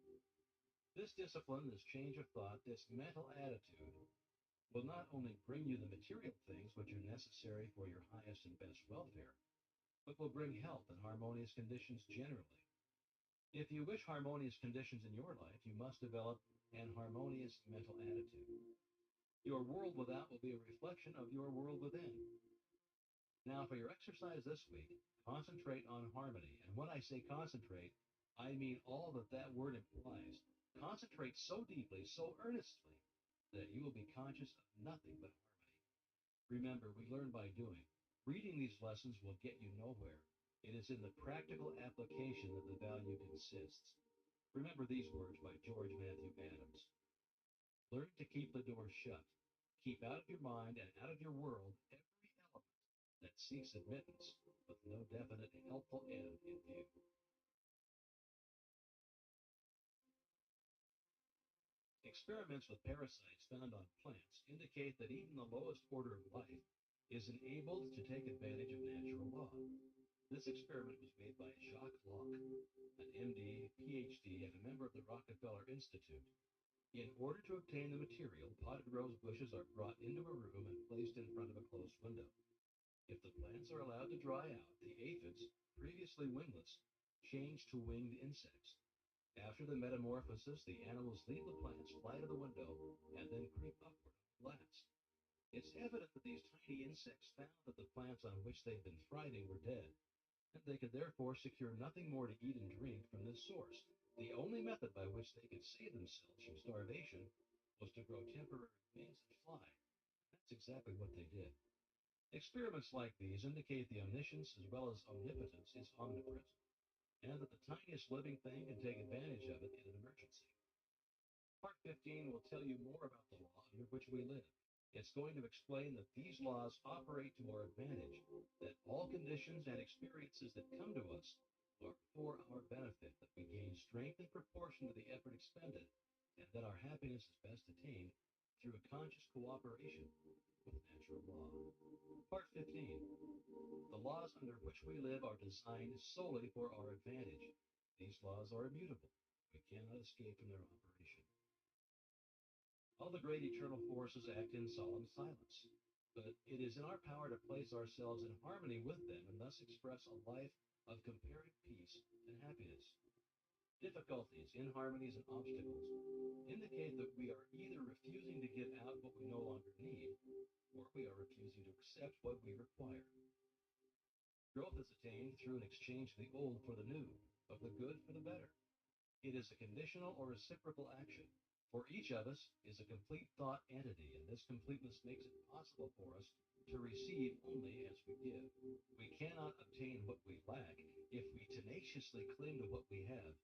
This discipline, this change of thought, this mental attitude will not only bring you the material things which are necessary for your highest and best welfare, but will bring health and harmonious conditions generally. If you wish harmonious conditions in your life, you must develop an harmonious mental attitude. Your world without will be a reflection of your world within. Now, for your exercise this week, concentrate on harmony. And when I say concentrate, I mean all that that word implies. Concentrate so deeply, so earnestly, that you will be conscious of nothing but harmony. Remember, we learn by doing. Reading these lessons will get you nowhere. It is in the practical application that the value consists. Remember these words by George Matthew Adams. Learn to keep the door shut. Keep out of your mind and out of your world every element that seeks admittance with no definite helpful end in view. Experiments with parasites found on plants indicate that even the lowest order of life is enabled to take advantage of natural law. This experiment was made by Jacques Locke, an MD, PhD, and a member of the Rockefeller Institute. In order to obtain the material, potted rose bushes are brought into a room and placed in front of a closed window. If the plants are allowed to dry out, the aphids, previously wingless, change to winged insects. After the metamorphosis, the animals leave the plants, fly to the window, and then creep upward on the glass. It's evident that these tiny insects found that the plants on which they'd been thriving were dead, and they could therefore secure nothing more to eat and drink from this source. The only method by which they could save themselves from starvation was to grow temporary wings and fly. That's exactly what they did. Experiments like these indicate the omniscience as well as omnipotence is omnipresent, and that the tiniest living thing can take advantage of it in an emergency. Part 15 will tell you more about the law under which we live. It's going to explain that these laws operate to our advantage, that all conditions and experiences that come to us are for our benefit, that we gain strength in proportion to the effort expended, and that our happiness is best attained through a conscious cooperation with natural law. Part 15. The laws under which we live are designed solely for our advantage. These laws are immutable. We cannot escape from their operation. All the great eternal forces act in solemn silence, but it is in our power to place ourselves in harmony with them and thus express a life of comparative peace and happiness. Difficulties, inharmonies, and obstacles indicate that we are either refusing to give out what we no longer need, or we are refusing to accept what we require. Growth is attained through an exchange of the old for the new, of the good for the better. It is a conditional or reciprocal action. For each of us is a complete thought entity, and this completeness makes it possible for us to receive only as we give. We cannot obtain what we lack if we tenaciously cling to what we have.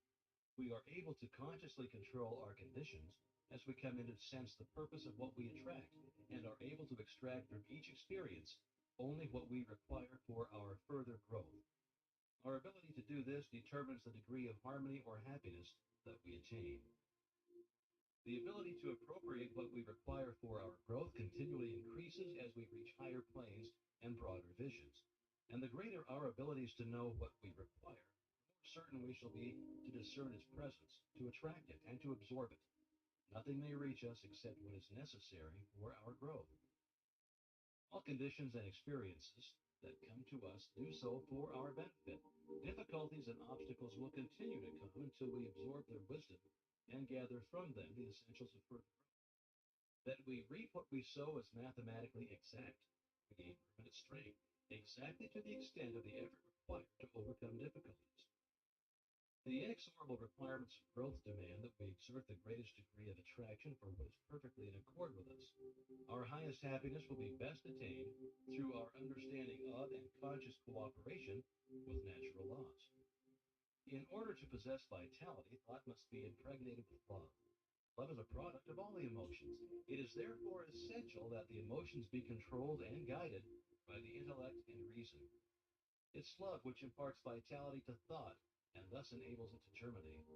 We are able to consciously control our conditions as we come into sense the purpose of what we attract, and are able to extract from each experience only what we require for our further growth. Our ability to do this determines the degree of harmony or happiness that we attain. The ability to appropriate what we require for our growth continually increases as we reach higher planes and broader visions. And the greater our abilities to know what we require, the more certain we shall be to discern its presence, to attract it, and to absorb it. Nothing may reach us except what is necessary for our growth. All conditions and experiences that come to us do so for our benefit. Difficulties and obstacles will continue to come until we absorb their wisdom and gather from them the essentials of further growth. That we reap what we sow is mathematically exact. We gain permanent strength, exactly to the extent of the effort required to overcome difficulties. The inexorable requirements of growth demand that we exert the greatest degree of attraction for what is perfectly in accord with us. Our highest happiness will be best attained through our understanding of and conscious cooperation with natural laws. In order to possess vitality, thought must be impregnated with love. Love is a product of all the emotions. It is therefore essential that the emotions be controlled and guided by the intellect and reason. It's love which imparts vitality to thought and thus enables it to germinate.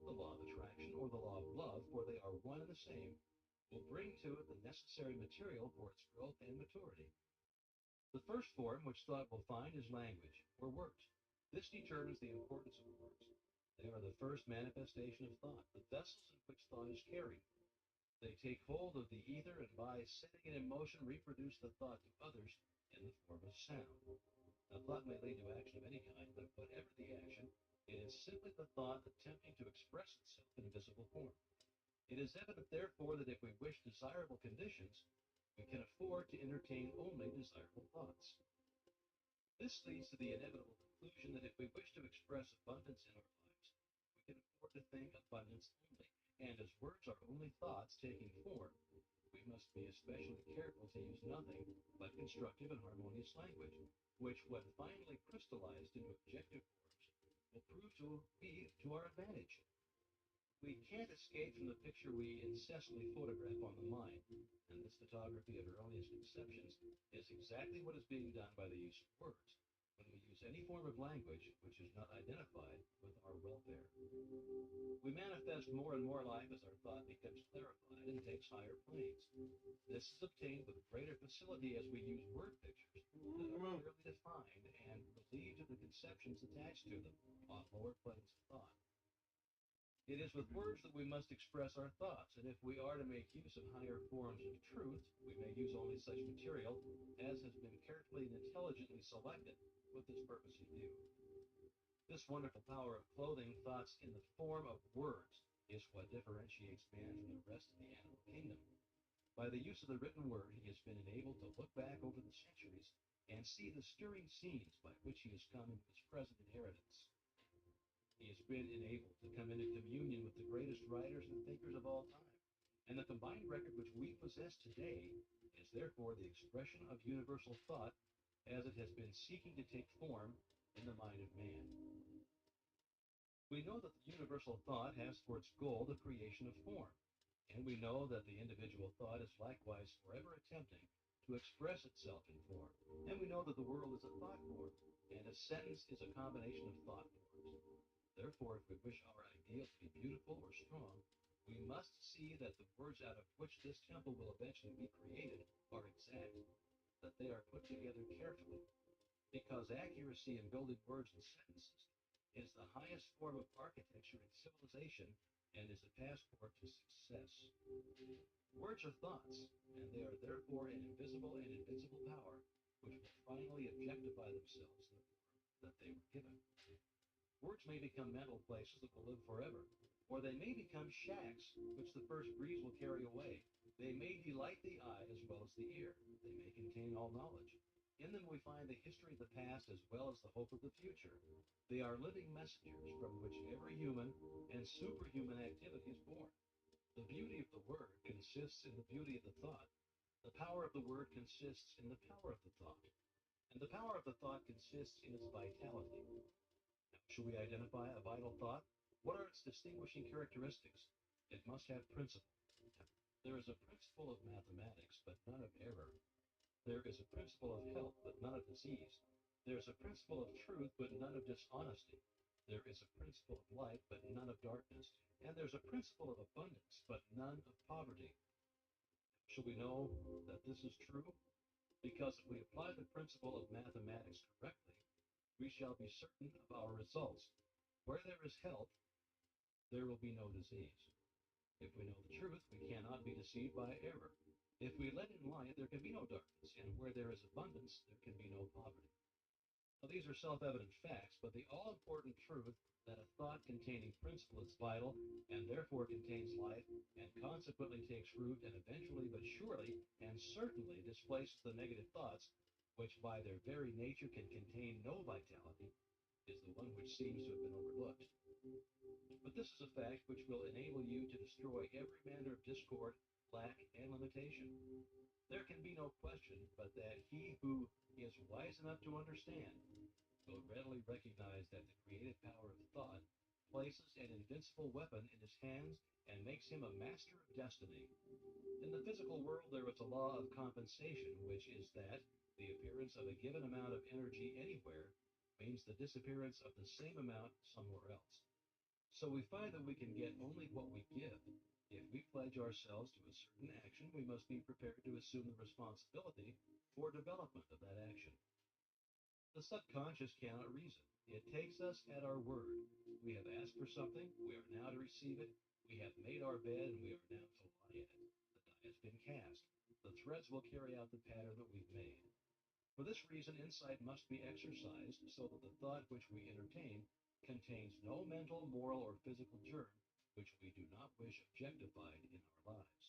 The law of attraction, or the law of love, for they are one and the same, will bring to it the necessary material for its growth and maturity. The first form which thought will find is language, or words. This determines the importance of words. They are the first manifestation of thought, the vessels in which thought is carried. They take hold of the ether and by setting it in motion reproduce the thought to others in the form of sound. A thought may lead to action of any kind, but whatever the action, it is simply the thought attempting to express itself in a visible form. It is evident, therefore, that if we wish desirable conditions, we can afford to entertain only desirable thoughts. This leads to the inevitable conclusion that if we wish to express abundance in our lives, we can afford to think abundance only. And as words are only thoughts taking form, we must be especially careful to use nothing but constructive and harmonious language, which, when finally crystallized into objective forms, will prove to be to our advantage. We can't escape from the picture we incessantly photograph on the mind, and this photography of erroneous conceptions is exactly what is being done by the use of words, when we use any form of language which is not identified with our welfare. We manifest more and more life as our thought becomes clarified and takes higher planes. This is obtained with greater facility as we use word pictures that are clearly defined and relieved of the conceptions attached to them on lower planes of thought. It is with words that we must express our thoughts, and if we are to make use of higher forms of truth, we may use only such material as has been carefully and intelligently selected with this purpose in view. This wonderful power of clothing thoughts in the form of words is what differentiates man from the rest of the animal kingdom. By the use of the written word, he has been enabled to look back over the centuries and see the stirring scenes by which he has come into his present inheritance. He has been enabled to come into communion with the greatest writers and thinkers of all time. And the combined record which we possess today is therefore the expression of universal thought as it has been seeking to take form in the mind of man. We know that the universal thought has for its goal the creation of form, and we know that the individual thought is likewise forever attempting to express itself in form, and we know that the world is a thought form, and a sentence is a combination of thought forms. Therefore, if we wish our ideal to be beautiful or strong, we must see that the words out of which this temple will eventually be created are exact, that they are put together carefully, because accuracy in building words and sentences is the highest form of architecture and civilization and is a passport to success. Words are thoughts, and they are therefore an invisible and invincible power which will finally objectify themselves in the form that they were given. Words may become mental places that will live forever, or they may become shacks which the first breeze will carry away. They may delight the eye as well as the ear. They may contain all knowledge. In them we find the history of the past as well as the hope of the future. They are living messengers from which every human and superhuman activity is born. The beauty of the word consists in the beauty of the thought. The power of the word consists in the power of the thought. And the power of the thought consists in its vitality. Should we identify a vital thought? What are its distinguishing characteristics? It must have principle. There is a principle of mathematics, but none of error. There is a principle of health, but none of disease. There is a principle of truth, but none of dishonesty. There is a principle of light, but none of darkness. And there's a principle of abundance, but none of poverty. Shall we know that this is true? Because if we apply the principle of mathematics correctly, we shall be certain of our results. Where there is health, there will be no disease. If we know the truth, we cannot be deceived by error. If we let in light, there can be no darkness, and where there is abundance, there can be no poverty. Now, these are self-evident facts, but the all-important truth that a thought containing principle is vital, and therefore contains life, and consequently takes root, and eventually, but surely, and certainly displaces the negative thoughts, which by their very nature can contain no vitality, is the one which seems to have been overlooked. But this is a fact which will enable you to destroy every manner of discord, lack, and limitation. There can be no question but that he who is wise enough to understand will readily recognize that the creative power of thought places an invincible weapon in his hands and makes him a master of destiny. In the physical world, there is a law of compensation, which is that the appearance of a given amount of energy anywhere means the disappearance of the same amount somewhere else. So we find that we can get only what we give. If we pledge ourselves to a certain action, we must be prepared to assume the responsibility for development of that action. The subconscious cannot reason. It takes us at our word. We have asked for something, we are now to receive it. We have made our bed, and we are now to lie in it. The die has been cast. The threads will carry out the pattern that we've made. For this reason, insight must be exercised so that the thought which we entertain contains no mental, moral, or physical germ which we do not wish objectified in our lives.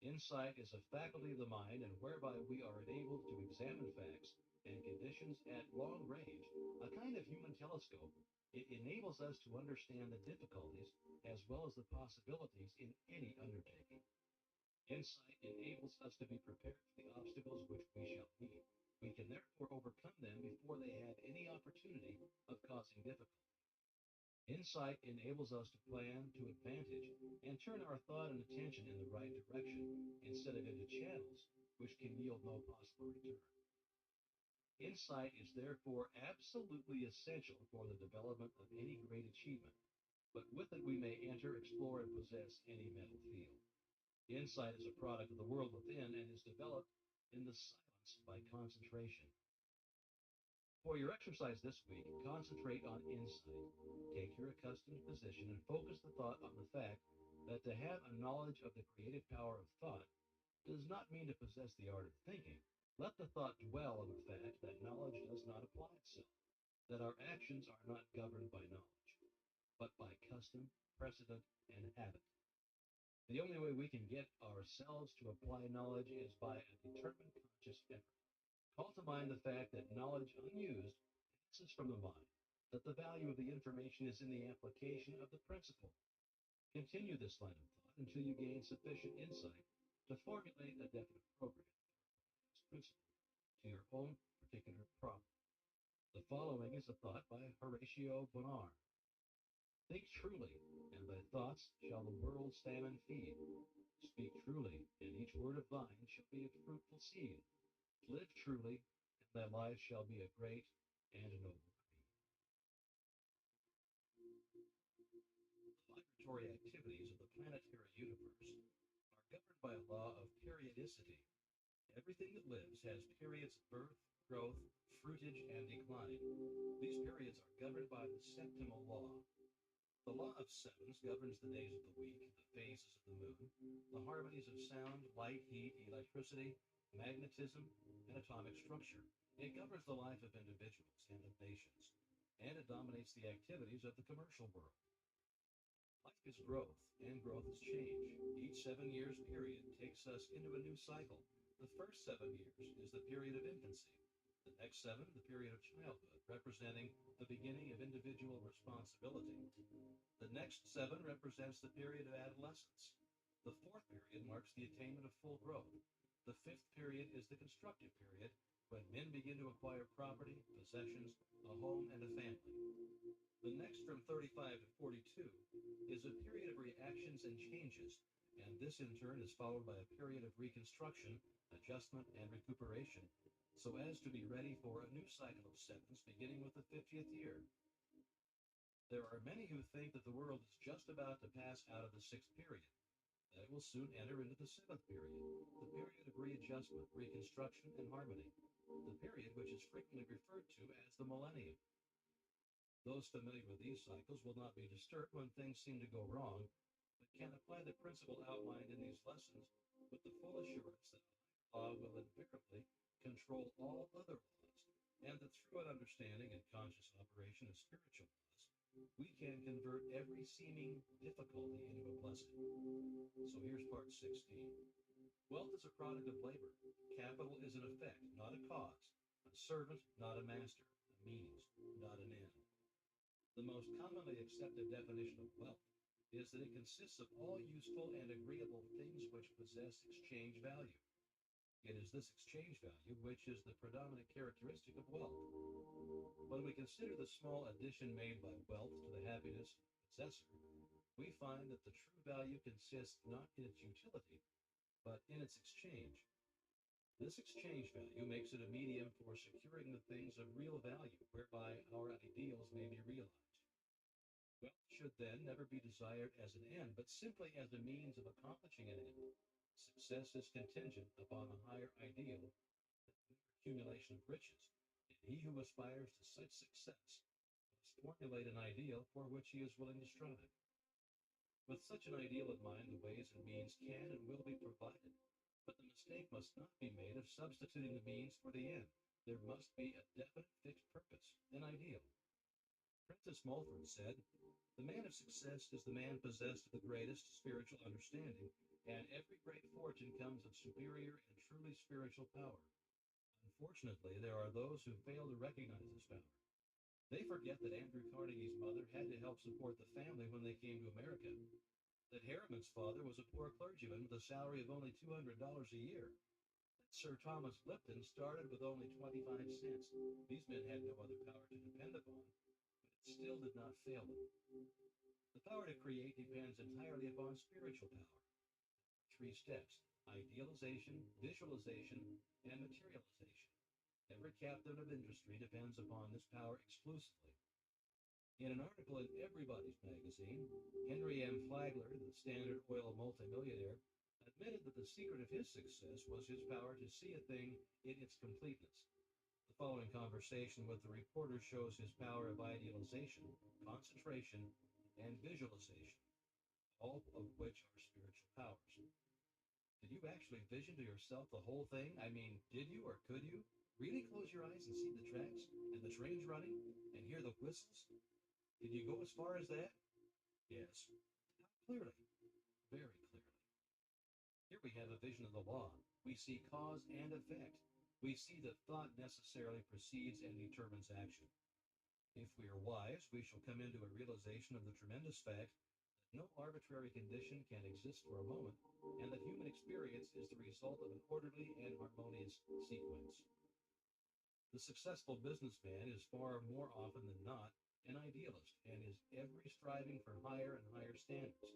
Insight is a faculty of the mind, and whereby we are enabled to examine facts and conditions at long range, a kind of human telescope. It enables us to understand the difficulties as well as the possibilities in any undertaking. Insight enables us to be prepared for the obstacles which we shall meet. We can therefore overcome them before they have any opportunity of causing difficulty. Insight enables us to plan to advantage and turn our thought and attention in the right direction instead of into channels which can yield no possible return. Insight is therefore absolutely essential for the development of any great achievement, but with it we may enter, explore, and possess any mental field. Insight is a product of the world within and is developed in the silence by concentration. For your exercise this week, concentrate on insight. Take your accustomed position and focus the thought on the fact that to have a knowledge of the creative power of thought does not mean to possess the art of thinking. Let the thought dwell on the fact that knowledge does not apply itself, that our actions are not governed by knowledge, but by custom, precedent, and habit. The only way we can get ourselves to apply knowledge is by a determined conscious effort. Call to mind the fact that knowledge unused passes from the mind, that the value of the information is in the application of the principle. Continue this line of thought until you gain sufficient insight to formulate a definite program principle to your own particular problem. The following is a thought by Horatio Bonar. Think truly, and thy thoughts shall the world salmon feed. Speak truly, and each word of thine shall be a fruitful seed. Live truly, and thy life shall be a great and a noble creed. The migratory activities of the planetary universe are governed by a law of periodicity. Everything that lives has periods of birth, growth, fruitage, and decline. These periods are governed by the septimal law. The law of sevens governs the days of the week, the phases of the moon, the harmonies of sound, light, heat, electricity, magnetism, and atomic structure. It governs the life of individuals and of nations, and it dominates the activities of the commercial world. Life is growth, and growth is change. Each 7 years period takes us into a new cycle. The first 7 years is the period of infancy. The next 7, the period of childhood, representing the beginning of individual responsibility. The next 7 represents the period of adolescence. The fourth period marks the attainment of full growth. The fifth period is the constructive period, when men begin to acquire property, possessions, a home, and a family. The next, from 35 to 42, is a period of reactions and changes, and this in turn is followed by a period of reconstruction, adjustment, and recuperation, so as to be ready for a new cycle of sevens beginning with the 50th year. There are many who think that the world is just about to pass out of the sixth period, that it will soon enter into the seventh period, the period of readjustment, reconstruction, and harmony, the period which is frequently referred to as the millennium. Those familiar with these cycles will not be disturbed when things seem to go wrong, but can apply the principle outlined in these lessons with the full assurance that law will invariably control all other laws, and that through an understanding and conscious operation of spiritual laws, we can convert every seeming difficulty into a blessing. So here's part 16. Wealth is a product of labor. Capital is an effect, not a cause. A servant, not a master. A means, not an end. The most commonly accepted definition of wealth is that it consists of all useful and agreeable things which possess exchange value. It is this exchange value which is the predominant characteristic of wealth. When we consider the small addition made by wealth to the happiness of the possessor, we find that the true value consists not in its utility, but in its exchange. This exchange value makes it a medium for securing the things of real value, whereby our ideals may be realized. Wealth should then never be desired as an end, but simply as a means of accomplishing an end. Success is contingent upon a higher ideal than the accumulation of riches, and he who aspires to such success must formulate an ideal for which he is willing to strive. With such an ideal in mind, the ways and means can and will be provided, but the mistake must not be made of substituting the means for the end. There must be a definite fixed purpose, an ideal. Princess Mulford said, "The man of success is the man possessed of the greatest spiritual understanding, and every great fortune comes of superior and truly spiritual power. Unfortunately, there are those who fail to recognize this power. They forget that Andrew Carnegie's mother had to help support the family when they came to America, that Harriman's father was a poor clergyman with a salary of only $200 a year, that Sir Thomas Lipton started with only 25 cents. These men had no other power to depend upon, but still did not fail them. The power to create depends entirely upon spiritual power. 3 steps: idealization, visualization, and materialization. Every captain of industry depends upon this power exclusively. In an article in Everybody's Magazine, Henry M. Flagler, the Standard Oil multimillionaire, admitted that the secret of his success was his power to see a thing in its completeness. The following conversation with the reporter shows his power of idealization, concentration, and visualization, all of which are spiritual powers. Did you actually vision to yourself the whole thing? I mean, did you or could you really close your eyes and see the tracks and the trains running and hear the whistles? Did you go as far as that? Yes. How clearly? Very clearly. Here we have a vision of the law. We see cause and effect. We see that thought necessarily precedes and determines action. If we are wise, we shall come into a realization of the tremendous fact that no arbitrary condition can exist for a moment, and that human experience is the result of an orderly and harmonious sequence. The successful businessman is far more often than not an idealist and is ever striving for higher and higher standards.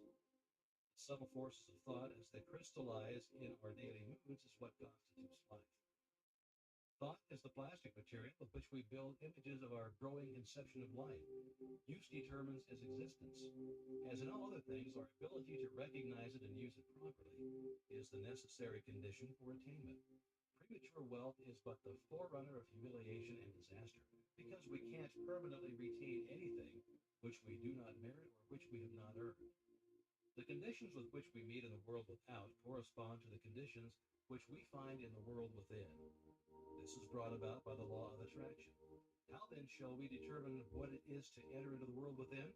The subtle forces of thought as they crystallize in our daily movements is what constitutes life. Thought is the plastic material with which we build images of our growing conception of life. Use determines its existence. As in all other things, our ability to recognize it and use it properly is the necessary condition for attainment. Premature wealth is but the forerunner of humiliation and disaster, because we can't permanently retain anything which we do not merit or which we have not earned. The conditions with which we meet in the world without correspond to the conditions which we find in the world within. This is brought about by the law of attraction. How then shall we determine what it is to enter into the world within?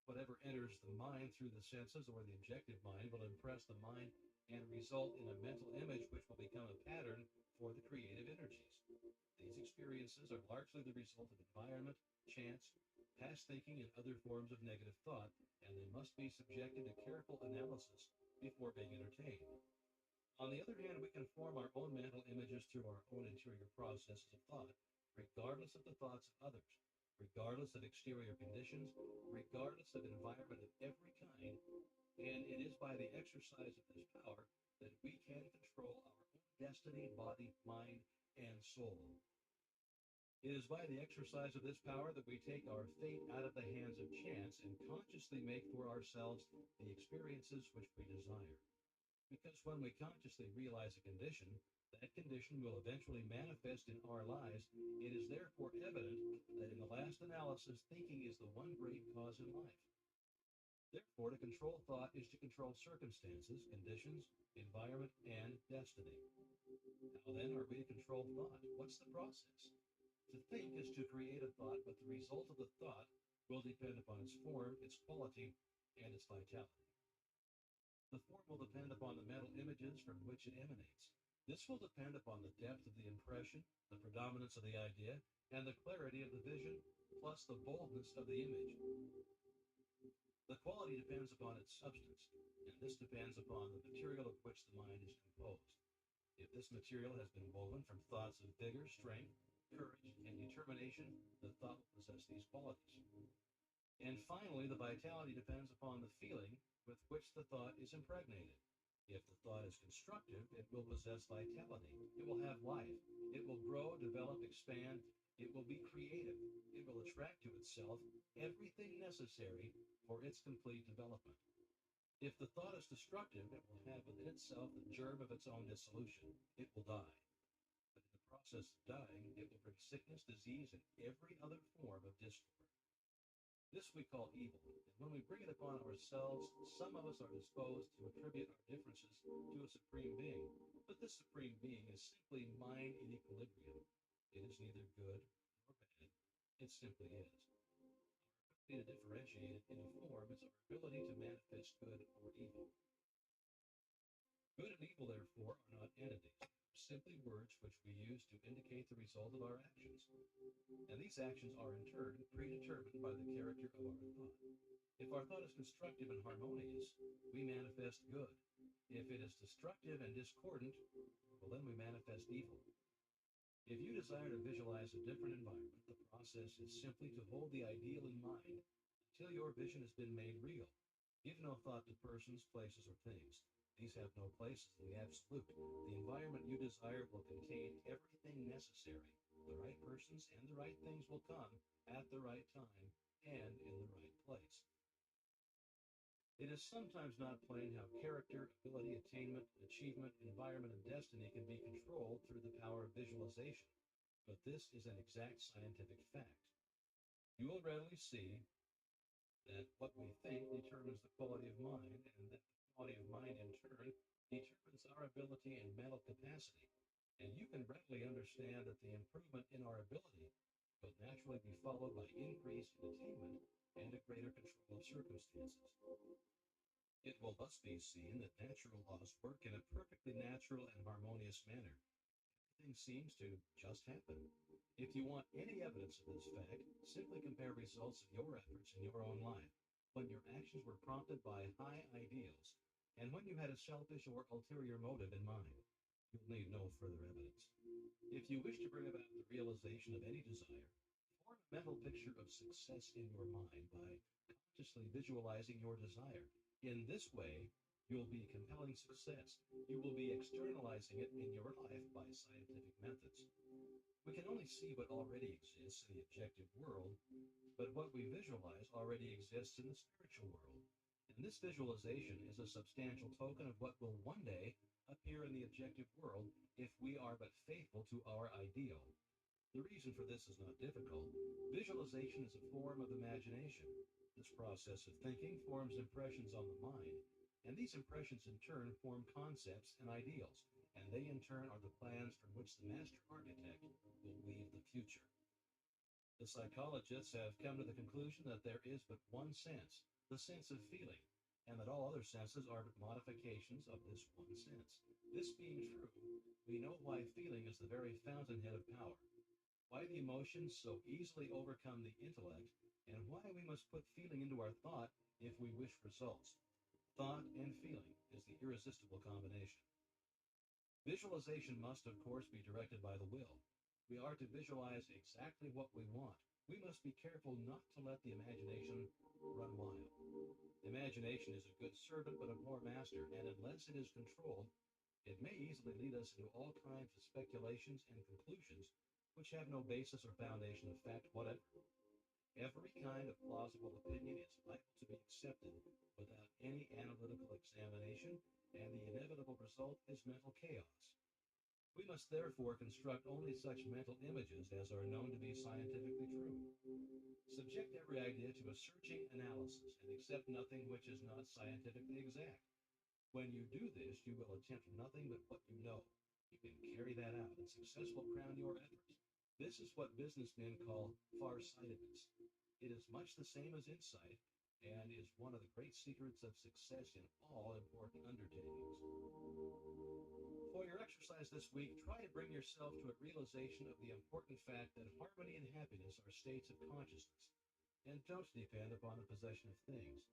Whatever enters the mind through the senses or the objective mind will impress the mind and result in a mental image which will become a pattern for the creative energies. These experiences are largely the result of environment, chance, past thinking, and other forms of negative thought, and they must be subjected to careful analysis before being entertained. On the other hand, we can form our own mental images through our own interior processes of thought, regardless of the thoughts of others, regardless of exterior conditions, regardless of environment of every kind, and it is by the exercise of this power that we can control our own destiny, body, mind, and soul. It is by the exercise of this power that we take our fate out of the hands of chance and consciously make for ourselves the experiences which we desire. Because when we consciously realize a condition, that condition will eventually manifest in our lives. It is therefore evident that in the last analysis, thinking is the one great cause in life. Therefore, to control thought is to control circumstances, conditions, environment, and destiny. How then are we to control thought? What's the process? To think is to create a thought, but the result of the thought will depend upon its form, its quality, and its vitality. The form will depend upon the mental images from which it emanates. This will depend upon the depth of the impression, the predominance of the idea, and the clarity of the vision, plus the boldness of the image. The quality depends upon its substance, and this depends upon the material of which the mind is composed. If this material has been woven from thoughts of vigor, strength, courage, and determination, the thought will possess these qualities. And finally, the vitality depends upon the feeling with which the thought is impregnated. If the thought is constructive, it will possess vitality. It will have life. It will grow, develop, expand. It will be creative. It will attract to itself everything necessary for its complete development. If the thought is destructive, it will have within itself the germ of its own dissolution. It will die. But in the process of dying, it will bring sickness, disease, and every other form of discord. This we call evil, and when we bring it upon ourselves, some of us are disposed to attribute our differences to a supreme being. But this supreme being is simply mind in equilibrium. It is neither good nor bad. It simply is. Our ability to differentiate it into form is our ability to manifest good or evil. Good and evil, therefore, are not entities, simply words which we use to indicate the result of our actions. And these actions are in turn predetermined by the character of our thought. If our thought is constructive and harmonious, we manifest good. If it is destructive and discordant, well, then we manifest evil. If you you desire to visualize a different environment, the process is simply to hold the ideal in mind until your vision has been made real. Give no thought to persons, places, or things. These have no places in the absolute. The environment you desire will contain everything necessary. The right persons and the right things will come at the right time and in the right place. It is sometimes not plain how character, ability, attainment, achievement, environment, and destiny can be controlled through the power of visualization, but this is an exact scientific fact. You will readily see that what we think determines the quality of mind, and that the quality of mind in turn determines our ability and mental capacity. And you can readily understand that the improvement in our ability will naturally be followed by increase in attainment and a greater control of circumstances. It will thus be seen that natural laws work in a perfectly natural and harmonious manner. Everything seems to just happen. If you want any evidence of this fact, simply compare results of your efforts in your own life, when your actions were prompted by high ideals, and when you had a selfish or ulterior motive in mind. You'll need no further evidence. If you wish to bring about the realization of any desire, form a mental picture of success in your mind by consciously visualizing your desire. In this way, you'll be compelling success. You will be externalizing it in your life by scientific methods. We can only see what already exists in the objective world, but what we visualize already exists in the spiritual world. And this visualization is a substantial token of what will one day appear in the objective world if we are but faithful to our ideal. The reason for this is not difficult. Visualization is a form of imagination. This process of thinking forms impressions on the mind, and these impressions in turn form concepts and ideals, and they in turn are the plans from which the master architect will weave the future. The psychologists have come to the conclusion that there is but one sense, the sense of feeling, and that all other senses are but modifications of this one sense. This being true, we know why feeling is the very fountainhead of power, why the emotions so easily overcome the intellect, and why we must put feeling into our thought if we wish results. Thought and feeling is the irresistible combination. Visualization must, of course, be directed by the will. We are to visualize exactly what we want. We must be careful not to let the imagination run wild. Imagination is a good servant, but a poor master, and unless it is controlled, it may easily lead us into all kinds of speculations and conclusions which have no basis or foundation of fact whatever. Every kind of plausible opinion is liable to be accepted without any analytical examination, and the inevitable result is mental chaos. We must therefore construct only such mental images as are known to be scientifically true. Subject every idea to a searching analysis and accept nothing which is not scientifically exact. When you do this, you will attempt nothing but what you know. You can carry that out and successful crown your efforts. This is what businessmen call farsightedness. It is much the same as insight and is one of the great secrets of success in all important undertakings. For your exercise this week, try to bring yourself to a realization of the important fact that harmony and happiness are states of consciousness, and don't depend upon the possession of things.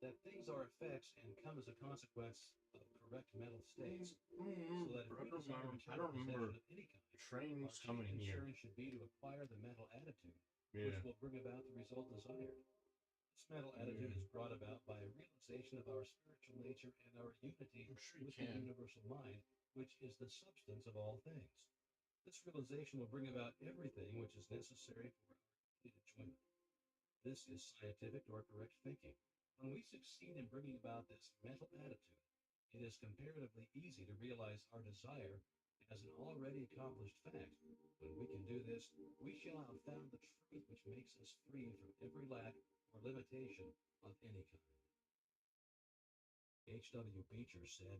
That things are effects and come as a consequence of correct mental states, so that if we desire material possession of any kind, our trains chief coming here. concern should be to acquire the mental attitude Yeah. which will bring about the result desired. This mental attitude is brought about by a realization of our spiritual nature and our unity I'm sure you with the can. universal mind, which is the substance of all things. This realization will bring about everything which is necessary for our complete enjoyment. This is scientific or correct thinking. When we succeed in bringing about this mental attitude, it is comparatively easy to realize our desire as an already accomplished fact. When we can do this, we shall have found the truth which makes us free from every lack or limitation of any kind. H.W. Beecher said,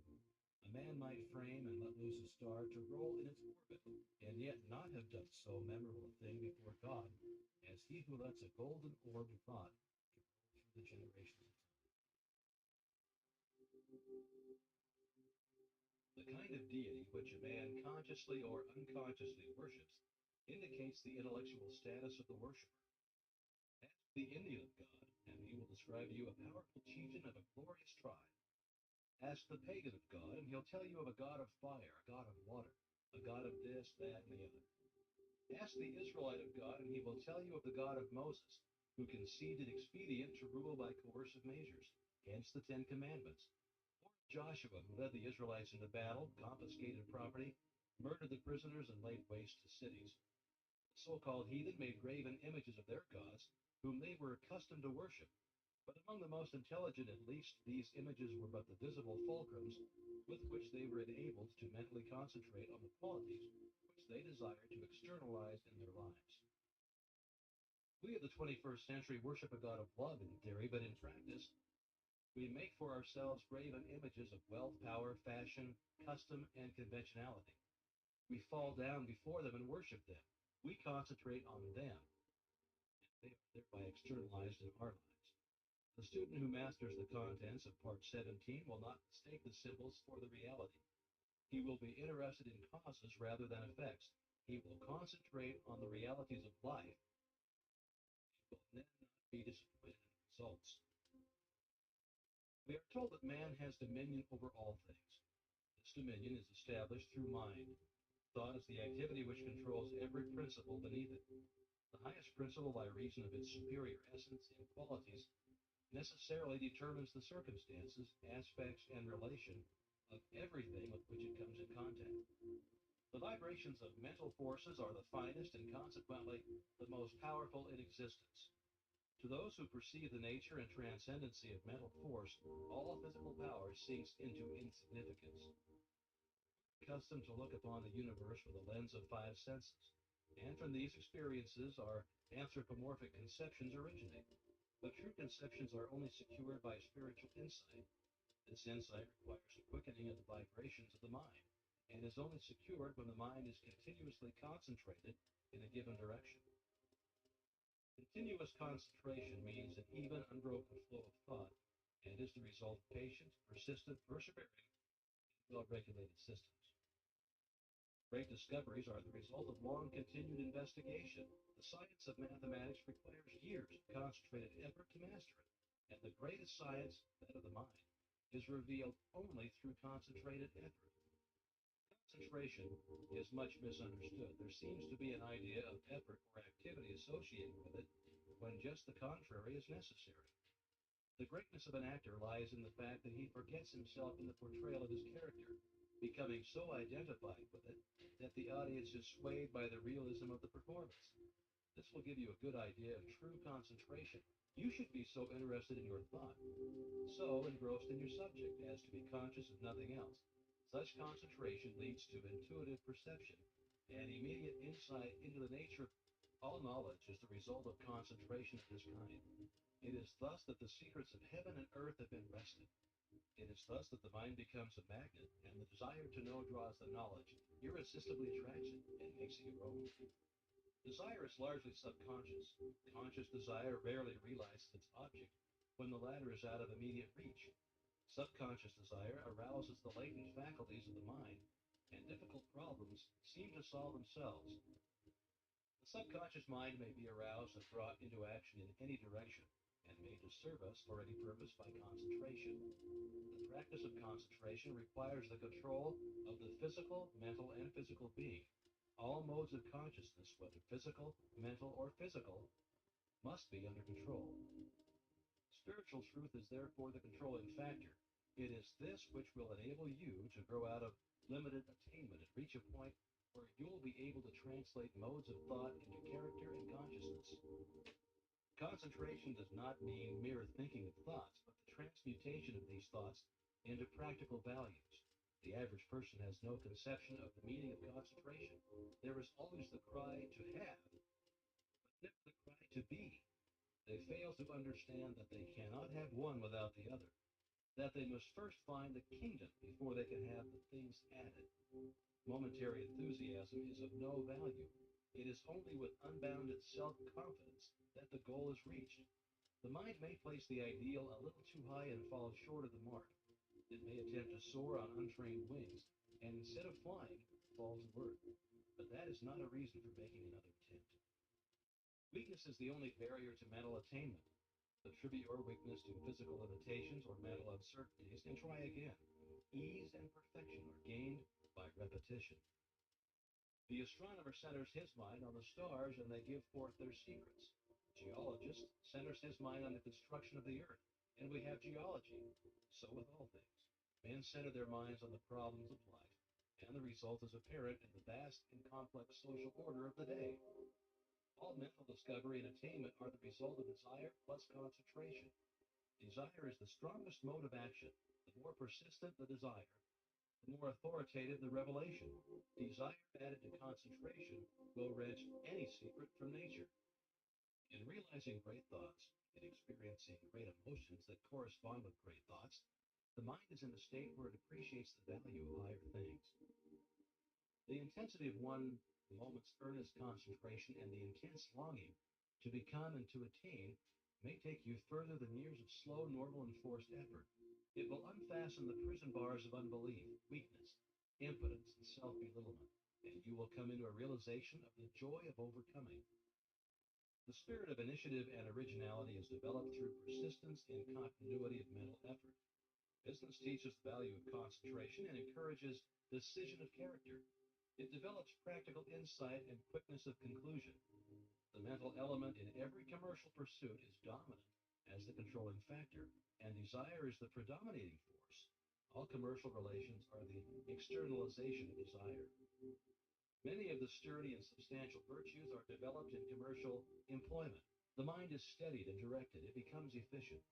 "A man might frame and let loose a star to roll in its orbit, and yet not have done so memorable a thing before God as he who lets a golden orbed thought to roll through the generations of time." The kind of deity which a man consciously or unconsciously worships indicates the intellectual status of the worshiper. Ask the Indian of God, and he will describe to you a powerful chieftain of a glorious tribe. Ask the pagan of God, and he'll tell you of a god of fire, a god of water, a god of this, that, and the other. Ask the Israelite of God, and he will tell you of the God of Moses, who conceived it expedient to rule by coercive measures, hence the Ten Commandments. Or Joshua, who led the Israelites into battle, confiscated property, murdered the prisoners, and laid waste to cities. The so-called heathen made graven images of their gods, whom they were accustomed to worship. But among the most intelligent, at least, these images were but the visible fulcrums with which they were enabled to mentally concentrate on the qualities which they desired to externalize in their lives. We of the 21st century worship a God of love in theory, but in practice, we make for ourselves graven images of wealth, power, fashion, custom, and conventionality. We fall down before them and worship them. We concentrate on them, and they are thereby externalized in our lives. The student who masters the contents of Part 17 will not mistake the symbols for the reality. He will be interested in causes rather than effects. He will concentrate on the realities of life. He will then not be disappointed in the results. We are told that man has dominion over all things. This dominion is established through mind. Thought is the activity which controls every principle beneath it. The highest principle, by reason of its superior essence and qualities, necessarily determines the circumstances, aspects, and relation of everything with which it comes in contact. The vibrations of mental forces are the finest and consequently the most powerful in existence. To those who perceive the nature and transcendency of mental force, all physical power sinks into insignificance. Accustomed to look upon the universe with a lens of five senses, and from these experiences our anthropomorphic conceptions originate. But true conceptions are only secured by spiritual insight. This insight requires a quickening of the vibrations of the mind, and is only secured when the mind is continuously concentrated in a given direction. Continuous concentration means an even, unbroken flow of thought, and is the result of patient, persistent, persevering, and well-regulated systems. Great discoveries are the result of long continued investigation. The science of mathematics requires years of concentrated effort to master it, and the greatest science, that of the mind, is revealed only through concentrated effort. Concentration is much misunderstood. There seems to be an idea of effort or activity associated with it, when just the contrary is necessary. The greatness of an actor lies in the fact that he forgets himself in the portrayal of his character, becoming so identified with it that the audience is swayed by the realism of the performance. This will give you a good idea of true concentration. You should be so interested in your thought, so engrossed in your subject as to be conscious of nothing else. Such concentration leads to intuitive perception and immediate insight into the nature of all knowledge is the result of concentration of this kind. It is thus that the secrets of heaven and earth have been wrested. It is thus that the mind becomes a magnet, and the desire to know draws the knowledge, irresistibly attracts it, and makes it your own. Desire is largely subconscious. Conscious desire rarely realizes its object when the latter is out of immediate reach. Subconscious desire arouses the latent faculties of the mind, and difficult problems seem to solve themselves. The subconscious mind may be aroused and brought into action in any direction, and made to serve us for any purpose by concentration. The practice of concentration requires the control of the physical, mental, and physical being. All modes of consciousness, whether physical, mental, or physical, must be under control. Spiritual truth is therefore the controlling factor. It is this which will enable you to grow out of limited attainment and reach a point where you will be able to translate modes of thought into character and consciousness. Concentration does not mean mere thinking of thoughts, but the transmutation of these thoughts into practical values. The average person has no conception of the meaning of concentration. There is always the cry to have, but never the cry to be. They fail to understand that they cannot have one without the other, that they must first find the kingdom before they can have the things added. Momentary enthusiasm is of no value. It is only with unbounded self-confidence that the goal is reached. The mind may place the ideal a little too high and fall short of the mark. It may attempt to soar on untrained wings, and instead of flying, fall to earth. But that is not a reason for making another attempt. Weakness is the only barrier to mental attainment. Attribute your weakness to physical limitations or mental uncertainties and try again. Ease and perfection are gained by repetition. The astronomer centers his mind on the stars and they give forth their secrets. The geologist centers his mind on the construction of the earth, and we have geology. So with all things, men center their minds on the problems of life, and the result is apparent in the vast and complex social order of the day. All mental discovery and attainment are the result of desire plus concentration. Desire is the strongest mode of action. The more persistent the desire, the more authoritative the revelation. Desire added to concentration will wrench any secret from nature. In realizing great thoughts, in experiencing great emotions that correspond with great thoughts, the mind is in a state where it appreciates the value of higher things. The intensity of one moment's earnest concentration and the intense longing to become and to attain may take you further than years of slow, normal, and forced effort. It will unfasten the prison bars of unbelief, weakness, impotence, and self-belittlement, and you will come into a realization of the joy of overcoming. The spirit of initiative and originality is developed through persistence and continuity of mental effort. Business teaches the value of concentration and encourages decision of character. It develops practical insight and quickness of conclusion. The mental element in every commercial pursuit is dominant as the controlling factor, and desire is the predominating force. All commercial relations are the externalization of desire. Many of the sturdy and substantial virtues are developed in commercial employment. The mind is steadied and directed. It becomes efficient.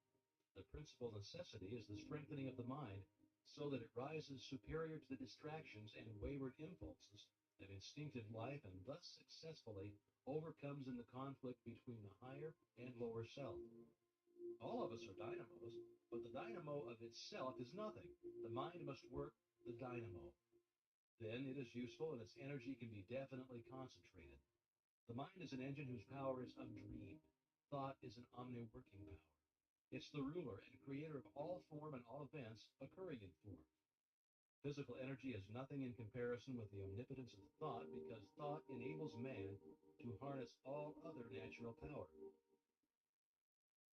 The principal necessity is the strengthening of the mind so that it rises superior to the distractions and wayward impulses of instinctive life and thus successfully overcomes in the conflict between the higher and lower self. All of us are dynamos, but the dynamo of itself is nothing. The mind must work the dynamo. Then it is useful and its energy can be definitely concentrated. The mind is an engine whose power is undreamed. Thought is an omni-working power. It's the ruler and creator of all form and all events occurring in form. Physical energy is nothing in comparison with the omnipotence of thought because thought enables man to harness all other natural power.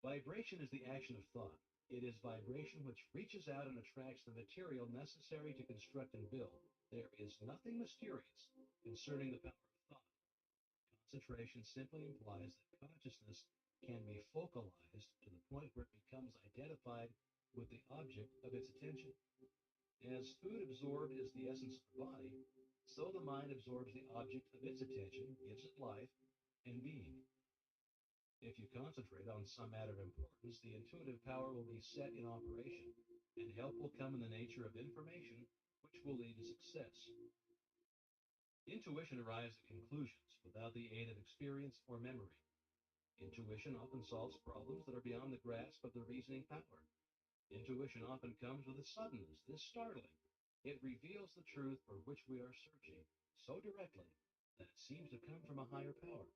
Vibration is the action of thought. It is vibration which reaches out and attracts the material necessary to construct and build. There is nothing mysterious concerning the power of thought. Concentration simply implies that consciousness can be focalized to the point where it becomes identified with the object of its attention. As food absorbed is the essence of the body, so the mind absorbs the object of its attention, gives it life and being. If you concentrate on some matter of importance, the intuitive power will be set in operation, and help will come in the nature of information, which will lead to success. Intuition arrives at conclusions without the aid of experience or memory. Intuition often solves problems that are beyond the grasp of the reasoning power. Intuition often comes with a suddenness that is startling. It reveals the truth for which we are searching so directly that it seems to come from a higher power.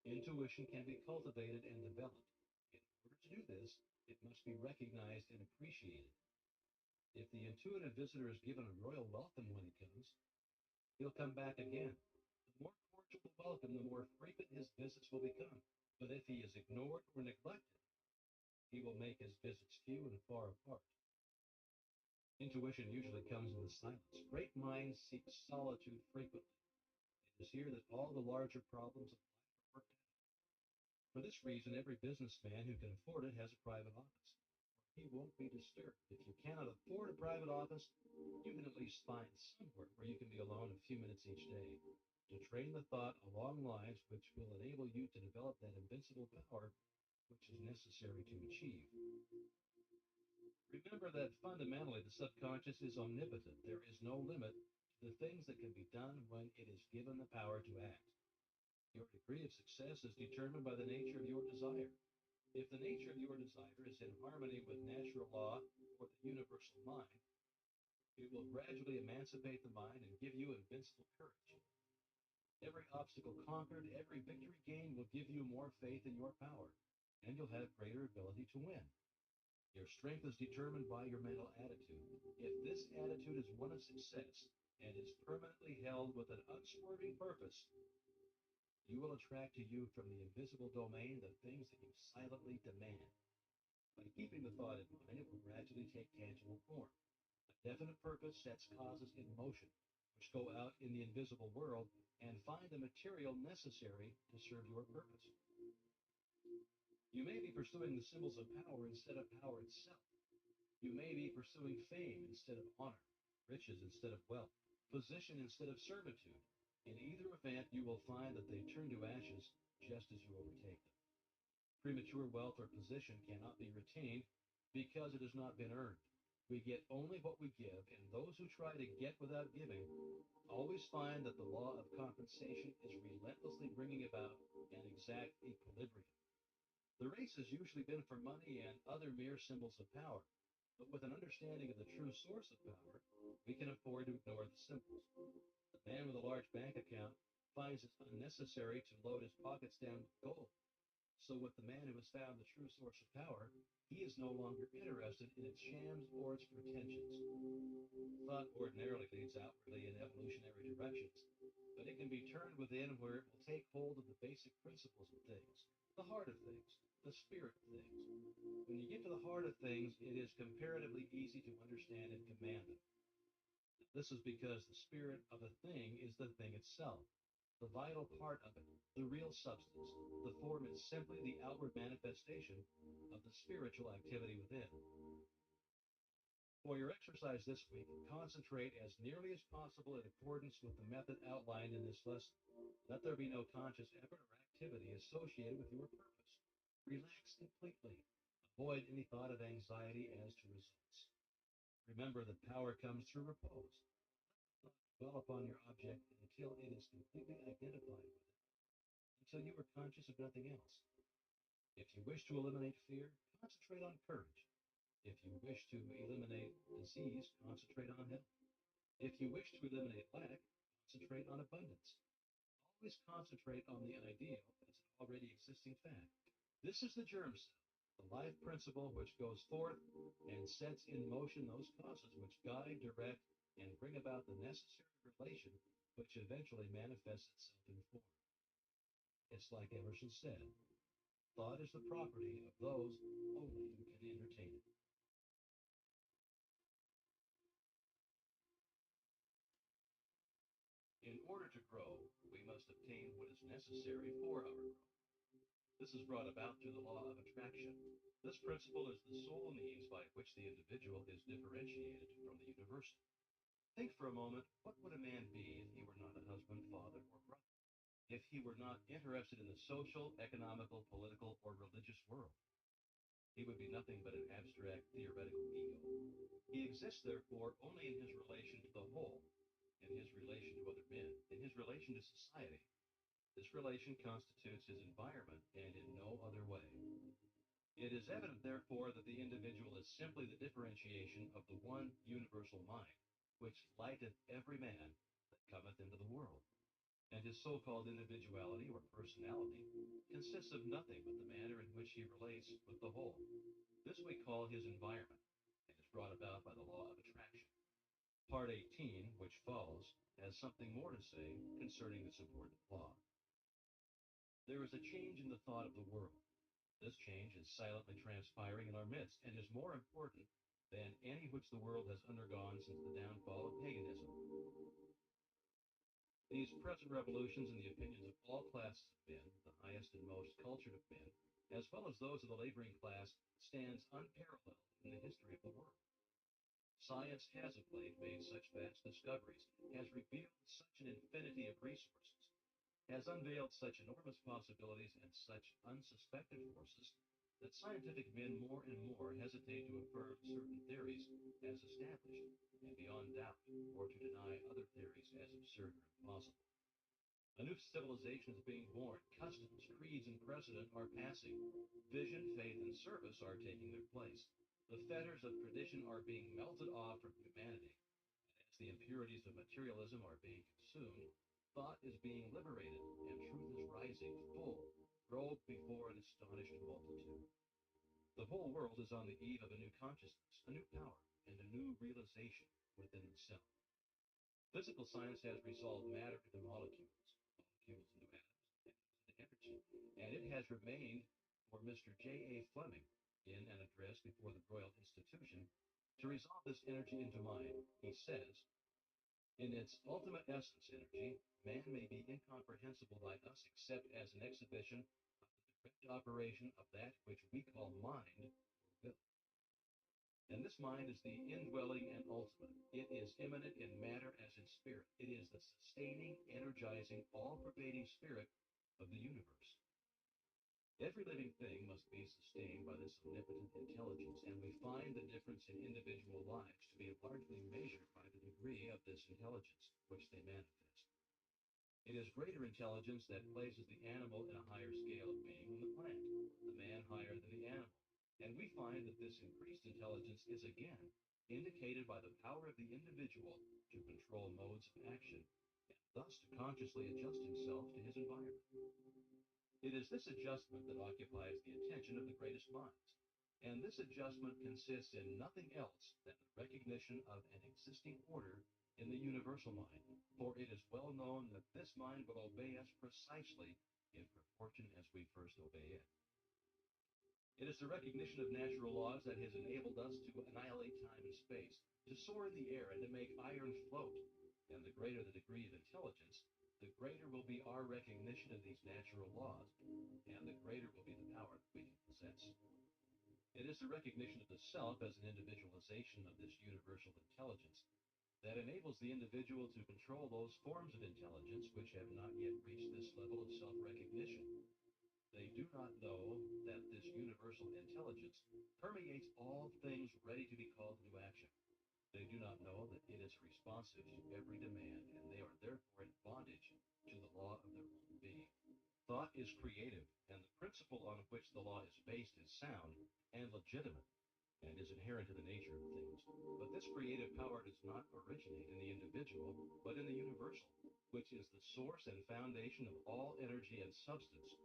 Intuition can be cultivated and developed. In order to do this, it must be recognized and appreciated. If the intuitive visitor is given a royal welcome when he comes, he'll come back again. The more cordial the welcome, the more frequent his visits will become. But if he is ignored or neglected, he will make his visits few and far apart. Intuition usually comes in the silence. Great minds seek solitude frequently. It is here that all the larger problems of life are worked out. For this reason, every businessman who can afford it has a private office. He won't be disturbed. If you cannot afford a private office, you can at least find somewhere where you can be alone a few minutes each day to train the thought along lines which will enable you to develop that invincible power which is necessary to achieve. Remember that fundamentally the subconscious is omnipotent. There is no limit to the things that can be done when it is given the power to act. Your degree of success is determined by the nature of your desire. If the nature of your desire is in harmony with natural law or the universal mind, it will gradually emancipate the mind and give you invincible courage. Every obstacle conquered, every victory gained will give you more faith in your power, and you'll have greater ability to win. Your strength is determined by your mental attitude. If this attitude is one of success and is permanently held with an unswerving purpose, you will attract to you from the invisible domain the things that you silently demand. By keeping the thought in mind, it will gradually take tangible form. A definite purpose sets causes in motion. which go out in the invisible world and find the material necessary to serve your purpose. You may be pursuing the symbols of power instead of power itself. You may be pursuing fame instead of honor, riches instead of wealth, position instead of servitude. In either event, you will find that they turn to ashes just as you overtake them. Premature wealth or position cannot be retained because it has not been earned. We get only what we give, and those who try to get without giving always find that the law of compensation is relentlessly bringing about an exact equilibrium. The race has usually been for money and other mere symbols of power, but with an understanding of the true source of power, we can afford to ignore the symbols. The man with a large bank account finds it unnecessary to load his pockets down with gold. So with the man who has found the true source of power, he is no longer interested in its shams or its pretensions. Thought ordinarily leads outwardly in evolutionary directions, but it can be turned within where it will take hold of the basic principles of things, the heart of things, the spirit of things. When you get to the heart of things, it is comparatively easy to understand and command them. This is because the spirit of a thing is the thing itself, the vital part of it, the real substance. The form is simply the outward manifestation of the spiritual activity within. For your exercise this week, concentrate as nearly as possible in accordance with the method outlined in this lesson. Let there be no conscious effort or activity associated with your purpose. Relax completely. Avoid any thought of anxiety as to results. Remember that power comes through repose. Dwell upon your object until it is completely identified with it, until you are conscious of nothing else. If you wish to eliminate fear, concentrate on courage. If you wish to eliminate disease, concentrate on health. If you wish to eliminate lack, concentrate on abundance. Always concentrate on the ideal as an already existing fact. This is the germ cell, the life principle which goes forth and sets in motion those causes which guide, direct, and bring about the necessary relation which eventually manifests itself in form. It's like Emerson said, thought is the property of those only who can entertain it. In order to grow, we must obtain what is necessary for our growth. This is brought about through the law of attraction. This principle is the sole means by which the individual is differentiated from the universal. Think for a moment, what would a man be if he were not a husband, father, or brother? If he were not interested in the social, economical, political, or religious world? He would be nothing but an abstract, theoretical ego. He exists, therefore, only in his relation to the whole, in his relation to other men, in his relation to society. This relation constitutes his environment and in no other way. It is evident, therefore, that the individual is simply the differentiation of the one universal mind, which lighteth every man that cometh into the world. And his so-called individuality or personality consists of nothing but the manner in which he relates with the whole. This we call his environment, and is brought about by the law of attraction. Part 18, which follows, has something more to say concerning this important law. There is a change in the thought of the world. This change is silently transpiring in our midst and is more important than any which the world has undergone since the downfall of paganism. These present revolutions in the opinions of all classes of men, the highest and most cultured of men, as well as those of the laboring class, stands unparalleled in the history of the world. Science has of late made such vast discoveries, has revealed such an infinity of resources, has unveiled such enormous possibilities and such unsuspected forces that scientific men more and more hesitate to affirm certain theories as established and beyond doubt, or to deny other theories as absurd or impossible. A new civilization is being born. Customs, creeds, and precedent are passing. Vision, faith, and service are taking their place. The fetters of tradition are being melted off from humanity. As the impurities of materialism are being consumed, thought is being liberated, and truth is rising full, robed before an astonished multitude. The whole world is on the eve of a new consciousness, a new power, and a new realization within itself. Physical science has resolved matter into molecules, molecules into atoms, atoms into energy, and it has remained for Mr. J. A. Fleming, in an address before the Royal Institution, to resolve this energy into mind. He says, In its ultimate essence, energy, man may be incomprehensible by us except as an exhibition of the direct operation of that which we call mind or will. And this mind is the indwelling and ultimate. It is immanent in matter as in spirit. It is the sustaining, energizing, all-pervading spirit of the universe. Every living thing must be sustained by this omnipotent intelligence, and we find the difference in individual lives to be largely measured by the degree of this intelligence which they manifest. It is greater intelligence that places the animal in a higher scale of being than the plant, the man higher than the animal. And we find that this increased intelligence is again indicated by the power of the individual to control modes of action, and thus to consciously adjust himself to his environment. It is this adjustment that occupies the attention of the greatest minds. And this adjustment consists in nothing else than the recognition of an existing order in the universal mind, for it is well known that this mind will obey us precisely in proportion as we first obey it. It is the recognition of natural laws that has enabled us to annihilate time and space, to soar in the air, and to make iron float. And the greater the degree of intelligence, the greater will be our recognition of these natural laws, and the greater will be the power that we can possess. It is the recognition of the self as an individualization of this universal intelligence that enables the individual to control those forms of intelligence which have not yet reached this level of self-recognition. They do not know that this universal intelligence permeates all things ready to be called into action. They do not know that it is responsive to every demand, and they are therefore in bondage to the law of their own being. Thought is creative, and the principle on which the law is based is sound and legitimate, and is inherent to the nature of things. But this creative power does not originate in the individual, but in the universal, which is the source and foundation of all energy and substance.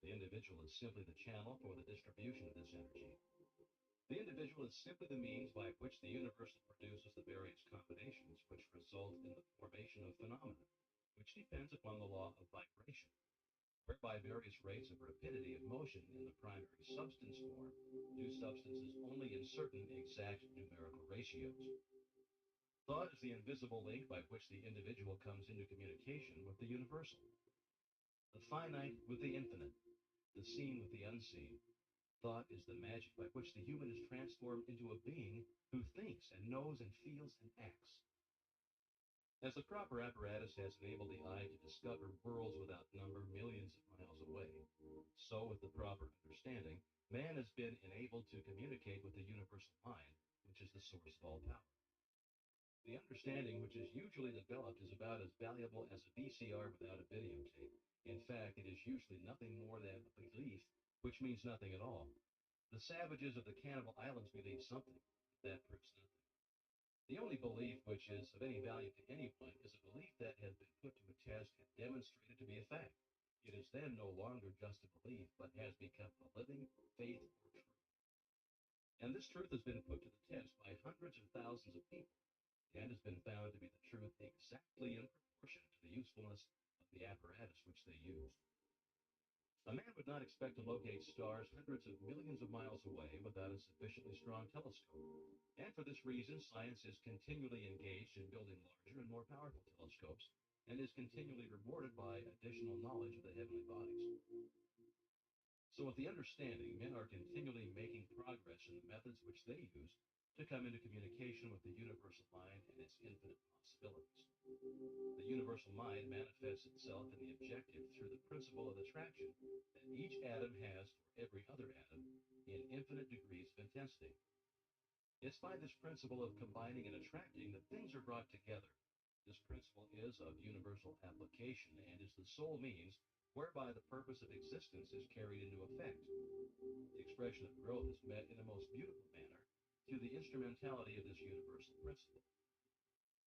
The individual is simply the channel for the distribution of this energy. The individual is simply the means by which the universal produces the various combinations which result in the formation of phenomena, which depends upon the law of vibration, whereby various rates of rapidity of motion in the primary substance form do substances only in certain exact numerical ratios. Thought is the invisible link by which the individual comes into communication with the universal. The finite with the infinite, the seen with the unseen. Thought is the magic by which the human is transformed into a being who thinks and knows and feels and acts. As the proper apparatus has enabled the eye to discover worlds without number millions of miles away, so with the proper understanding, man has been enabled to communicate with the universal mind, which is the source of all power. The understanding which is usually developed is about as valuable as a VCR without a videotape. In fact, it is usually nothing more than a belief, which means nothing at all. The savages of the Cannibal Islands believe something, but that proves nothing. The only belief which is of any value to anyone is a belief that has been put to a test and demonstrated to be a fact. It is then no longer just a belief, but has become a living faith or truth. And this truth has been put to the test by hundreds of thousands of people, and has been found to be the truth exactly in proportion to the usefulness of the apparatus which they use. A man would not expect to locate stars hundreds of millions of miles away without a sufficiently strong telescope. And for this reason, science is continually engaged in building larger and more powerful telescopes, and is continually rewarded by additional knowledge of the heavenly bodies. So with the understanding, men are continually making progress in the methods which they use to come into communication with the universal mind and its infinite possibilities. The universal mind manifests itself in the objective through the principle of attraction that each atom has for every other atom in infinite degrees of intensity. It's by this principle of combining and attracting that things are brought together. This principle is of universal application and is the sole means whereby the purpose of existence is carried into effect. The expression of growth is met in a most beautiful manner through the instrumentality of this universal principle.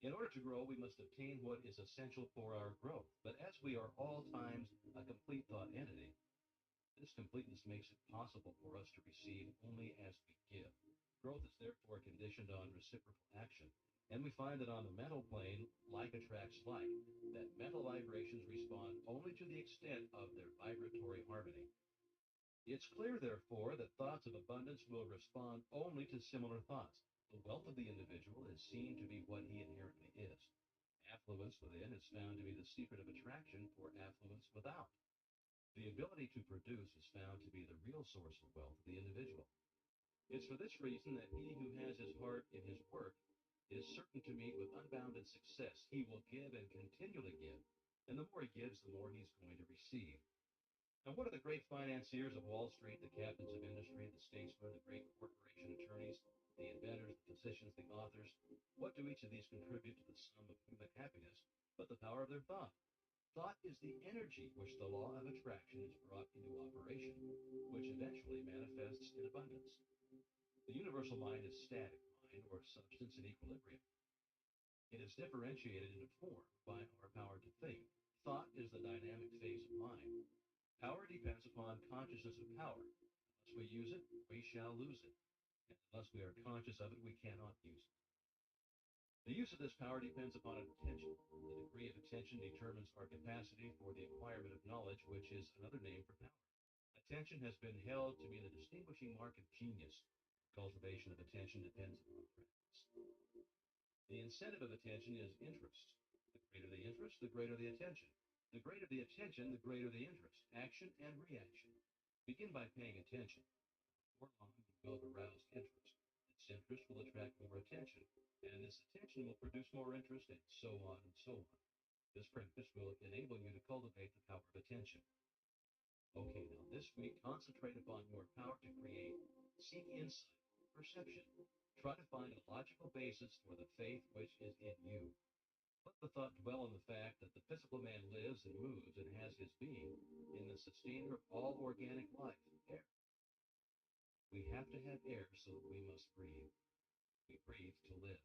In order to grow, we must obtain what is essential for our growth. But as we are all times a complete thought entity, this completeness makes it possible for us to receive only as we give. Growth is therefore conditioned on reciprocal action. And we find that on the mental plane, like attracts like, that mental vibrations respond only to the extent of their vibratory harmony. It's clear, therefore, that thoughts of abundance will respond only to similar thoughts. The wealth of the individual is seen to be what he inherently is. Affluence within is found to be the secret of attraction for affluence without. The ability to produce is found to be the real source of wealth of the individual. It's for this reason that he who has his heart in his work is certain to meet with unbounded success. He will give and continually give, and the more he gives, the more he's going to receive. Now, what are the great financiers of Wall Street, the captains of industry, the statesmen, the great corporation attorneys, the inventors, the physicians, the authors? What do each of these contribute to the sum of human happiness but the power of their thought? Thought is the energy which the law of attraction is brought into operation, which eventually manifests in abundance. The universal mind is static mind, or substance in equilibrium. It is differentiated into form by our power to think. Thought is the dynamic phase of mind. Power depends upon consciousness of power. Unless we use it, we shall lose it. And unless we are conscious of it, we cannot use it. The use of this power depends upon attention. The degree of attention determines our capacity for the acquirement of knowledge, which is another name for power. Attention has been held to be the distinguishing mark of genius. Cultivation of attention depends upon practice. The incentive of attention is interest. The greater the interest, the greater the attention. The greater the attention, the greater the interest. Action and reaction. Begin by paying attention. Before long, you will have aroused interest. This interest will attract more attention, and this attention will produce more interest, and so on and so on. This practice will enable you to cultivate the power of attention. Okay, now this week, concentrate upon your power to create. Seek insight, perception. Try to find a logical basis for the faith which is in you. Let the thought dwell on the fact that the physical man lives and moves and has his being in the sustainer of all organic life, air. We have to have air so that we must breathe. We breathe to live.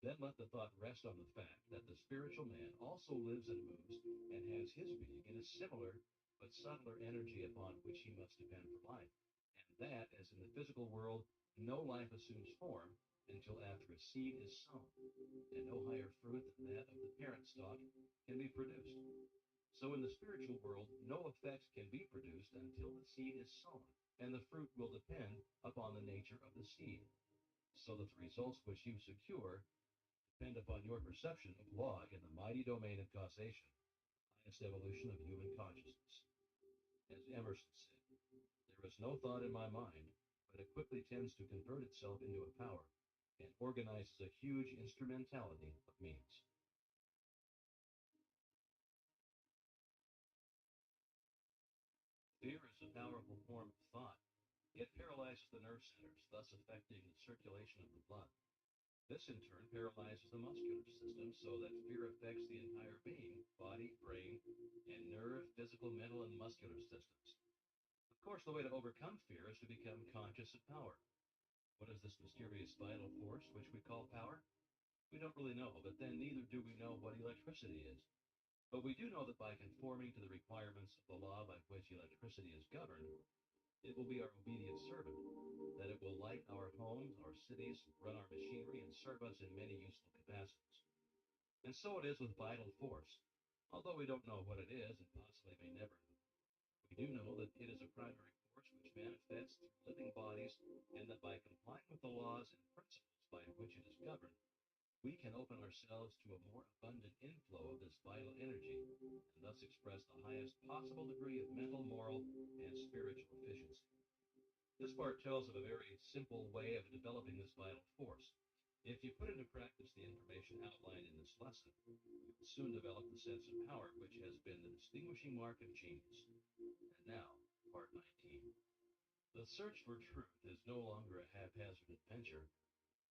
Then let the thought rest on the fact that the spiritual man also lives and moves and has his being in a similar but subtler energy upon which he must depend for life. And that, as in the physical world, no life assumes form until after a seed is sown, and no higher fruit than that of the parent stalk can be produced. So in the spiritual world, no effect can be produced until the seed is sown, and the fruit will depend upon the nature of the seed, so that the results which you secure depend upon your perception of law in the mighty domain of causation, highest evolution of human consciousness. As Emerson said, there is no thought in my mind, but it quickly tends to convert itself into a power and organizes a huge instrumentality of means. Fear is a powerful form of thought. It paralyzes the nerve centers, thus affecting the circulation of the blood. This in turn paralyzes the muscular system so that fear affects the entire being, body, brain, and nerve, physical, mental, and muscular systems. Of course, the way to overcome fear is to become conscious of power. What is this mysterious vital force which we call power? We don't really know, but then neither do we know what electricity is. But we do know that by conforming to the requirements of the law by which electricity is governed, it will be our obedient servant, that it will light our homes, our cities, run our machinery, and serve us in many useful capacities. And so it is with vital force. Although we don't know what it is, and possibly may never know, we do know that it is a primary force which manifests through living bodies, and that by complying with the laws and principles by which it is governed, we can open ourselves to a more abundant inflow of this vital energy, and thus express the highest possible degree of mental, moral, and spiritual efficiency. This part tells of a very simple way of developing this vital force. If you put into practice the information outlined in this lesson, you will soon develop the sense of power which has been the distinguishing mark of genius. And now, part 19. The search for truth is no longer a haphazard adventure,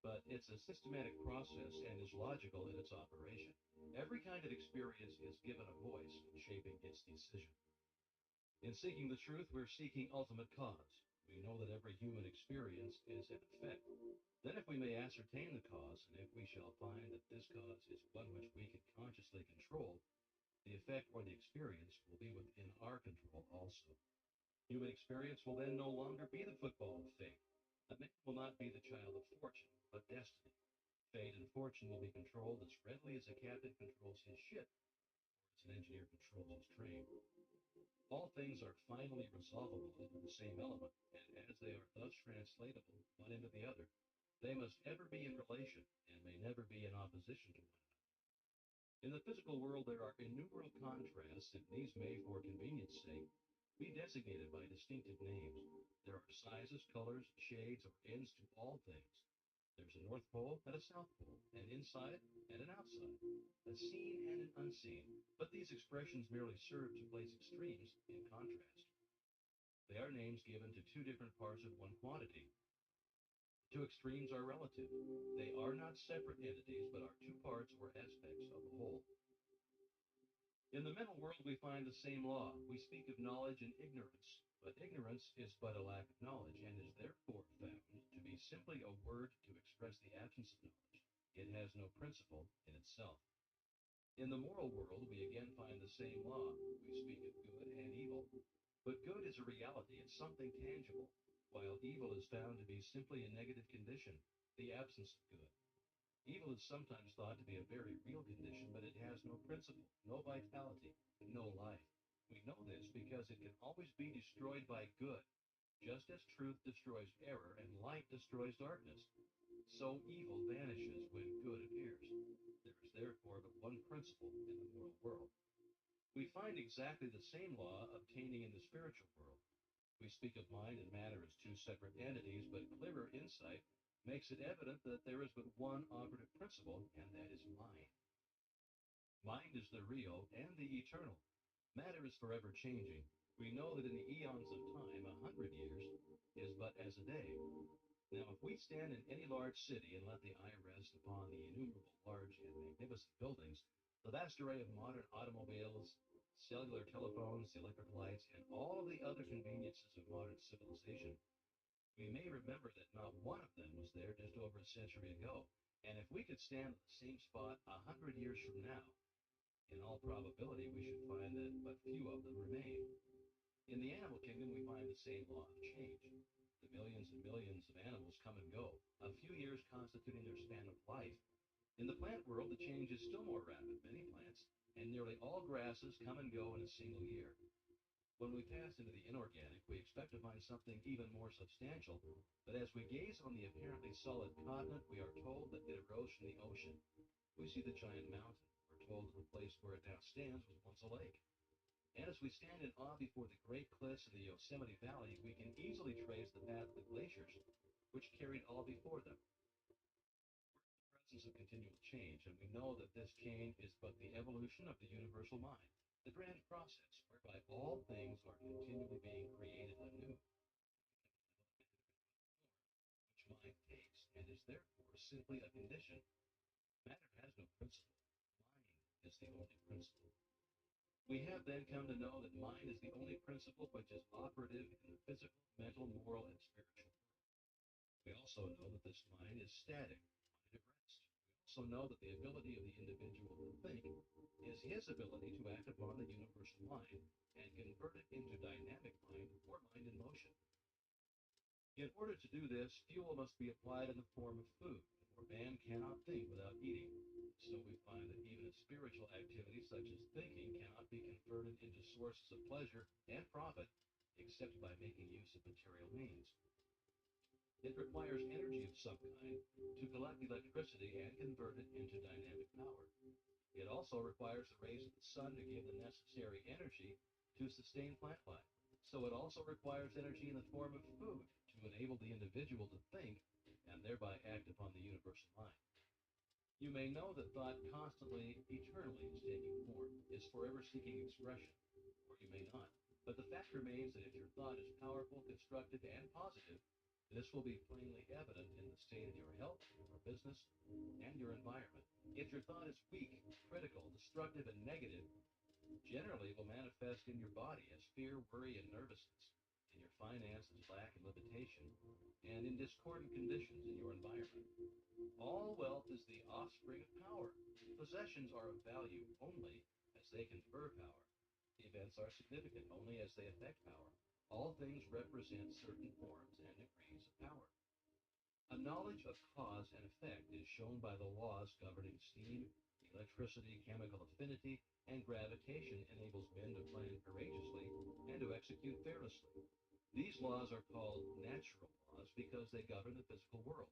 but it's a systematic process and is logical in its operation. Every kind of experience is given a voice in shaping its decision. In seeking the truth, we're seeking ultimate cause. We know that every human experience is an effect. Then if we may ascertain the cause, and if we shall find that this cause is one which we can consciously control, the effect or the experience will be within our control also. Human experience will then no longer be the football of fate. A man will not be the child of fortune, but destiny. Fate and fortune will be controlled as readily as a captain controls his ship, or as an engineer controls his train. All things are finally resolvable into the same element, and as they are thus translatable one into the other, they must ever be in relation and may never be in opposition to one another. In the physical world, there are innumerable contrasts, and these may, for convenience sake, be designated by distinctive names. There are sizes, colors, shades, or ends to all things. There's a North Pole and a South Pole, an inside and an outside, a seen and an unseen. But these expressions merely serve to place extremes in contrast. They are names given to two different parts of one quantity. Two extremes are relative. They are not separate entities, but are two parts or aspects of the whole. In the mental world, we find the same law. We speak of knowledge and ignorance, but ignorance is but a lack of knowledge and is therefore found to be simply a word to express the absence of knowledge. It has no principle in itself. In the moral world, we again find the same law. We speak of good and evil, but good is a reality, it's something tangible, while evil is found to be simply a negative condition, the absence of good. Evil is sometimes thought to be a very real condition, but it has no principle, no vitality, no life. We know this because it can always be destroyed by good, just as truth destroys error and light destroys darkness. So evil vanishes when good appears. There is therefore but one principle in the moral world. We find exactly the same law obtaining in the spiritual world. We speak of mind and matter as two separate entities, but clearer insight makes it evident that there is but one operative principle, and that is mind. Mind is the real and the eternal. Matter is forever changing. We know that in the eons of time, 100 years is but as a day. Now, if we stand in any large city and let the eye rest upon the innumerable large and magnificent buildings, the vast array of modern automobiles, cellular telephones, electric lights, and all of the other conveniences of modern civilization, we may remember that not one of them was there just over a century ago. And if we could stand at the same spot 100 years from now, in all probability, we should find that but few of them remain. In the animal kingdom, we find the same law of change. The millions and millions of animals come and go, a few years constituting their span of life. In the plant world, the change is still more rapid. Many plants and nearly all grasses come and go in a single year. When we pass into the inorganic, we expect to find something even more substantial, but as we gaze on the apparently solid continent, we are told that it arose from the ocean. We see the giant mountain. We're told that the place where it now stands was once a lake. And as we stand in awe before the great cliffs of the Yosemite Valley, we can easily trace the path of the glaciers, which carried all before them. We're in the presence of continual change, and we know that this change is but the evolution of the universal mind, the grand process whereby all things are continually being created anew, which mind takes, and is therefore simply a condition. Matter has no principle. Mind is the only principle. We have then come to know that mind is the only principle which is operative in the physical, mental, moral, and spiritual world. We also know that this mind is static, mind at rest. We also know that the ability of the individual to think is his ability to act upon the universal mind and convert it into dynamic mind or mind in motion. In order to do this, fuel must be applied in the form of food, for man cannot think without eating. So we find that even spiritual activities such as thinking cannot be converted into sources of pleasure and profit except by making use of material means. It requires energy of some kind to collect electricity and convert it into dynamic power. It also requires the rays of the sun to give the necessary energy to sustain plant life. So it also requires energy in the form of food to enable the individual to think and thereby act upon the universal mind. You may know that thought constantly, eternally is taking form, is forever seeking expression, or you may not. But the fact remains that if your thought is powerful, constructive, and positive, this will be plainly evident in the state of your health, your business, and your environment. If your thought is weak, critical, destructive, and negative, generally will manifest in your body as fear, worry, and nervousness, in your finances, lack and limitation, and in discordant conditions in your environment. All wealth is the offspring of power. Possessions are of value only as they confer power. Events are significant only as they affect power. All things represent certain forms and degrees of power. A knowledge of cause and effect is shown by the laws governing steam, electricity, chemical affinity, and gravitation enables men to plan courageously and to execute fearlessly. These laws are called natural laws because they govern the physical world.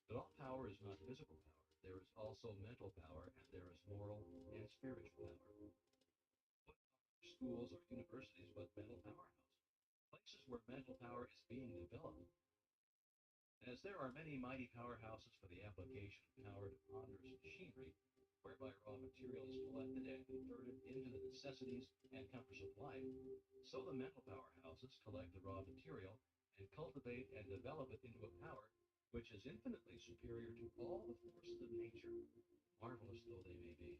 But all power is not physical power. there is also mental power, and there is moral and spiritual power. What are schools or universities but mental powerhouses? Places where mental power is being developed. As there are many mighty powerhouses for the application of power to ponderous machinery, whereby raw material is collected and converted into the necessities and comforts of life, so the mental powerhouses collect the raw material and cultivate and develop it into a power which is infinitely superior to all the forces of nature, marvelous though they may be.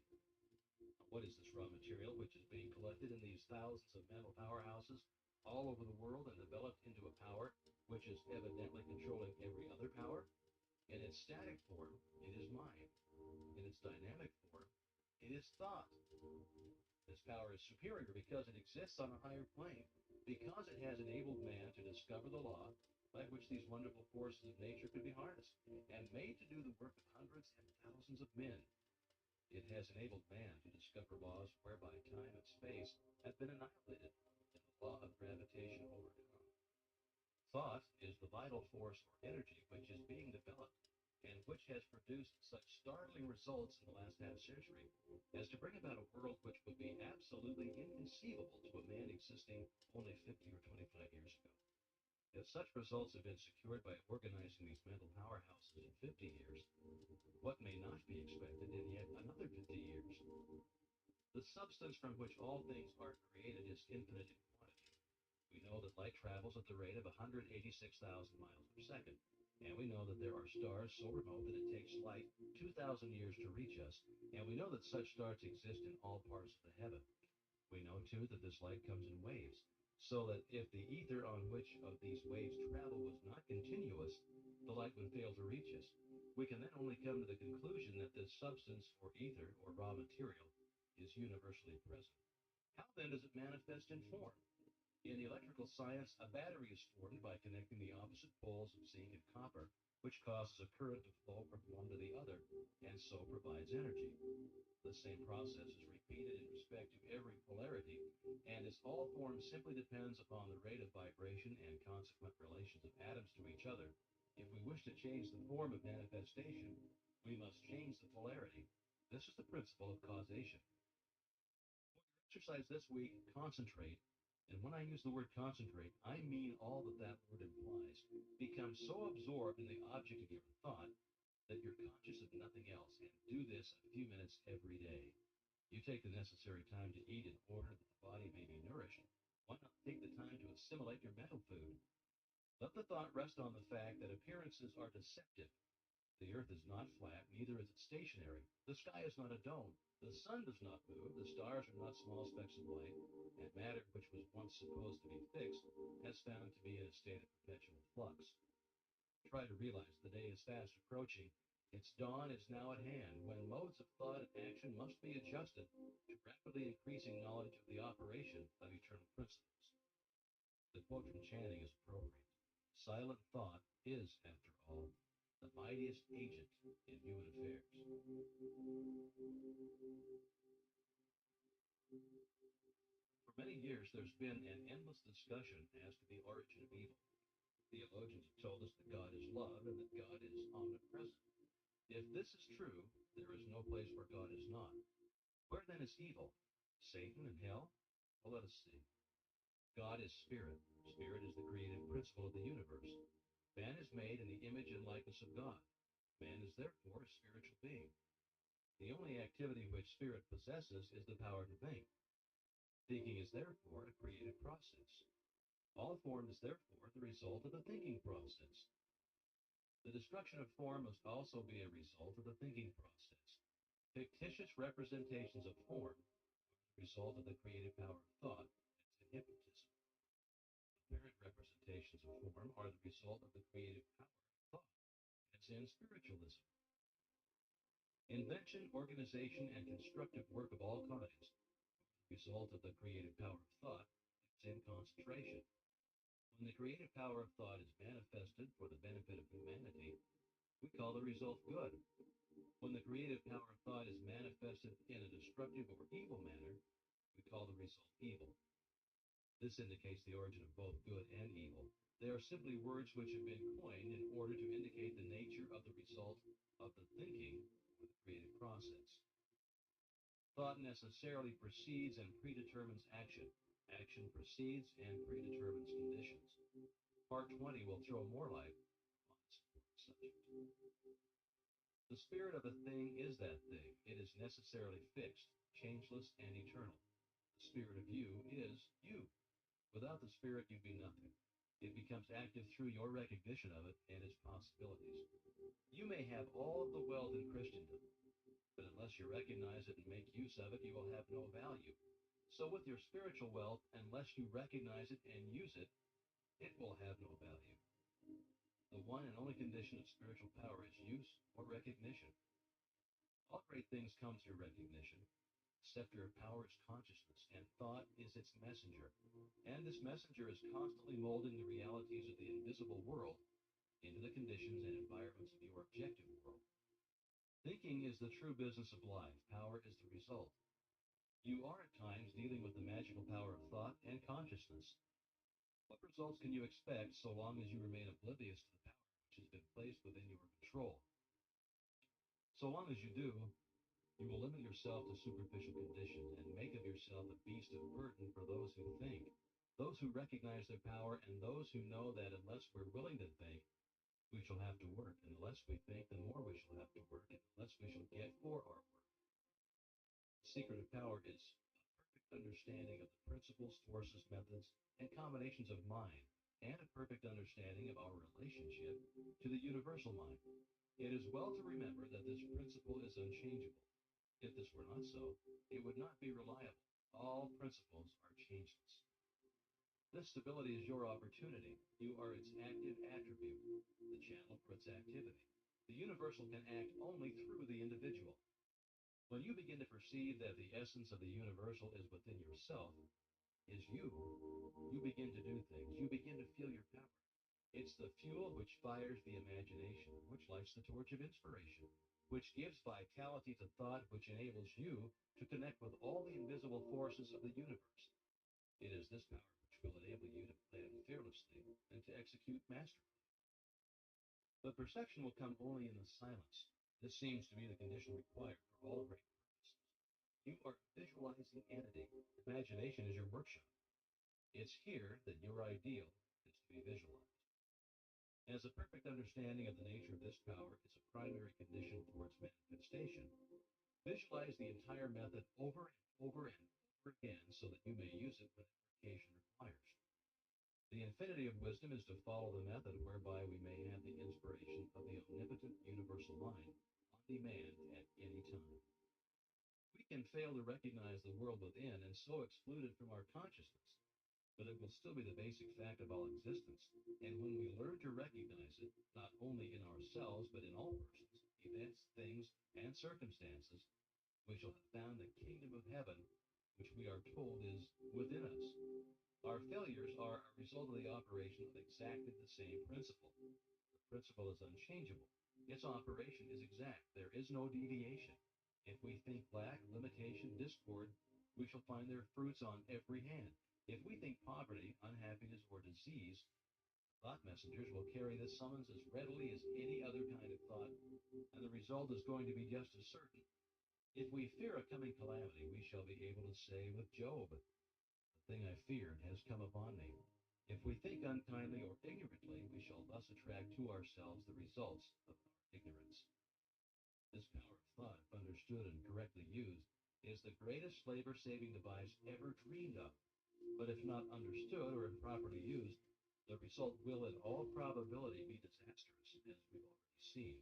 What is this raw material which is being collected in these thousands of mental powerhouses all over the world and developed into a power which is evidently controlling every other power? In its static form, it is mind. In its dynamic form, it is thought. This power is superior because it exists on a higher plane, because it has enabled man to discover the law by which these wonderful forces of nature could be harnessed and made to do the work of hundreds and thousands of men. It has enabled man to discover laws whereby time and space have been annihilated and the law of gravitation overcome. Thought is the vital force or energy which is being developed and which has produced such startling results in the last half century as to bring about a world which would be absolutely inconceivable to a man existing only 50 or 25 years ago. If such results have been secured by organizing these mental powerhouses in 50 years, what may not be expected in yet another 50 years? The substance from which all things are created is infinite in quantity. We know that light travels at the rate of 186,000 miles per second, and we know that there are stars so remote that it takes light 2,000 years to reach us, and we know that such stars exist in all parts of the heaven. We know, too, that this light comes in waves, so that if the ether on which of these waves travel was not continuous, the light would fail to reach us. We can then only come to the conclusion that this substance, or ether, or raw material, is universally present. How then does it manifest in form? In electrical science, a battery is formed by connecting the opposite poles of zinc and copper, which causes a current to flow from one to the other, and so provides energy. The same process is repeated in respect to every polarity, and its all form simply depends upon the rate of vibration and consequent relations of atoms to each other. If we wish to change the form of manifestation, we must change the polarity. This is the principle of causation. For your exercise this week, concentrate. And when I use the word concentrate, I mean all that that word implies. Become so absorbed in the object of your thought that you're conscious of nothing else, and do this a few minutes every day. You take the necessary time to eat in order that the body may be nourished. Why not take the time to assimilate your mental food? Let the thought rest on the fact that appearances are deceptive. The earth is not flat, neither is it stationary. The sky is not a dome. The sun does not move. The stars are not small specks of light. And matter, which was once supposed to be fixed, has found to be in a state of perpetual flux. Try to realize the day is fast approaching. Its dawn is now at hand, when modes of thought and action must be adjusted to rapidly increasing knowledge of the operation of eternal principles. The quote from Channing is appropriate. Silent thought is, after all, the mightiest agent in human affairs. For many years, there's been an endless discussion as to the origin of evil. Theologians have told us that God is love and that God is omnipresent. If this is true, there is no place where God is not. Where then is evil? Satan and hell? Well, let us see. God is spirit. Spirit is the creative principle of the universe. Man is made in the image and likeness of God. Man is therefore a spiritual being. The only activity which spirit possesses is the power to think. Thinking is therefore a creative process. All form is therefore the result of the thinking process. The destruction of form must also be a result of the thinking process. Fictitious representations of form are the result of the creative power of thought. That's in hypnotism. Apparent representations of form are the result of the creative power of thought. That's in spiritualism. Invention, organization, and constructive work of all kinds are the result of the creative power of thought. That's in concentration. When the creative power of thought is manifested for the benefit of humanity, we call the result good. When the creative power of thought is manifested in a destructive or evil manner, we call the result evil. This indicates the origin of both good and evil. They are simply words which have been coined in order to indicate the nature of the result of the thinking with the creative process. Thought necessarily precedes and predetermines action. Action precedes and predetermines conditions. Part 20 will throw more light on this important subject. The spirit of a thing is that thing. It is necessarily fixed, changeless, and eternal. The spirit of you is you. Without the spirit, you be nothing. It becomes active through your recognition of it and its possibilities. You may have all of the wealth in Christendom, but unless you recognize it and make use of it, you will have no value. So with your spiritual wealth, unless you recognize it and use it, it will have no value. The one and only condition of spiritual power is use or recognition. All great things come through recognition. The scepter of power is consciousness, and thought is its messenger. And this messenger is constantly molding the realities of the invisible world into the conditions and environments of your objective world. Thinking is the true business of life. Power is the result. You are at times dealing with the magical power of thought and consciousness. What results can you expect so long as you remain oblivious to the power which has been placed within your control? So long as you do, you will limit yourself to superficial conditions and make of yourself a beast of burden for those who think, those who recognize their power, and those who know that unless we're willing to think, we shall have to work. And the less we think, the more we shall have to work, and the less we shall get for our work. The secret of power is a perfect understanding of the principles, forces, methods, and combinations of mind, and a perfect understanding of our relationship to the universal mind. It is well to remember that this principle is unchangeable. If this were not so, it would not be reliable. All principles are changeless. This stability is your opportunity. You are its active attribute, the channel for its activity. The universal can act only through the individual. When you begin to perceive that the essence of the universal is within yourself, is you, you begin to do things. You begin to feel your power. It's the fuel which fires the imagination, which lights the torch of inspiration, which gives vitality to thought, which enables you to connect with all the invisible forces of the universe. It is this power which will enable you to plan fearlessly and to execute masterfully. But perception will come only in the silence. This seems to be the condition required for all great purposes. You are a visualizing entity. Imagination is your workshop. It's here that your ideal is to be visualized. As a perfect understanding of the nature of this power is a primary condition for its manifestation, visualize the entire method over and over and over again so that you may use it when application requires. The infinity of wisdom is to follow the method whereby we may have the inspiration of the omnipotent universal mind on demand at any time. We can fail to recognize the world within and so exclude it from our consciousness, but it will still be the basic fact of all existence. And when we learn to recognize it, not only in ourselves, but in all persons, events, things, and circumstances, we shall have found the kingdom of heaven, which we are told is within us. Our failures are a result of the operation of exactly the same principle. The principle is unchangeable. Its operation is exact. There is no deviation. If we think lack, limitation, discord, we shall find their fruits on every hand. If we think poverty, unhappiness, or disease, thought messengers will carry this summons as readily as any other kind of thought, and the result is going to be just as certain. If we fear a coming calamity, we shall be able to say with Job, "The thing I feared has come upon me." If we think unkindly or ignorantly, we shall thus attract to ourselves the results of our ignorance. This power of thought, if understood and correctly used, is the greatest labor-saving device ever dreamed of. But if not understood or improperly used, the result will in all probability be disastrous, as we've already seen.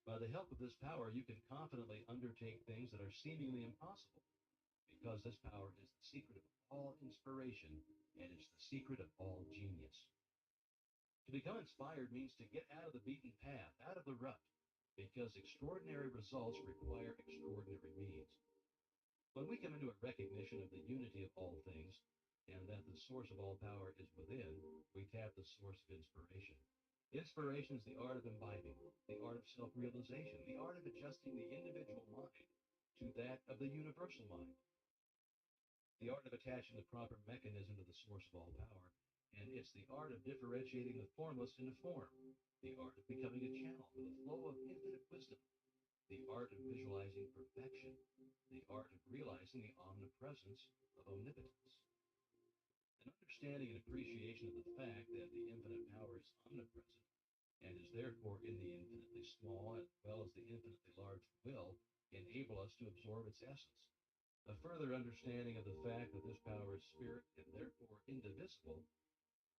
By the help of this power, you can confidently undertake things that are seemingly impossible, because this power is the secret of all inspiration, and it's the secret of all genius. To become inspired means to get out of the beaten path, out of the rut, because extraordinary results require extraordinary means. When we come into a recognition of the unity of all things, and that the source of all power is within, we tap the source of inspiration. Inspiration is the art of imbibing, the art of self-realization, the art of adjusting the individual mind to that of the universal mind, the art of attaching the proper mechanism to the source of all power, and it's the art of differentiating the formless into form, the art of becoming a channel for the flow of infinite wisdom. the art of visualizing perfection, the art of realizing the omnipresence of omnipotence. An understanding and appreciation of the fact that the infinite power is omnipresent and is therefore in the infinitely small as well as the infinitely large will enable us to absorb its essence. A further understanding of the fact that this power is spirit and therefore indivisible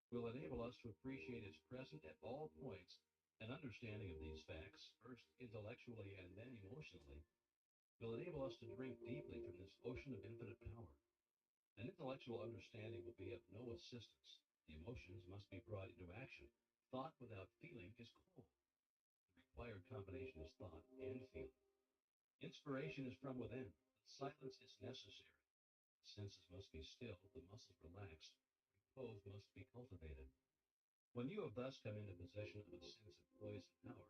will enable us to appreciate its presence at all points. An understanding of these facts, first intellectually and then emotionally, will enable us to drink deeply from this ocean of infinite power. An intellectual understanding will be of no assistance. The emotions must be brought into action. Thought without feeling is cold. The required combination is thought and feeling. Inspiration is from within. Silence is necessary. The senses must be stilled, the muscles relaxed. Repose must be cultivated. When you have thus come into possession of a sense of poise and power,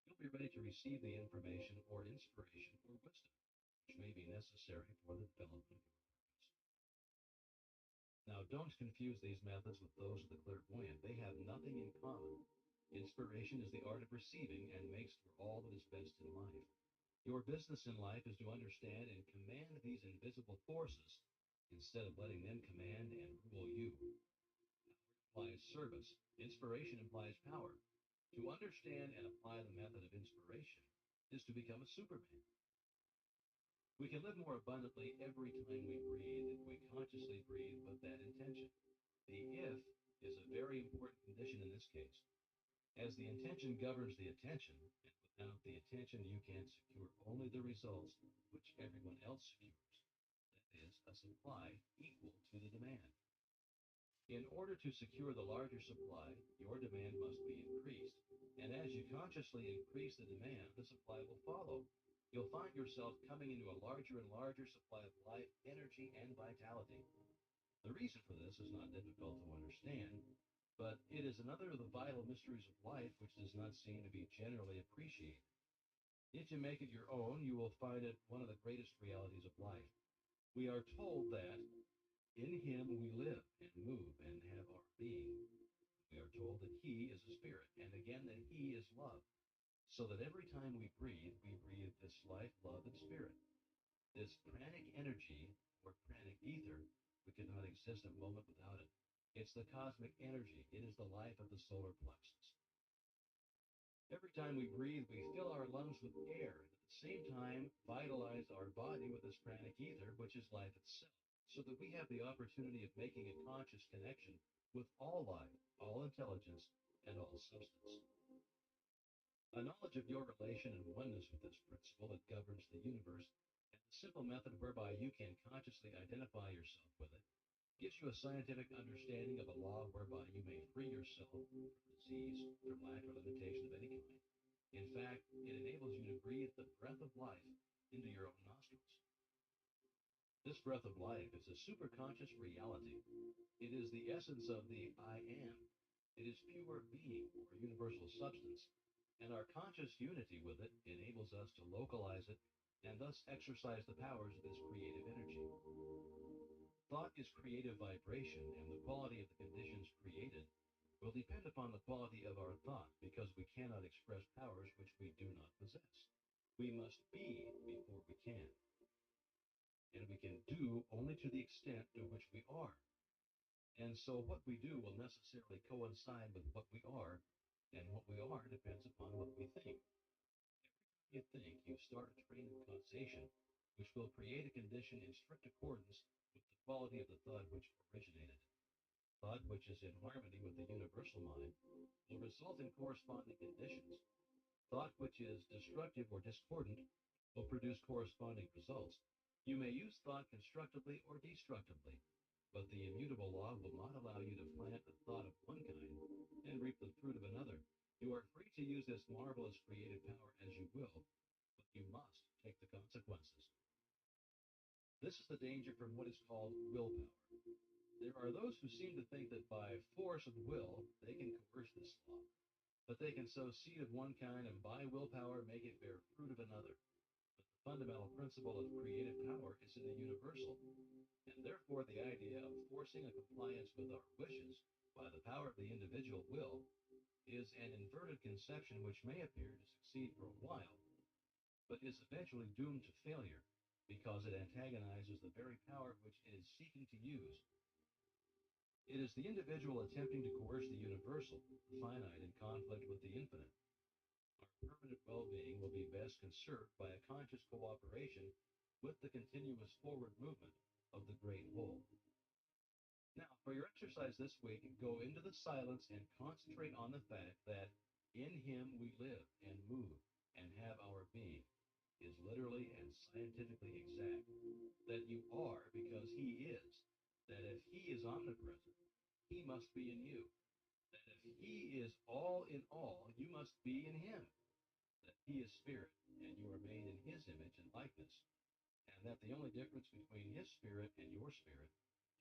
you'll be ready to receive the information or inspiration or wisdom which may be necessary for the development of your purpose. Now, don't confuse these methods with those of the clairvoyant. They have nothing in common. Inspiration is the art of receiving and makes for all that is best in life. Your business in life is to understand and command these invisible forces instead of letting them command and rule you. Power implies service. Inspiration implies power. To understand and apply the method of inspiration is to become a Superman. We can live more abundantly every time we breathe if we consciously breathe with that intention. The if is a very important condition in this case, as the intention governs the attention, and without the attention you can secure only the results which everyone else secures. That is, a supply equal to the demand. In order to secure the larger supply, your demand must be increased. And as you consciously increase the demand, the supply will follow. You'll find yourself coming into a larger and larger supply of life, energy, and vitality. The reason for this is not difficult to understand, but it is another of the vital mysteries of life which does not seem to be generally appreciated. If you make it your own, you will find it one of the greatest realities of life. We are told that in him we live and move and have our being. We are told that he is a spirit, and again that he is love. So that every time we breathe this life, love, and spirit. This pranic energy, or pranic ether, we could not exist a moment without it. It's the cosmic energy. It is the life of the solar plexus. Every time we breathe, we fill our lungs with air, and at the same time vitalize our body with this pranic ether, which is life itself, so that we have the opportunity of making a conscious connection with all life, all intelligence, and all substance. A knowledge of your relation and oneness with this principle that governs the universe, and the simple method whereby you can consciously identify yourself with it, gives you a scientific understanding of a law whereby you may free yourself from disease, from lack or limitation of any kind. In fact, it enables you to breathe the breath of life into your own nostrils. This breath of life is a superconscious reality. It is the essence of the I am. It is pure being or universal substance, and our conscious unity with it enables us to localize it and thus exercise the powers of this creative energy. Thought is creative vibration, and the quality of the conditions created will depend upon the quality of our thought, because we cannot express powers which we do not possess. We must be before we can, and we can do only to the extent to which we are. And so what we do will necessarily coincide with what we are, and what we are depends upon what we think. You think you start a train of causation, which will create a condition in strict accordance with the quality of the thought which originated it. Thought which is in harmony with the universal mind will result in corresponding conditions. Thought which is destructive or discordant will produce corresponding results. You may use thought constructively or destructively, but the immutable law will not allow you to plant a thought of one kind and reap the fruit of another. You are free to use this marvelous creative power as you will, but you must take the consequences. This is the danger from what is called willpower. There are those who seem to think that by force of will they can coerce this law, but they can sow seed of one kind and by willpower make it bear fruit of another. But the fundamental principle of creative power is in the universal, and therefore the idea of forcing a compliance with our wishes by the power of the individual will is an inverted conception which may appear to succeed for a while, but is eventually doomed to failure because it antagonizes the very power which it is seeking to use. It is the individual attempting to coerce the universal, the finite, in conflict with the infinite. Our permanent well-being will be best conserved by a conscious cooperation with the continuous forward movement of the great whole. Now, for your exercise this week, go into the silence and concentrate on the fact that in Him we live and move and have our being is literally and scientifically exact. That you are because He is. That if He is omnipresent, He must be in you. That if He is all in all, you must be in Him. That He is spirit and you are made in His image and likeness. And that the only difference between His spirit and your spirit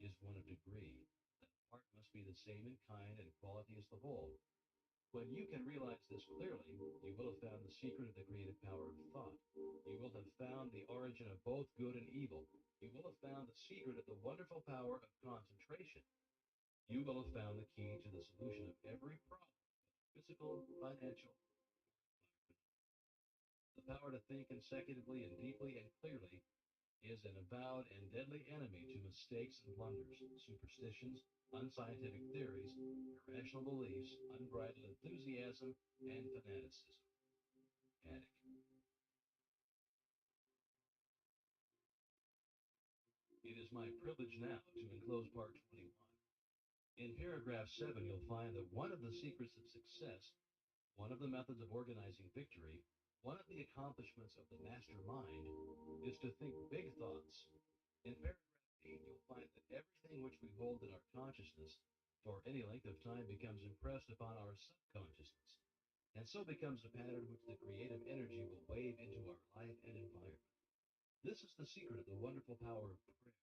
is one of degree. That the part must be the same in kind and quality as the whole. When you can realize this clearly, you will have found the secret of the creative power of thought. You will have found the origin of both good and evil. You will have found the secret of the wonderful power of concentration. You will have found the key to the solution of every problem, physical, financial. The power to think consecutively and deeply and clearly is an avowed and deadly enemy to mistakes and blunders, superstitions, unscientific theories, irrational beliefs, unbridled enthusiasm, and fanaticism. Attic. It is my privilege now to enclose part 21. In paragraph 7, you'll find that one of the secrets of success, one of the methods of organizing victory, one of the accomplishments of the master mind is to think big thoughts. In paragraph 8, you'll find that everything which we hold in our consciousness for any length of time becomes impressed upon our subconsciousness, and so becomes a pattern which the creative energy will wave into our life and environment. This is the secret of the wonderful power of prayer.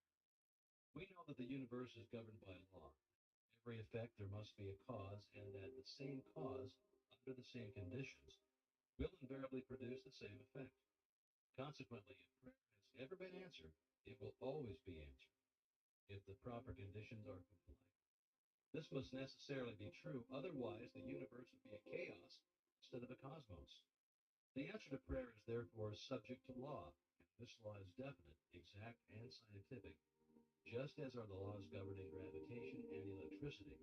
We know that the universe is governed by law. Every effect there must be a cause, and that the same cause, under the same conditions, will invariably produce the same effect. Consequently, if prayer has ever been answered, it will always be answered if the proper conditions are complied. This must necessarily be true, otherwise the universe would be a chaos instead of a cosmos. The answer to prayer is therefore subject to law, and this law is definite, exact, and scientific, just as are the laws governing gravitation and electricity.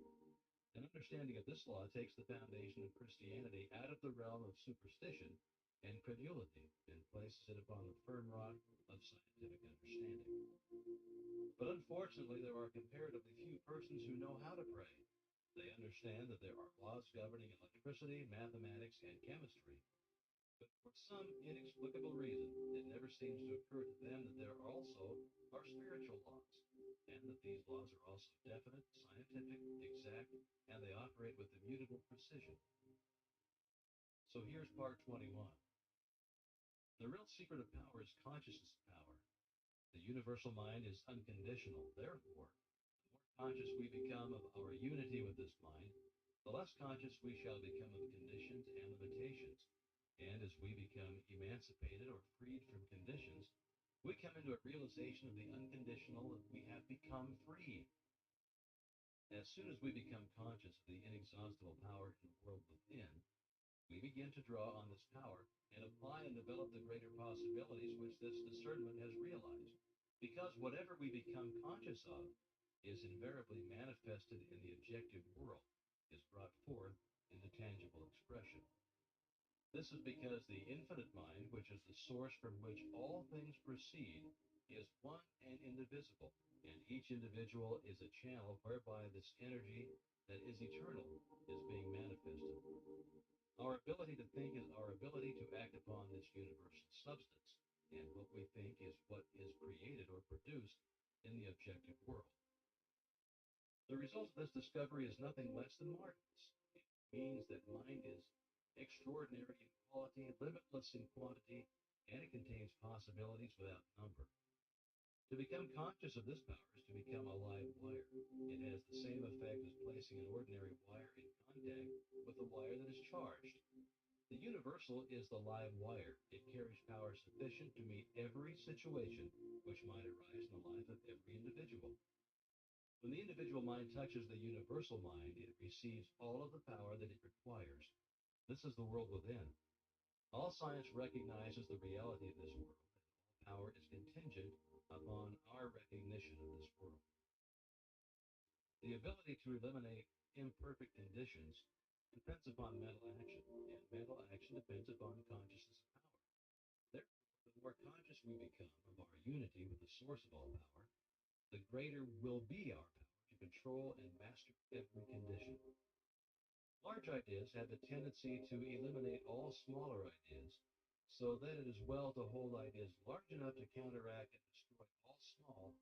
An understanding of this law takes the foundation of Christianity out of the realm of superstition and credulity and places it upon the firm rock of scientific understanding. But unfortunately, there are comparatively few persons who know how to pray. They understand that there are laws governing electricity, mathematics, and chemistry, but for some inexplicable reason, it never seems to occur to them that there also are spiritual laws, and that these laws are also definite, scientific, exact, and they operate with immutable precision. So here's part 21. The real secret of power is consciousness power. The universal mind is unconditional. Therefore, the more conscious we become of our unity with this mind, the less conscious we shall become of conditions and limitations. And as we become emancipated or freed from conditions, we come into a realization of the unconditional that we have become free. As soon as we become conscious of the inexhaustible power in the world within, we begin to draw on this power and apply and develop the greater possibilities which this discernment has realized. Because whatever we become conscious of is invariably manifested in the objective world, is brought forth into tangible expression. This is because the infinite mind, which is the source from which all things proceed, is one and indivisible, and each individual is a channel whereby this energy that is eternal is being manifested. Our ability to think is our ability to act upon this universal substance, and what we think is what is created or produced in the objective world. The result of this discovery is nothing less than marvelous. It means that mind is extraordinary in quality, limitless in quantity, and it contains possibilities without number. To become conscious of this power is to become a live wire. It has the same effect as placing an ordinary wire in contact with a wire that is charged. The universal is the live wire. It carries power sufficient to meet every situation which might arise in the life of every individual. When the individual mind touches the universal mind, it receives all of the power that it requires. This is the world within. All science recognizes the reality of this world, and all power is contingent upon our recognition of this world. The ability to eliminate imperfect conditions depends upon mental action, and mental action depends upon consciousness of power. Therefore, the more conscious we become of our unity with the source of all power, the greater will be our power to control and master every condition. Large ideas have the tendency to eliminate all smaller ideas, so that it is well to hold ideas large enough to counteract and destroy all small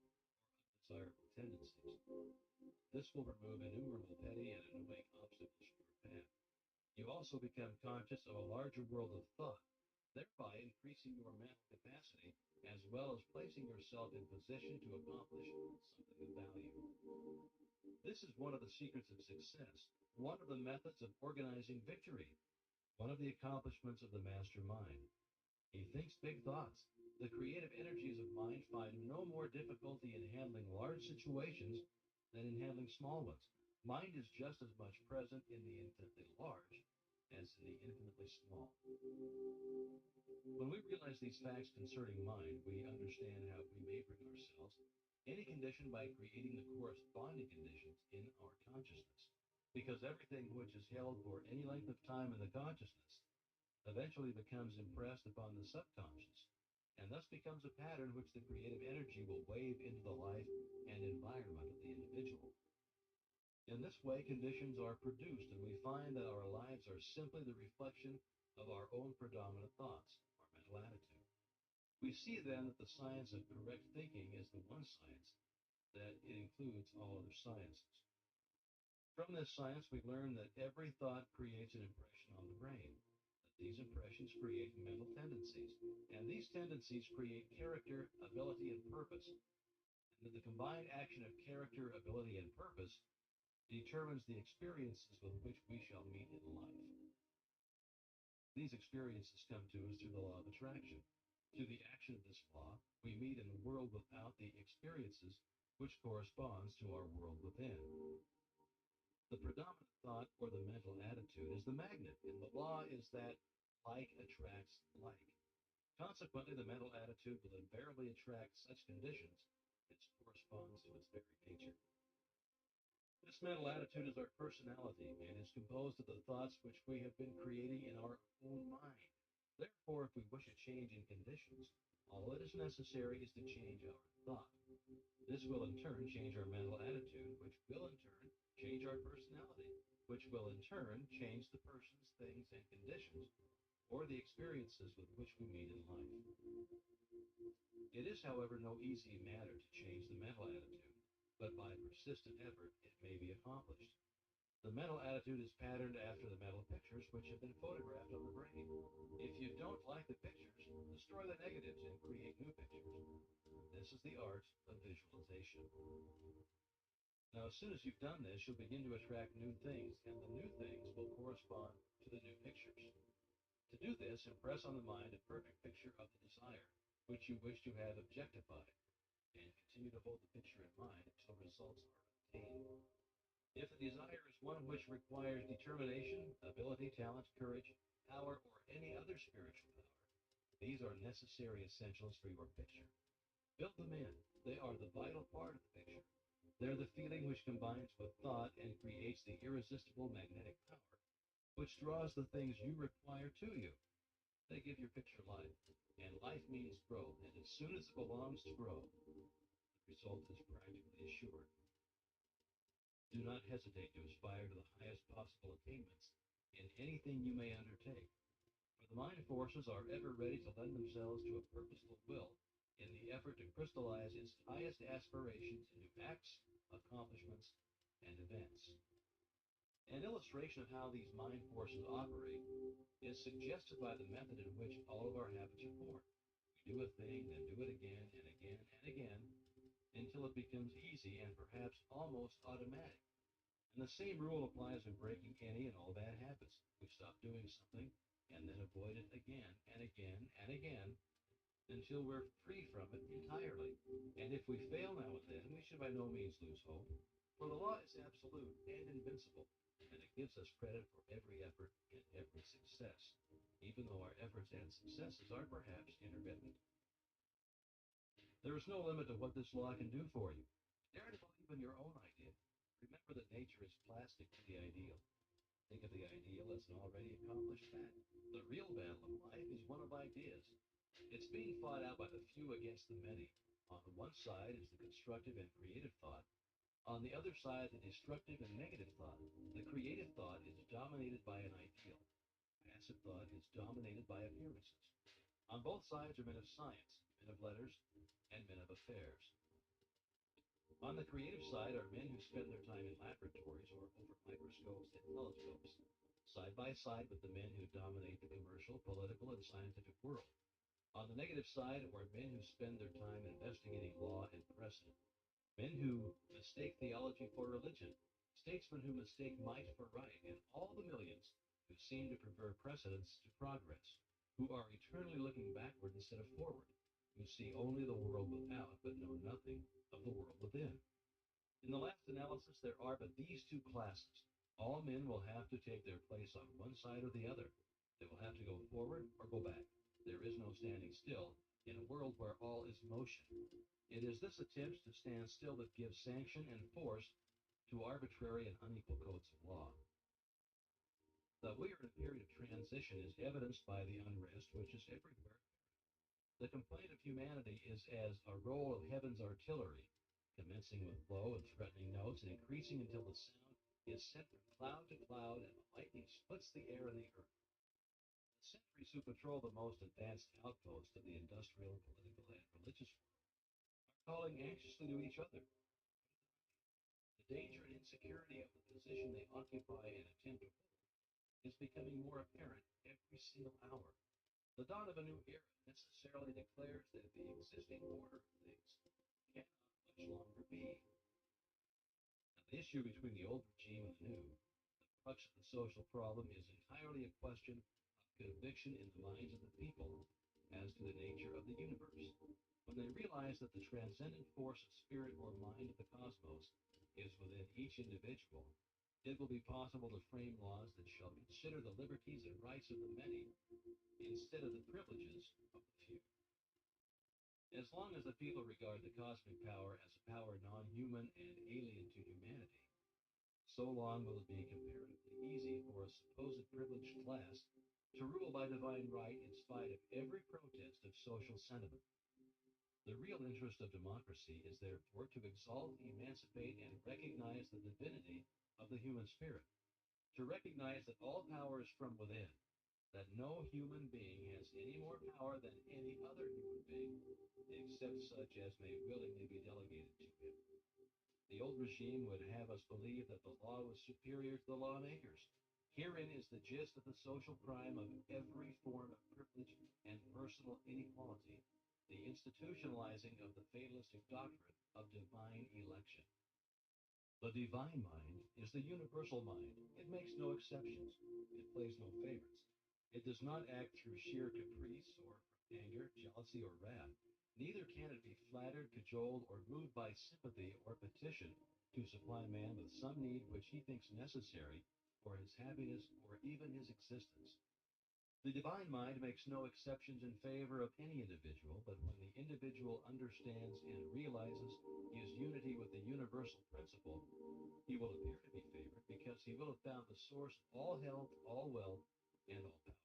or undesirable tendencies. This will remove innumerable petty and annoying obstacles from your path. You also become conscious of a larger world of thought, thereby increasing your mental capacity as well as placing yourself in position to accomplish something of value. This is one of the secrets of success, one of the methods of organizing victory, one of the accomplishments of the master mind. He thinks big thoughts. The creative energies of mind find no more difficulty in handling large situations than in handling small ones. Mind is just as much present in the infinitely large as in the infinitely small. When we realize these facts concerning mind, we understand how we may bring ourselves any condition by creating the corresponding conditions in our consciousness. Because everything which is held for any length of time in the consciousness eventually becomes impressed upon the subconscious, and thus becomes a pattern which the creative energy will wave into the life and environment of the individual. In this way, conditions are produced, and we find that our lives are simply the reflection of our own predominant thoughts, our mental attitude. We see then that the science of correct thinking is the one science that it includes all other sciences. From this science, we learn that every thought creates an impression on the brain, that these impressions create mental tendencies, and these tendencies create character, ability, and purpose, and that the combined action of character, ability, and purpose determines the experiences with which we shall meet in life. These experiences come to us through the law of attraction. Through the action of this law, we meet in the world without the experiences which corresponds to our world within. The predominant thought or the mental attitude is the magnet, and the law is that like attracts like. Consequently, the mental attitude will invariably attract such conditions as corresponds to its very nature. This mental attitude is our personality and is composed of the thoughts which we have been creating in our own mind. Therefore, if we wish a change in conditions, all that is necessary is to change our thought. This will in turn change our mental attitude, which will in turn change our personality, which will in turn change the persons, things, and conditions, or the experiences with which we meet in life. It is, however, no easy matter to change the mental attitude, but by persistent effort it may be accomplished. The mental attitude is patterned after the mental pictures which have been photographed on the brain. If you don't like the pictures, destroy the negatives and create new pictures. This is the art of visualization. Now, as soon as you've done this, you'll begin to attract new things, and the new things will correspond to the new pictures. To do this, impress on the mind a perfect picture of the desire, which you wish to have objectified, and continue to hold the picture in mind until results are obtained. If the desire is one which requires determination, ability, talent, courage, power, or any other spiritual power, these are necessary essentials for your picture. Build them in. They are the vital part of the picture. They're the feeling which combines with thought and creates the irresistible magnetic power, which draws the things you require to you. They give your picture life, and life means growth, and as soon as it belongs to grow, the result is practically assured. Do not hesitate to aspire to the highest possible attainments in anything you may undertake, for the mind forces are ever ready to lend themselves to a purposeful will in the effort to crystallize its highest aspirations into acts, accomplishments, and events. An illustration of how these mind forces operate is suggested by the method in which all of our habits are formed. We do a thing, then do it again and again and again until it becomes easy and perhaps almost automatic. And the same rule applies when breaking any and all bad habits. We stop doing something and then avoid it again and again and again until we're free from it entirely. And if we fail now and then, we should by no means lose hope. For the law is absolute and invincible, and it gives us credit for every effort and every success, even though our efforts and successes are perhaps intermittent. There is no limit to what this law can do for you. Dare to believe in your own idea. Remember that nature is plastic to the ideal. Think of the ideal as an already accomplished fact. The real battle of life is one of ideas. It's being fought out by the few against the many. On the one side is the constructive and creative thought. On the other side, the destructive and negative thought. The creative thought is dominated by an ideal. Passive thought is dominated by appearances. On both sides are men of science, men of letters, and men of affairs. On the creative side are men who spend their time in laboratories or over microscopes and telescopes, side by side with the men who dominate the commercial, political, and scientific world. On the negative side are men who spend their time investigating law and precedent, men who mistake theology for religion, statesmen who mistake might for right, and all the millions who seem to prefer precedence to progress, who are eternally looking backward instead of forward, who see only the world without but know nothing of the world within. In the last analysis, there are but these two classes. All men will have to take their place on one side or the other. They will have to go forward or go back. There is no standing still in a world where all is motion. It is this attempt to stand still that gives sanction and force to arbitrary and unequal codes of law. That we are in a period of transition is evidenced by the unrest which is everywhere. The complaint of humanity is as a roll of heaven's artillery, commencing with low and threatening notes and increasing until the sound is sent from cloud to cloud and the lightning splits the air and the earth. The sentries who patrol the most advanced outposts of the industrial, political, and religious world are calling anxiously to each other. The danger and insecurity of the position they occupy and attempt to hold is becoming more apparent every single hour. The dawn of a new era necessarily declares that the existing order of things cannot much longer be. Now, the issue between the old regime and the new, the crux of the social problem, is entirely a question of conviction in the minds of the people as to the nature of the universe. When they realize that the transcendent force of spirit or mind of the cosmos is within each individual, it will be possible to frame laws that shall consider the liberties and rights of the many instead of the privileges of the few. As long as the people regard the cosmic power as a power non-human and alien to humanity, so long will it be comparatively easy for a supposed privileged class to rule by divine right in spite of every protest of social sentiment. The real interest of democracy is therefore to exalt, emancipate, and recognize the divinity of the human spirit, to recognize that all power is from within, that no human being has any more power than any other human being, except such as may willingly be delegated to him. The old regime would have us believe that the law was superior to the lawmakers. Herein is the gist of the social crime of every form of privilege and personal inequality, the institutionalizing of the fatalistic doctrine of divine election. The divine mind is the universal mind. It makes no exceptions. It plays no favorites. It does not act through sheer caprice or from anger, jealousy, or wrath. Neither can it be flattered, cajoled, or moved by sympathy or petition to supply man with some need which he thinks necessary for his happiness or even his existence. The divine mind makes no exceptions in favor of any individual, but when the individual understands and realizes his unity with the universal principle, he will appear to be favored because he will have found the source of all health, all wealth, and all power.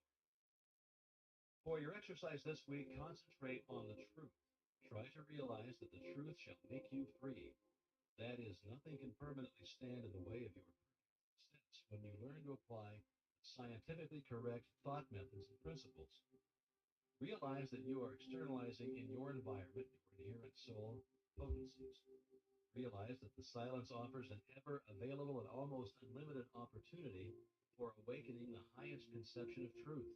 For your exercise this week, concentrate on the truth. Try to realize that the truth shall make you free. That is, nothing can permanently stand in the way of your perfect success when you learn to apply scientifically correct thought methods and principles. Realize that you are externalizing in your environment your inherent soul potencies. Realize that the silence offers an ever available and almost unlimited opportunity for awakening the highest conception of truth.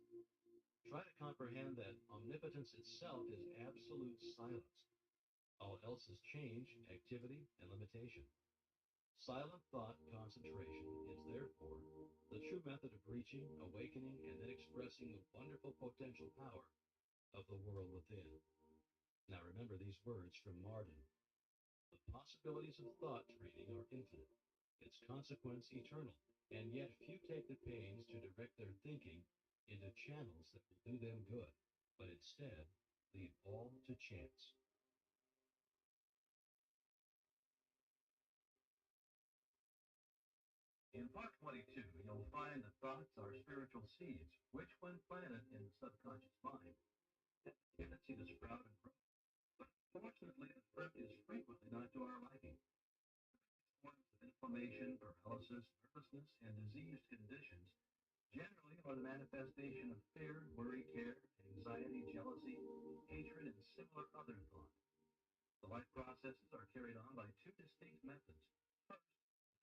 Try to comprehend that omnipotence itself is absolute silence. All else is change, activity, and limitation. Silent thought concentration is therefore the true method of reaching, awakening, and then expressing the wonderful potential power of the world within. Now remember these words from Marden. The possibilities of thought training are infinite, its consequence eternal, and yet few take the pains to direct their thinking into channels that will do them good, but instead leave all to chance. In part 22, you'll find that thoughts are spiritual seeds, which, when planted in the subconscious mind, have a tendency to sprout and grow. But unfortunately, the fruit is frequently not to our liking. Forms of inflammation, paralysis, nervousness, and diseased conditions generally are the manifestation of fear, worry, care, anxiety, jealousy, hatred, and similar other thoughts. The life processes are carried on by two distinct methods. First,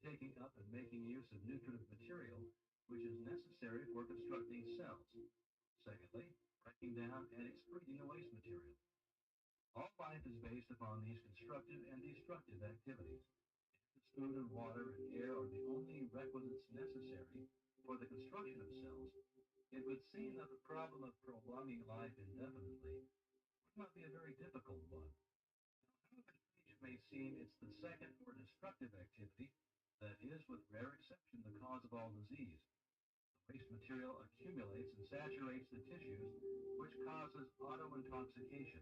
taking up and making use of nutritive material, which is necessary for constructing cells. Secondly, breaking down and excreting the waste material. All life is based upon these constructive and destructive activities. As food and water and air are the only requisites necessary for the construction of cells, it would seem that the problem of prolonging life indefinitely would not be a very difficult one. However strange it may seem, it's the second or destructive activity that is, with rare exception, the cause of all disease. The waste material accumulates and saturates the tissues, which causes autointoxication.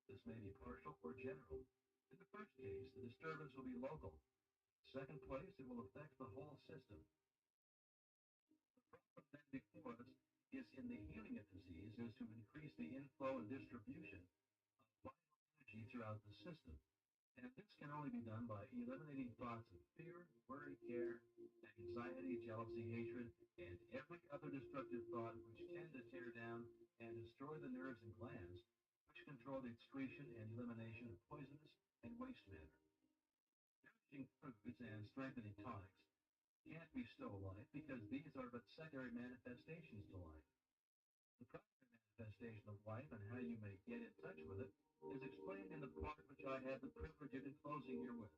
This may be partial or general. In the first case, the disturbance will be local. In the second place, it will affect the whole system. The problem then before us is in the healing of disease is to increase the inflow and distribution of vital energy throughout the system. And this can only be done by eliminating thoughts of fear, worry, care, anxiety, jealousy, hatred, and every other destructive thought which tend to tear down and destroy the nerves and glands, which control the excretion and elimination of poisonous and waste matter. Nourishing foods and strengthening tonics can't bestow life because these are but secondary manifestations to life. The primary manifestation of life and how you may get in touch with it is explained in the part which I have the privilege of enclosing here with.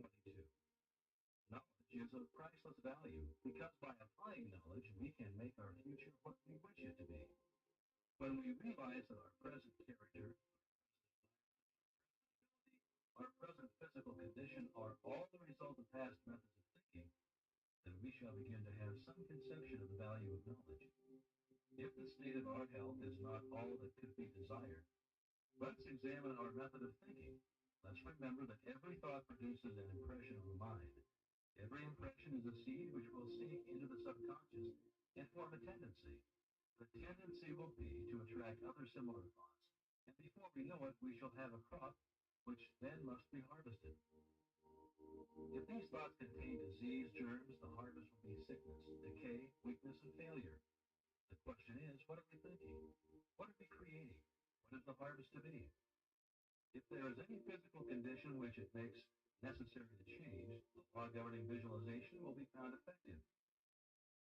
22. Knowledge is of priceless value because by applying knowledge we can make our future what we wish it to be. When we realize that our present character, our present physical condition are all the result of past methods of thinking, then we shall begin to have some conception of the value of knowledge. If the state of our health is not all that could be desired, let's examine our method of thinking. Let's remember that every thought produces an impression of the mind. Every impression is a seed which will seek into the subconscious and form a tendency. The tendency will be to attract other similar thoughts. And before we know it, we shall have a crop which then must be harvested. If these thoughts contain disease, germs, the harvest will be sickness, decay, weakness, and failure. The question is, what are we thinking? What are we creating? What is the harvest to be? If there is any physical condition which it makes necessary to change, the law governing visualization will be found effective.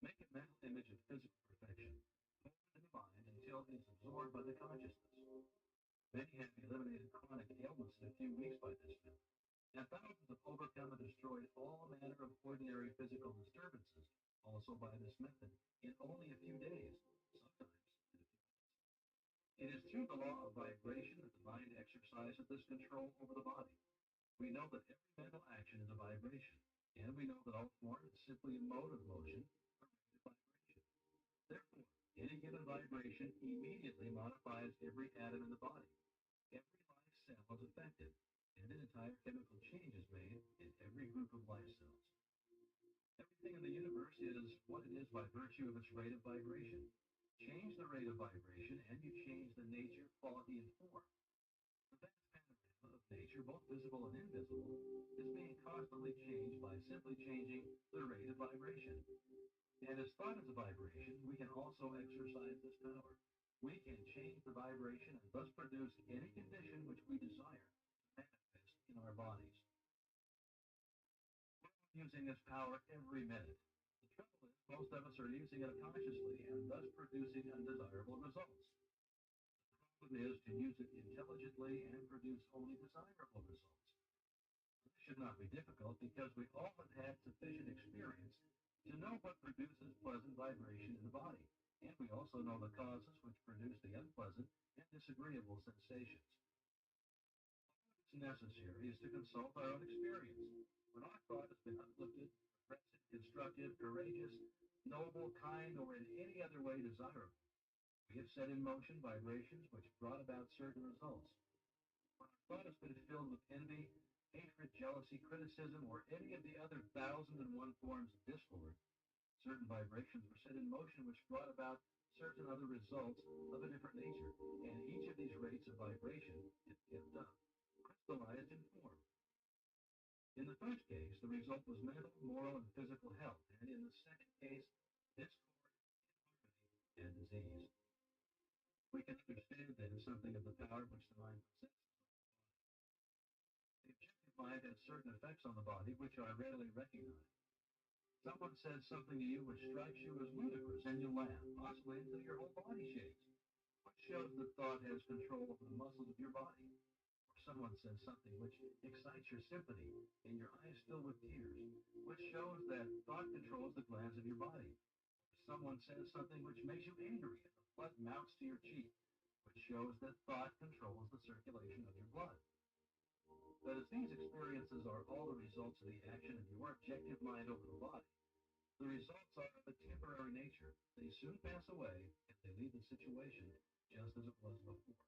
Make a mental image of physical perfection. Hold it in the mind until it is absorbed by the consciousness. Many have eliminated chronic ailments in a few weeks by this method, and thousands have overcome and destroyed all manner of ordinary physical disturbances also by this method in only a few days, sometimes in a few minutes. It is through the law of vibration that the mind exercises this control over the body. We know that every mental action is a vibration, and we know that all form is simply a mode of motion, a rate of vibration. Therefore, any given vibration immediately modifies every atom in the body. Every life cell is affected, and an entire chemical change is made in every group of life cells. Everything in the universe is what it is by virtue of its rate of vibration. Change the rate of vibration, and you change the nature, quality, and form. The vast panorama of nature, both visible and invisible, is being constantly changed by simply changing the rate of vibration. And as thought is a vibration, we can also exercise this power. We can change the vibration and thus produce any condition which we desire to manifest in our bodies. We're using this power every minute. The trouble is, most of us are using it unconsciously and thus producing undesirable results. The problem is to use it intelligently and produce only desirable results. This should not be difficult because we all have had sufficient experience to know what produces pleasant vibration in the body, and we also know the causes which produce the unpleasant and disagreeable sensations. necessary is to consult our own experience. When our thought has been uplifted, progressive, constructive, courageous, noble, kind, or in any other way desirable, we have set in motion vibrations which brought about certain results. When our thought has been filled with envy, hatred, jealousy, criticism, or any of the other 1,001 forms of discord, certain vibrations were set in motion which brought about certain other results of a different nature, and each of these rates of vibration, if kept up, crystallized in form. In the first case, the result was mental, moral, and physical health, and in the second case, discord, inharmony, and disease. We can understand then something of the power which the mind possesses. The objective mind has certain effects on the body which are readily recognized. Someone says something to you which strikes you as ludicrous, and you laugh, possibly until your whole body shakes, which shows that thought has control over the muscles of your body. Or someone says something which excites your sympathy, and your eyes fill with tears, which shows that thought controls the glands of your body. Or someone says something which makes you angry, and the blood mounts to your cheek, which shows that thought controls the circulation of your blood. But as these experiences are all the results of the action of your objective mind over the body, the results are of a temporary nature. They soon pass away, and they leave the situation just as it was before.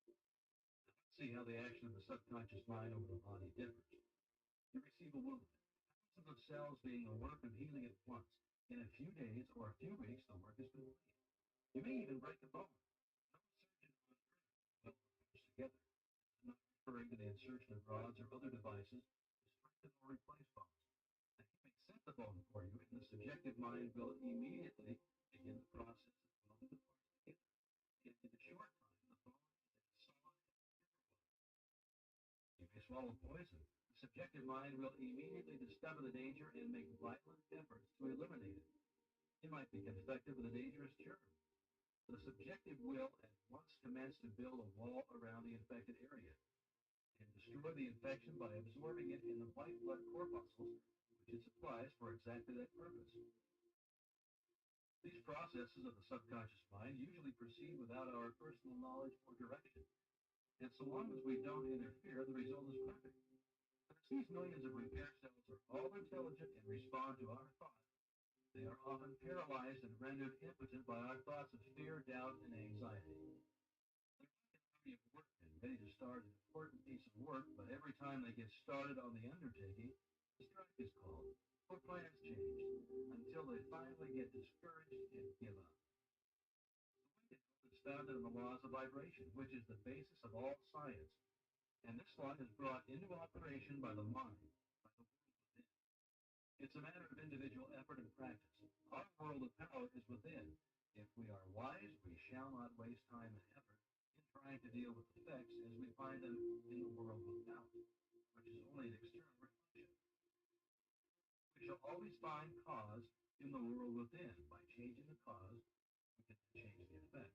Let's see how the action of the subconscious mind over the body differs. You receive a wound, thousands of cells being a work of healing at once. In a few days or a few weeks, the work is complete. You may even break a bone. No surgeon on earth will push together. I'm not referring to the insertion of rods or other devices to strengthen or replace bones. Now, he may set the bone for you, and the subjective mind will immediately begin the process of welding the parts together. And in a short time, the bone is as solid as ever was. You may swallow poison. The subjective mind will immediately discover the danger and make violent efforts to eliminate it. It might become infected with a dangerous germ. The subjective will at once commence to build a wall around the infected area and destroy the infection by absorbing it in the white blood corpuscles, which it supplies for exactly that purpose. These processes of the subconscious mind usually proceed without our personal knowledge or direction, and so long as we don't interfere, the result is perfect. But as these millions of repair cells are all intelligent and respond to our thoughts, they are often paralyzed and rendered impotent by our thoughts of fear, doubt, and anxiety. They're like an army of workmen ready to start an important piece of work, but every time they get started on the undertaking, a strike is called, or plans change, until they finally get discouraged and give up. The way is founded in the laws of vibration, which is the basis of all science, and this law is brought into operation by the mind, by the world within. It's a matter of individual effort and practice. Our world of power is within. If we are wise, we shall not waste time and effort in trying to deal with effects as we find them in the world without, which is only an external reflection. We shall always find cause in the world within. By changing the cause, we can change the effect.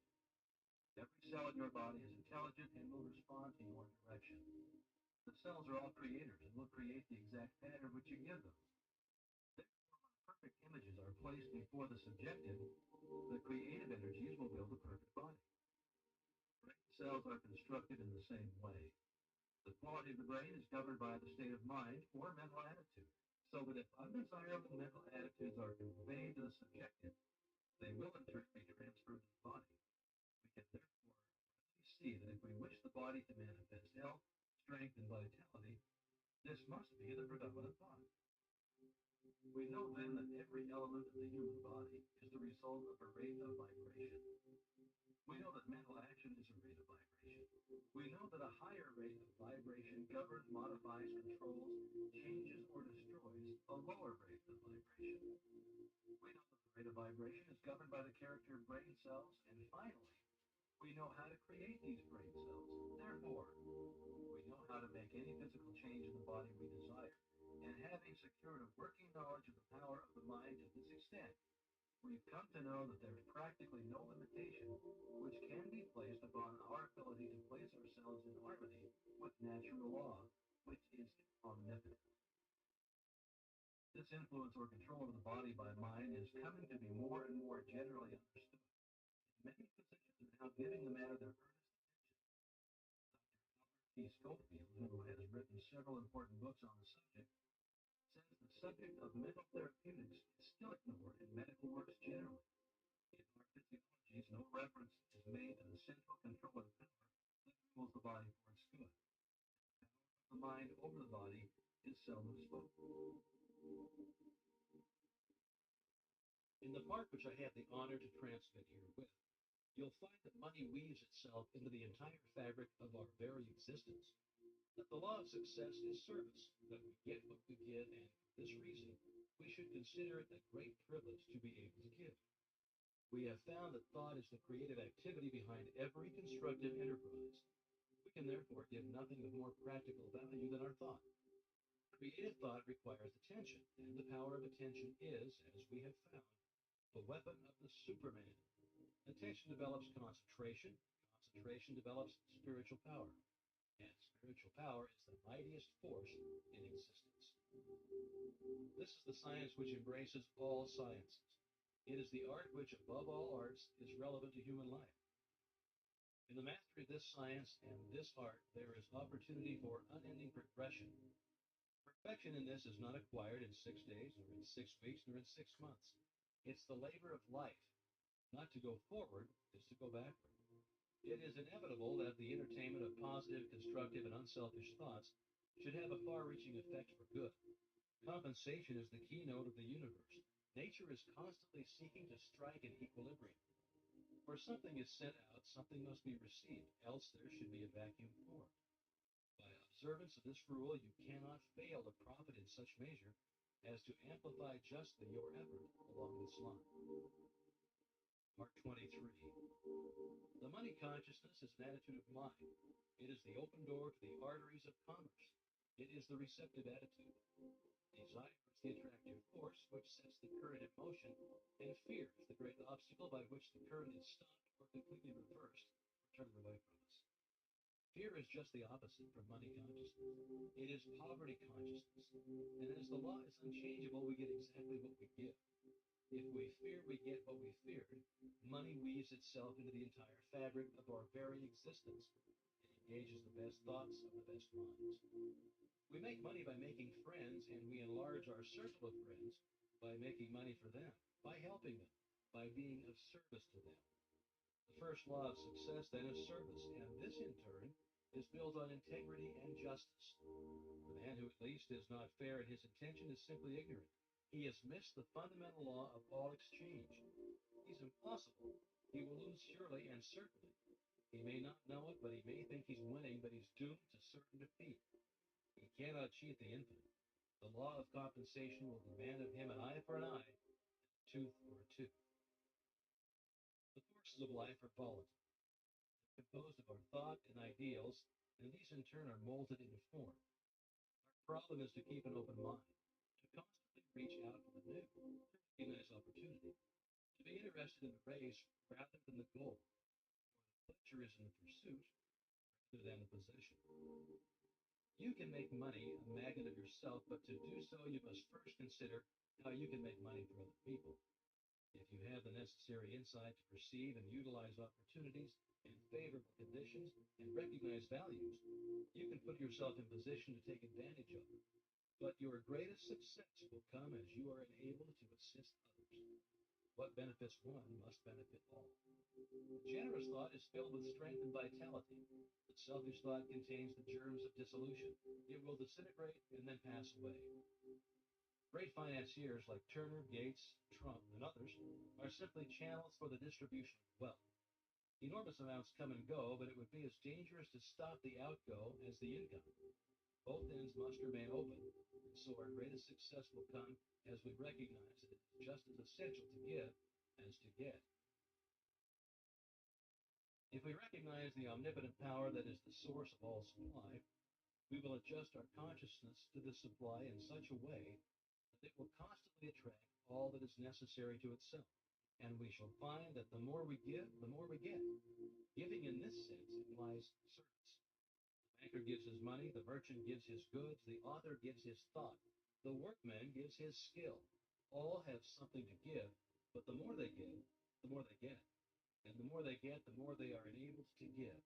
Every cell in your body is intelligent and will respond to your direction. The cells are all creators and will create the exact pattern which you give them. Perfect images are placed before the subjective, the creative energies will build a perfect body. Brain cells are constructed in the same way. The quality of the brain is governed by the state of mind or mental attitude, so that if undesirable mental attitudes are conveyed to the subjective, they will in turn be transferred to the body. We can therefore see that if we wish the body to manifest health, strength, and vitality, this must be the predominant thought. We know then that every element of the human body is the result of a rate of vibration. We know that mental action is a rate of vibration. We know that a higher rate of vibration governs, modifies, controls, changes, or destroys a lower rate of vibration. We know that the rate of vibration is governed by the character of brain cells, and finally, we know how to create these brain cells. Therefore, we know how to make any physical change in the body we desire. And having secured a working knowledge of the power of the mind to this extent, we've come to know that there's practically no limitation which can be placed upon our ability to place ourselves in harmony with natural law, which is omnipotent. This influence or control of the body by mind is coming to be more and more generally understood. Many physicians are now giving the matter their earnest attention. P. Schofield, who has written several important books on the subject, says the subject of mental therapeutics is still ignored in medical works generally. In our physiologies, no reference is made to the central controlling power that rules the body for its good. The mind over the body is seldom spoken. In the part which I have the honor to transmit herewith, you'll find that money weaves itself into the entire fabric of our very existence. That the law of success is service, that we get what we give, and for this reason, we should consider it a great privilege to be able to give. We have found that thought is the creative activity behind every constructive enterprise. We can therefore give nothing of more practical value than our thought. Creative thought requires attention, and the power of attention is, as we have found, the weapon of the Superman. Attention develops concentration, concentration develops spiritual power, and spiritual power is the mightiest force in existence. This is the science which embraces all sciences. It is the art which, above all arts, is relevant to human life. In the mastery of this science and this art, there is opportunity for unending progression. Perfection in this is not acquired in 6 days, nor in 6 weeks, nor in 6 months. It's the labor of life. Not to go forward is to go backward. It is inevitable that the entertainment of positive, constructive, and unselfish thoughts should have a far-reaching effect for good. Compensation is the keynote of the universe. Nature is constantly seeking to strike an equilibrium. Where something is sent out, something must be received, else there should be a vacuum formed. By observance of this rule, you cannot fail to profit in such measure as to amplify justly your effort along this line. Part 23. The money consciousness is an attitude of mind. It is the open door to the arteries of commerce. It is the receptive attitude. Desire is the attractive force which sets the current in motion, and fear is the great obstacle by which the current is stopped or completely reversed or turned away from us. Fear is just the opposite from money consciousness. It is poverty consciousness. And as the law is unchangeable, we get exactly what we give. If we fear, we get what we feared. Money weaves itself into the entire fabric of our very existence. It engages the best thoughts of the best minds. We make money by making friends, and we enlarge our circle of friends by making money for them, by helping them, by being of service to them. The first law of success then is service, and this in turn is built on integrity and justice. The man who at least is not fair in his intention is simply ignorant. He has missed the fundamental law of all exchange. He's impossible. He will lose surely and certainly. He may not know it, but he may think he's winning, but he's doomed to certain defeat. He cannot cheat the infinite. The law of compensation will demand of him an eye for an eye, a tooth for a tooth. The forces of life are volatile, composed of our thought and ideals, and these in turn are molded into form. Our problem is to keep an open mind, to constantly reach out for the new, to recognize opportunity, to be interested in the race rather than the goal. For the pleasure is in the pursuit rather than the possession. You can make money a magnet of yourself, but to do so, you must first consider how you can make money for other people. If you have the necessary insight to perceive and utilize opportunities and favorable conditions and recognize values, you can put yourself in position to take advantage of them. But your greatest success will come as you are enabled to assist others. What benefits one must benefit all. Generous thought is filled with strength and vitality. But selfish thought contains the germs of dissolution. It will disintegrate and then pass away. Great financiers like Turner, Gates, Trump, and others are simply channels for the distribution of wealth. Enormous amounts come and go, but it would be as dangerous to stop the outgo as the income. Both ends must remain open, and so our greatest success will come as we recognize that it is just as essential to give as to get. If we recognize the omnipotent power that is the source of all supply, we will adjust our consciousness to this supply in such a way that it will constantly attract all that is necessary to itself. And we shall find that the more we give, the more we get. Giving in this sense implies service. The banker gives his money, the merchant gives his goods, the author gives his thought, the workman gives his skill. All have something to give, but the more they give, the more they get. And the more they get, the more they are enabled to give.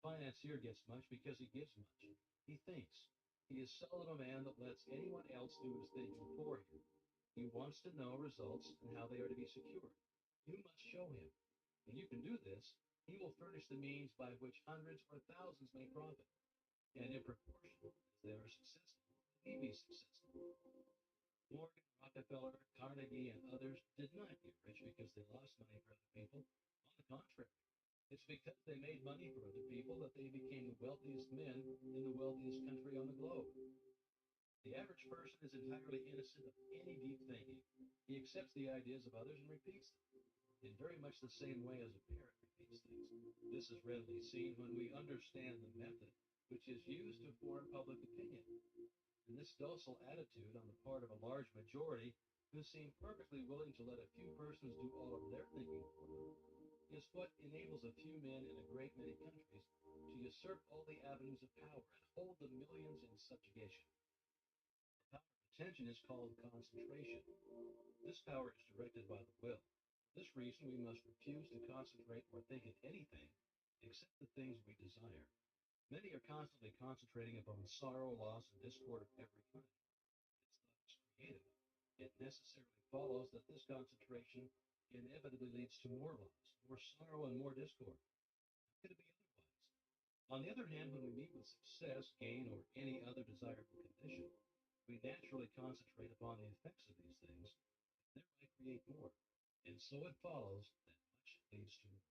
Financier gets much because he gives much. He thinks. He is seldom a man that lets anyone else do his thinking for him. He wants to know results and how they are to be secured. You must show him. When you can do this, he will furnish the means by which hundreds or thousands may profit. And in proportion as they are successful, he be successful. Morgan, Rockefeller, Carnegie, and others did not get rich because they lost money for other people. On the contrary, it's because they made money for other people that they became the wealthiest men in the wealthiest country on the globe. The average person is entirely innocent of any deep thinking. He accepts the ideas of others and repeats them in very much the same way as a parent repeats things. This is readily seen when we understand the method which is used to form public opinion. And this docile attitude on the part of a large majority who seem perfectly willing to let a few persons do all of their thinking for them is what enables a few men in a great many countries to usurp all the avenues of power and hold the millions in subjugation. The power of attention is called concentration. This power is directed by the will. For this reason, we must refuse to concentrate or think of anything except the things we desire. Many are constantly concentrating upon sorrow, loss, and discord of every kind. This thought is creative. It necessarily follows that this concentration inevitably leads to more loss, more sorrow, and more discord. How could it be otherwise? On the other hand, when we meet with success, gain, or any other desirable condition, we naturally concentrate upon the effects of these things and thereby create more. And so it follows that much leads to more.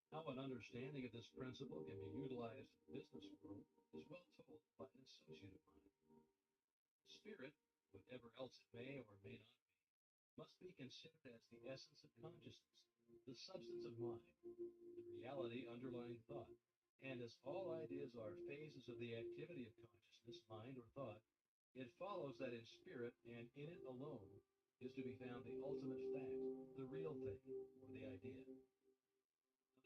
How an understanding of this principle can be utilized in the business world is well told by an associate of mine. Spirit, whatever else it may or may not be, must be considered as the essence of consciousness, the substance of mind, the reality underlying thought. And as all ideas are phases of the activity of consciousness, mind, or thought, it follows that in spirit and in it alone is to be found the ultimate fact, the real thing, or the idea.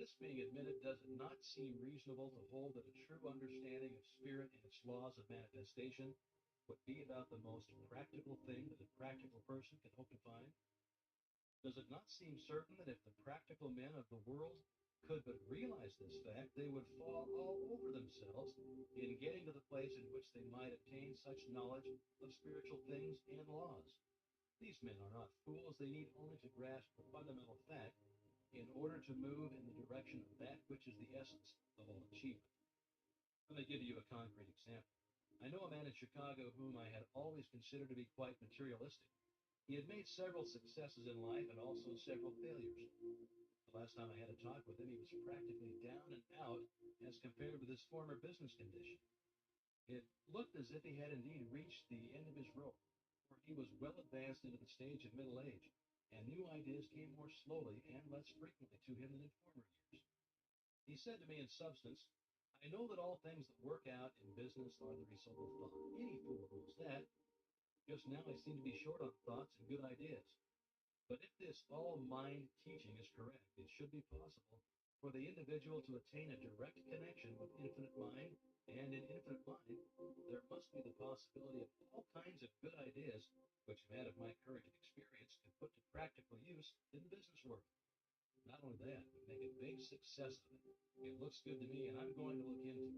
This being admitted, does it not seem reasonable to hold that a true understanding of spirit and its laws of manifestation would be about the most practical thing that a practical person can hope to find? Does it not seem certain that if the practical men of the world could but realize this fact, they would fall all over themselves in getting to the place in which they might obtain such knowledge of spiritual things and laws? These men are not fools. They need only to grasp the fundamental fact in order to move in the direction of that which is the essence of all achievement. Let me give you a concrete example. I know a man in Chicago whom I had always considered to be quite materialistic. He had made several successes in life and also several failures. The last time I had a talk with him, he was practically down and out as compared with his former business condition. It looked as if he had indeed reached the end of his rope, for he was well advanced into the stage of middle age, and new ideas came more slowly and less frequently to him than in former years. He said to me in substance, I know that all things that work out in business are the result of thought. Any fool knows that. Just now I seem to be short on thoughts and good ideas. But if this all mind teaching is correct, it should be possible for the individual to attain a direct connection with infinite mind, and in infinite mind, there must be the possibility of all kinds of good ideas, which a man of my courage and experience can put to practical use in the business world. Not only that, but make a big success of it. It looks good to me, and I'm going to look into it.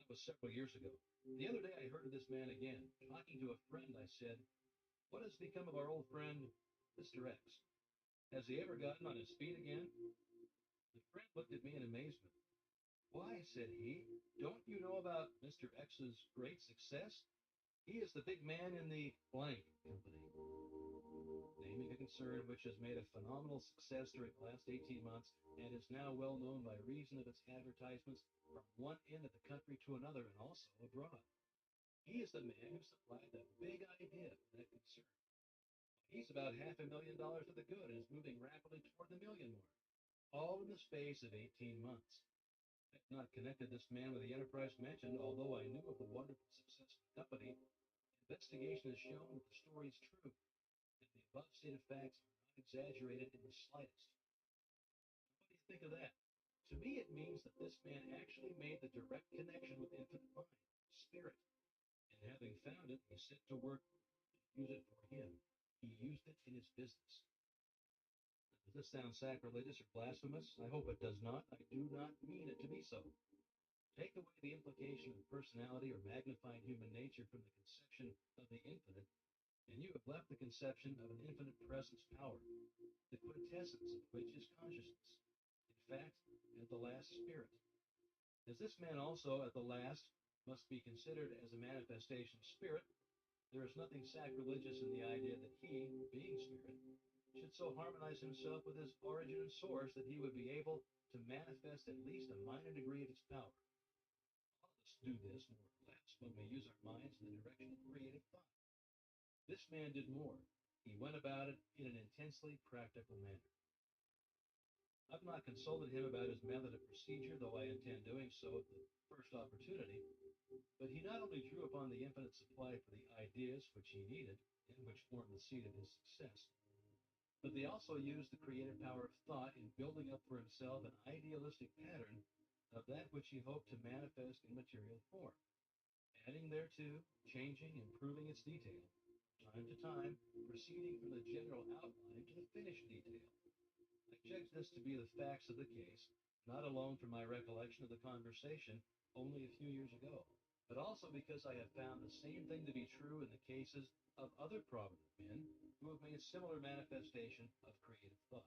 That was several years ago. The other day I heard of this man again. Talking to a friend, I said, what has become of our old friend, Mr. X? Has he ever gotten on his feet again? The friend looked at me in amazement. Why, said he, don't you know about Mr. X's great success? He is the big man in the blank company, naming a concern which has made a phenomenal success during the last 18 months and is now well known by reason of its advertisements from one end of the country to another and also abroad. He is the man who supplied the big idea for that concern. He's about $500,000 to the good and is moving rapidly toward the million mark, all in the space of 18 months. I have not connected this man with the enterprise mentioned, although I knew of the wonderful success of the company. Investigation has shown that the story is true, and the above stated facts are not exaggerated in the slightest. What do you think of that? To me, it means that this man actually made the direct connection with infinite mind, spirit, and having found it, he set to work to use it for him. He used it in his business. Does this sound sacrilegious or blasphemous? I hope it does not. I do not mean it to be so. Take away the implication of personality or magnifying human nature from the conception of the infinite, and you have left the conception of an infinite presence power, the quintessence of which is consciousness. In fact, at the last, spirit. As this man also, at the last, must be considered as a manifestation of spirit, there is nothing sacrilegious in the idea that he, being spirit, should so harmonize himself with his origin and source that he would be able to manifest at least a minor degree of its power. All of us do this, more or less, when we use our minds in the direction of creative thought. This man did more. He went about it in an intensely practical manner. I've not consulted him about his method of procedure, though I intend doing so at the first opportunity, but he not only drew upon the infinite supply for the ideas which he needed, and which formed the seed of his success, but they also used the creative power of thought in building up for himself an idealistic pattern of that which he hoped to manifest in material form, adding thereto, changing, improving its detail, time to time, proceeding from the general outline to the finished detail. I judge this to be the facts of the case, not alone from my recollection of the conversation only a few years ago, but also because I have found the same thing to be true in the cases of other prominent men who have made similar manifestation of creative thought.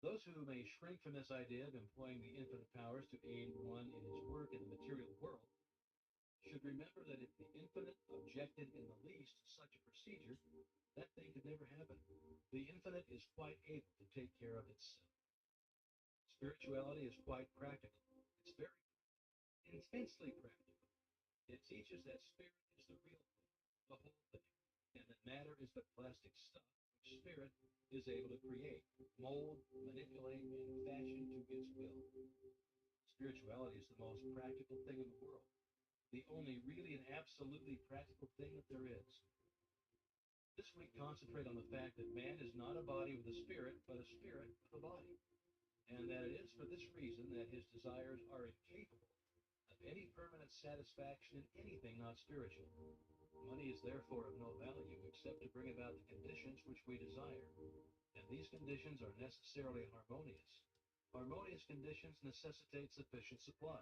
Those who may shrink from this idea of employing the infinite powers to aid one in his work in the material world should remember that if the infinite objected in the least to such a procedure, that thing could never happen. The infinite is quite able to take care of itself. Spirituality is quite practical. It's very intensely practical. It teaches that spirit is the real thing, the whole thing, and that matter is but plastic stuff which spirit is able to create, mold, manipulate, and fashion to its will. Spirituality is the most practical thing in the world, the only really and absolutely practical thing that there is. This week, concentrate on the fact that man is not a body with a spirit, but a spirit with a body, and that it is for this reason that his desires are incapable of any permanent satisfaction in anything not spiritual. Money is therefore of no value except to bring about the conditions which we desire, and these conditions are necessarily harmonious. Harmonious conditions necessitate sufficient supply.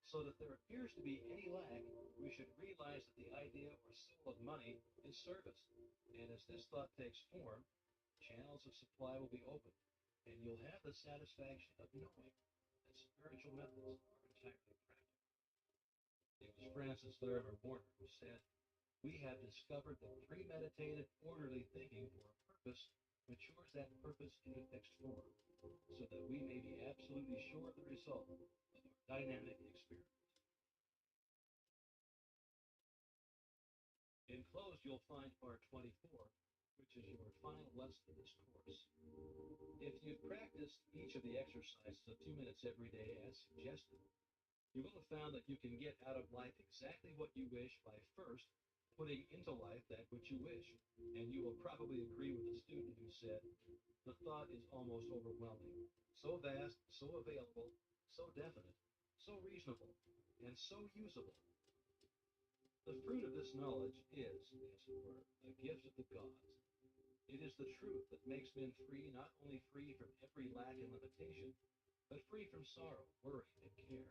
So that if there appears to be any lack, we should realize that the idea or soul of money is service. And as this thought takes form, channels of supply will be opened, and you'll have the satisfaction of knowing that spiritual methods are entirely practical. It was Francis Larimer Warner who said, "We have discovered that premeditated, orderly thinking for a purpose matures that purpose into fixed form, so that we may be absolutely sure of the result of our dynamic experiment." Enclosed, you'll find part 24, which is your final lesson of this course. If you've practiced each of the exercises a few minutes every day as suggested, you will have found that you can get out of life exactly what you wish by first putting into life that which you wish. And you will probably agree with the student who said, "The thought is almost overwhelming, so vast, so available, so definite, so reasonable, and so usable." The fruit of this knowledge is, as it were, a gift of the gods. It is the truth that makes men free, not only free from every lack and limitation, but free from sorrow, worry, and care.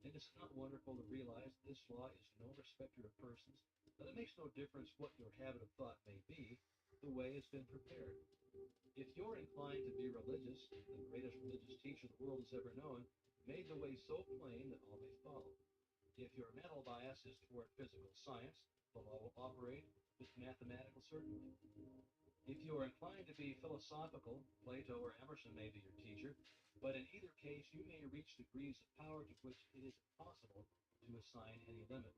And is it not wonderful to realize that this law is no respecter of persons, that it makes no difference what your habit of thought may be, the way has been prepared. If you're inclined to be religious, the greatest religious teacher the world has ever known made the way so plain that all may follow. If your mental bias is toward physical science, the law will operate with mathematical certainty. If you are inclined to be philosophical, Plato or Emerson may be your teacher, but in either case you may reach degrees of power to which it is impossible to assign any limit.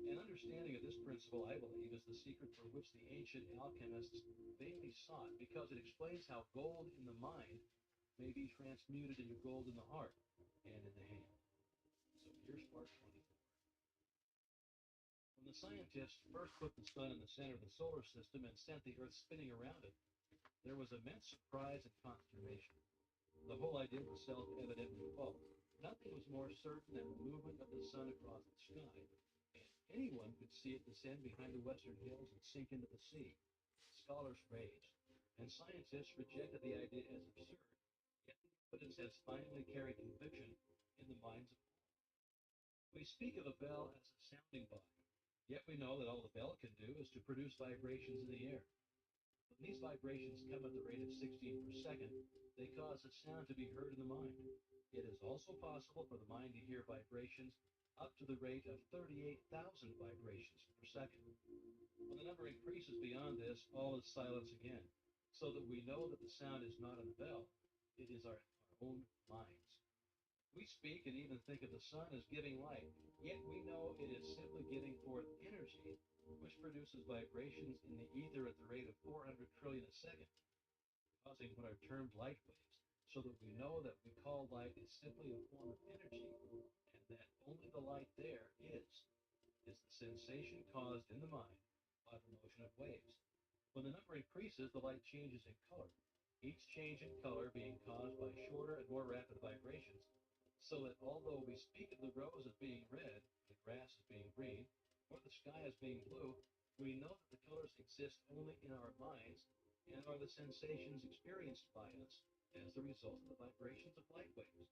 An understanding of this principle, I believe, is the secret for which the ancient alchemists vainly sought, because it explains how gold in the mind may be transmuted into gold in the heart and in the hand. So here's part 24. When the scientists first put the sun in the center of the solar system and sent the Earth spinning around it, there was immense surprise and consternation. The whole idea was self-evidently false. Nothing was more certain than the movement of the sun across the sky, and anyone could see it descend behind the western hills and sink into the sea. Scholars raged. and scientists rejected the idea as absurd, yet the evidence has finally carried conviction in the minds of all. We speak of a bell as a sounding body, yet we know that all the bell can do is to produce vibrations in the air. When these vibrations come at the rate of 16 per second, they cause a sound to be heard in the mind. It is also possible for the mind to hear vibrations up to the rate of 38,000 vibrations per second. When the number increases beyond this, all is silence again, so that we know that the sound is not in the bell, it is our own minds. We speak and even think of the sun as giving light, yet we know it is simply giving forth energy, which produces vibrations in the ether at the rate of 400 trillion a second, causing what are termed light waves, so that we know that we call light is simply a form of energy, and that only the light there is the sensation caused in the mind by the motion of waves. When the number increases, the light changes in color, each change in color being caused by shorter and more rapid vibrations, so that although we speak of the rose as being red, the grass as being green, or the sky as being blue, we know that the colors exist only in our minds and are the sensations experienced by us as the result of the vibrations of light waves.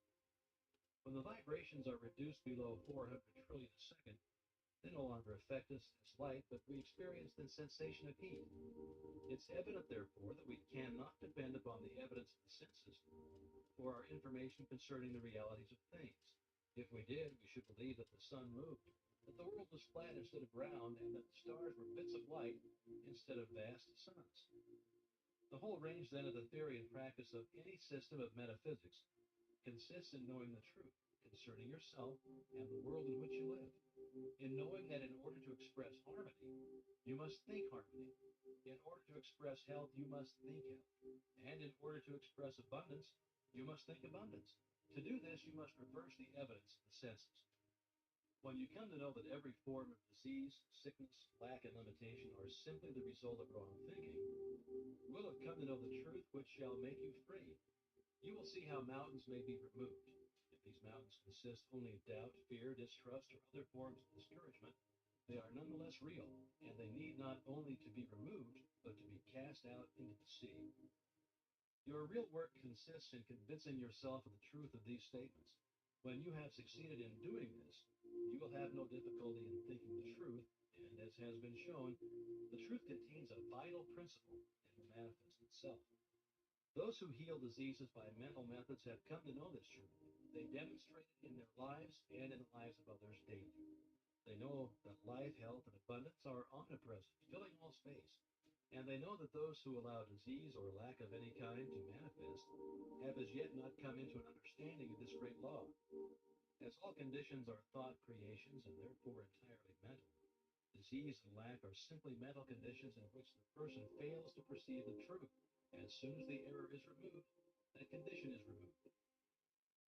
When the vibrations are reduced below 400 trillion a second, they no longer affect us as light, but we experience the sensation of heat. It's evident, therefore, that we cannot depend upon the evidence of the senses for our information concerning the realities of things. If we did, we should believe that the sun moved, that the world was flat instead of round, and that the stars were bits of light instead of vast suns. The whole range, then, of the theory and practice of any system of metaphysics consists in knowing the truth concerning yourself and the world in which you live, in knowing that in order to express harmony, you must think harmony. In order to express health, you must think health. And in order to express abundance, you must think abundance. To do this, you must reverse the evidence of the senses. When you come to know that every form of disease, sickness, lack, and limitation are simply the result of wrong thinking, you will have come to know the truth which shall make you free. You will see how mountains may be removed. If these mountains consist only of doubt, fear, distrust, or other forms of discouragement, they are nonetheless real, and they need not only to be removed, but to be cast out into the sea. Your real work consists in convincing yourself of the truth of these statements. When you have succeeded in doing this, you will have no difficulty in thinking the truth, and as has been shown, the truth contains a vital principle and will manifest itself. Those who heal diseases by mental methods have come to know this truth. They demonstrate it in their lives and in the lives of others daily. They know that life, health, and abundance are omnipresent, filling all space. And they know that those who allow disease or lack of any kind to manifest have as yet not come into an understanding of this great law. As all conditions are thought creations and therefore entirely mental, disease and lack are simply mental conditions in which the person fails to perceive the truth. As soon as the error is removed, that condition is removed.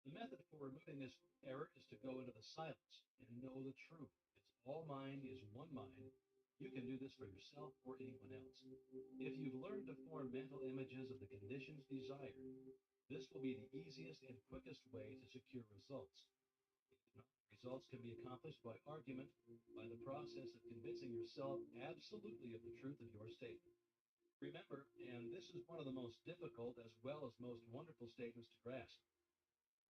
The method for removing this error is to go into the silence and know the truth. As all mind is one mind, you can do this for yourself or anyone else. If you've learned to form mental images of the conditions desired, this will be the easiest and quickest way to secure results. If not, results can be accomplished by argument, by the process of convincing yourself absolutely of the truth of your statement. Remember, and this is one of the most difficult as well as most wonderful statements to grasp,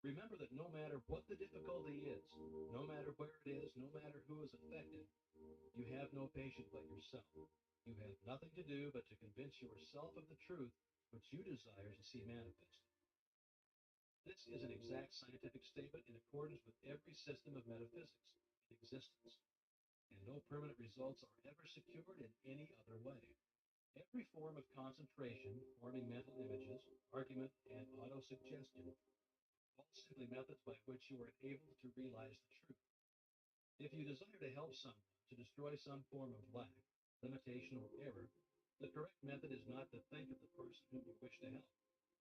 remember that no matter what the difficulty is, no matter where it is, no matter who is affected, you have no patient but yourself. You have nothing to do but to convince yourself of the truth which you desire to see manifested. This is an exact scientific statement in accordance with every system of metaphysics in existence, and no permanent results are ever secured in any other way. Every form of concentration, forming mental images, argument, and autosuggestion, all simply methods by which you are enabled to realize the truth. If you desire to help someone to destroy some form of lack, limitation, or error, the correct method is not to think of the person whom you wish to help.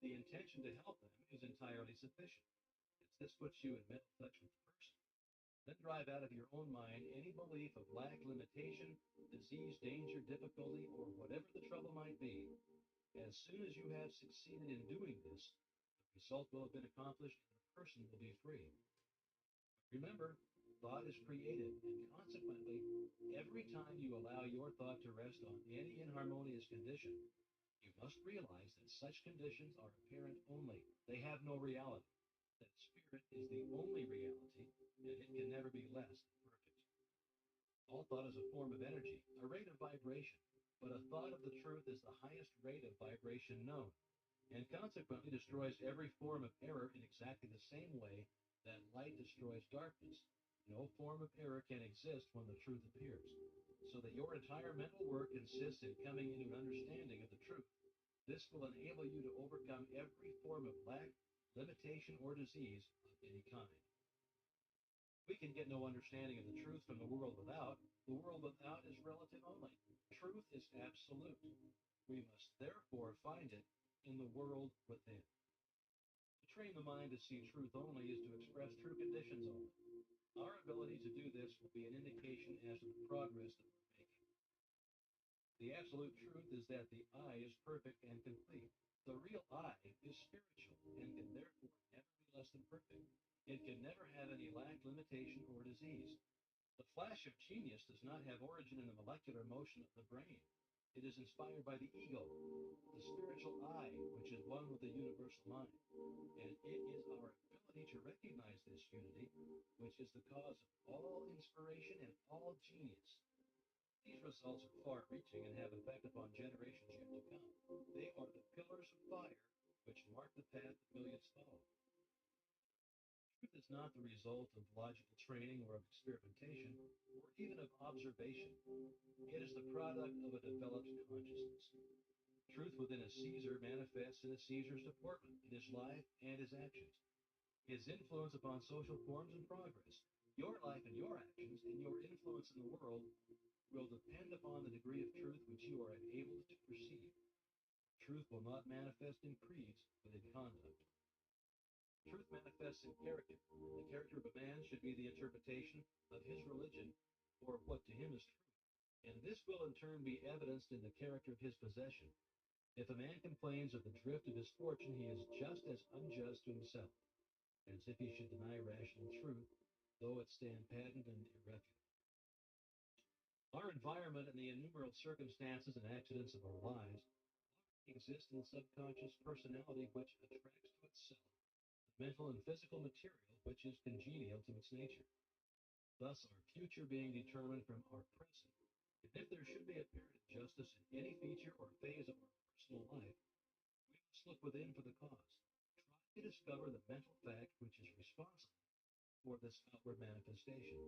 The intention to help them is entirely sufficient, as this puts you in mental touch with the person. Then drive out of your own mind any belief of lack, limitation, disease, danger, difficulty, or whatever the trouble might be. As soon as you have succeeded in doing this, the result will have been accomplished and the person will be free. Remember, thought is creative, and consequently, every time you allow your thought to rest on any inharmonious condition, you must realize that such conditions are apparent only. They have no reality. That spirit is the only reality, and it can never be less than perfect. All thought is a form of energy, a rate of vibration, but a thought of the truth is the highest rate of vibration known, and consequently destroys every form of error in exactly the same way that light destroys darkness. No form of error can exist when the truth appears, so that your entire mental work consists in coming into an understanding of the truth. This will enable you to overcome every form of lack, limitation, or disease of any kind. We can get no understanding of the truth from the world without. The world without is relative only. Truth is absolute. We must therefore find it in the world within. To train the mind to see truth only is to express true conditions only. Our ability to do this will be an indication as to the progress that we're making. The absolute truth is that the I is perfect and complete. The real I is spiritual and can therefore never be less than perfect. It can never have any lack, limitation, or disease. The flash of genius does not have origin in the molecular motion of the brain. It is inspired by the ego, the spiritual I, which is one with the universal mind. And it is our ability to recognize this unity which is the cause of all inspiration and all genius. These results are far-reaching and have effect upon generations yet to come. They are the pillars of fire which mark the path that millions follow. Truth is not the result of logical training or of experimentation or even of observation. It is the product of a developed consciousness. Truth within a Caesar manifests in a Caesar's deportment, in his life and his actions. His influence upon social forms and progress. Your life and your actions and your influence in the world will depend upon the degree of truth which you are enabled to perceive. Truth will not manifest in creeds, but in conduct. Truth manifests in character. The character of a man should be the interpretation of his religion or what to him is true. And this will in turn be evidenced in the character of his possession. If a man complains of the drift of his fortune, he is just as unjust to himself as if he should deny rational truth, though it stand patent and irrefutable. Our environment and the innumerable circumstances and accidents of our lives exist in the subconscious personality which attracts to itself the mental and physical material which is congenial to its nature. Thus, our future being determined from our present. And if there should be apparent injustice in any feature or phase of our personal life, we must look within for the cause. Try to discover the mental fact which is responsible for this outward manifestation.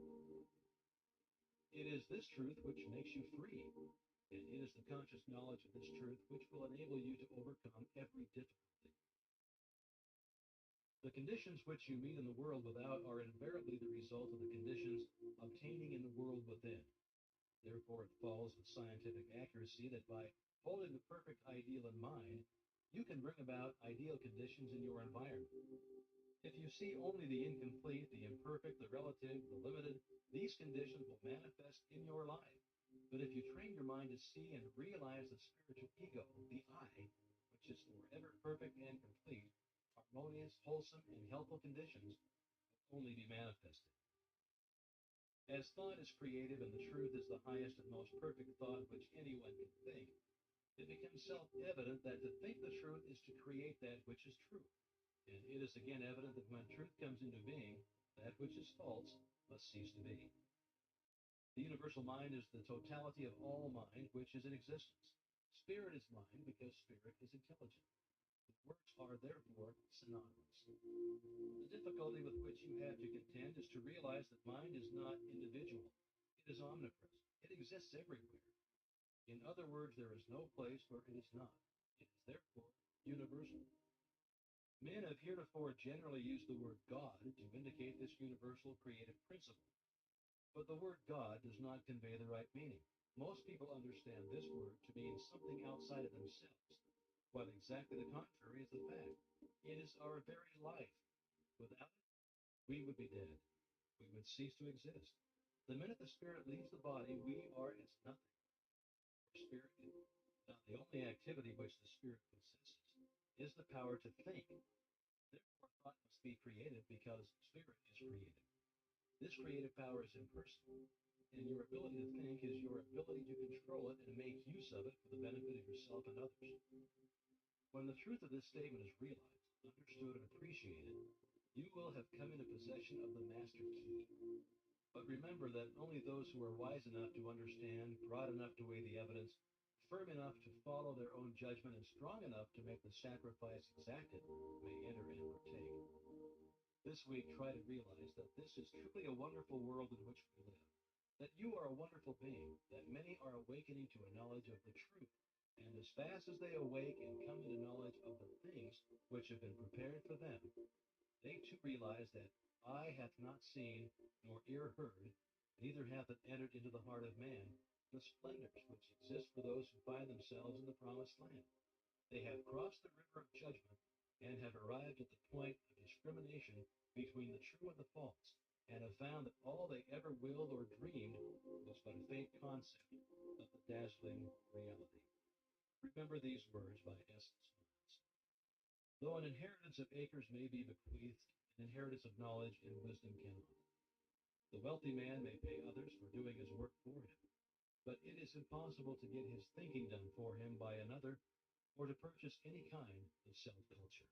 It is this truth which makes you free, and it is the conscious knowledge of this truth which will enable you to overcome every difficulty. The conditions which you meet in the world without are invariably the result of the conditions obtaining in the world within. Therefore, it follows with scientific accuracy that by holding the perfect ideal in mind, you can bring about ideal conditions in your environment. If you see only the incomplete, the imperfect, the relative, the limited, these conditions will manifest in your life. But if you train your mind to see and realize the spiritual ego, the I, which is forever perfect and complete, harmonious, wholesome, and healthful conditions will only be manifested. As thought is creative and the truth is the highest and most perfect thought which anyone can think, it becomes self-evident that to think the truth is to create that which is true. And it is again evident that when truth comes into being, that which is false must cease to be. The universal mind is the totality of all mind which is in existence. Spirit is mind because spirit is intelligent. The words are therefore synonymous. The difficulty with which you have to contend is to realize that mind is not individual. It is omnipresent. It exists everywhere. In other words, there is no place where it is not. It is therefore universal. Men have heretofore generally used the word God to indicate this universal creative principle. But the word God does not convey the right meaning. Most people understand this word to mean something outside of themselves, while exactly the contrary is the fact. It is our very life. Without it, we would be dead. We would cease to exist. The minute the spirit leaves the body, we are as nothing. For spirit is not the only activity which the spirit possesses, is the power to think. Therefore, thought must be creative because spirit is creative. This creative power is impersonal, and your ability to think is your ability to control it and make use of it for the benefit of yourself and others. When the truth of this statement is realized, understood, and appreciated, you will have come into possession of the master key. But remember that only those who are wise enough to understand, broad enough to weigh the evidence, firm enough to follow their own judgment, and strong enough to make the sacrifice exacted may enter and partake. This week, try to realize that this is truly a wonderful world in which we live, that you are a wonderful being, that many are awakening to a knowledge of the truth, and as fast as they awake and come into knowledge of the things which have been prepared for them, they too realize that eye hath not seen, nor ear heard, neither hath it entered into the heart of man, the splendors which exist for those who find themselves in the promised land. They have crossed the river of judgment and have arrived at the point of discrimination between the true and the false, and have found that all they ever willed or dreamed was but a faint concept of the dazzling reality. Remember these words by S. Lewis. Though an inheritance of acres may be bequeathed, an inheritance of knowledge and wisdom cannot. The wealthy man may pay others for doing his work for him, but it is impossible to get his thinking done for him by another or to purchase any kind of self-culture.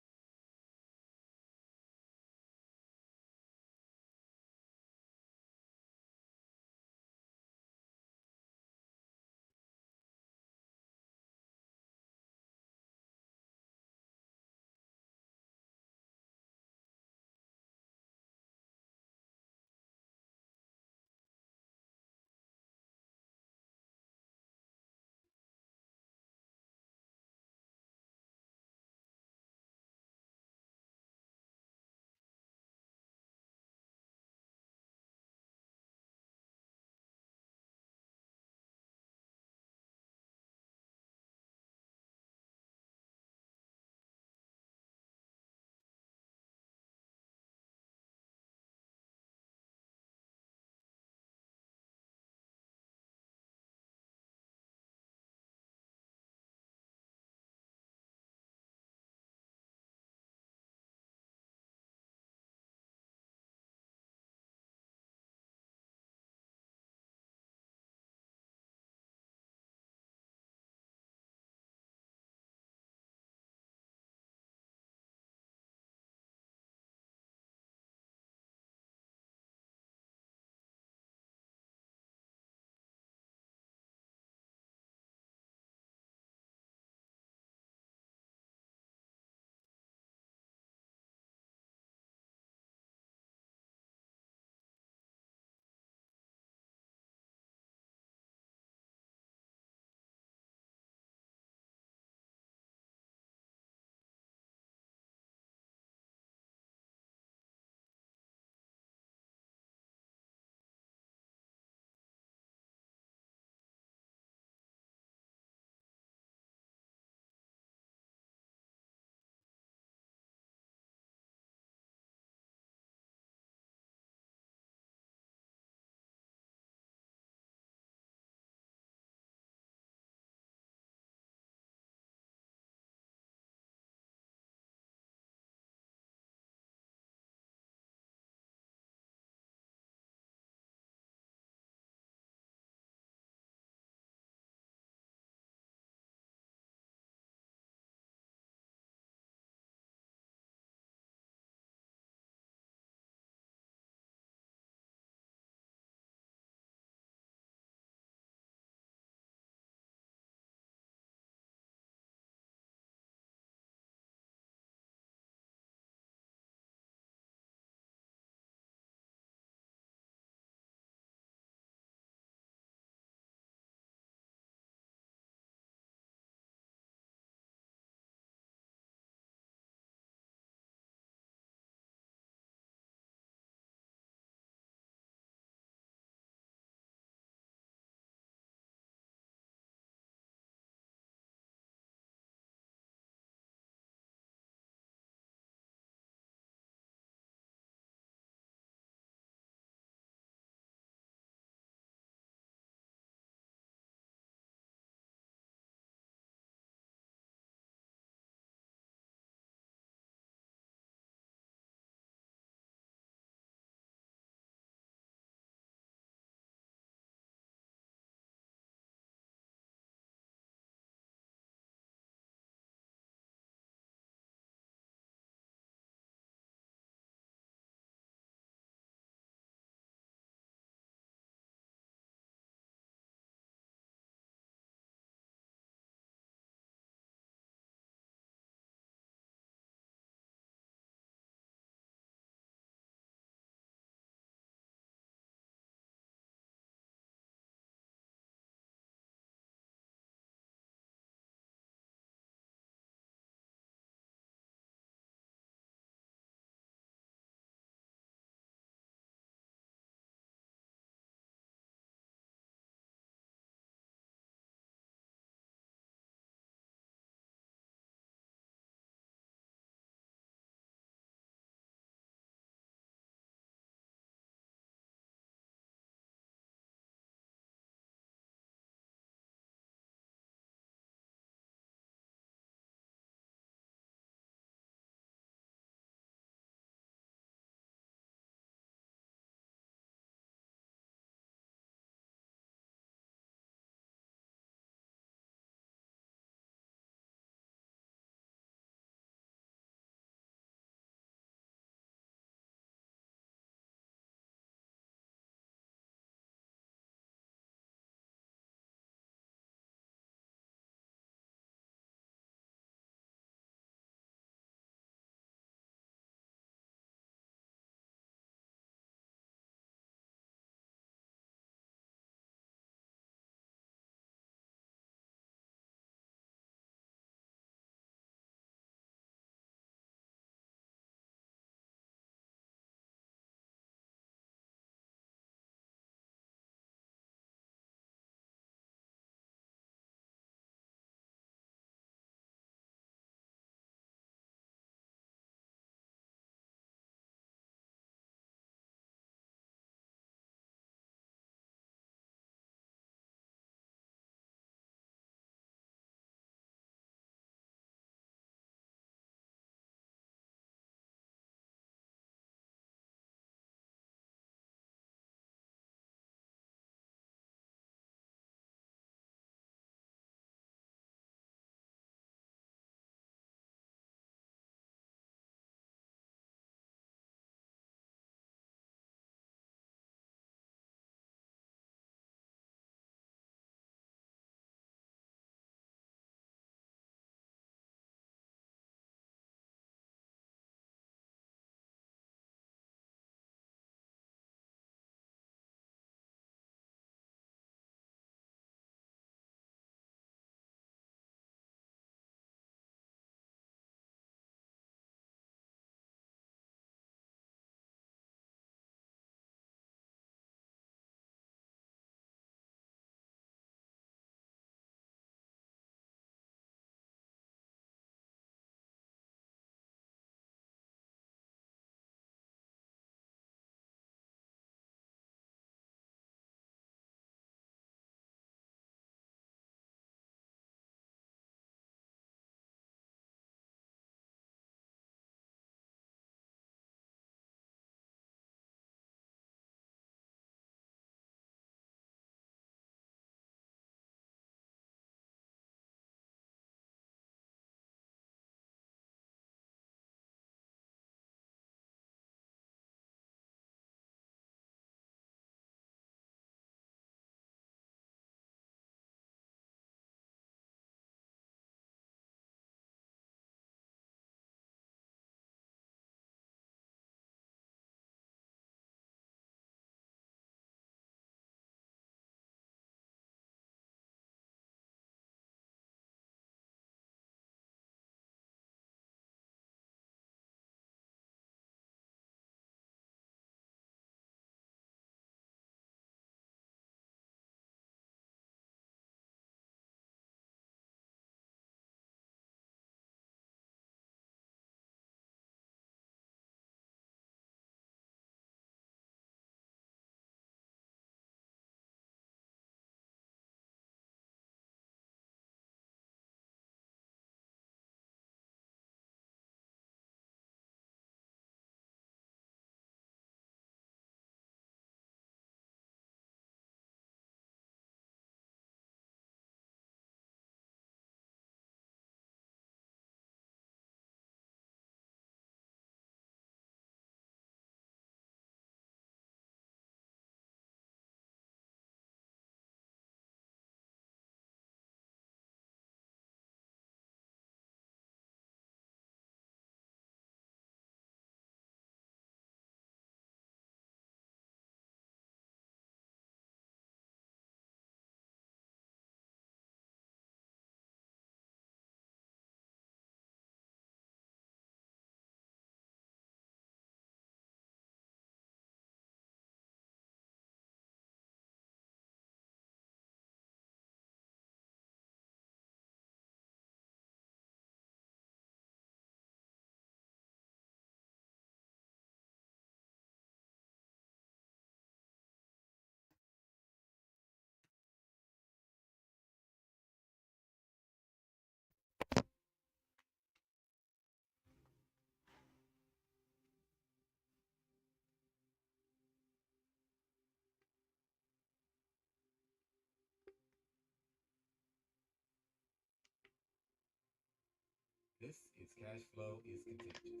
This is Cash Flow is Contagious.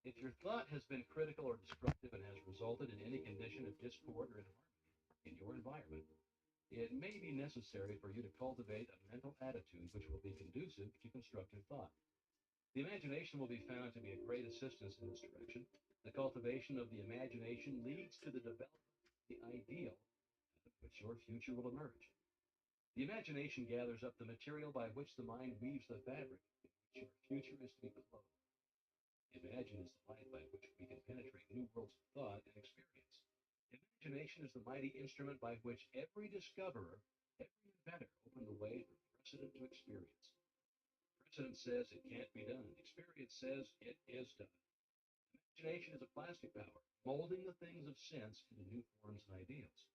If your thought has been critical or destructive and has resulted in any condition of discord or inharmony in your environment, it may be necessary for you to cultivate a mental attitude which will be conducive to constructive thought. The imagination will be found to be a great assistance in this direction. The cultivation of the imagination leads to the development of the ideal out of which your future will emerge. The imagination gathers up the material by which the mind weaves the fabric in which your future is to be clothed. Imagine is the light by which we can penetrate new worlds of thought and experience. Imagination is the mighty instrument by which every discoverer, every inventor opened the way from precedent to experience. Precedent says it can't be done. Experience says it is done. Imagination is a plastic power, molding the things of sense into new forms and ideals.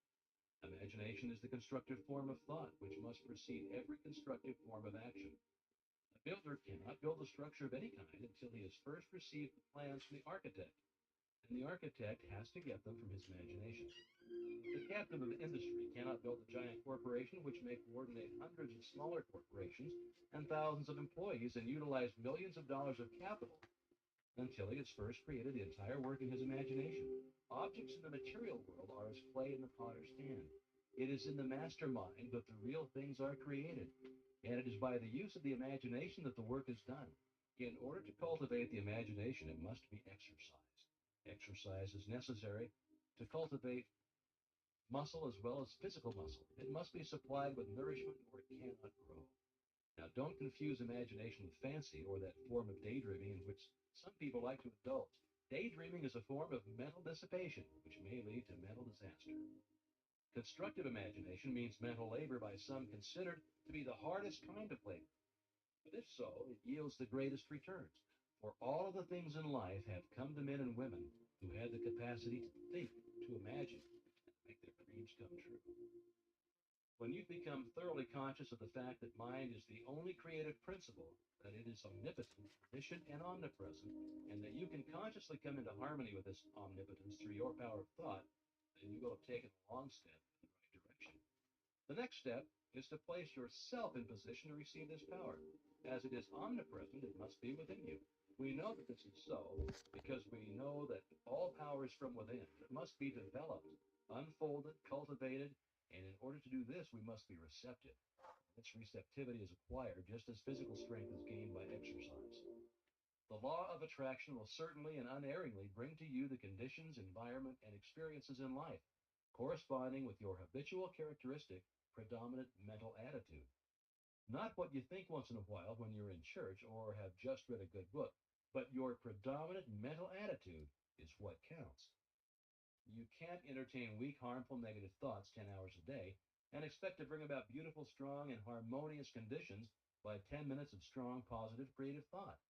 Imagination is the constructive form of thought, which must precede every constructive form of action. A builder cannot build a structure of any kind until he has first received the plans from the architect, and the architect has to get them from his imagination. The captain of industry cannot build a giant corporation which may coordinate hundreds of smaller corporations and thousands of employees and utilize millions of dollars of capital until he has first created the entire work in his imagination. Objects in the material world are as clay in the potter's hand. It is in the mastermind that the real things are created, and it is by the use of the imagination that the work is done. In order to cultivate the imagination, it must be exercised. Exercise is necessary to cultivate muscle as well as physical muscle. It must be supplied with nourishment or it cannot grow. Now, don't confuse imagination with fancy or that form of daydreaming in which some people like to indulge. Daydreaming is a form of mental dissipation, which may lead to mental disaster. Constructive imagination means mental labor by some considered to be the hardest kind of labor. But if so, it yields the greatest returns. For all of the things in life have come to men and women who had the capacity to think, to imagine, and make their dreams come true. When you become thoroughly conscious of the fact that mind is the only creative principle, that it is omnipotent, omniscient, and omnipresent, and that you can consciously come into harmony with this omnipotence through your power of thought, then you will have taken a long step in the right direction. The next step is to place yourself in position to receive this power. As it is omnipresent, it must be within you. We know that this is so because we know that all power is from within. It must be developed, unfolded, cultivated, and in order to do this, we must be receptive. This receptivity is acquired just as physical strength is gained by exercise. The law of attraction will certainly and unerringly bring to you the conditions, environment, and experiences in life corresponding with your habitual characteristic, predominant mental attitude. Not what you think once in a while when you're in church or have just read a good book, but your predominant mental attitude is what counts. You can't entertain weak, harmful, negative thoughts 10 hours a day and expect to bring about beautiful, strong, and harmonious conditions by 10 minutes of strong, positive, creative thought.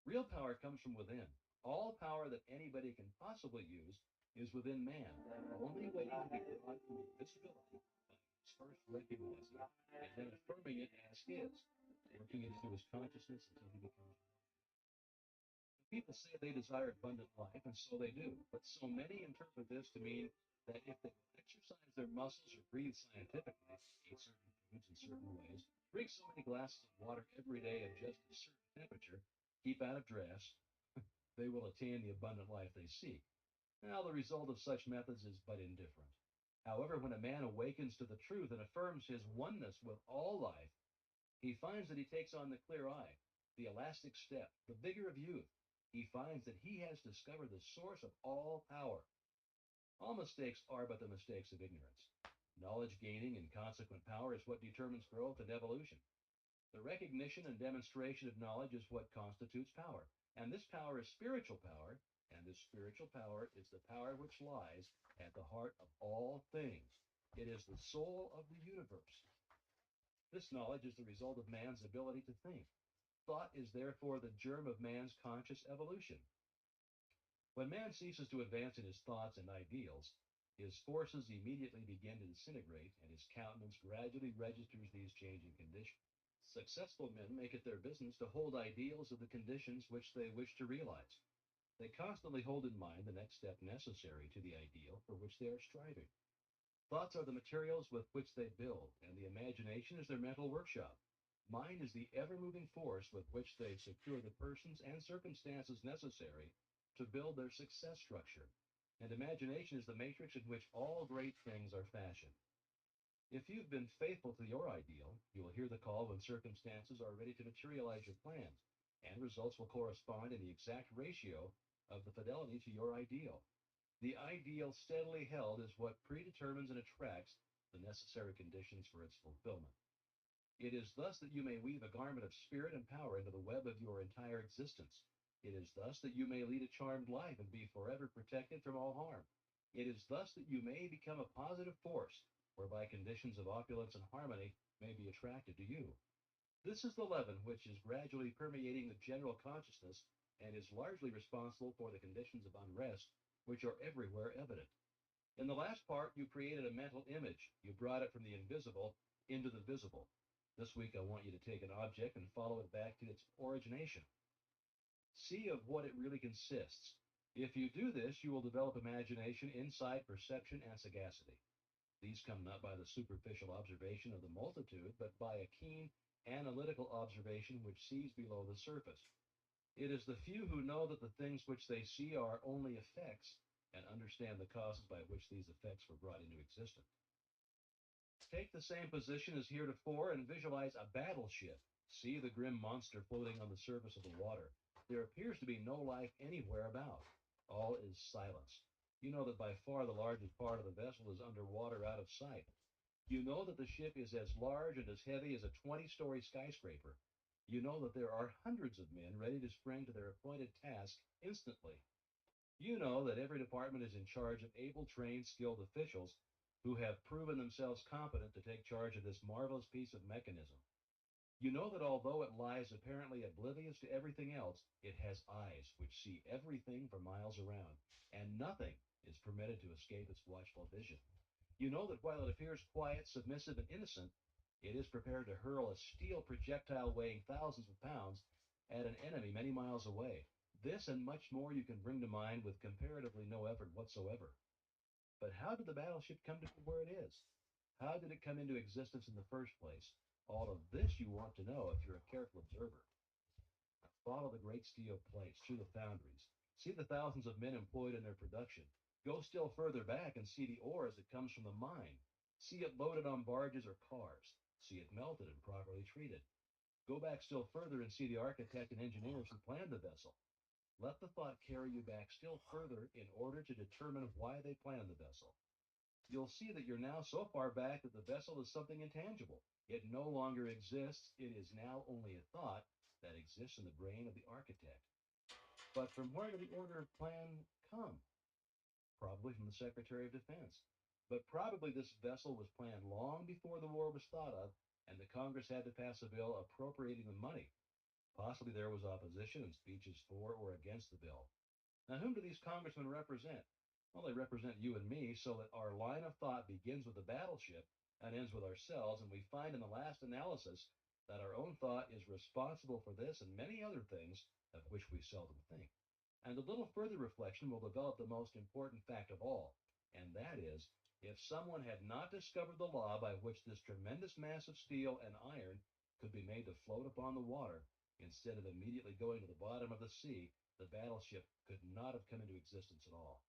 Real power comes from within. All power that anybody can possibly use is within man. The only way to be brought to visibility is first recognizing it and then affirming it as his, working it into his consciousness until he becomes. People say they desire abundant life, and so they do. But so many interpret this to mean that if they exercise their muscles or breathe scientifically, eat certain foods in certain ways, drink so many glasses of water every day of just a certain temperature, keep out of dress, they will attain the abundant life they seek. Now, the result of such methods is but indifferent. However, when a man awakens to the truth and affirms his oneness with all life, he finds that he takes on the clear eye, the elastic step, the vigor of youth. He finds that he has discovered the source of all power. All mistakes are but the mistakes of ignorance. Knowledge gaining and consequent power is what determines growth and evolution. The recognition and demonstration of knowledge is what constitutes power. And this power is spiritual power, and this spiritual power is the power which lies at the heart of all things. It is the soul of the universe. This knowledge is the result of man's ability to think. Thought is therefore the germ of man's conscious evolution. When man ceases to advance in his thoughts and ideals, his forces immediately begin to disintegrate, and his countenance gradually registers these changing conditions. Successful men make it their business to hold ideals of the conditions which they wish to realize. They constantly hold in mind the next step necessary to the ideal for which they are striving. Thoughts are the materials with which they build, and the imagination is their mental workshop. Mind is the ever moving force with which they secure the persons and circumstances necessary to build their success structure. And imagination is the matrix in which all great things are fashioned. If you've been faithful to your ideal, you will hear the call when circumstances are ready to materialize your plans, and results will correspond in the exact ratio of the fidelity to your ideal. The ideal steadily held is what predetermines and attracts the necessary conditions for its fulfillment. It is thus that you may weave a garment of spirit and power into the web of your entire existence. It is thus that you may lead a charmed life and be forever protected from all harm. It is thus that you may become a positive force, whereby conditions of opulence and harmony may be attracted to you. This is the leaven which is gradually permeating the general consciousness and is largely responsible for the conditions of unrest which are everywhere evident. In the last part, you created a mental image. You brought it from the invisible into the visible. This week, I want you to take an object and follow it back to its origination. See of what it really consists. If you do this, you will develop imagination, insight, perception, and sagacity. These come not by the superficial observation of the multitude, but by a keen analytical observation which sees below the surface. It is the few who know that the things which they see are only effects and understand the causes by which these effects were brought into existence. Take the same position as heretofore and visualize a battleship. See the grim monster floating on the surface of the water. There appears to be no life anywhere about. All is silence. You know that by far the largest part of the vessel is underwater out of sight. You know that the ship is as large and as heavy as a 20-story skyscraper. You know that there are hundreds of men ready to spring to their appointed task instantly. You know that every department is in charge of able, trained, skilled officials who have proven themselves competent to take charge of this marvelous piece of mechanism. You know that although it lies apparently oblivious to everything else, it has eyes which see everything for miles around, and nothing is permitted to escape its watchful vision. You know that while it appears quiet, submissive, and innocent, it is prepared to hurl a steel projectile weighing thousands of pounds at an enemy many miles away. This and much more you can bring to mind with comparatively no effort whatsoever. But how did the battleship come to be where it is? How did it come into existence in the first place? All of this you want to know if you're a careful observer. Follow the great steel plates through the foundries. See the thousands of men employed in their production. Go still further back and see the ore as it comes from the mine. See it loaded on barges or cars. See it melted and properly treated. Go back still further and see the architect and engineers who planned the vessel. Let the thought carry you back still further in order to determine why they planned the vessel. You'll see that you're now so far back that the vessel is something intangible. It no longer exists. It is now only a thought that exists in the brain of the architect. But from where did the order of plan come? Probably from the Secretary of Defense. But probably this vessel was planned long before the war was thought of, and the Congress had to pass a bill appropriating the money. Possibly there was opposition and speeches for or against the bill. Now, whom do these congressmen represent? Well, they represent you and me, so that our line of thought begins with the battleship and ends with ourselves, and we find in the last analysis that our own thought is responsible for this and many other things of which we seldom think. And a little further reflection will develop the most important fact of all, and that is, if someone had not discovered the law by which this tremendous mass of steel and iron could be made to float upon the water, instead of immediately going to the bottom of the sea, the battleship could not have come into existence at all.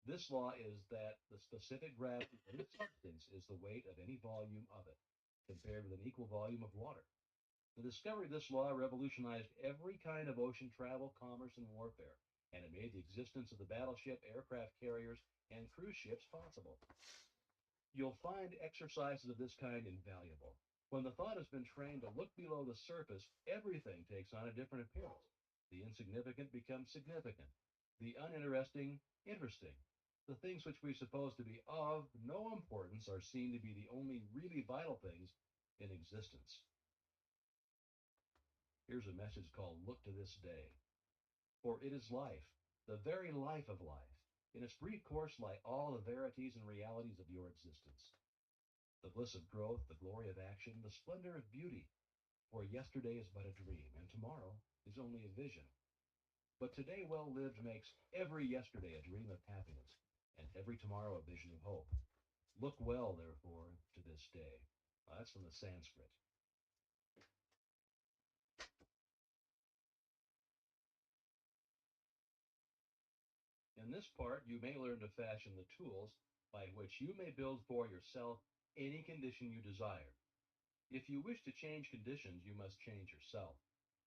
This law is that the specific gravity of any substance is the weight of any volume of it, compared with an equal volume of water. The discovery of this law revolutionized every kind of ocean travel, commerce, and warfare, and it made the existence of the battleship, aircraft carriers, and cruise ships possible. You'll find exercises of this kind invaluable. When the thought has been trained to look below the surface, everything takes on a different appearance. The insignificant becomes significant, the uninteresting, interesting. The things which we suppose to be of no importance are seen to be the only really vital things in existence. Here's a message called Look to This Day. For it is life, the very life of life. In its brief course lie all the verities and realities of your existence. The bliss of growth, the glory of action, the splendor of beauty. For yesterday is but a dream, and tomorrow is only a vision. But today well lived makes every yesterday a dream of happiness, and every tomorrow a vision of hope. Look well, therefore, to this day. That's from the Sanskrit. In this part, you may learn to fashion the tools by which you may build for yourself any condition you desire. If you wish to change conditions, you must change yourself.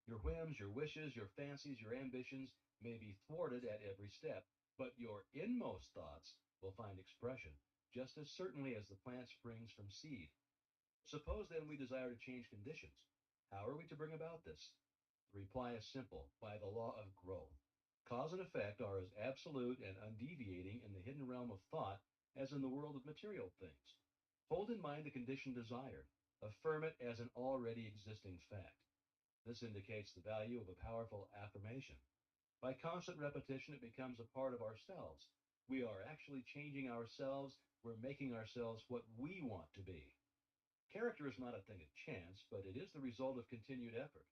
Your whims, your wishes, your fancies, your ambitions may be thwarted at every step, but your inmost thoughts will find expression, just as certainly as the plant springs from seed. Suppose then we desire to change conditions. How are we to bring about this? The reply is simple, by the law of growth. Cause and effect are as absolute and undeviating in the hidden realm of thought as in the world of material things. Hold in mind the condition desired. Affirm it as an already existing fact. This indicates the value of a powerful affirmation. By constant repetition, it becomes a part of ourselves. We are actually changing ourselves. We're making ourselves what we want to be. Character is not a thing of chance, but it is the result of continued effort.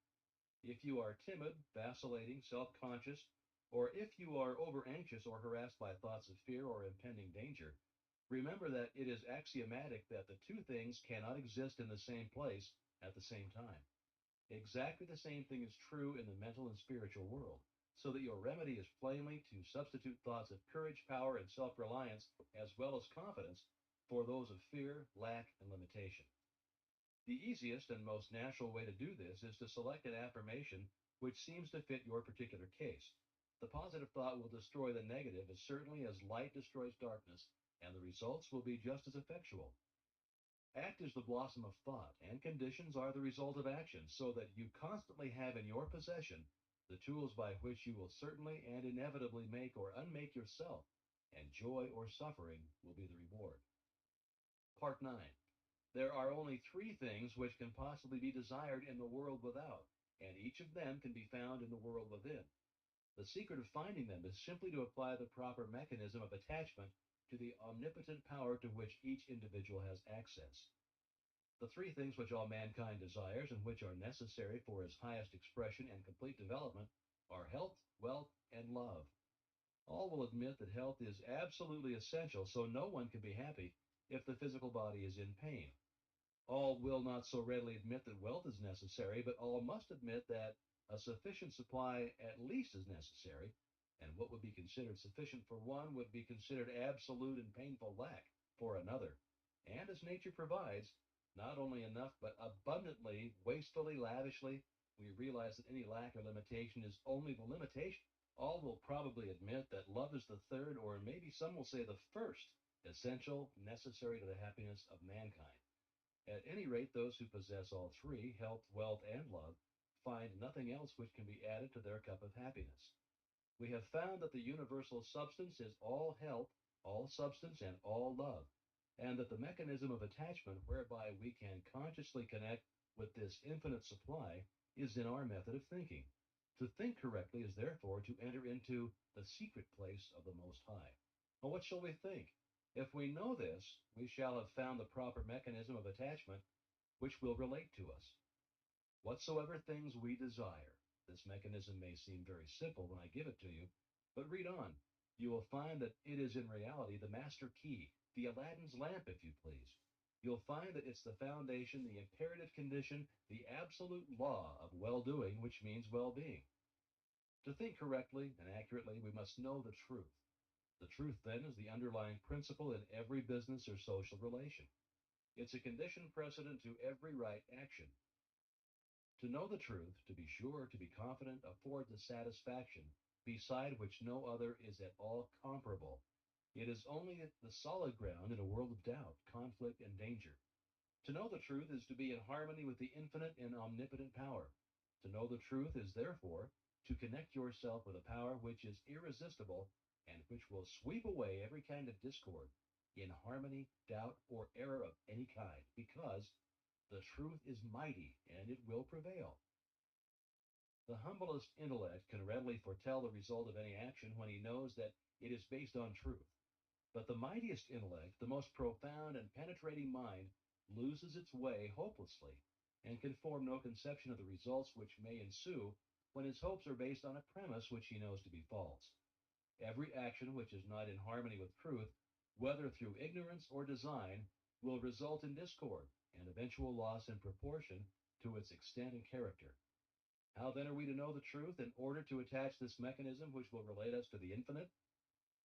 If you are timid, vacillating, self conscious, or if you are over anxious or harassed by thoughts of fear or impending danger, remember that it is axiomatic that the two things cannot exist in the same place at the same time. Exactly the same thing is true in the mental and spiritual world, so that your remedy is plainly to substitute thoughts of courage, power, and self reliance, as well as confidence, for those of fear, lack, and limitation. The easiest and most natural way to do this is to select an affirmation which seems to fit your particular case. The positive thought will destroy the negative as certainly as light destroys darkness, and the results will be just as effectual. Act is the blossom of thought, and conditions are the result of action, so that you constantly have in your possession the tools by which you will certainly and inevitably make or unmake yourself, and joy or suffering will be the reward. Part 9. There are only three things which can possibly be desired in the world without, and each of them can be found in the world within. The secret of finding them is simply to apply the proper mechanism of attachment to the omnipotent power to which each individual has access. The three things which all mankind desires and which are necessary for his highest expression and complete development are health, wealth, and love. All will admit that health is absolutely essential, so no one can be happy if the physical body is in pain. All will not so readily admit that wealth is necessary, but all must admit that a sufficient supply at least is necessary, and what would be considered sufficient for one would be considered absolute and painful lack for another. And as nature provides, not only enough, but abundantly, wastefully, lavishly, we realize that any lack or limitation is only the limitation. All will probably admit that love is the third, or maybe some will say the first, essential, necessary to the happiness of mankind. At any rate, those who possess all three, health, wealth, and love, find nothing else which can be added to their cup of happiness. We have found that the universal substance is all health, all substance, and all love, and that the mechanism of attachment whereby we can consciously connect with this infinite supply is in our method of thinking. To think correctly is therefore to enter into the secret place of the Most High. Well, what shall we think? If we know this, we shall have found the proper mechanism of attachment which will relate to us. Whatsoever things we desire. This mechanism may seem very simple when I give it to you, but read on. You will find that it is in reality the master key, the Aladdin's lamp, if you please. You'll find that it's the foundation, the imperative condition, the absolute law of well doing, which means well being. To think correctly and accurately, we must know the truth. The truth, then, is the underlying principle in every business or social relation. It's a condition precedent to every right action. To know the truth, to be sure, to be confident, affords a satisfaction beside which no other is at all comparable. It is only the solid ground in a world of doubt, conflict, and danger. To know the truth is to be in harmony with the infinite and omnipotent power. To know the truth is therefore to connect yourself with a power which is irresistible and which will sweep away every kind of discord, inharmony, doubt, or error of any kind, because the truth is mighty and it will prevail. The humblest intellect can readily foretell the result of any action when he knows that it is based on truth. But the mightiest intellect, the most profound and penetrating mind, loses its way hopelessly and can form no conception of the results which may ensue when his hopes are based on a premise which he knows to be false. Every action which is not in harmony with truth, whether through ignorance or design, will result in discord and eventual loss in proportion to its extent and character. How then are we to know the truth in order to attach this mechanism which will relate us to the infinite?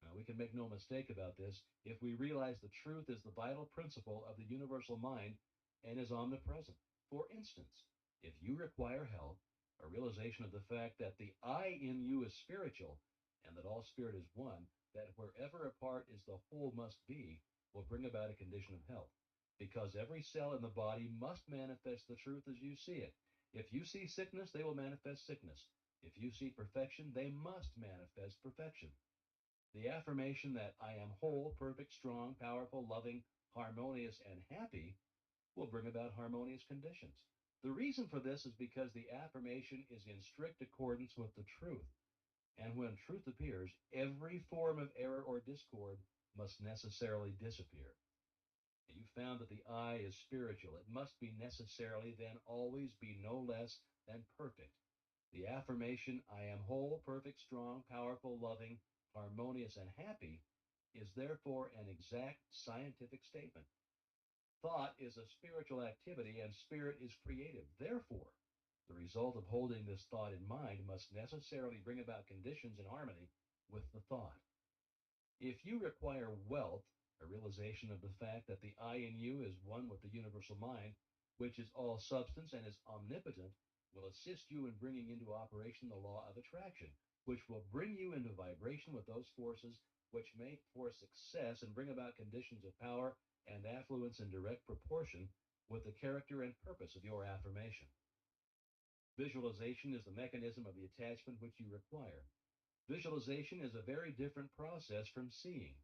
Now, we can make no mistake about this if we realize the truth is the vital principle of the universal mind and is omnipresent. For instance, if you require help, a realization of the fact that the I in you is spiritual and that all spirit is one, that wherever a part is the whole must be, will bring about a condition of health. Because every cell in the body must manifest the truth as you see it. If you see sickness, they will manifest sickness. If you see perfection, they must manifest perfection. The affirmation that I am whole, perfect, strong, powerful, loving, harmonious, and happy will bring about harmonious conditions. The reason for this is because the affirmation is in strict accordance with the truth. And when truth appears, every form of error or discord must necessarily disappear. You found that the I is spiritual. It must be necessarily, then always be no less than perfect. The affirmation, I am whole, perfect, strong, powerful, loving, harmonious, and happy, is therefore an exact scientific statement. Thought is a spiritual activity, and spirit is creative. Therefore, the result of holding this thought in mind must necessarily bring about conditions in harmony with the thought. If you require wealth, a realization of the fact that the I in you is one with the universal mind, which is all substance and is omnipotent, will assist you in bringing into operation the law of attraction, which will bring you into vibration with those forces which make for success and bring about conditions of power and affluence in direct proportion with the character and purpose of your affirmation. Visualization is the mechanism of the attachment which you require. Visualization is a very different process from seeing.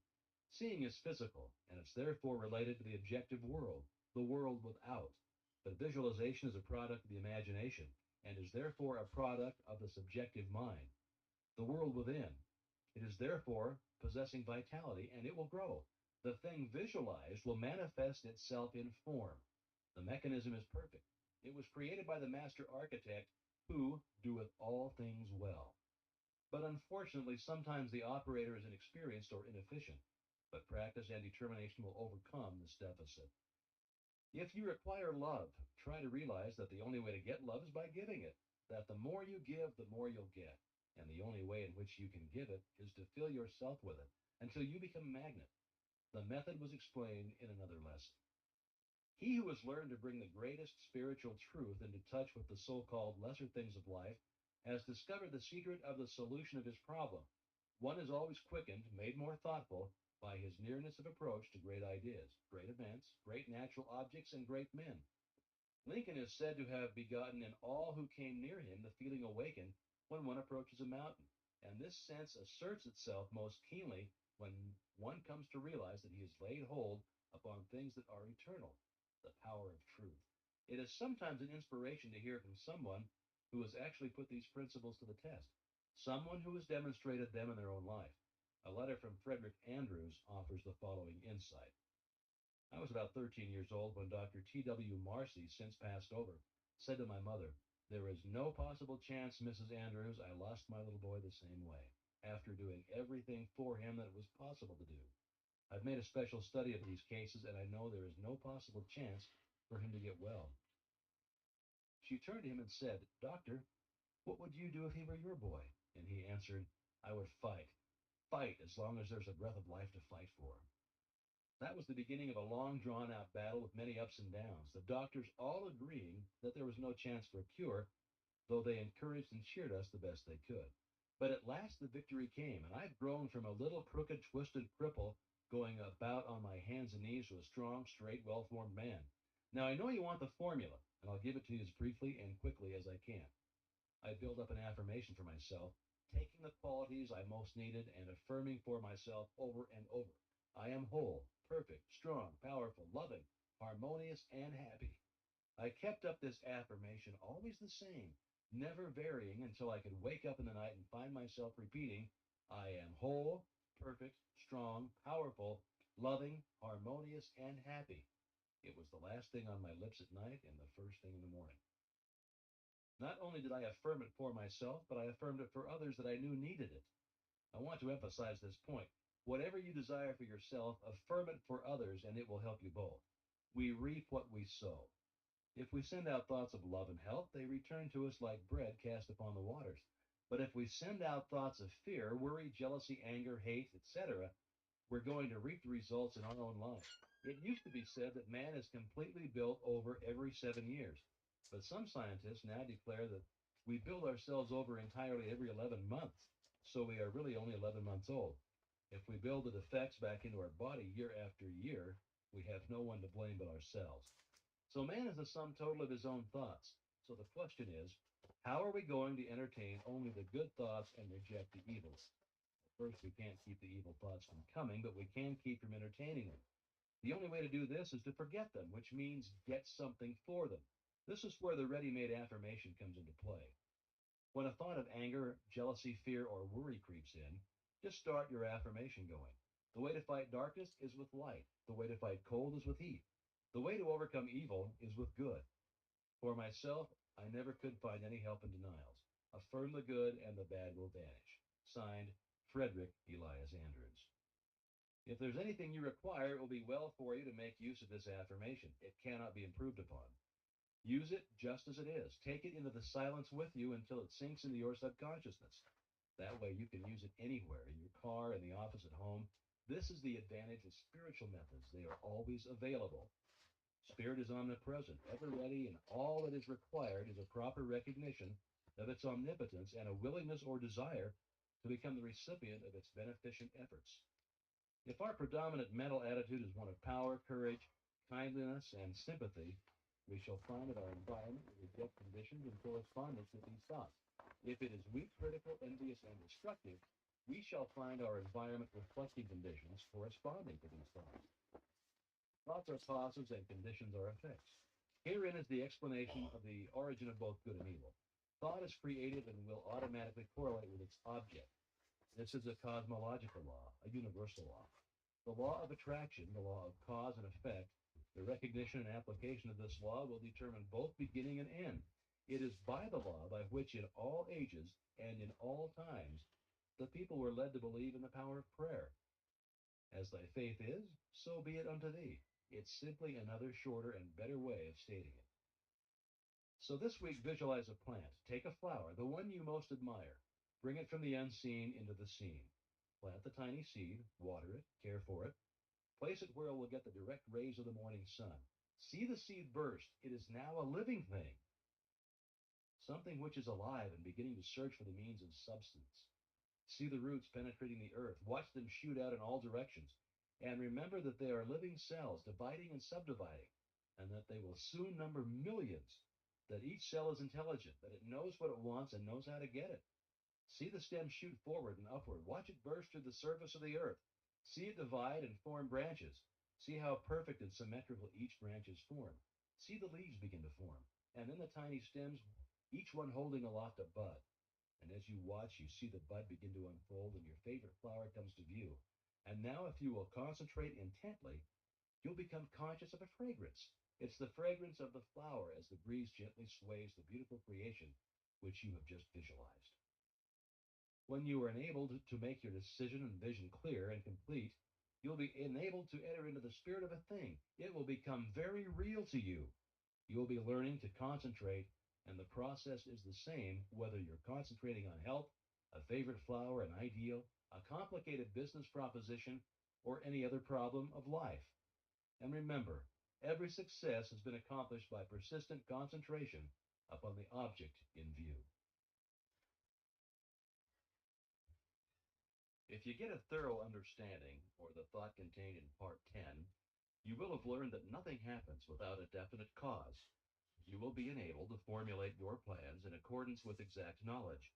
Seeing is physical, and it's therefore related to the objective world, the world without. But visualization is a product of the imagination, and is therefore a product of the subjective mind, the world within. It is therefore possessing vitality, and it will grow. The thing visualized will manifest itself in form. The mechanism is perfect. It was created by the master architect who doeth all things well. But unfortunately, sometimes the operator is inexperienced or inefficient, but practice and determination will overcome this deficit. If you require love, try to realize that the only way to get love is by giving it, that the more you give, the more you'll get, and the only way in which you can give it is to fill yourself with it until you become a magnet. The method was explained in another lesson. He who has learned to bring the greatest spiritual truth into touch with the so-called lesser things of life has discovered the secret of the solution of his problem. One is always quickened, made more thoughtful, by his nearness of approach to great ideas, great events, great natural objects, and great men. Lincoln is said to have begotten in all who came near him the feeling awakened when one approaches a mountain, and this sense asserts itself most keenly when one comes to realize that he has laid hold upon things that are eternal, the power of truth. It is sometimes an inspiration to hear from someone who has actually put these principles to the test, someone who has demonstrated them in their own life. A letter from Frederick Andrews offers the following insight. I was about 13 years old when Dr. T.W. Marcy, since passed over, said to my mother, "There is no possible chance, Mrs. Andrews, I lost my little boy the same way, after doing everything for him that it was possible to do. I've made a special study of these cases, and I know there is no possible chance for him to get well." She turned to him and said, "Doctor, what would you do if he were your boy?" And he answered, "I would fight as long as there's a breath of life to fight for." That was the beginning of a long drawn out battle with many ups and downs, the doctors all agreeing that there was no chance for a cure, though they encouraged and cheered us the best they could. But at last the victory came, and I've grown from a little crooked, twisted cripple going about on my hands and knees to a strong, straight, well formed man. Now I know you want the formula, and I'll give it to you as briefly and quickly as I can. I build up an affirmation for myself, taking the qualities I most needed and affirming for myself over and over. I am whole, perfect, strong, powerful, loving, harmonious, and happy. I kept up this affirmation always the same, never varying until I could wake up in the night and find myself repeating, I am whole, perfect, strong, powerful, loving, harmonious, and happy. It was the last thing on my lips at night and the first thing in the morning. Not only did I affirm it for myself, but I affirmed it for others that I knew needed it. I want to emphasize this point. Whatever you desire for yourself, affirm it for others, and it will help you both. We reap what we sow. If we send out thoughts of love and help, they return to us like bread cast upon the waters. But if we send out thoughts of fear, worry, jealousy, anger, hate, etc., we're going to reap the results in our own life. It used to be said that man is completely built over every 7 years, but some scientists now declare that we build ourselves over entirely every 11 months, so we are really only 11 months old. If we build the defects back into our body year after year, we have no one to blame but ourselves. So man is the sum total of his own thoughts. So the question is, how are we going to entertain only the good thoughts and reject the evils? First, we can't keep the evil thoughts from coming, but we can keep from entertaining them. The only way to do this is to forget them, which means get something for them. This is where the ready made affirmation comes into play. When a thought of anger, jealousy, fear, or worry creeps in, just start your affirmation going. The way to fight darkness is with light. The way to fight cold is with heat. The way to overcome evil is with good. For myself, I never could find any help in denials. Affirm the good and the bad will vanish. Signed, Frederick Elias Andrews. If there's anything you require, it will be well for you to make use of this affirmation. It cannot be improved upon. Use it just as it is. Take it into the silence with you until it sinks into your subconsciousness. That way you can use it anywhere, in your car, in the office, at home. This is the advantage of spiritual methods. They are always available. Spirit is omnipresent, ever ready, and all that is required is a proper recognition of its omnipotence and a willingness or desire to become the recipient of its beneficent efforts. If our predominant mental attitude is one of power, courage, kindliness, and sympathy, we shall find that our environment will reject conditions in correspondence with these thoughts. If it is weak, critical, envious, and destructive, we shall find our environment reflecting conditions corresponding to these thoughts. Thoughts are causes and conditions are effects. Herein is the explanation of the origin of both good and evil. Thought is creative and will automatically correlate with its object. This is a cosmological law, a universal law. The law of attraction, the law of cause and effect, the recognition and application of this law will determine both beginning and end. It is by the law by which in all ages and in all times the people were led to believe in the power of prayer. As thy faith is, so be it unto thee. It's simply another shorter and better way of stating it. So this week, visualize a plant. Take a flower, the one you most admire. Bring it from the unseen into the seen. Plant the tiny seed, water it, care for it. Place it where it will get the direct rays of the morning sun. See the seed burst. It is now a living thing, something which is alive and beginning to search for the means of substance. See the roots penetrating the earth. Watch them shoot out in all directions. And remember that they are living cells, dividing and subdividing, and that they will soon number millions, that each cell is intelligent, that it knows what it wants and knows how to get it. See the stem shoot forward and upward. Watch it burst through the surface of the earth. See it divide and form branches. See how perfect and symmetrical each branch is formed. See the leaves begin to form. And then the tiny stems, each one holding aloft a bud. And as you watch, you see the bud begin to unfold and your favorite flower comes to view. And now, if you will concentrate intently, you'll become conscious of a fragrance. It's the fragrance of the flower as the breeze gently sways the beautiful creation which you have just visualized. When you are enabled to make your decision and vision clear and complete, you'll be enabled to enter into the spirit of a thing. It will become very real to you. You'll be learning to concentrate, and the process is the same whether you're concentrating on health, a favorite flower, an ideal, a complicated business proposition, or any other problem of life. And remember, every success has been accomplished by persistent concentration upon the object in view. If you get a thorough understanding, or the thought contained in Part 10, you will have learned that nothing happens without a definite cause. You will be enabled to formulate your plans in accordance with exact knowledge.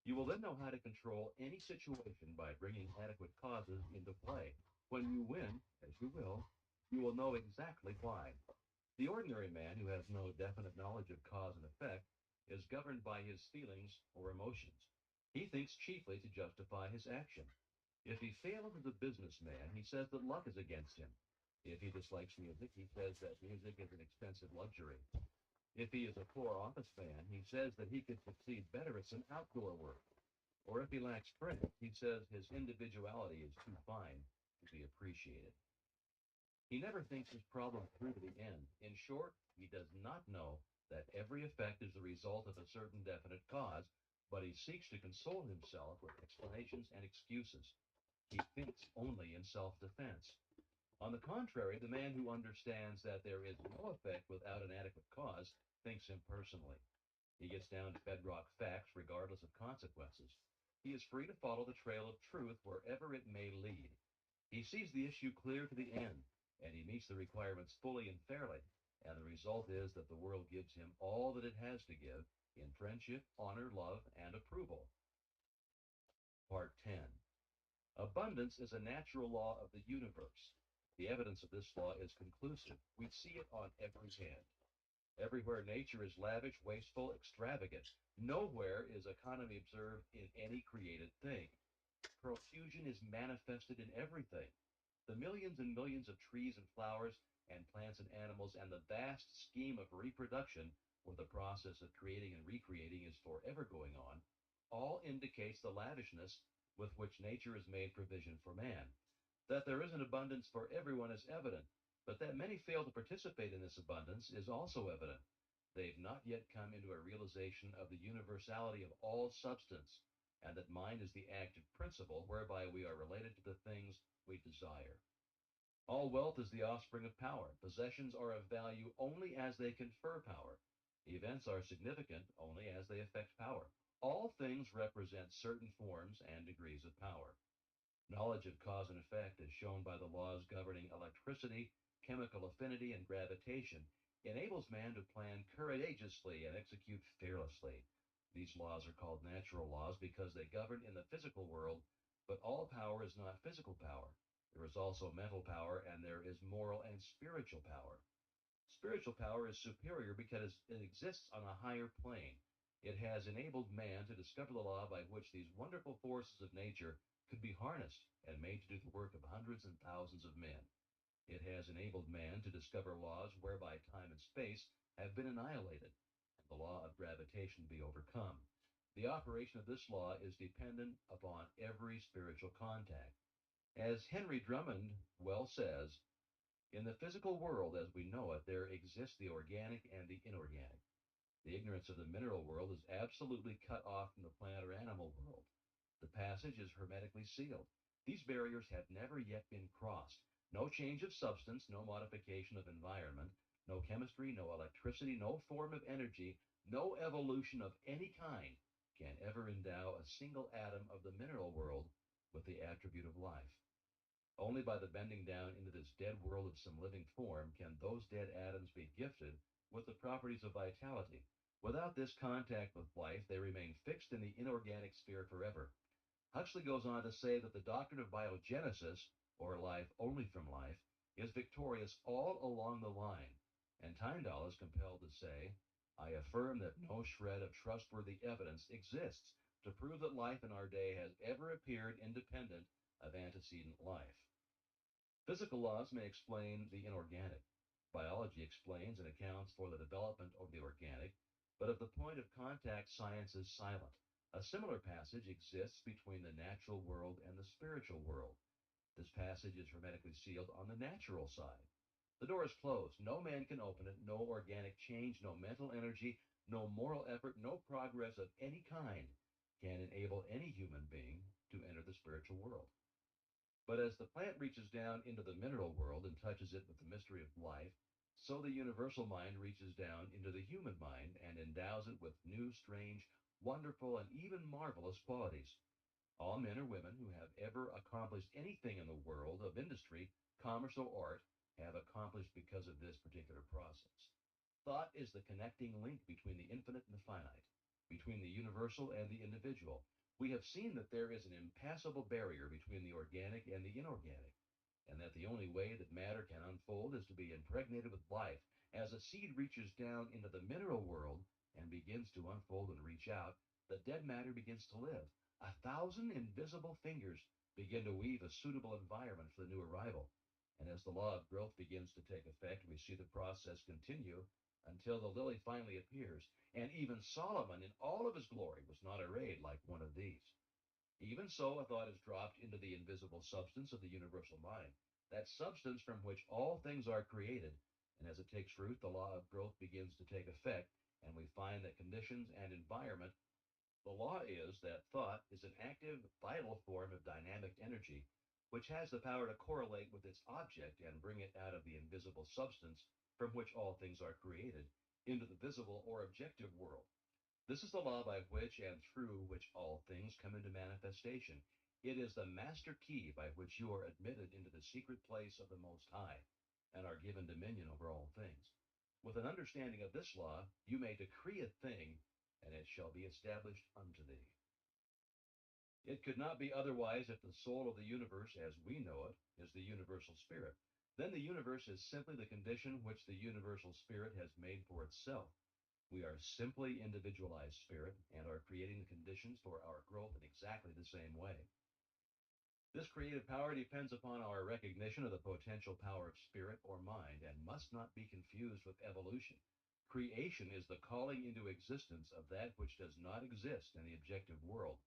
You will then know how to control any situation by bringing adequate causes into play. When you win, as you will know exactly why. The ordinary man who has no definite knowledge of cause and effect is governed by his feelings or emotions. He thinks chiefly to justify his action. If he fails as a businessman, he says that luck is against him. If he dislikes music, he says that music is an expensive luxury. If he is a poor office man, he says that he could succeed better at some outdoor work. Or if he lacks strength, he says his individuality is too fine to be appreciated. He never thinks his problem through to the end. In short, he does not know that every effect is the result of a certain definite cause, but he seeks to console himself with explanations and excuses. He thinks only in self-defense. On the contrary, the man who understands that there is no effect without an adequate cause thinks impersonally. He gets down to bedrock facts regardless of consequences. He is free to follow the trail of truth wherever it may lead. He sees the issue clear to the end, and he meets the requirements fully and fairly. And the result is that the world gives him all that it has to give in friendship, honor, love, and approval. Part 10. Abundance is a natural law of the universe. The evidence of this law is conclusive. We see it on every hand. Everywhere nature is lavish, wasteful, extravagant. Nowhere is economy observed in any created thing. Profusion is manifested in everything. The millions and millions of trees and flowers and plants and animals and the vast scheme of reproduction, where the process of creating and recreating is forever going on, all indicates the lavishness with which nature has made provision for man. That there is an abundance for everyone is evident, but that many fail to participate in this abundance is also evident. They've not yet come into a realization of the universality of all substance, and that mind is the active principle whereby we are related to the things we desire. All wealth is the offspring of power. Possessions are of value only as they confer power. Events are significant only as they affect power. All things represent certain forms and degrees of power. Knowledge of cause and effect, as shown by the laws governing electricity, chemical affinity, and gravitation, enables man to plan courageously and execute fearlessly. These laws are called natural laws because they govern in the physical world, but all power is not physical power. There is also mental power, and there is moral and spiritual power. Spiritual power is superior because it exists on a higher plane. It has enabled man to discover the law by which these wonderful forces of nature could be harnessed and made to do the work of hundreds and thousands of men. It has enabled man to discover laws whereby time and space have been annihilated and the law of gravitation be overcome. The operation of this law is dependent upon every spiritual contact. As Henry Drummond well says, in the physical world as we know it, there exists the organic and the inorganic. The ignorance of the mineral world is absolutely cut off from the plant or animal world. The passage is hermetically sealed. These barriers have never yet been crossed. No change of substance, no modification of environment, no chemistry, no electricity, no form of energy, no evolution of any kind can ever endow a single atom of the mineral world with the attribute of life. Only by the bending down into this dead world of some living form can those dead atoms be gifted with the properties of vitality. Without this contact with life, they remain fixed in the inorganic sphere forever. Huxley goes on to say that the doctrine of biogenesis, or life only from life, is victorious all along the line, and Tyndall is compelled to say, I affirm that no shred of trustworthy evidence exists to prove that life in our day has ever appeared independent of antecedent life. Physical laws may explain the inorganic. Biology explains and accounts for the development of the organic, but of the point of contact, science is silent. A similar passage exists between the natural world and the spiritual world. This passage is hermetically sealed on the natural side. The door is closed. No man can open it. No organic change, no mental energy, no moral effort, no progress of any kind can enable any human being to enter the spiritual world. But as the plant reaches down into the mineral world and touches it with the mystery of life, so the universal mind reaches down into the human mind and endows it with new, strange, wonderful, and even marvelous qualities. All men or women who have ever accomplished anything in the world of industry, commerce, or art have accomplished because of this particular process. Thought is the connecting link between the infinite and the finite, between the universal and the individual. We have seen that there is an impassable barrier between the organic and the inorganic, and that the only way that matter can unfold is to be impregnated with life. As a seed reaches down into the mineral world and begins to unfold and reach out, the dead matter begins to live. 1,000 invisible fingers begin to weave a suitable environment for the new arrival. And as the law of growth begins to take effect, we see the process continue until the lily finally appears, and even Solomon in all of his glory was not arrayed like one of these. Even so, a thought is dropped into the invisible substance of the universal mind, that substance from which all things are created, and as it takes root, the law of growth begins to take effect, and we find that conditions and environment. The law is that thought is an active, vital form of dynamic energy, which has the power to correlate with its object and bring it out of the invisible substance from which all things are created into the visible or objective world. This is the law by which and through which all things come into manifestation. It is the master key by which you are admitted into the secret place of the Most High and are given dominion over all things. With an understanding of this law, you may decree a thing, and it shall be established unto thee. It could not be otherwise if the soul of the universe, as we know it, is the universal spirit. Then the universe is simply the condition which the universal spirit has made for itself. We are simply individualized spirit and are creating the conditions for our growth in exactly the same way. This creative power depends upon our recognition of the potential power of spirit or mind and must not be confused with evolution. Creation is the calling into existence of that which does not exist in the objective world.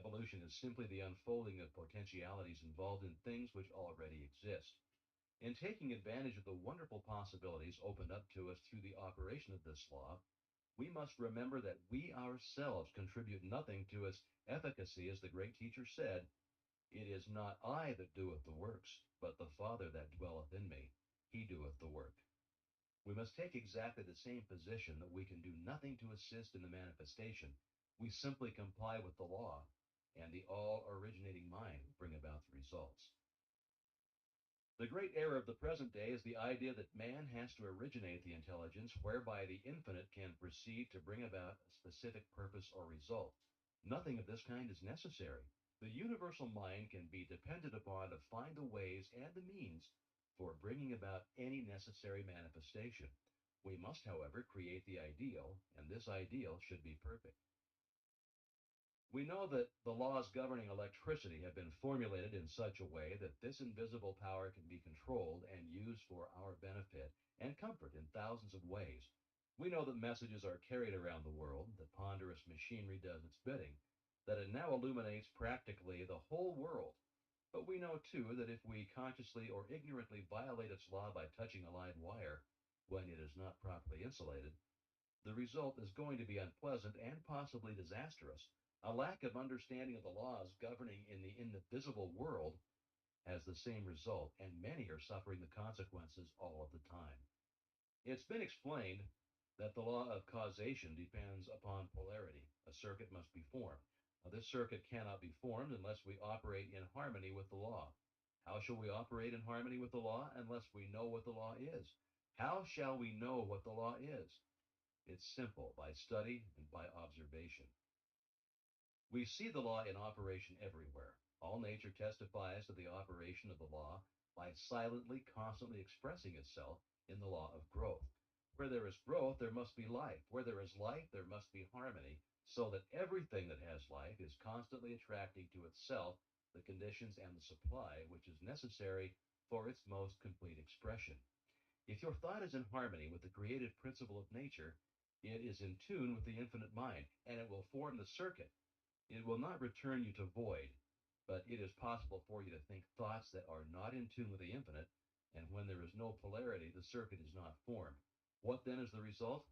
Evolution is simply the unfolding of potentialities involved in things which already exist. In taking advantage of the wonderful possibilities opened up to us through the operation of this law, we must remember that we ourselves contribute nothing to its efficacy, as the great teacher said, "It is not I that doeth the works, but the Father that dwelleth in me. He doeth the work." We must take exactly the same position that we can do nothing to assist in the manifestation. We simply comply with the law, and the all originating mind will bring about the results. The great error of the present day is the idea that man has to originate the intelligence whereby the infinite can proceed to bring about a specific purpose or result. Nothing of this kind is necessary. The universal mind can be depended upon to find the ways and the means for bringing about any necessary manifestation. We must, however, create the ideal, and this ideal should be perfect. We know that the laws governing electricity have been formulated in such a way that this invisible power can be controlled and used for our benefit and comfort in thousands of ways. We know that messages are carried around the world, that ponderous machinery does its bidding, that it now illuminates practically the whole world. But we know too that if we consciously or ignorantly violate its law by touching a live wire when it is not properly insulated, the result is going to be unpleasant and possibly disastrous. A lack of understanding of the laws governing in the invisible world has the same result, and many are suffering the consequences all of the time. It's been explained that the law of causation depends upon polarity. A circuit must be formed. Now, this circuit cannot be formed unless we operate in harmony with the law. How shall we operate in harmony with the law unless we know what the law is? How shall we know what the law is? It's simple, by study and by observation. We see the law in operation everywhere. All nature testifies to the operation of the law by silently, constantly expressing itself in the law of growth. Where there is growth, there must be life. Where there is life, there must be harmony, so that everything that has life is constantly attracting to itself the conditions and the supply which is necessary for its most complete expression. If your thought is in harmony with the creative principle of nature, it is in tune with the infinite mind, and it will form the circuit. It will not return you to void, but it is possible for you to think thoughts that are not in tune with the infinite, and when there is no polarity, the circuit is not formed. What then is the result?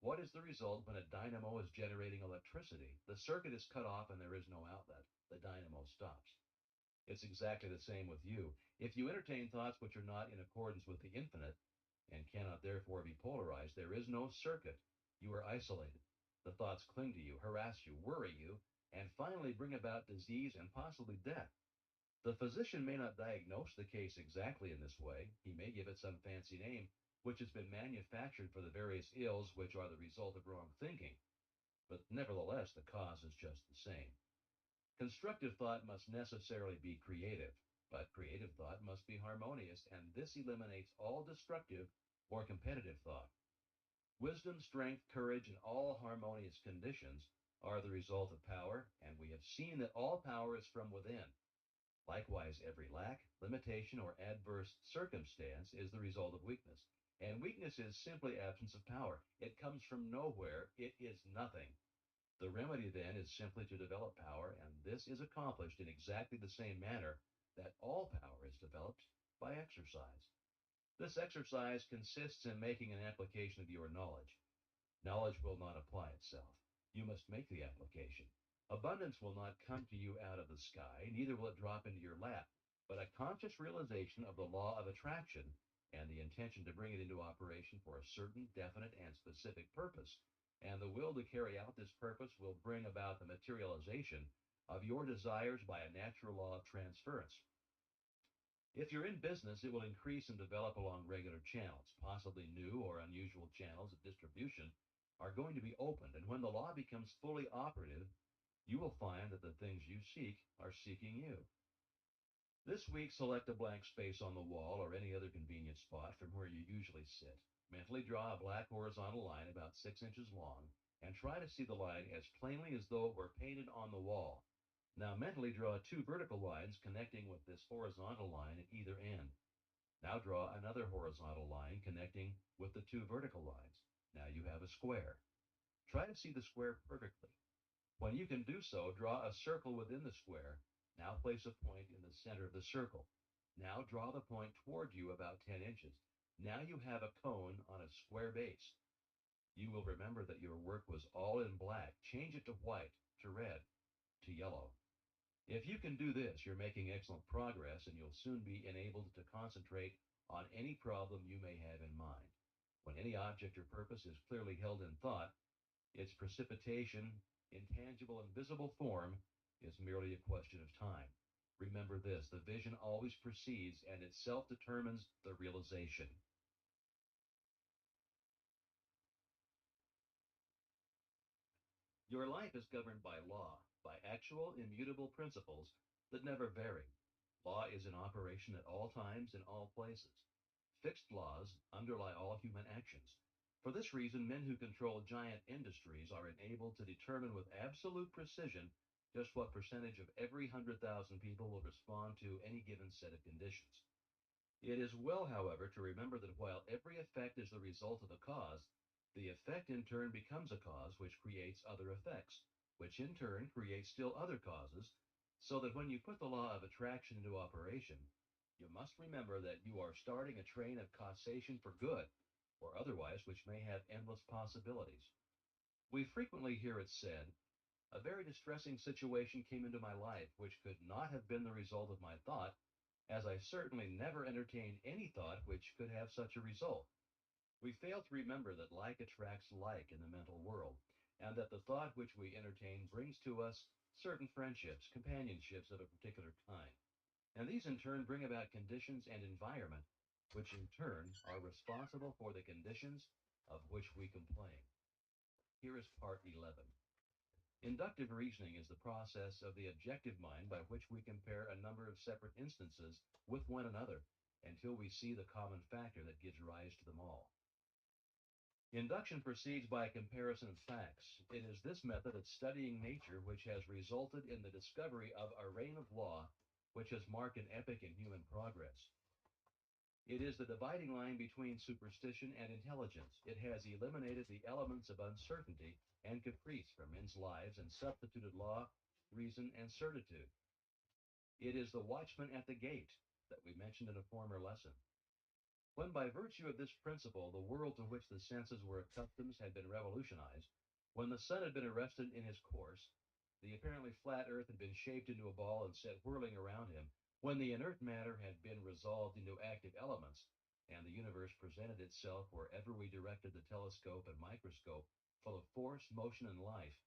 What is the result when a dynamo is generating electricity? The circuit is cut off and there is no outlet. The dynamo stops. It's exactly the same with you. If you entertain thoughts which are not in accordance with the infinite and cannot therefore be polarized, there is no circuit. You are isolated. The thoughts cling to you, harass you, worry you, and finally bring about disease and possibly death. The physician may not diagnose the case exactly in this way. He may give it some fancy name which has been manufactured for the various ills which are the result of wrong thinking. But nevertheless, the cause is just the same. Constructive thought must necessarily be creative, but creative thought must be harmonious, and this eliminates all destructive or competitive thought. Wisdom, strength, courage, and all harmonious conditions are the result of power, and we have seen that all power is from within. Likewise, every lack, limitation, or adverse circumstance is the result of weakness. And weakness is simply absence of power. It comes from nowhere. It is nothing. The remedy then is simply to develop power, and this is accomplished in exactly the same manner that all power is developed by exercise. This exercise consists in making an application of your knowledge. Knowledge will not apply itself. You must make the application. Abundance will not come to you out of the sky, neither will it drop into your lap, but a conscious realization of the law of attraction and the intention to bring it into operation for a certain definite and specific purpose. And the will to carry out this purpose will bring about the materialization of your desires by a natural law of transference. If you're in business, it will increase and develop along regular channels. Possibly new or unusual channels of distribution are going to be opened, and when the law becomes fully operative, you will find that the things you seek are seeking you. This week, select a blank space on the wall or any other convenient spot from where you usually sit. Mentally draw a black horizontal line about 6 inches long and try to see the line as plainly as though it were painted on the wall. Now mentally draw two vertical lines connecting with this horizontal line at either end. Now draw another horizontal line connecting with the two vertical lines. Now you have a square. Try to see the square perfectly. When you can do so, draw a circle within the square. Now place a point in the center of the circle. Now draw the point toward you about 10 inches. Now you have a cone on a square base. You will remember that your work was all in black. Change it to white, to red, to yellow. If you can do this, you're making excellent progress and you'll soon be enabled to concentrate on any problem you may have in mind. When any object or purpose is clearly held in thought, its precipitation in tangible and visible form is merely a question of time. Remember this, the vision always precedes and itself determines the realization. Your life is governed by law, by actual immutable principles that never vary. Law is in operation at all times in all places. Fixed laws underlie all human actions. For this reason, men who control giant industries are enabled to determine with absolute precision just what percentage of every 100,000 people will respond to any given set of conditions. It is well, however, to remember that while every effect is the result of a cause, the effect in turn becomes a cause which creates other effects, which in turn create still other causes, so that when you put the law of attraction into operation, you must remember that you are starting a train of causation for good, or otherwise which may have endless possibilities. We frequently hear it said, a very distressing situation came into my life which could not have been the result of my thought, as I certainly never entertained any thought which could have such a result. We fail to remember that like attracts like in the mental world, and that the thought which we entertain brings to us certain friendships, companionships of a particular kind. And these in turn bring about conditions and environment, which in turn are responsible for the conditions of which we complain. Here is part 11. Inductive reasoning is the process of the objective mind by which we compare a number of separate instances with one another until we see the common factor that gives rise to them all. Induction proceeds by a comparison of facts. It is this method of studying nature which has resulted in the discovery of a reign of law which has marked an epoch in human progress. It is the dividing line between superstition and intelligence. It has eliminated the elements of uncertainty and caprice from men's lives and substituted law, reason, and certitude. It is the watchman at the gate that we mentioned in a former lesson. When by virtue of this principle the world to which the senses were accustomed had been revolutionized, when the sun had been arrested in his course, the apparently flat earth had been shaped into a ball and set whirling around him, when the inert matter had been resolved into active elements, and the universe presented itself wherever we directed the telescope and microscope, full of force, motion, and life,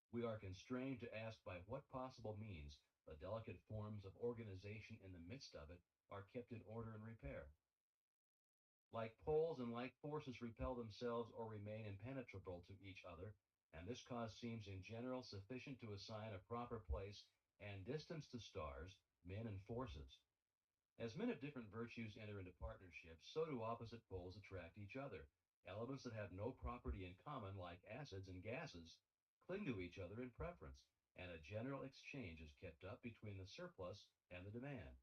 we are constrained to ask by what possible means the delicate forms of organization in the midst of it are kept in order and repair. Like poles and like forces repel themselves or remain impenetrable to each other, and this cause seems in general sufficient to assign a proper place and distance to stars, men, and forces. As men of different virtues enter into partnerships, so do opposite poles attract each other. Elements that have no property in common, like acids and gases, cling to each other in preference, and a general exchange is kept up between the surplus and the demand.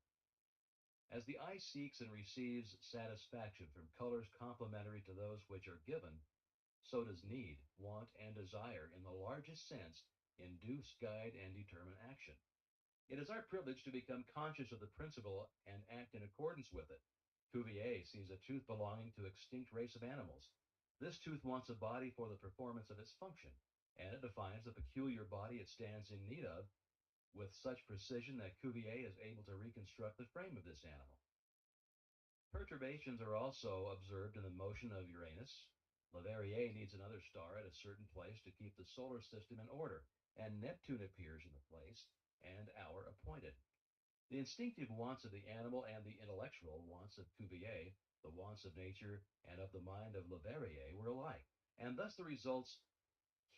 As the eye seeks and receives satisfaction from colors complementary to those which are given, so does need, want, and desire, in the largest sense, induce, guide, and determine action. It is our privilege to become conscious of the principle and act in accordance with it. Cuvier sees a tooth belonging to extinct race of animals. This tooth wants a body for the performance of its function, and it defines the peculiar body it stands in need of with such precision that Cuvier is able to reconstruct the frame of this animal. Perturbations are also observed in the motion of Uranus. Leverrier needs another star at a certain place to keep the solar system in order, and Neptune appears in the place and hour appointed. The instinctive wants of the animal and the intellectual wants of Cuvier, the wants of nature and of the mind of Leverrier were alike, and thus the results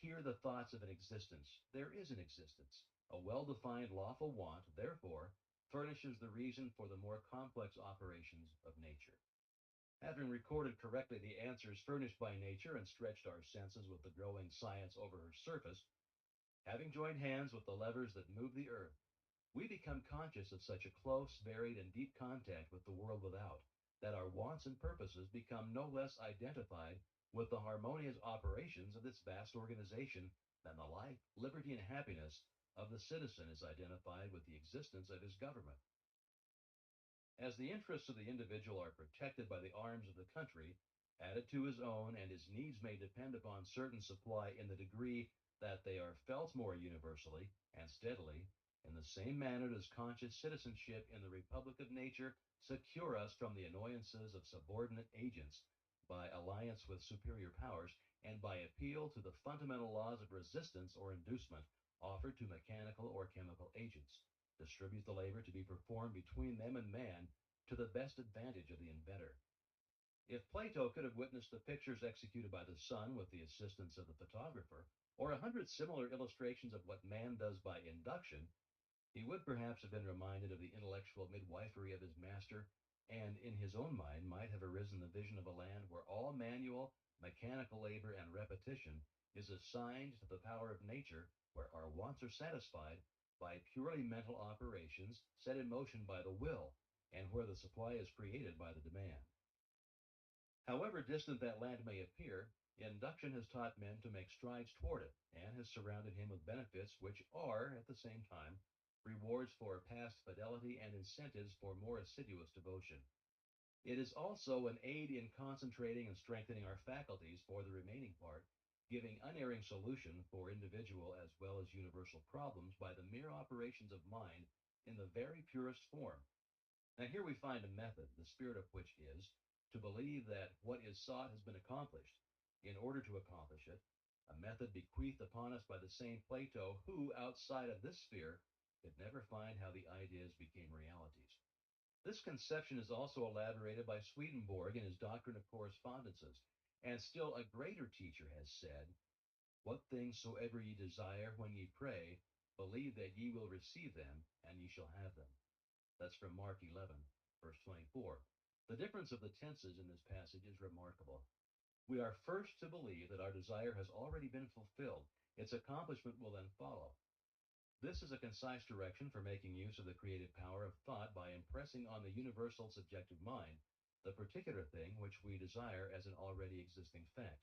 hear the thoughts of an existence. There is an existence. A well-defined lawful want, therefore, furnishes the reason for the more complex operations of nature. Having recorded correctly the answers furnished by nature and stretched our senses with the growing science over her surface, having joined hands with the levers that move the earth, we become conscious of such a close, varied, and deep contact with the world without that our wants and purposes become no less identified with the harmonious operations of this vast organization than the life, liberty, and happiness of the citizen is identified with the existence of his government. As the interests of the individual are protected by the arms of the country, added to his own, and his needs may depend upon certain supply in the degree that they are felt more universally and steadily, in the same manner does conscious citizenship in the Republic of Nature secure us from the annoyances of subordinate agents by alliance with superior powers and by appeal to the fundamental laws of resistance or inducement offered to mechanical or chemical agents, distribute the labor to be performed between them and man to the best advantage of the inventor. If Plato could have witnessed the pictures executed by the sun with the assistance of the photographer, or 100 similar illustrations of what man does by induction, he would perhaps have been reminded of the intellectual midwifery of his master, and in his own mind might have arisen the vision of a land where all manual, mechanical labor and repetition is assigned to the power of nature, where our wants are satisfied by purely mental operations set in motion by the will, and where the supply is created by the demand. However distant that land may appear, induction has taught men to make strides toward it, and has surrounded him with benefits which are, at the same time, rewards for past fidelity and incentives for more assiduous devotion. It is also an aid in concentrating and strengthening our faculties for the remaining part, giving unerring solution for individual as well as universal problems by the mere operations of mind in the very purest form. Now, here we find a method, the spirit of which is to believe that what is sought has been accomplished in order to accomplish it, a method bequeathed upon us by the same Plato, who, outside of this sphere, could never find how the ideas became realities. This conception is also elaborated by Swedenborg in his Doctrine of Correspondences, and still a greater teacher has said, "What things soever ye desire when ye pray, believe that ye will receive them, and ye shall have them." That's from Mark 11, verse 24. The difference of the tenses in this passage is remarkable. We are first to believe that our desire has already been fulfilled. Its accomplishment will then follow. This is a concise direction for making use of the creative power of thought by impressing on the universal subjective mind the particular thing which we desire as an already existing fact.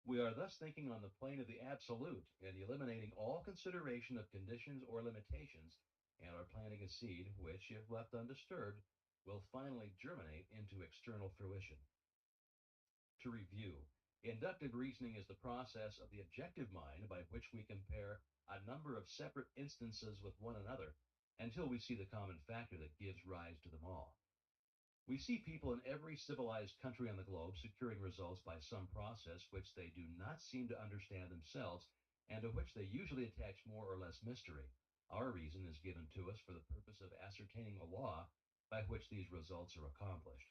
We are thus thinking on the plane of the absolute and eliminating all consideration of conditions or limitations, and are planting a seed which, if left undisturbed, will finally germinate into external fruition. To review, inductive reasoning is the process of the objective mind by which we compare a number of separate instances with one another until we see the common factor that gives rise to them all. We see people in every civilized country on the globe securing results by some process which they do not seem to understand themselves, and to which they usually attach more or less mystery. Our reason is given to us for the purpose of ascertaining the law by which these results are accomplished.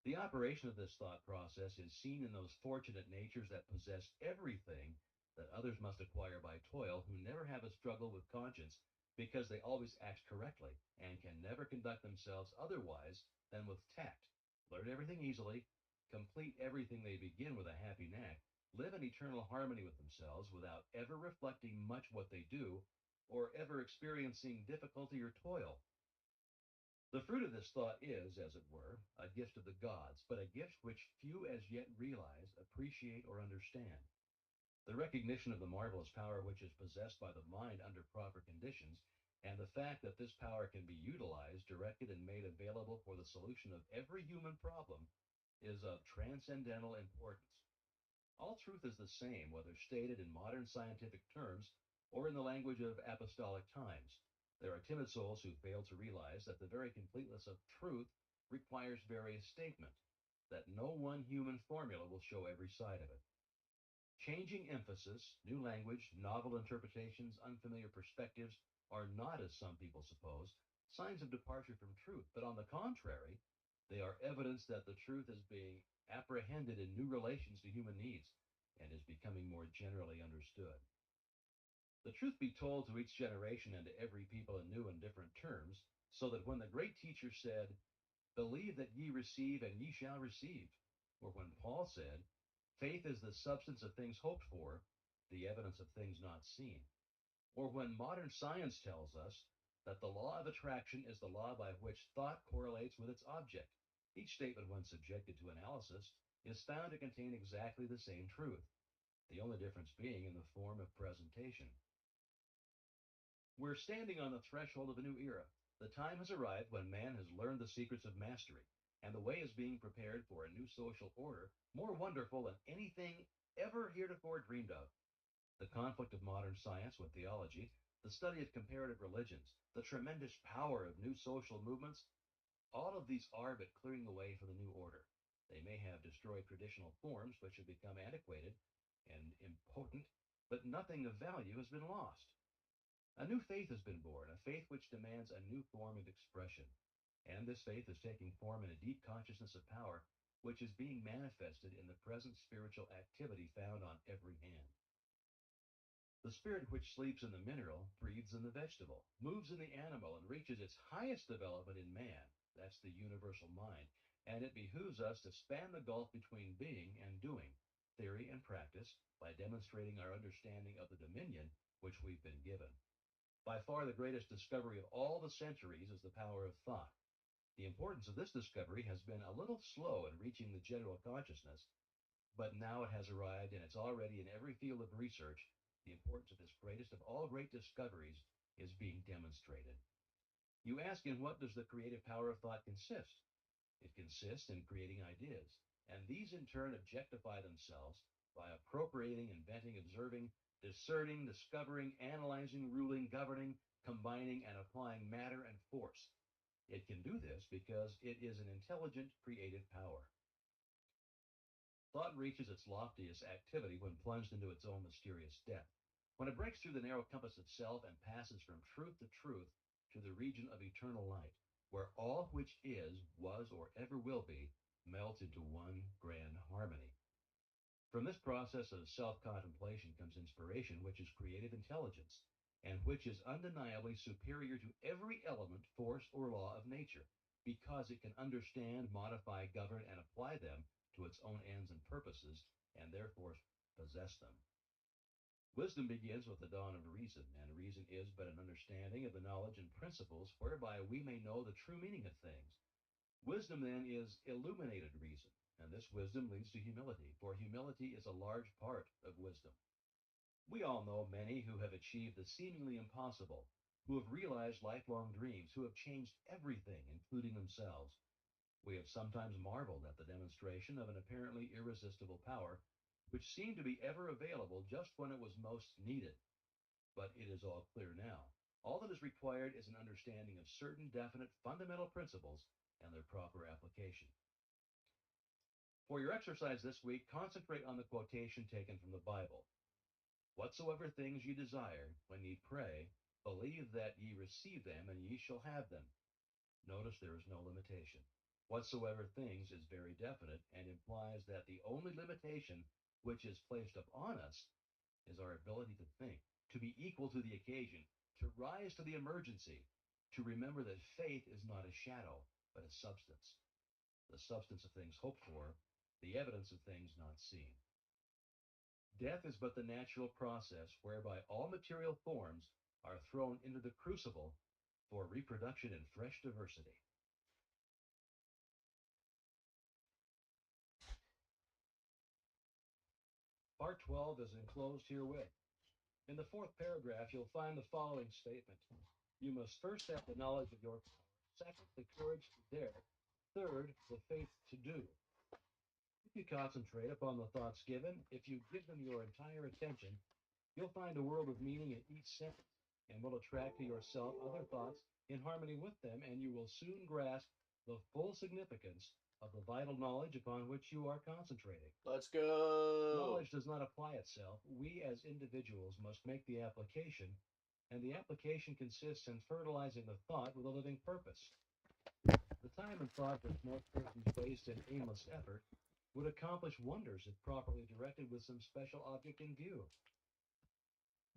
The operation of this thought process is seen in those fortunate natures that possess everything that others must acquire by toil, who never have a struggle with conscience because they always act correctly and can never conduct themselves otherwise than with tact, learn everything easily, complete everything they begin with a happy knack, live in eternal harmony with themselves without ever reflecting much what they do or ever experiencing difficulty or toil. The fruit of this thought is, as it were, a gift of the gods, but a gift which few as yet realize, appreciate, or understand. The recognition of the marvelous power which is possessed by the mind under proper conditions, and the fact that this power can be utilized, directed, and made available for the solution of every human problem is of transcendental importance. All truth is the same, whether stated in modern scientific terms or in the language of apostolic times. There are timid souls who fail to realize that the very completeness of truth requires various statement, that no one human formula will show every side of it. Changing emphasis, new language, novel interpretations, unfamiliar perspectives are not, as some people suppose, signs of departure from truth, but on the contrary, they are evidence that the truth is being apprehended in new relations to human needs and is becoming more generally understood. The truth be told to each generation and to every people in new and different terms, so that when the great teacher said, "Believe that ye receive, and ye shall receive," or when Paul said, "Faith is the substance of things hoped for, the evidence of things not seen," or when modern science tells us that the law of attraction is the law by which thought correlates with its object. Each statement, when subjected to analysis, is found to contain exactly the same truth, the only difference being in the form of presentation. We're standing on the threshold of a new era. The time has arrived when man has learned the secrets of mastery, and the way is being prepared for a new social order more wonderful than anything ever heretofore dreamed of. The conflict of modern science with theology, the study of comparative religions, the tremendous power of new social movements, all of these are but clearing the way for the new order. They may have destroyed traditional forms which have become antiquated and impotent, but nothing of value has been lost. A new faith has been born, a faith which demands a new form of expression. And this faith is taking form in a deep consciousness of power, which is being manifested in the present spiritual activity found on every hand. The spirit which sleeps in the mineral breathes in the vegetable, moves in the animal, and reaches its highest development in man. That's the universal mind. And it behooves us to span the gulf between being and doing, theory and practice, by demonstrating our understanding of the dominion which we've been given. By far the greatest discovery of all the centuries is the power of thought. The importance of this discovery has been a little slow in reaching the general consciousness, but now it has arrived and it's already in every field of research. The importance of this greatest of all great discoveries is being demonstrated. You ask, in what does the creative power of thought consist? It consists in creating ideas, and these in turn objectify themselves by appropriating, inventing, observing, discerning, discovering, analyzing, ruling, governing, combining, and applying matter and force. It can do this because it is an intelligent creative power. Thought reaches its loftiest activity when plunged into its own mysterious depth, when it breaks through the narrow compass of self and passes from truth to the region of eternal light, where all which is, was, or ever will be melts into one grand harmony. From this process of self contemplation comes inspiration, which is creative intelligence, and which is undeniably superior to every element, force, or law of nature, because it can understand, modify, govern, and apply them to its own ends and purposes, and therefore possess them. Wisdom begins with the dawn of reason, and reason is but an understanding of the knowledge and principles whereby we may know the true meaning of things. Wisdom then is illuminated reason, and this wisdom leads to humility, for humility is a large part of wisdom. We all know many who have achieved the seemingly impossible, who have realized lifelong dreams, who have changed everything, including themselves. We have sometimes marveled at the demonstration of an apparently irresistible power, which seemed to be ever available just when it was most needed. But it is all clear now. All that is required is an understanding of certain definite fundamental principles and their proper application. For your exercise this week, concentrate on the quotation taken from the Bible. "Whatsoever things ye desire, when ye pray, believe that ye receive them, and ye shall have them." Notice there is no limitation. "Whatsoever things" is very definite and implies that the only limitation which is placed upon us is our ability to think, to be equal to the occasion, to rise to the emergency, to remember that faith is not a shadow, but a substance, the substance of things hoped for, the evidence of things not seen. Death is but the natural process whereby all material forms are thrown into the crucible for reproduction in fresh diversity. Part 12 is enclosed herewith. In the fourth paragraph, you'll find the following statement. You must first have the knowledge of your power, second, the courage to dare, third, the faith to do. If you concentrate upon the thoughts given, if you give them your entire attention, you'll find a world of meaning in each sentence and will attract to yourself other thoughts in harmony with them, and you will soon grasp the full significance of the vital knowledge upon which you are concentrating. Let's go. Knowledge does not apply itself. We as individuals must make the application, and the application consists in fertilizing the thought with a living purpose. The time and thought which most persons waste in aimless effort would accomplish wonders if properly directed with some special object in view.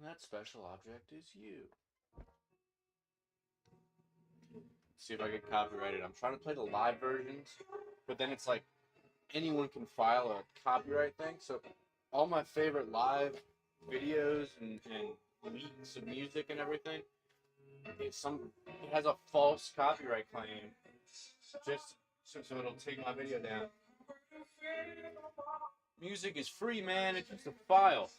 That special object is you. See if I get copyrighted. I'm trying to play the live versions, but then it's like anyone can file a copyright thing. So all my favorite live videos and leaks of music and everything, it has a false copyright claim. Just so it'll take my video down. Music is free, man. It's just a file.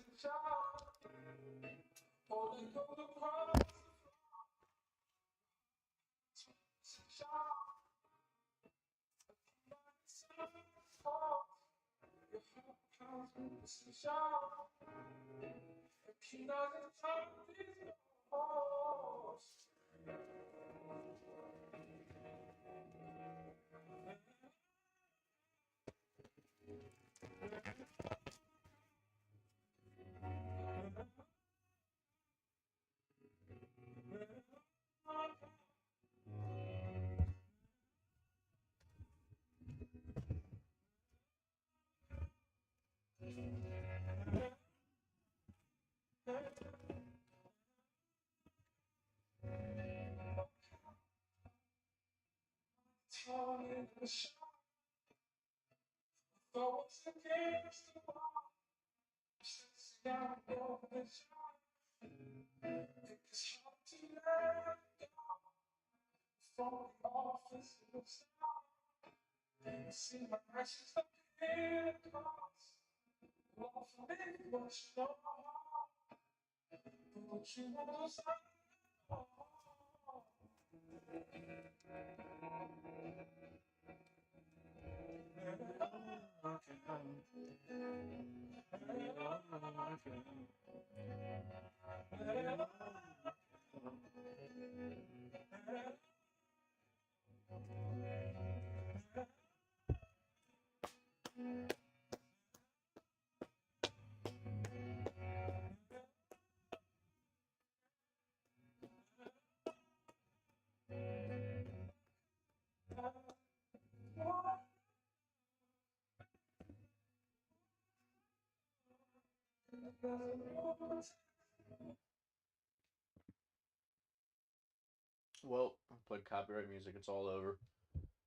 Well, I played copyright music. It's all over.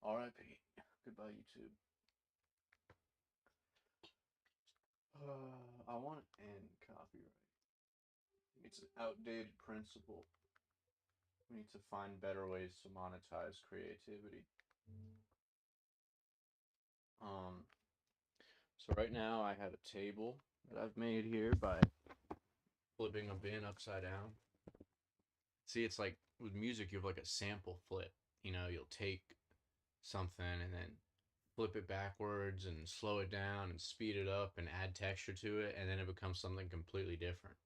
R.I.P. Goodbye, YouTube. I want to end copyright. It's an outdated principle. We need to find better ways to monetize creativity. So right now I have a table that I've made here by flipping a bin upside down. See, it's like with music, you have like a sample flip. You know, you'll take something and then flip it backwards and slow it down and speed it up and add texture to it, and then it becomes something completely different.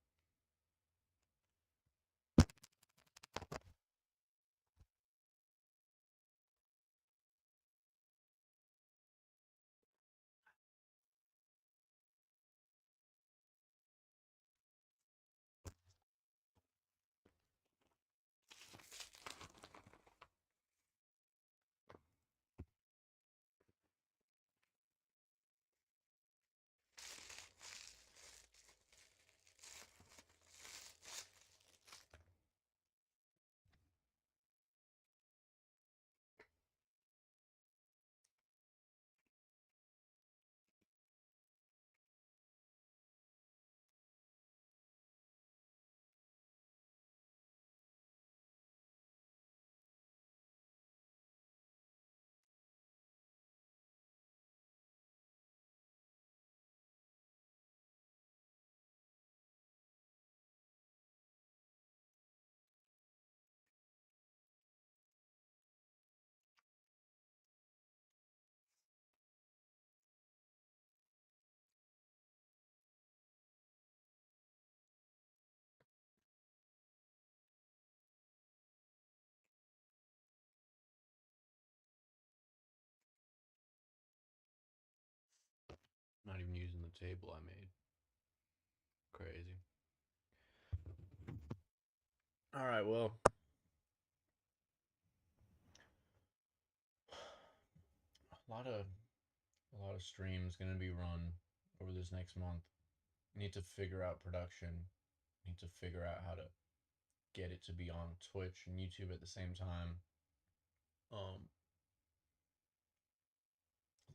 table I made. Crazy. All right, well, a lot of streams gonna be run over this next month. Need to figure out production. Need to figure out how to get it to be on Twitch and YouTube at the same time. Um,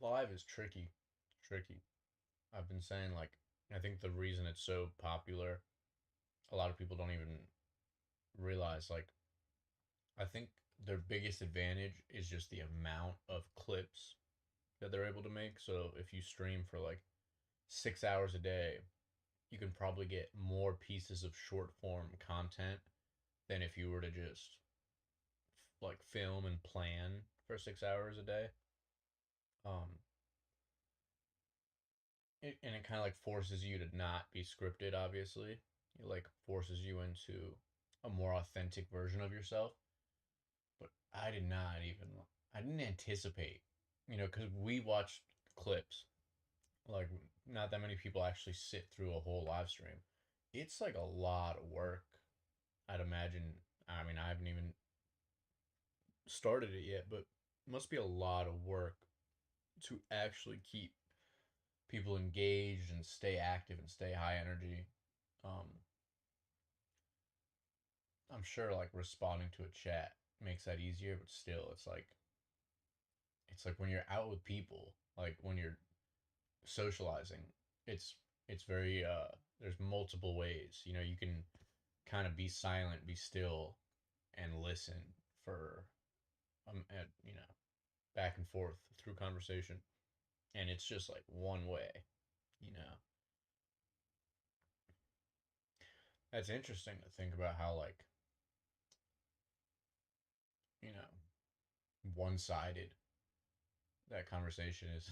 Live is tricky, tricky. I've been saying like I think the reason it's so popular, a lot of people don't even realize like I think their biggest advantage is just the amount of clips that they're able to make. So if you stream for like 6 hours a day, you can probably get more pieces of short form content than if you were to just like film and plan for 6 hours a day. Um, and it kind of like forces you to not be scripted. Obviously, it like forces you into a more authentic version of yourself. But I didn't anticipate, because we watched clips. Like, not that many people actually sit through a whole live stream. It's like a lot of work, I'd imagine. I mean, I haven't even started it yet, but it must be a lot of work to actually keep people engaged and stay active and stay high energy. Um, I'm sure like responding to a chat makes that easier, but still, it's like when you're out with people, like when you're socializing, it's it's very there's multiple ways. You can kind of be silent, be still, and listen for back and forth through conversation, and it's just like one way. You know, that's interesting to think about how like one sided that conversation is.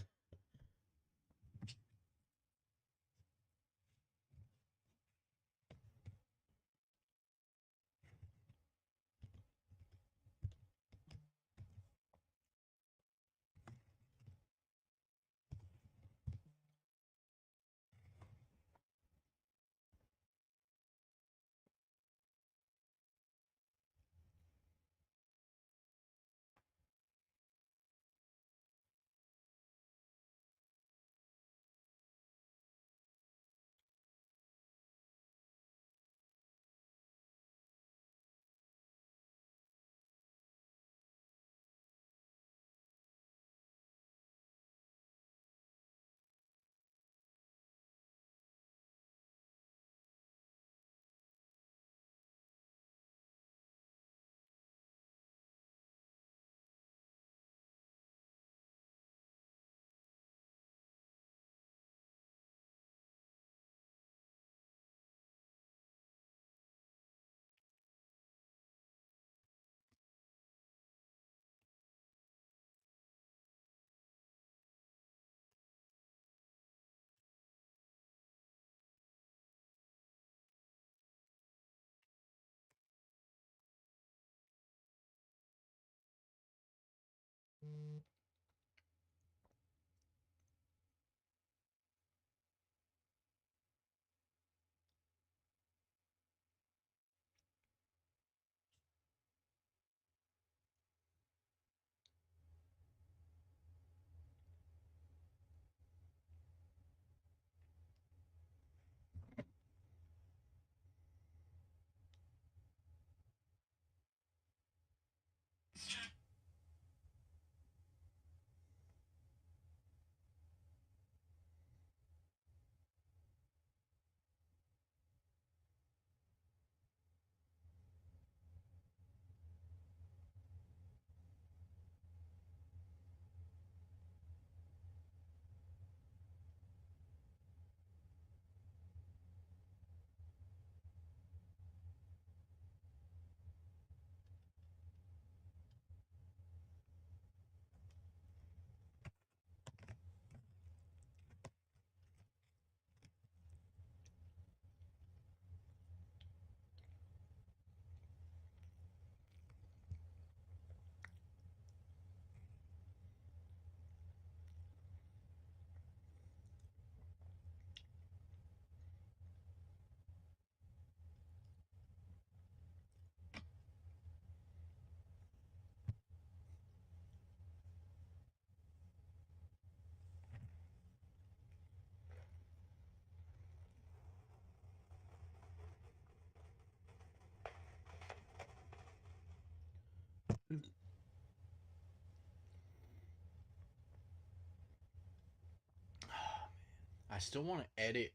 I still want to edit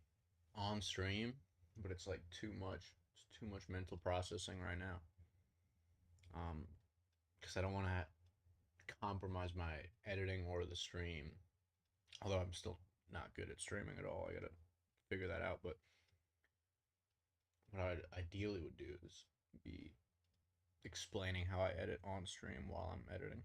on stream, but it's like too much. It's too much mental processing right now. Because I don't want to compromise my editing or the stream. Although I'm still not good at streaming at all. I gotta figure that out. But what I ideally would do is be explaining how I edit on stream while I'm editing.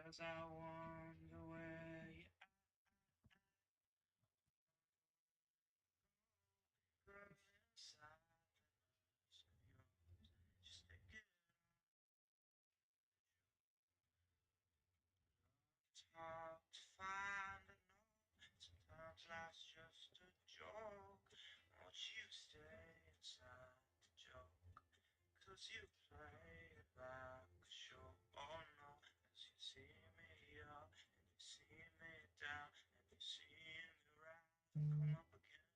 Cause I wonder where you are inside just to get it's hard to find a note. Sometimes life's just a joke. Won't you stay inside the joke? Cause you play it like a show. Oh no, as you see me up and you see me down and you see me rise and come up again.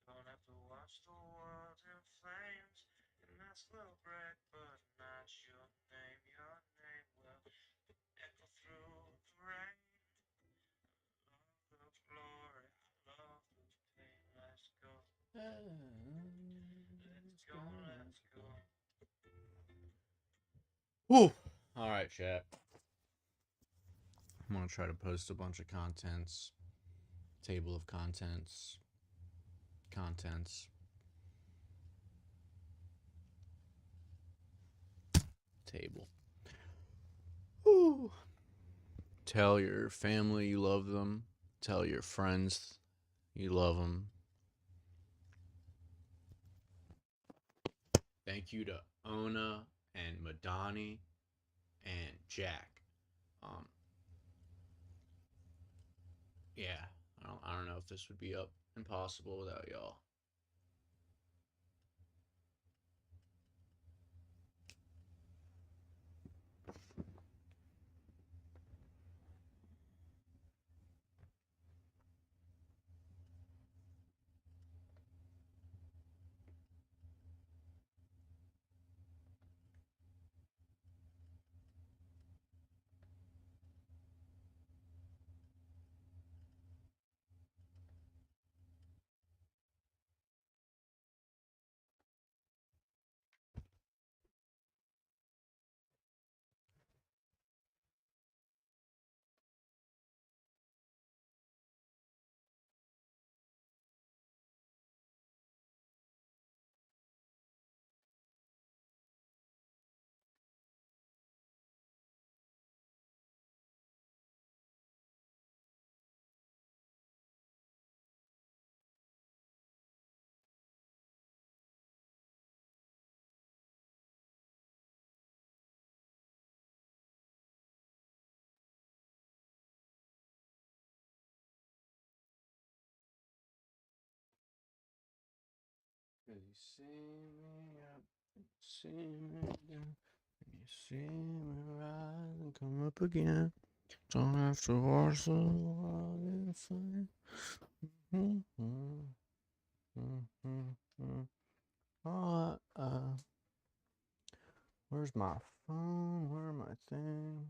Don't have to watch the world in flames. And that's will break, but not your name. Your name will echo through the rain. Love the glory, I love the pain. Let's go. Let's go, let's go. Woo! All right, chat. I'm gonna try to post a bunch of contents, table of contents, table. Woo! Tell your family you love them. Tell your friends you love them. Thank you to Ona and Madani and Jack. Yeah, I don't know if this would be up and possible without y'all. Cause you see me up, see me down, and you see me rise and come up again. Don't have to watch the world in flame. Where's my phone? Where are my things?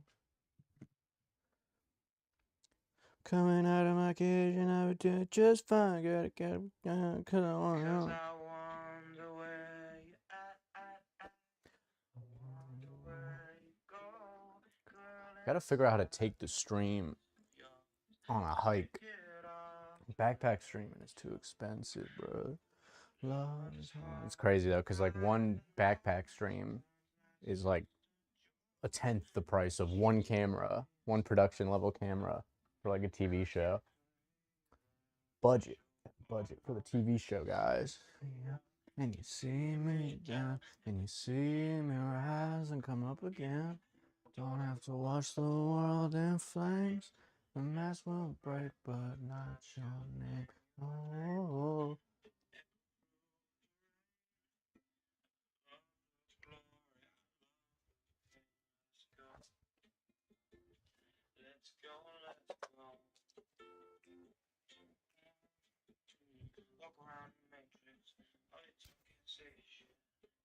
Coming out of my cage and I would do it just fine. Gotta get it down, cause I want Cause to. I wonder where you at. I wonder where you go. Girl, Gotta figure out how to take the stream on a hike. Backpack streaming is too expensive, bro. Love is hard. It's crazy though, cause like one backpack stream is like a tenth the price of one camera, one production level camera for like a TV show. Budget for the TV show, guys. Yeah. And you see me down, and you see me rise and come up again. Don't have to watch the world in flames. The mask will break, but not your name. Oh, Let's go, let's go. Walk around the matrix. All you talk and say shit.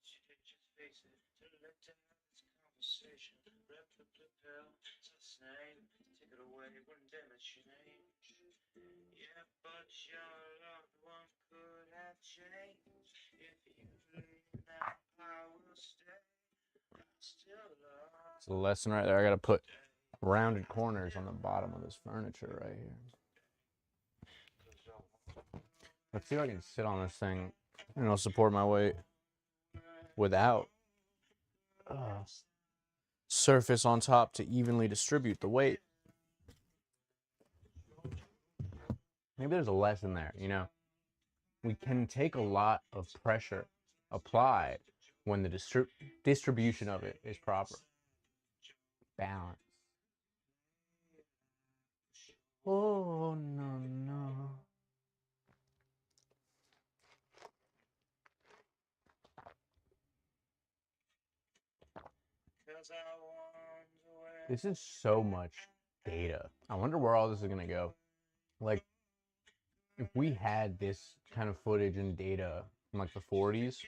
She did just face it. Too late to have this conversation. Red pill, blue pill, it's the same. Take it away, wouldn't damage change. Yeah, but your loved one could have changed. If you leave now, I will stay. I still love it's a lesson right there. I gotta put rounded corners on the bottom of this furniture right here. Let's see if I can sit on this thing and it'll support my weight without surface on top to evenly distribute the weight. Maybe there's a lesson there, you know? We can take a lot of pressure applied when the distribution of it is proper. Balance. Oh, no, no. This is so much data. I wonder where all this is going to go. Like, if we had this kind of footage and data from like the 40s,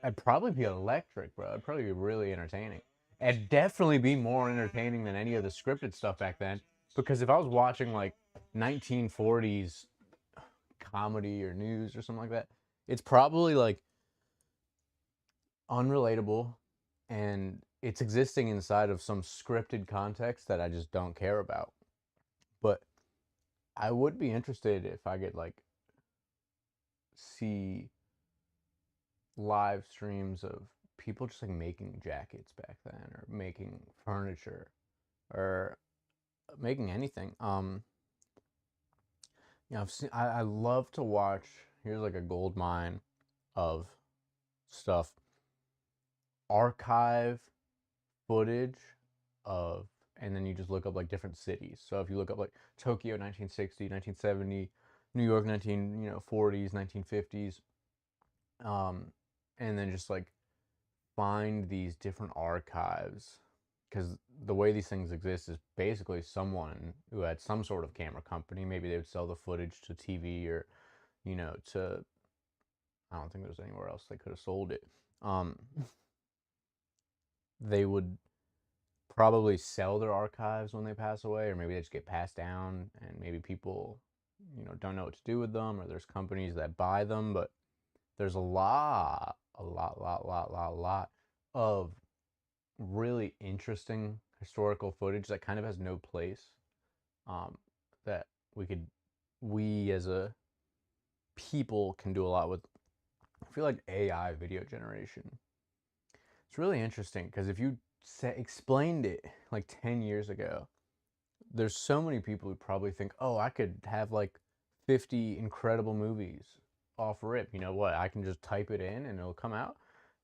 I'd probably be electric, bro. It'd probably be really entertaining. It'd definitely be more entertaining than any of the scripted stuff back then. Because if I was watching like 1940s comedy or news or something like that, it's probably like unrelatable and it's existing inside of some scripted context that I just don't care about. But I would be interested if I could like see live streams of people just like making jackets back then or making furniture or making anything. You know, I've seen, I love to watch, here's like a gold mine of stuff. Archive footage of, and then you just look up like different cities. So if you look up like Tokyo 1960, 1970, New York 1940s, 1950s, and then just like find these different archives, because the way these things exist is basically someone who had some sort of camera company, maybe they would sell the footage to TV or, you know, to, I don't think there's anywhere else they could have sold it. They would probably sell their archives when they pass away, or maybe they just get passed down and maybe people, you know, don't know what to do with them, or there's companies that buy them. But there's a lot of really interesting historical footage that kind of has no place, that we as a people can do a lot with. I feel like AI video generation, it's really interesting because if you explained it like 10 years ago, there's so many people who probably think, oh, I could have like 50 incredible movies off rip. You know what? I can just type it in and it'll come out.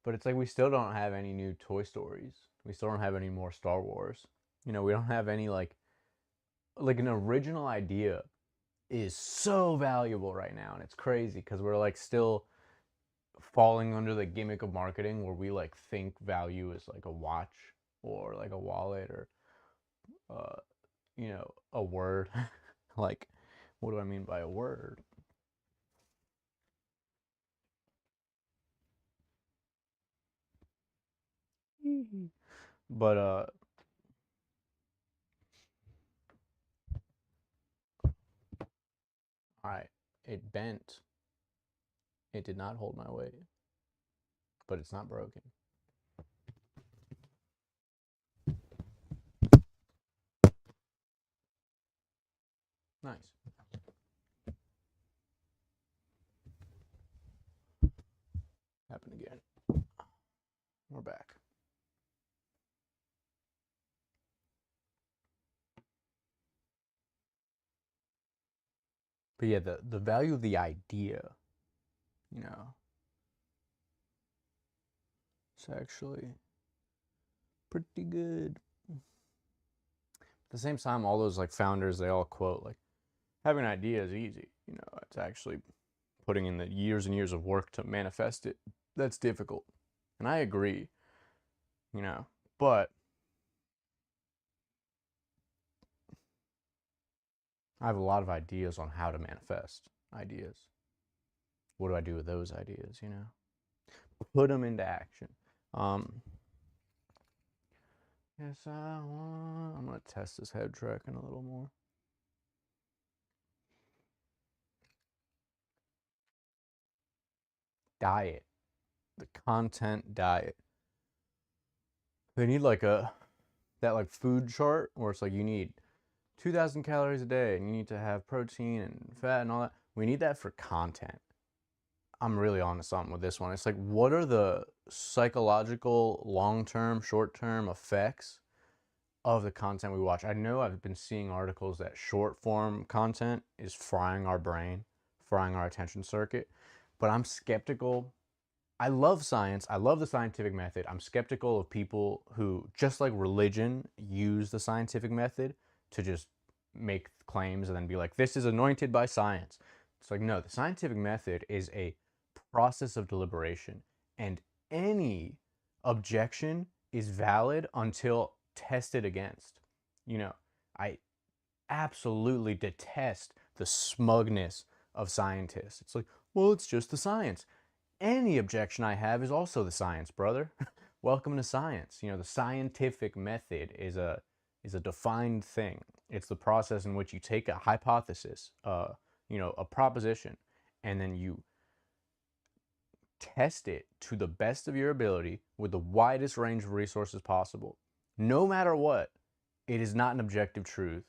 But it's like we still don't have any new Toy Stories. We still don't have any more Star Wars. You know, we don't have any like an original idea is so valuable right now, and it's crazy because we're like still falling under the gimmick of marketing where we like think value is like a watch or like a wallet or you know, a word. Like, what do I mean by a word? But all right, it bent. It did not hold my weight, but it's not broken. Nice. Happened again. We're back. But yeah, the value of the idea, you know, it's actually pretty good. At the same time, all those like founders, they all quote like having an idea is easy. You know, it's actually putting in the years and years of work to manifest it that's difficult. And I agree, you know, but I have a lot of ideas on how to manifest ideas. What do I do with those ideas, you know? Put them into action. Yes, I'm going to test this head tracking a little more. Diet. The content diet. They need like that like food chart where it's like you need 2,000 calories a day and you need to have protein and fat and all that. We need that for content. I'm really on to something with this one. It's like, what are the psychological, long-term, short-term effects of the content we watch? I know I've been seeing articles that short-form content is frying our brain, frying our attention circuit, but I'm skeptical. I love science. I love the scientific method. I'm skeptical of people who, just like religion, use the scientific method to just make claims and then be like, this is anointed by science. It's like, no, the scientific method is a process of deliberation, and any objection is valid until tested against. You know, I absolutely detest the smugness of scientists. It's like, well, it's just the science. Any objection I have is also the science, brother. Welcome to science. You know, the scientific method is a defined thing. It's the process in which you take a hypothesis, you know, a proposition, and then you test it to the best of your ability with the widest range of resources possible. No matter what, it is not an objective truth.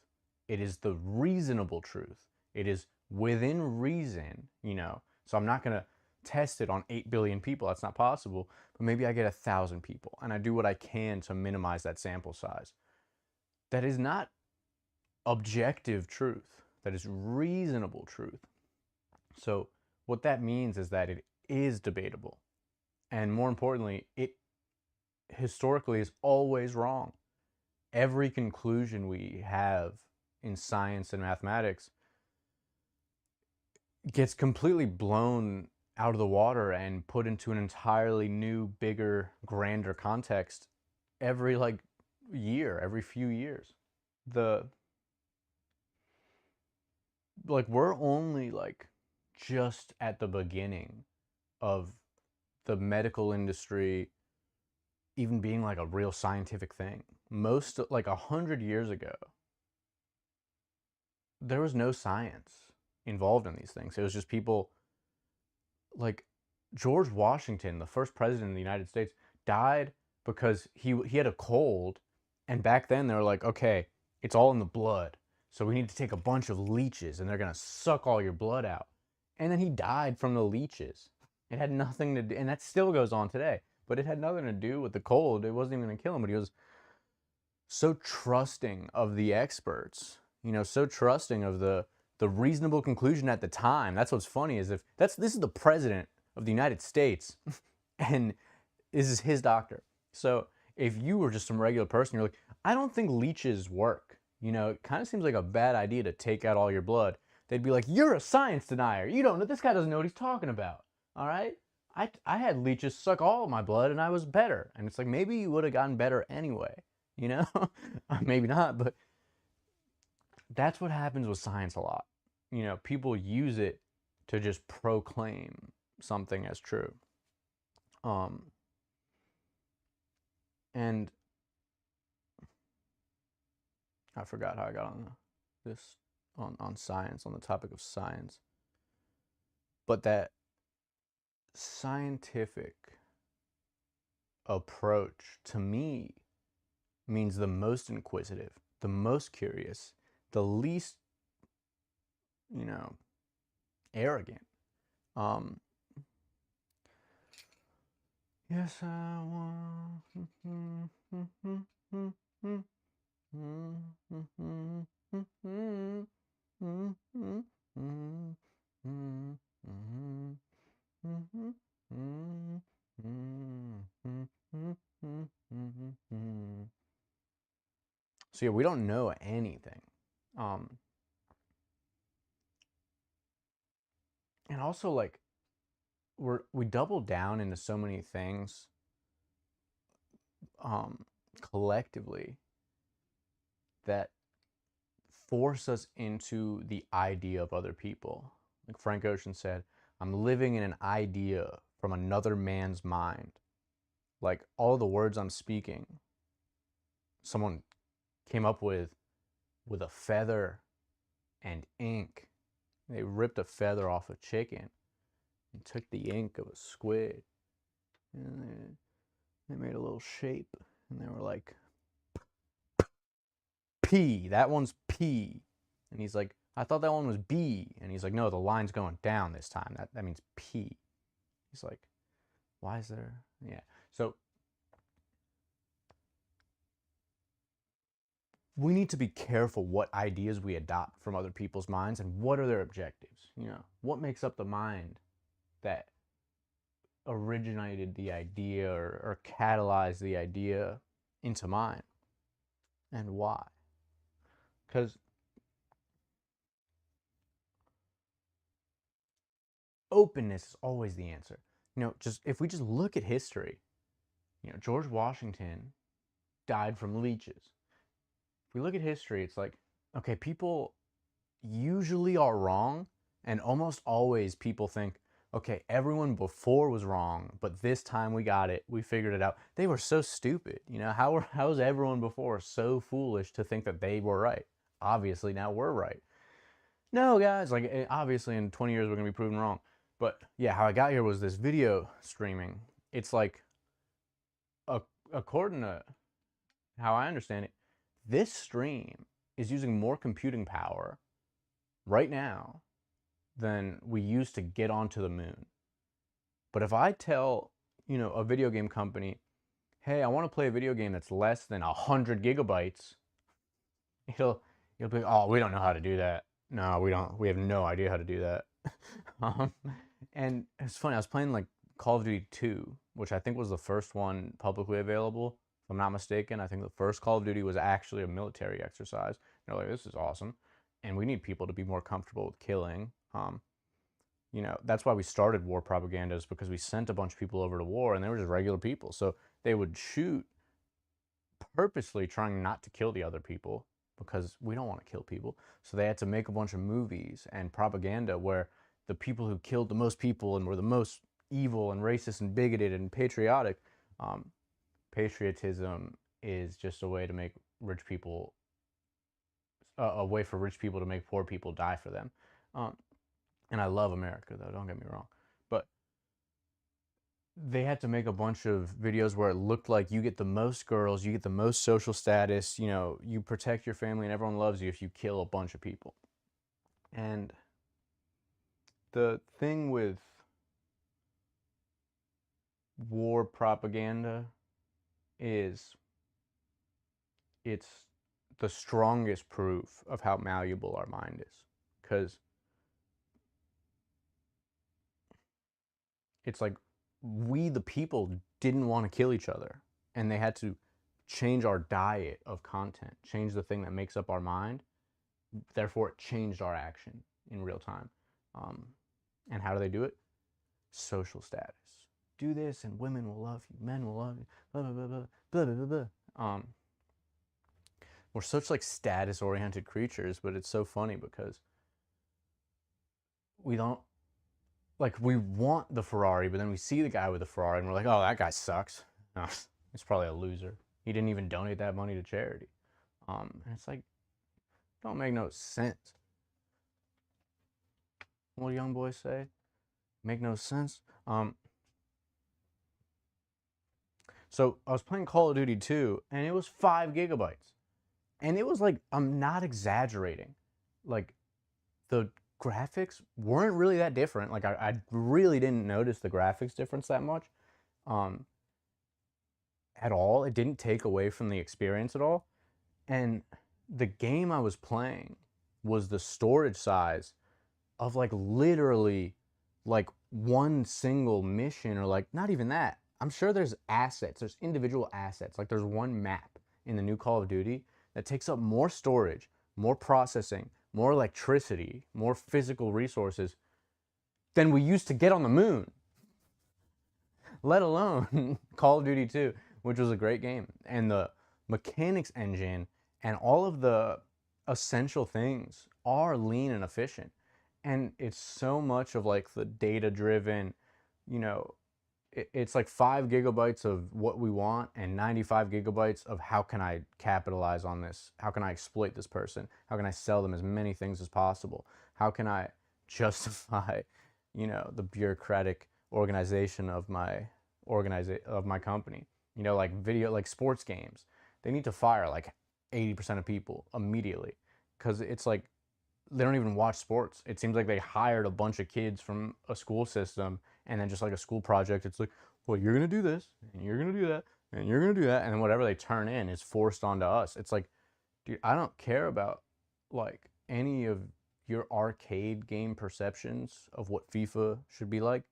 It is the reasonable truth. It is within reason, you know. So I'm not going to test it on 8 billion people. That's not possible. But maybe I get 1,000 people and I do what I can to minimize that sample size. That is not objective truth. That is reasonable truth. So what that means is that it is debatable. And more importantly, it historically is always wrong. Every conclusion we have in science and mathematics gets completely blown out of the water and put into an entirely new, bigger, grander context every like year, every few years. We're only like just at the beginning of the medical industry even being like a real scientific thing. Most, like 100 years ago, there was no science involved in these things. It was just people like George Washington, the first president of the United States, died because he had a cold, and back then they were like, okay, it's all in the blood, so we need to take a bunch of leeches and they're gonna suck all your blood out. And then he died from the leeches. It had nothing to do, and that still goes on today, but it had nothing to do with the cold. It wasn't even gonna kill him, but he was so trusting of the experts, you know, so trusting of the reasonable conclusion at the time. That's what's funny is if this is the president of the United States and this is his doctor. So if you were just some regular person, you're like, I don't think leeches work. You know, it kind of seems like a bad idea to take out all your blood. They'd be like, you're a science denier. You don't know, this guy doesn't know what he's talking about. All right? I had leeches suck all of my blood and I was better. And it's like, maybe you would have gotten better anyway. You know? Maybe not, but that's what happens with science a lot. You know, people use it to just proclaim something as true. And I forgot how I got on this on science, on the topic of science. But that scientific approach to me means the most inquisitive, the most curious, the least, you know, arrogant. Yes, I want. So yeah, we don't know anything. And also, like, we double down into so many things collectively that force us into the idea of other people. Like Frank Ocean said, I'm living in an idea from another man's mind. Like, all the words I'm speaking, someone came up with a feather and ink. They ripped a feather off a chicken and took the ink of a squid, and they made a little shape, and they were like, P, that one's P. And he's like, I thought that one was B. And he's like, no, the line's going down this time. That means P. He's like, why is there? Yeah. So we need to be careful what ideas we adopt from other people's minds and what are their objectives. You know, what makes up the mind that originated the idea or catalyzed the idea into mine, and why? Because openness is always the answer. You know, just if we just look at history, you know, George Washington died from leeches. If we look at history, it's like, okay, people usually are wrong, and almost always people think, okay, everyone before was wrong, but this time we got it. We figured it out. They were so stupid. You know, how was everyone before so foolish to think that they were right? Obviously, now we're right. No, guys, like, obviously in 20 years we're going to be proven wrong. But yeah, how I got here was this video streaming. It's like, according to how I understand it, this stream is using more computing power right now than we used to get onto the moon. But if I tell, you know, a video game company, hey, I want to play a video game that's less than 100 gigabytes, it'll be like, oh, we don't know how to do that. No, we don't. We have no idea how to do that. And it's funny, I was playing like Call of Duty 2, which I think was the first one publicly available. If I'm not mistaken, I think the first Call of Duty was actually a military exercise. They're like, this is awesome. And we need people to be more comfortable with killing. You know, that's why we started war propaganda, is because we sent a bunch of people over to war and they were just regular people. So they would shoot purposely trying not to kill the other people because we don't want to kill people. So they had to make a bunch of movies and propaganda where the people who killed the most people and were the most evil and racist and bigoted and patriotic, patriotism is just a way to make rich people, a way for rich people to make poor people die for them. And I love America, though, don't get me wrong. But they had to make a bunch of videos where it looked like you get the most girls, you get the most social status, you know, you protect your family and everyone loves you if you kill a bunch of people. And the thing with war propaganda is it's the strongest proof of how malleable our mind is. Because it's like we, the people, didn't want to kill each other. And they had to change our diet of content, change the thing that makes up our mind. Therefore, it changed our action in real time. And how do they do it? Social status. Do this and women will love you, men will love you, blah, blah, blah, blah, blah, blah, blah, blah. We're such like status-oriented creatures, but it's so funny because we don't, like, we want the Ferrari, but then we see the guy with the Ferrari and we're like, oh, that guy sucks. Oh, he's probably a loser. He didn't even donate that money to charity. And it's like, don't make no sense. What do young boys say? Make no sense. So I was playing Call of Duty 2 and it was 5 gigabytes. And it was like, I'm not exaggerating. Like, the graphics weren't really that different. Like, I really didn't notice the graphics difference that much. At all. It didn't take away from the experience at all. And the game I was playing was the storage size of like literally like one single mission, or like not even that. I'm sure there's assets, there's individual assets. Like there's one map in the new Call of Duty that takes up more storage, more processing, more electricity, more physical resources than we used to get on the moon, let alone Call of Duty 2, which was a great game. And the mechanics engine and all of the essential things are lean and efficient. And it's so much of like the data driven, you know, it's like 5 gigabytes of what we want and 95 gigabytes of how can I capitalize on this? How can I exploit this person? How can I sell them as many things as possible? How can I justify, you know, the bureaucratic organization of my company? You know, like like sports games. They need to fire like 80% of people immediately because it's like they don't even watch sports. It seems like they hired a bunch of kids from a school system and then just like a school project, it's like, well, you're going to do this and you're going to do that and you're going to do that. And whatever they turn in is forced onto us. It's like, dude, I don't care about like any of your arcade game perceptions of what FIFA should be like.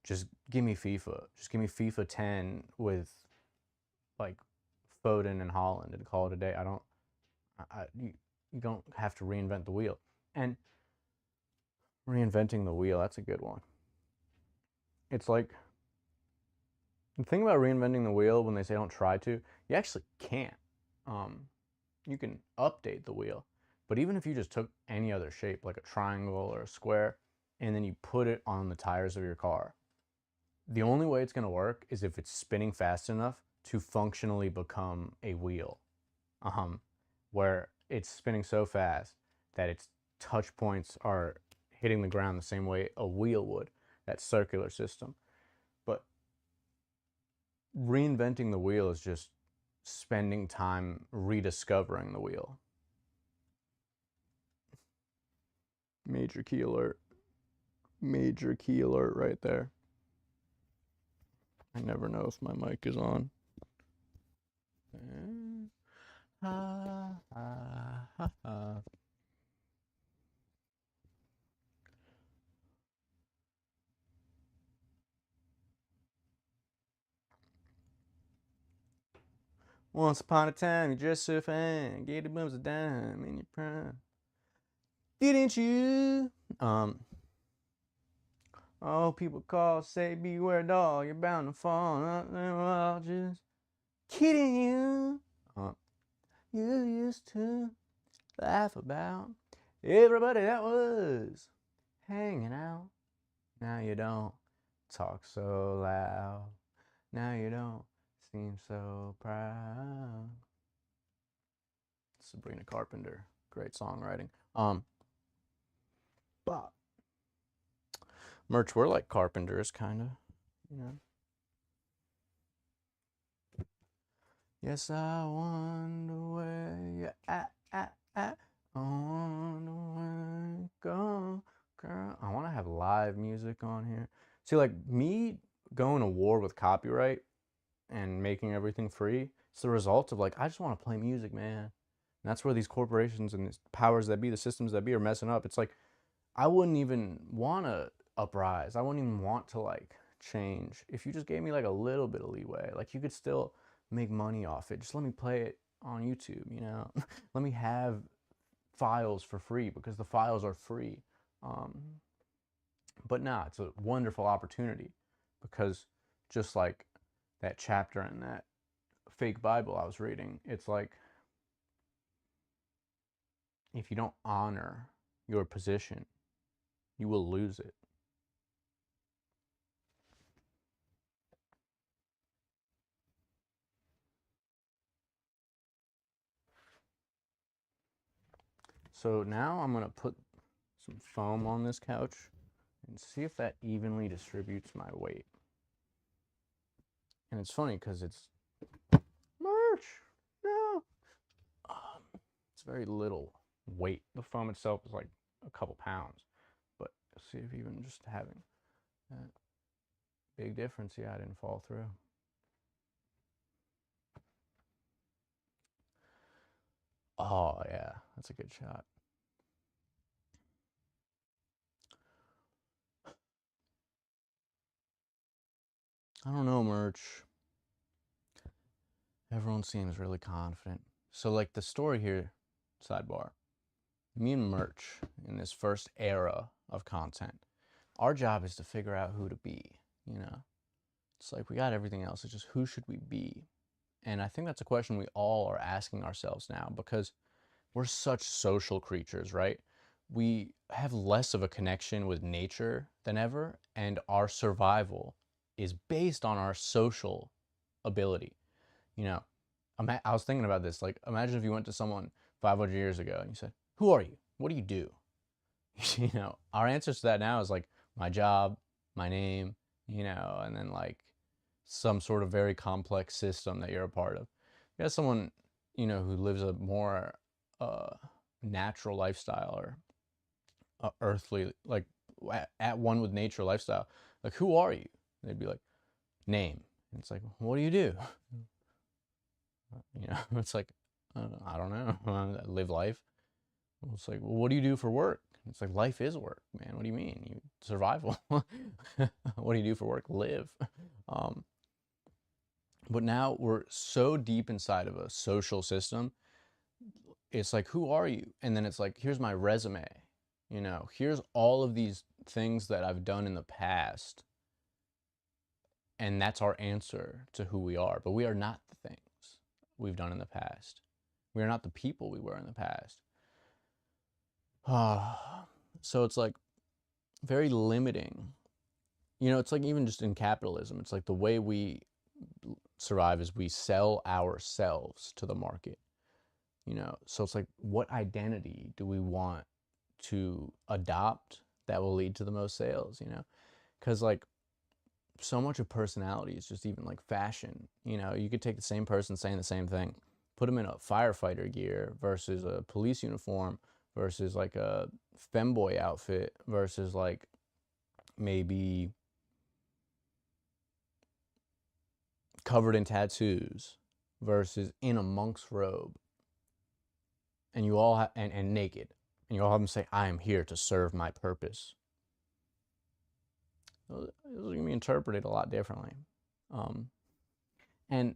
Just give me FIFA. Just give me FIFA 10 with like Foden and Holland and call it a day. You don't have to reinvent the wheel. And reinventing the wheel, that's a good one. It's like the thing about reinventing the wheel when they say don't try to, you actually can't. You can update the wheel, but even if you just took any other shape, like a triangle or a square, and then you put it on the tires of your car, the only way it's going to work is if it's spinning fast enough to functionally become a wheel, where it's spinning so fast that its touch points are hitting the ground the same way a wheel would, that circular system. But reinventing the wheel is just spending time rediscovering the wheel. Major key alert. Major key alert right there. I never know if my mic is on. Once upon a time, you dressed so fine, gave the bums a dime in your prime. Didn't you? Oh, people call, say, beware, doll, you're bound to fall. I'll just kidding you. You used to laugh about everybody that was hanging out. Now you don't talk so loud. Now you don't seem so proud. Sabrina Carpenter, great songwriting. But merch, we're like carpenters, kind of, you know. Yes, I wonder where you're at. I wonder where you go, girl. I want to have live music on here. See, like me going to war with copyright and making everything free, it's the result of like, I just want to play music, man. And that's where these corporations and these powers that be, the systems that be are messing up. It's like, I wouldn't even want to uprise. I wouldn't even want to like change. If you just gave me like a little bit of leeway, like you could still make money off it. Just let me play it on YouTube, you know? Let me have files for free because the files are free. But nah, it's a wonderful opportunity because just like that chapter in that fake Bible I was reading, it's like if you don't honor your position, you will lose it. So now I'm gonna put some foam on this couch and see if that evenly distributes my weight. And it's funny because it's merch. No, it's very little weight. The foam itself is like a couple pounds, but see if even just having that big difference. Yeah, I didn't fall through. Oh yeah, that's a good shot. I don't know, merch. Everyone seems really confident. So like the story here, sidebar, me and Merch in this first era of content, our job is to figure out who to be, you know? It's like we got everything else. It's just who should we be? And I think that's a question we all are asking ourselves now because we're such social creatures, right? We have less of a connection with nature than ever, and our survival is based on our social ability. You know, I was thinking about this. Like, imagine if you went to someone 500 years ago and you said, "Who are you? What do you do?" You know, our answers to that now is like my job, my name, you know, and then like some sort of very complex system that you're a part of. You got someone, you know, who lives a more natural lifestyle or earthly, like at one with nature lifestyle. Like, who are you? They'd be like, name. And it's like, what do you do? You know, it's like, I don't know. I live life. It's like, well, what do you do for work? It's like, life is work, man. What do you mean? You survival. What do you do for work? Live. But now we're so deep inside of a social system. It's like, who are you? And then it's like, here's my resume. You know, here's all of these things that I've done in the past. And that's our answer to who we are. But we are not the things we've done in the past. We are not the people we were in the past. So it's like very limiting. You know, it's like even just in capitalism, it's like the way we survive is we sell ourselves to the market. You know, so it's like, what identity do we want to adopt that will lead to the most sales, you know? Because like so much of personality is just even like fashion. You know, you could take the same person saying the same thing, put them in a firefighter gear versus a police uniform versus like a femboy outfit versus like maybe covered in tattoos versus in a monk's robe. And you all and naked, and you all have them say, "I am here to serve my purpose." Those are going to be interpreted a lot differently. And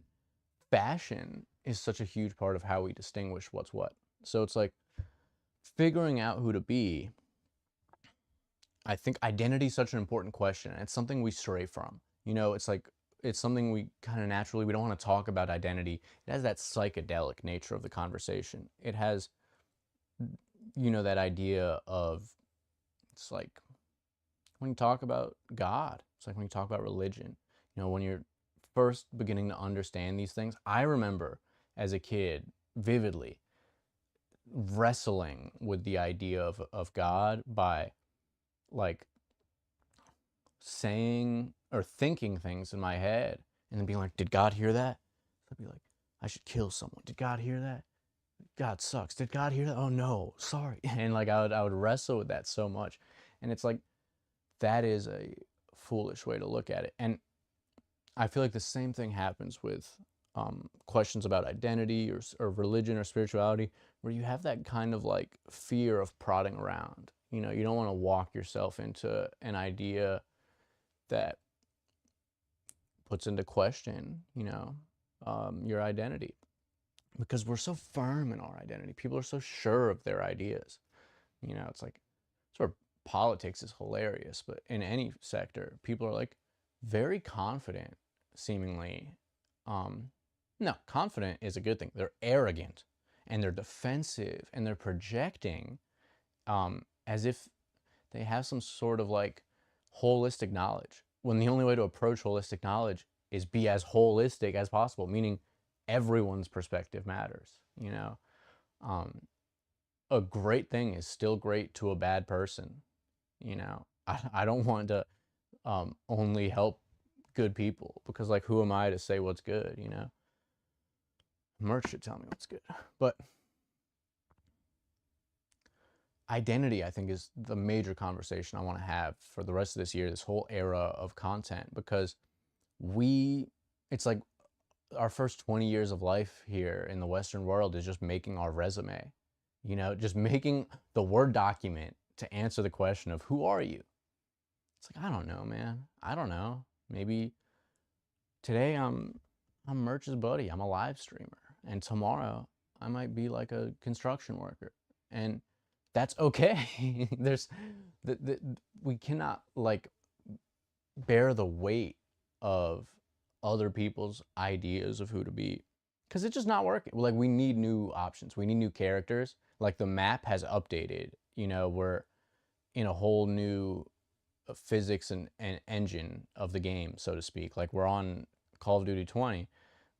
fashion is such a huge part of how we distinguish what's what. So it's like figuring out who to be. I think identity is such an important question. It's something we stray from. You know, it's like it's something we kind of naturally, we don't want to talk about identity. It has that psychedelic nature of the conversation. It has, you know, that idea of, it's like when you talk about God, it's like when you talk about religion, you know, when you're first beginning to understand these things. I remember as a kid vividly wrestling with the idea of God by like saying or thinking things in my head and then being like, did God hear that? I'd be like, I should kill someone. Did God hear that? God sucks. Did God hear that? Oh no, sorry. And like I would wrestle with that so much. And it's like that is a foolish way to look at it. And I feel like the same thing happens with questions about identity or religion or spirituality, where you have that kind of like fear of prodding around. You know, you don't want to walk yourself into an idea that puts into question, you know, your identity. Because we're so firm in our identity. People are so sure of their ideas. You know, it's like, sort of politics is hilarious, but in any sector, people are like very confident, seemingly. No, confident is a good thing. They're arrogant and they're defensive and they're projecting as if they have some sort of like holistic knowledge, when the only way to approach holistic knowledge is be as holistic as possible, meaning everyone's perspective matters, you know? A great thing is still great to a bad person, you know? I don't want to only help good people because, like, who am I to say what's good, you know? Merch should tell me what's good. But identity, I think, is the major conversation I want to have for the rest of this year, this whole era of content, because it's like our first 20 years of life here in the Western world is just making our resume, you know, just making the Word document to answer the question of who are you? It's like, I don't know, man. I don't know. Maybe today I'm Merch's buddy. I'm a live streamer. And tomorrow I might be like a construction worker, and that's okay. There's we cannot like bear the weight of other people's ideas of who to be because it's just not working. Like we need new options. We need new characters. Like the map has updated. You know, we're in a whole new physics and engine of the game, so to speak. Like we're on Call of Duty 20.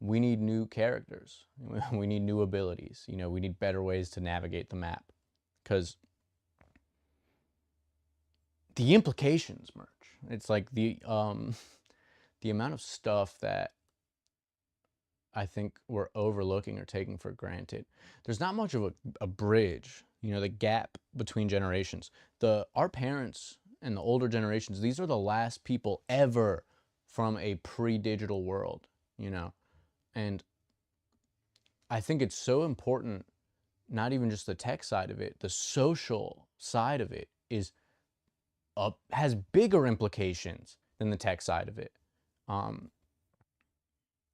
We need new characters. We need new abilities. You know, we need better ways to navigate the map because the implications merge. It's like the amount of stuff that I think we're overlooking or taking for granted. There's not much of a bridge, you know, the gap between generations. Our parents and the older generations, these are the last people ever from a pre-digital world, you know. And I think it's so important, not even just the tech side of it, the social side of it has bigger implications than the tech side of it. You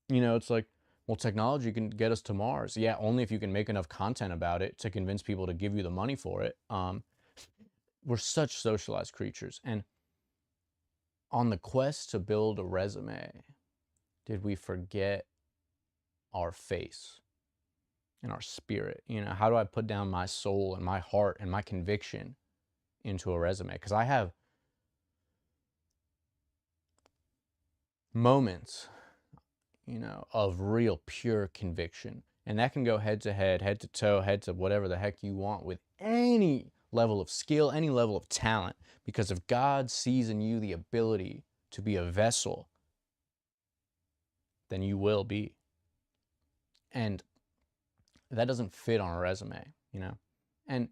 know, it's like, well, technology can get us to Mars. Yeah, only if you can make enough content about it to convince people to give you the money for it. We're such socialized creatures. And on the quest to build a resume, did we forget our face and our spirit? You know, how do I put down my soul and my heart and my conviction into a resume? Because I have moments, you know, of real pure conviction. And that can go head to head, head to toe, head to whatever the heck you want with any level of skill, any level of talent. Because if God sees in you the ability to be a vessel, then you will be. And that doesn't fit on a resume, you know? And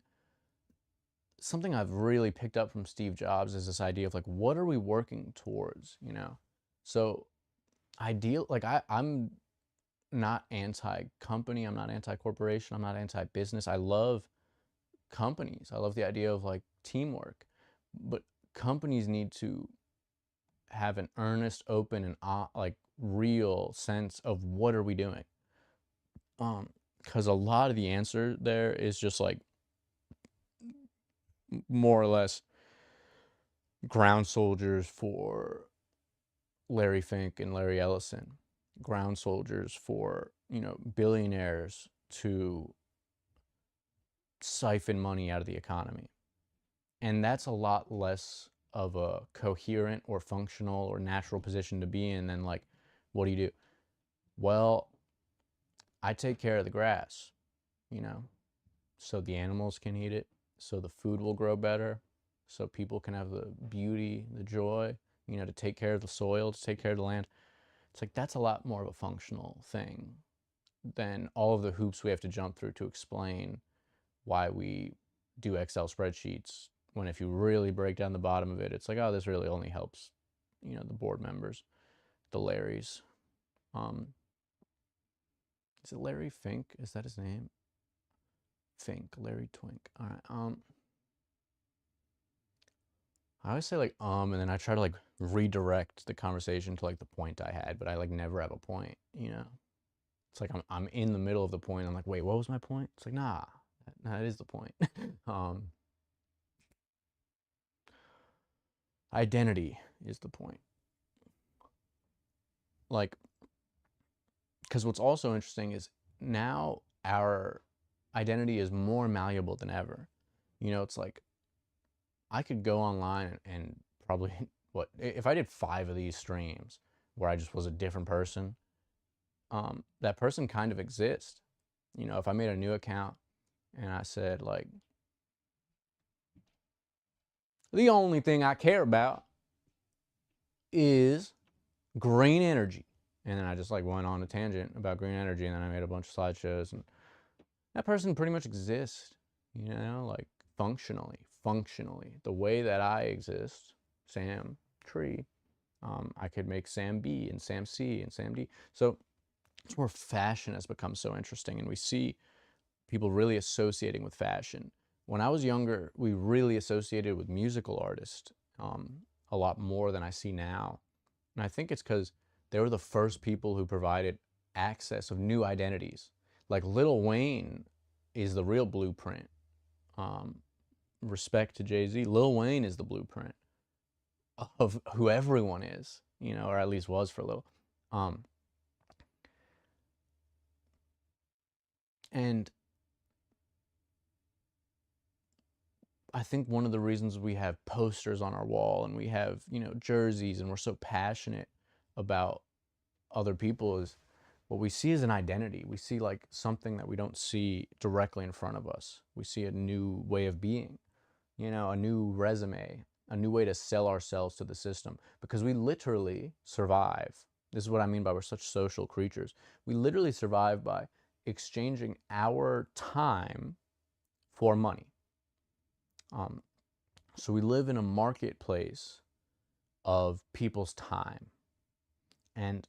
something I've really picked up from Steve Jobs is this idea of like, what are we working towards, you know? So I'm not anti-company, I'm not anti-corporation, I'm not anti-business. I love companies. I love the idea of like teamwork. But companies need to have an earnest, open, and like real sense of what are we doing. Because a lot of the answer there is just like more or less ground soldiers for Larry Fink and Larry Ellison, ground soldiers for, you know, billionaires to siphon money out of the economy. And that's a lot less of a coherent or functional or natural position to be in than like, what do you do? Well, I take care of the grass, you know, so the animals can eat it, so the food will grow better, so people can have the beauty, the joy, you know, to take care of the soil, to take care of the land. It's like that's a lot more of a functional thing than all of the hoops we have to jump through to explain why we do Excel spreadsheets, when if you really break down the bottom of it, it's like, oh, this really only helps, you know, the board members, the Larrys. Is it Larry Fink? Is that his name? Fink, Larry Twink. All right. I always say like and then I try to like redirect the conversation to like the point I had, but I like never have a point, you know. It's like I'm in the middle of the point. I'm like, wait, what was my point? It's like, nah, that is the point. Identity is the point. Like, because what's also interesting is now our identity is more malleable than ever. You know, it's like I could go online and probably what if I did 5 of these streams where I just was a different person, that person kind of exists. You know, if I made a new account and I said like, the only thing I care about is green energy, and then I just like went on a tangent about green energy, and then I made a bunch of slideshows, and that person pretty much exists, you know, like functionally, the way that I exist, Sam Tree. I could make Sam B and Sam C and Sam D. So it's where fashion has become so interesting, and we see people really associating with fashion. When I was younger, we really associated with musical artists a lot more than I see now. And I think it's because they were the first people who provided access of new identities. Like Lil Wayne is the real blueprint. Respect to Jay-Z. Lil Wayne is the blueprint of who everyone is, or at least was for Lil. And I think one of the reasons we have posters on our wall and we have, jerseys and we're so passionate about other people is what we see is an identity. We see like something that we don't see directly in front of us. We see a new way of being, a new resume, a new way to sell ourselves to the system, because we literally survive. This is what I mean by we're such social creatures. We literally survive by exchanging our time for money. So we live in a marketplace of people's time. And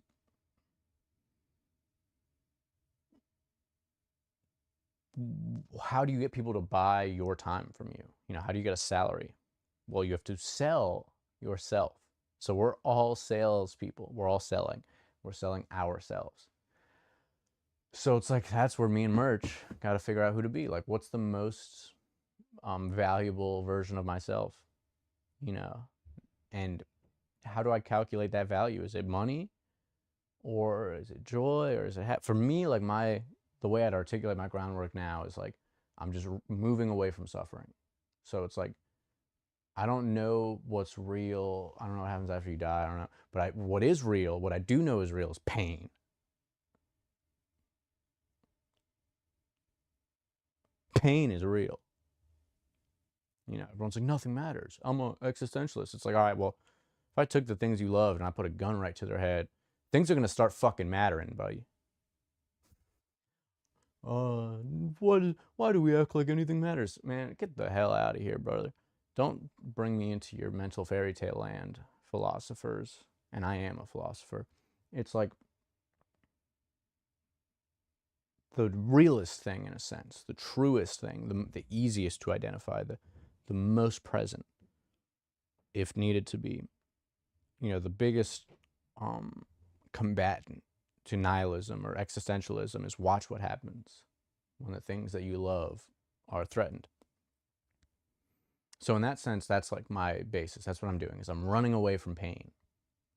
how do you get people to buy your time from you? How do you get a salary? Well, you have to sell yourself. So we're all salespeople. We're all selling. We're selling ourselves. So it's like that's where me and Merch got to figure out who to be. Like, what's the most valuable version of myself? And how do I calculate that value? Is it money, or is it joy, or is it for me? Like the way I'd articulate my groundwork now is like I'm just moving away from suffering. So it's like I don't know what's real. I don't know what happens after you die. I don't know. But what is real, what I do know is real, is pain. Pain is real. Everyone's like, nothing matters. I'm an existentialist. It's like, all right, well, if I took the things you love and I put a gun right to their head, things are going to start fucking mattering, buddy. Why do we act like anything matters? Man, get the hell out of here, brother. Don't bring me into your mental fairy tale land, philosophers. And I am a philosopher. It's like the realest thing, in a sense, the truest thing, the easiest to identify, the most present, if needed to be. The biggest combatant to nihilism or existentialism is watch what happens when the things that you love are threatened. So in that sense, that's like my basis. That's what I'm doing, is I'm running away from pain.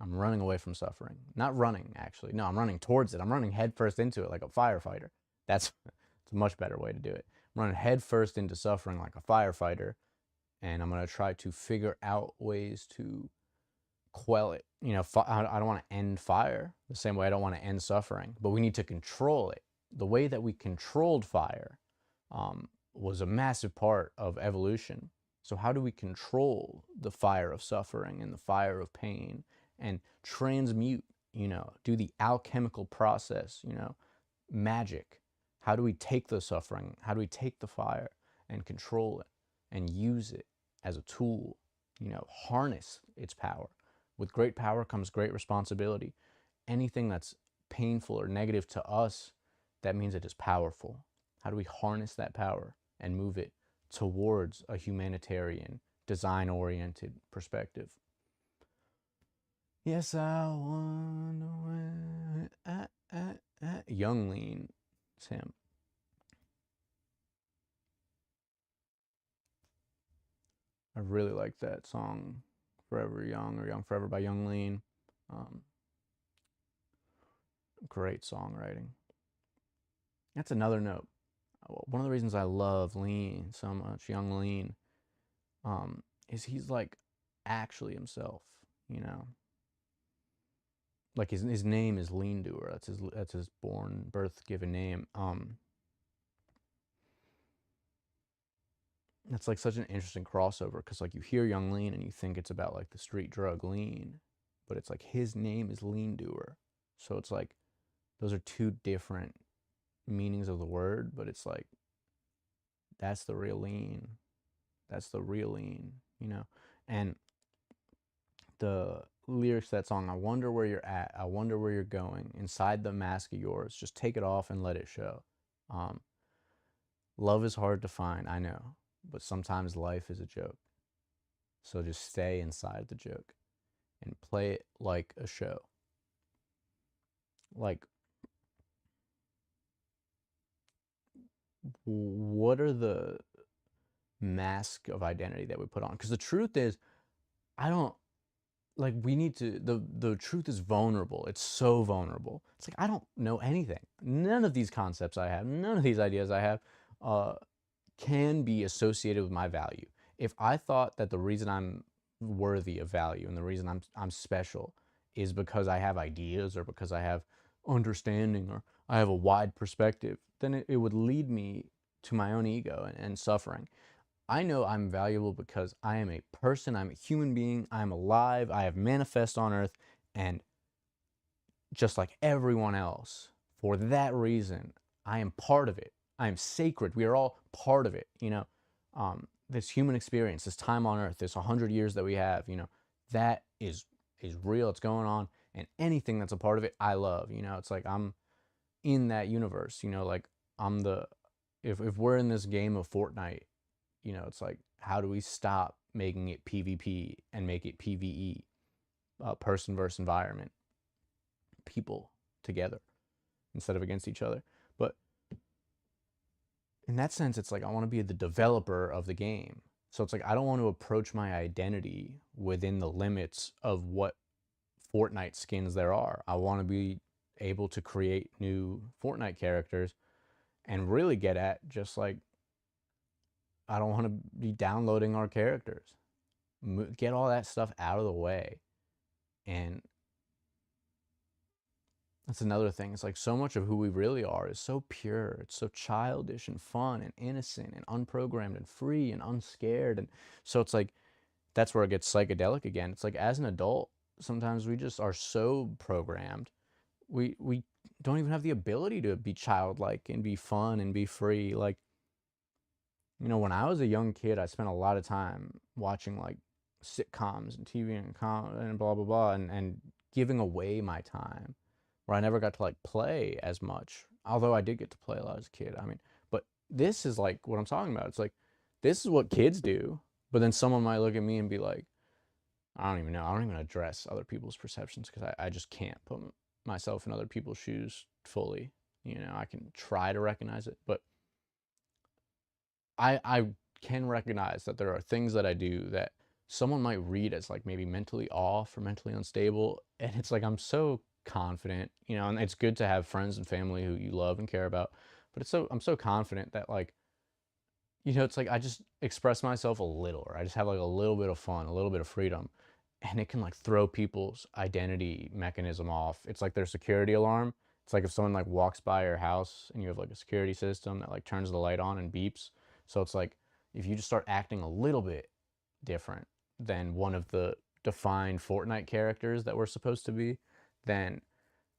I'm running away from suffering. Not running, actually. No, I'm running towards it. I'm running headfirst into it like a firefighter. It's a much better way to do it. I'm running headfirst into suffering like a firefighter, and I'm going to try to figure out ways to quell it. I don't want to end fire the same way I don't want to end suffering, but we need to control it. The way that we controlled fire was a massive part of evolution. So how do we control the fire of suffering and the fire of pain and transmute, do the alchemical process, magic? How do we take the suffering? How do we take the fire and control it and use it as a tool, harness its power? With great power comes great responsibility. Anything that's painful or negative to us, that means it is powerful. How do we harness that power and move it towards a humanitarian, design-oriented perspective? Yes, I wonder when Young Lean, it's him. I really like that song, Forever Young, or Young Forever by Young Lean. Great songwriting. That's another note. One of the reasons I love Lean so much, Young Lean, is he's like actually himself, Like his name is Lean Doer. That's his birth given name. That's like such an interesting crossover, because like you hear Young Lean and you think it's about like the street drug lean, but it's like his name is Lean Doer. So it's like those are two different meanings of the word, but it's like that's the real lean. That's the real lean, And the lyrics to that song, I wonder where you're at, I wonder where you're going, inside the mask of yours, just take it off and let it show. Love is hard to find, I know, but sometimes life is a joke. So just stay inside the joke and play it like a show. Like, what are the mask of identity that we put on? Because the truth is, I don't like we need to the truth is vulnerable. It's so vulnerable. It's like I don't know anything. None of these concepts I have, none of these ideas I have uh can be associated with my value. If I thought that the reason I'm worthy of value and the reason I'm special is because I have ideas or because I have understanding or I have a wide perspective, then it would lead me to my own ego and suffering. I know I'm valuable because I am a person, I'm a human being, I'm alive, I have manifest on earth, and just like everyone else, for that reason, I am part of it. I am sacred. We are all part of it. This human experience, this time on earth, this 100 years that we have, that is real. It's going on, and anything that's a part of it, I love. It's like I'm in that universe. Like I'm the if we're in this game of Fortnite, it's like how do we stop making it PvP and make it PvE, person versus environment, people together instead of against each other. But in that sense, it's like I want to be the developer of the game. So it's like I don't want to approach my identity within the limits of what Fortnite skins there are. I want to be able to create new Fortnite characters and really get at just like I don't want to be downloading our characters. Get all that stuff out of the way. And that's another thing. It's like so much of who we really are is so pure. It's so childish and fun and innocent and unprogrammed and free and unscared. And so it's like that's where it gets psychedelic again. It's like as an adult, sometimes we just are so programmed. We don't even have the ability to be childlike and be fun and be free. Like, when I was a young kid, I spent a lot of time watching like sitcoms and TV and blah blah blah and giving away my time where I never got to like play as much. Although I did get to play a lot as a kid. I mean, but this is like what I'm talking about. It's like this is what kids do. But then someone might look at me and be like, I don't even know. I don't even address other people's perceptions because I just can't put myself in other people's shoes fully. I can try to recognize it, but I can recognize that there are things that I do that someone might read as like maybe mentally off or mentally unstable. And it's like I'm so confident, and it's good to have friends and family who you love and care about. But I'm so confident that like, it's like I just express myself a little, or I just have like a little bit of fun, a little bit of freedom. And it can like throw people's identity mechanism off. It's like their security alarm. It's like if someone like walks by your house and you have like a security system that like turns the light on and beeps. So it's like if you just start acting a little bit different than one of the defined Fortnite characters that we're supposed to be, then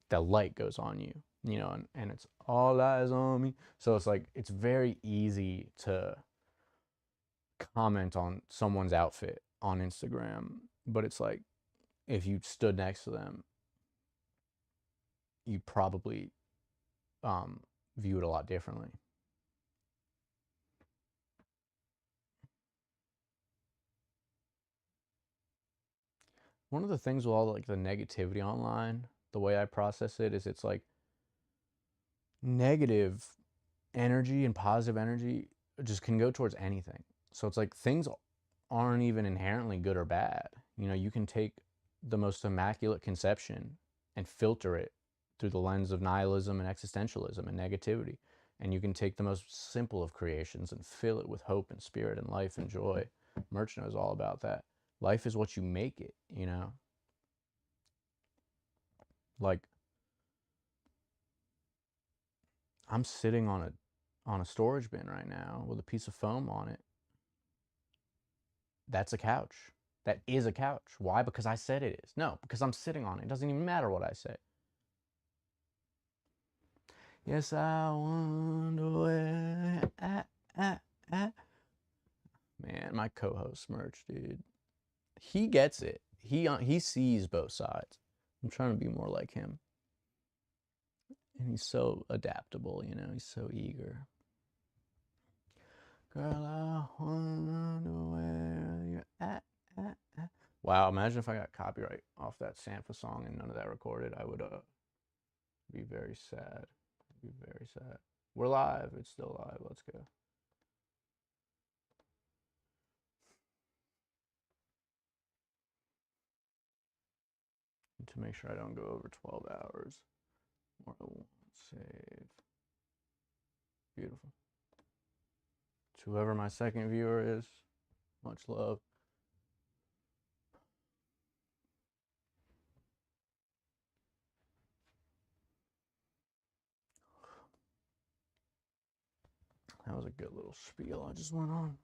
the light goes on you, and it's all eyes on me. So it's like it's very easy to comment on someone's outfit on Instagram, but it's like if you stood next to them, you probably view it a lot differently. One of the things with all like the negativity online, the way I process it is it's like negative energy and positive energy just can go towards anything. So it's like things aren't even inherently good or bad. You can take the most immaculate conception and filter it through the lens of nihilism and existentialism and negativity. And you can take the most simple of creations and fill it with hope and spirit and life and joy. Merch knows all about that. Life is what you make it. Like I'm sitting on a storage bin right now with a piece of foam on it. That's a couch. That is a couch. Why? Because I said it is. No, because I'm sitting on it. It doesn't even matter what I say. Yes, I wonder where Man, my co-host Merch, dude. He gets it. He sees both sides. I'm trying to be more like him. And he's so adaptable, he's so eager. Girl, I wonder where you're at. Wow, imagine if I got copyright off that Sampha song and none of that recorded. I would be very sad. Be very sad. We're live. It's still live. Let's go. To make sure I don't go over 12 hours. More than one. Save. Beautiful. To whoever my second viewer is, much love. That was a good little spiel I just went on.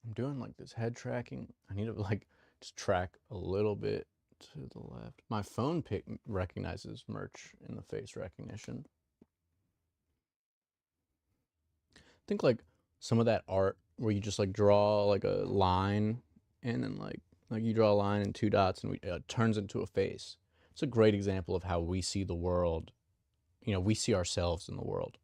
I'm doing like this head tracking. I need to like just track a little bit to the left. My phone recognizes merch in the face recognition. I think like some of that art where you just like draw like a line and then like you draw a line and two dots and it turns into a face. It's a great example of how we see the world. You know, we see ourselves in the world.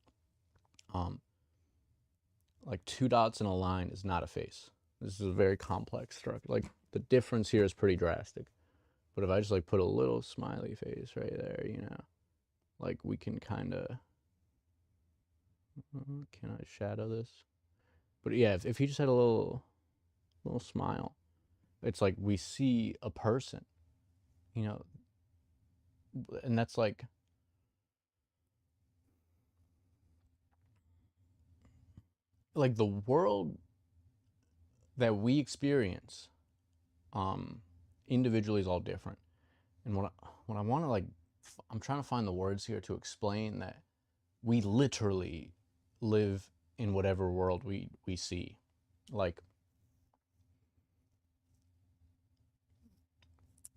Like two dots and a line is not a face. This is a very complex structure. Like the difference here is pretty drastic. But if I just like put a little smiley face right there, you know, like we can kind of, can I shadow this? But yeah, if you just had a little smile, it's like we see a person, you know, and that's like the world that we experience individually is all different. And what I want to like, I'm trying to find the words here to explain that we literally live in whatever world we see. Like,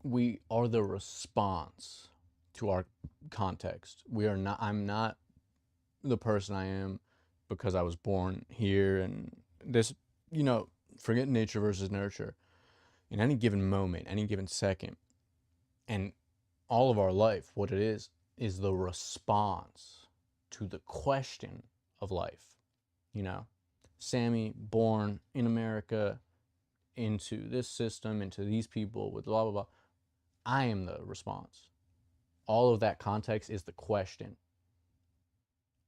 we are the response to our context. We are not, I'm not the person I am because I was born here and this, you know, forget nature versus nurture. In any given moment, any given second, and all of our life, what it is the response to the question of life. You know, Sammy, born in America, into this system, into these people, with blah, blah, blah. I am the response. All of that context is the question.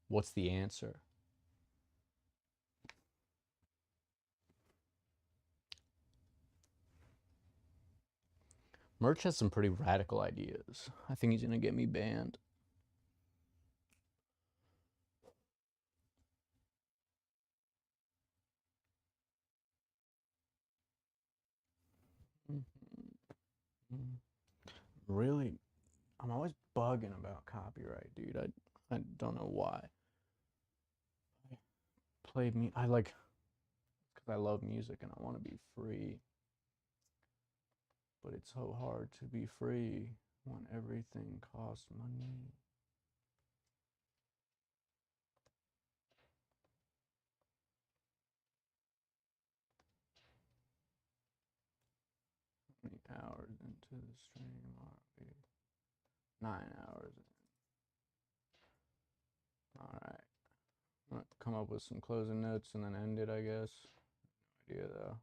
What's the answer? Merch has some pretty radical ideas. I think he's gonna get me banned. Really, I'm always bugging about copyright, dude. I don't know why. Played me. I like, because I love music and I want to be free. But it's so hard to be free when everything costs money. How many hours into the stream are we? 9 hours in. Alright. I'm gonna come up with some closing notes and then end it, I guess. No idea though.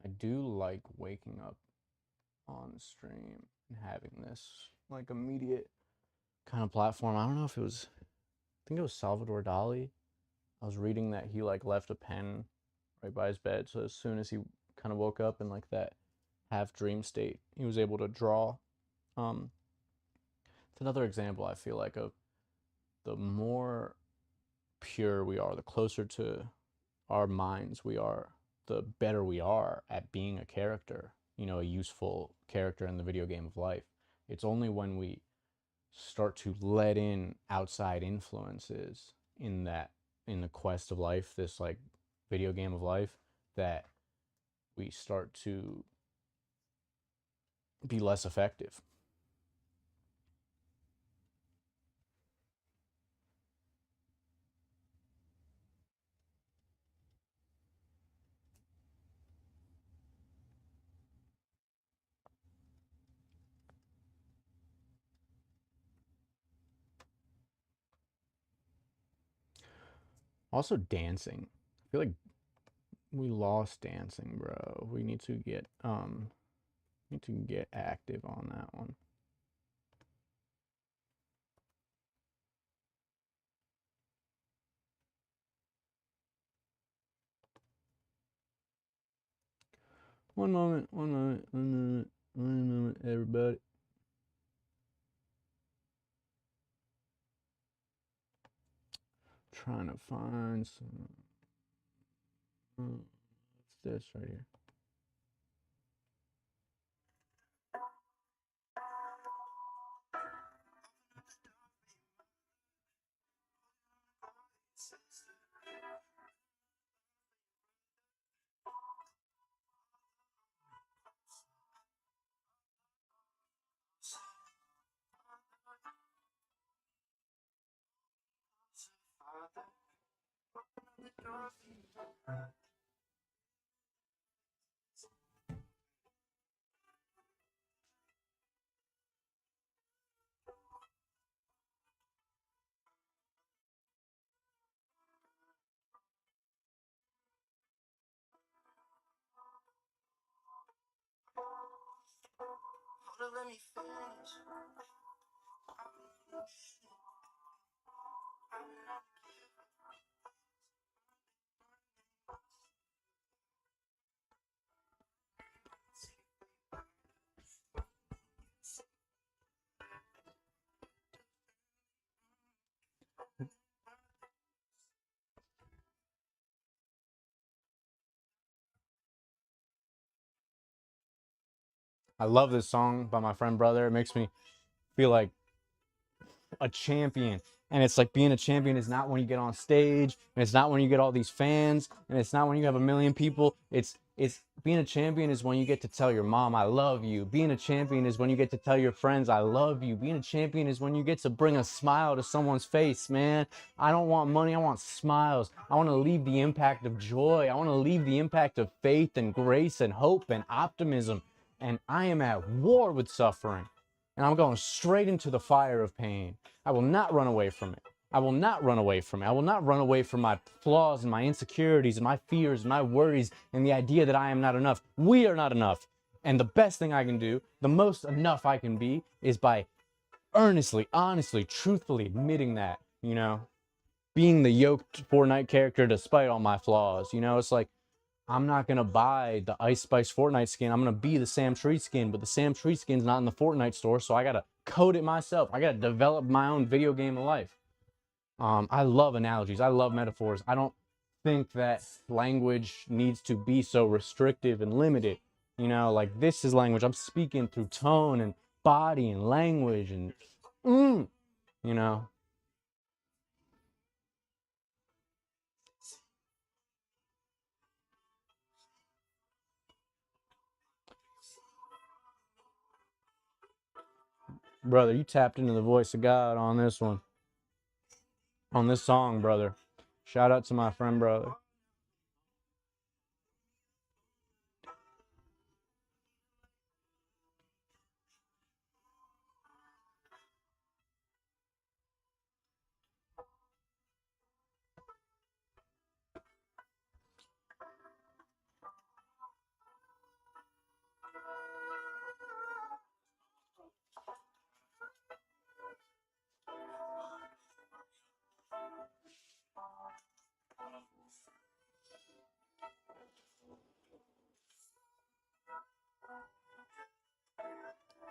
I do like waking up on stream and having this like immediate kind of platform. I don't know if it was, I think it was Salvador Dali. I was reading that he like left a pen right by his bed, so as soon as he kind of woke up in like that half dream state, he was able to draw. It's another example, I feel like, of the more pure we are, the closer to our minds we are, the better we are at being a character, you know, a useful character in the video game of life. It's only when we start to let in outside influences in the quest of life, this like video game of life, that we start to be less effective. Also dancing. I feel like we lost dancing, bro. We need to get active on that one. One moment, everybody. Trying to find some. What's this right here? Let me finish. I love this song by my friend Brother. It makes me feel like a champion. And it's like being a champion is not when you get on stage, and it's not when you get all these fans, and it's not when you have a million people. It's being a champion is when you get to tell your mom I love you. Being a champion is when you get to tell your friends I love you. Being a champion is when you get to bring a smile to someone's face, man. I don't want money, I want smiles. I want to leave the impact of joy. I want to leave the impact of faith and grace and hope and optimism. And I am at war with suffering. And I'm going straight into the fire of pain. I will not run away from it. I will not run away from it. I will not run away from my flaws and my insecurities and my fears and my worries and the idea that I am not enough. We are not enough. And the best thing I can do, the most enough I can be, is by earnestly, honestly, truthfully admitting that, you know, being the yoked Fortnite character despite all my flaws. You know, it's like, I'm not going to buy the Ice Spice Fortnite skin. I'm going to be the Sam Tree skin, but the Sam Tree skin's not in the Fortnite store, so I got to code it myself. I got to develop my own video game of life. I love analogies. I love metaphors. I don't think that language needs to be so restrictive and limited. You know, like this is language. I'm speaking through tone and body and language and, you know. Brother, you tapped into the voice of God on this one. On this song, brother. Shout out to my friend, brother.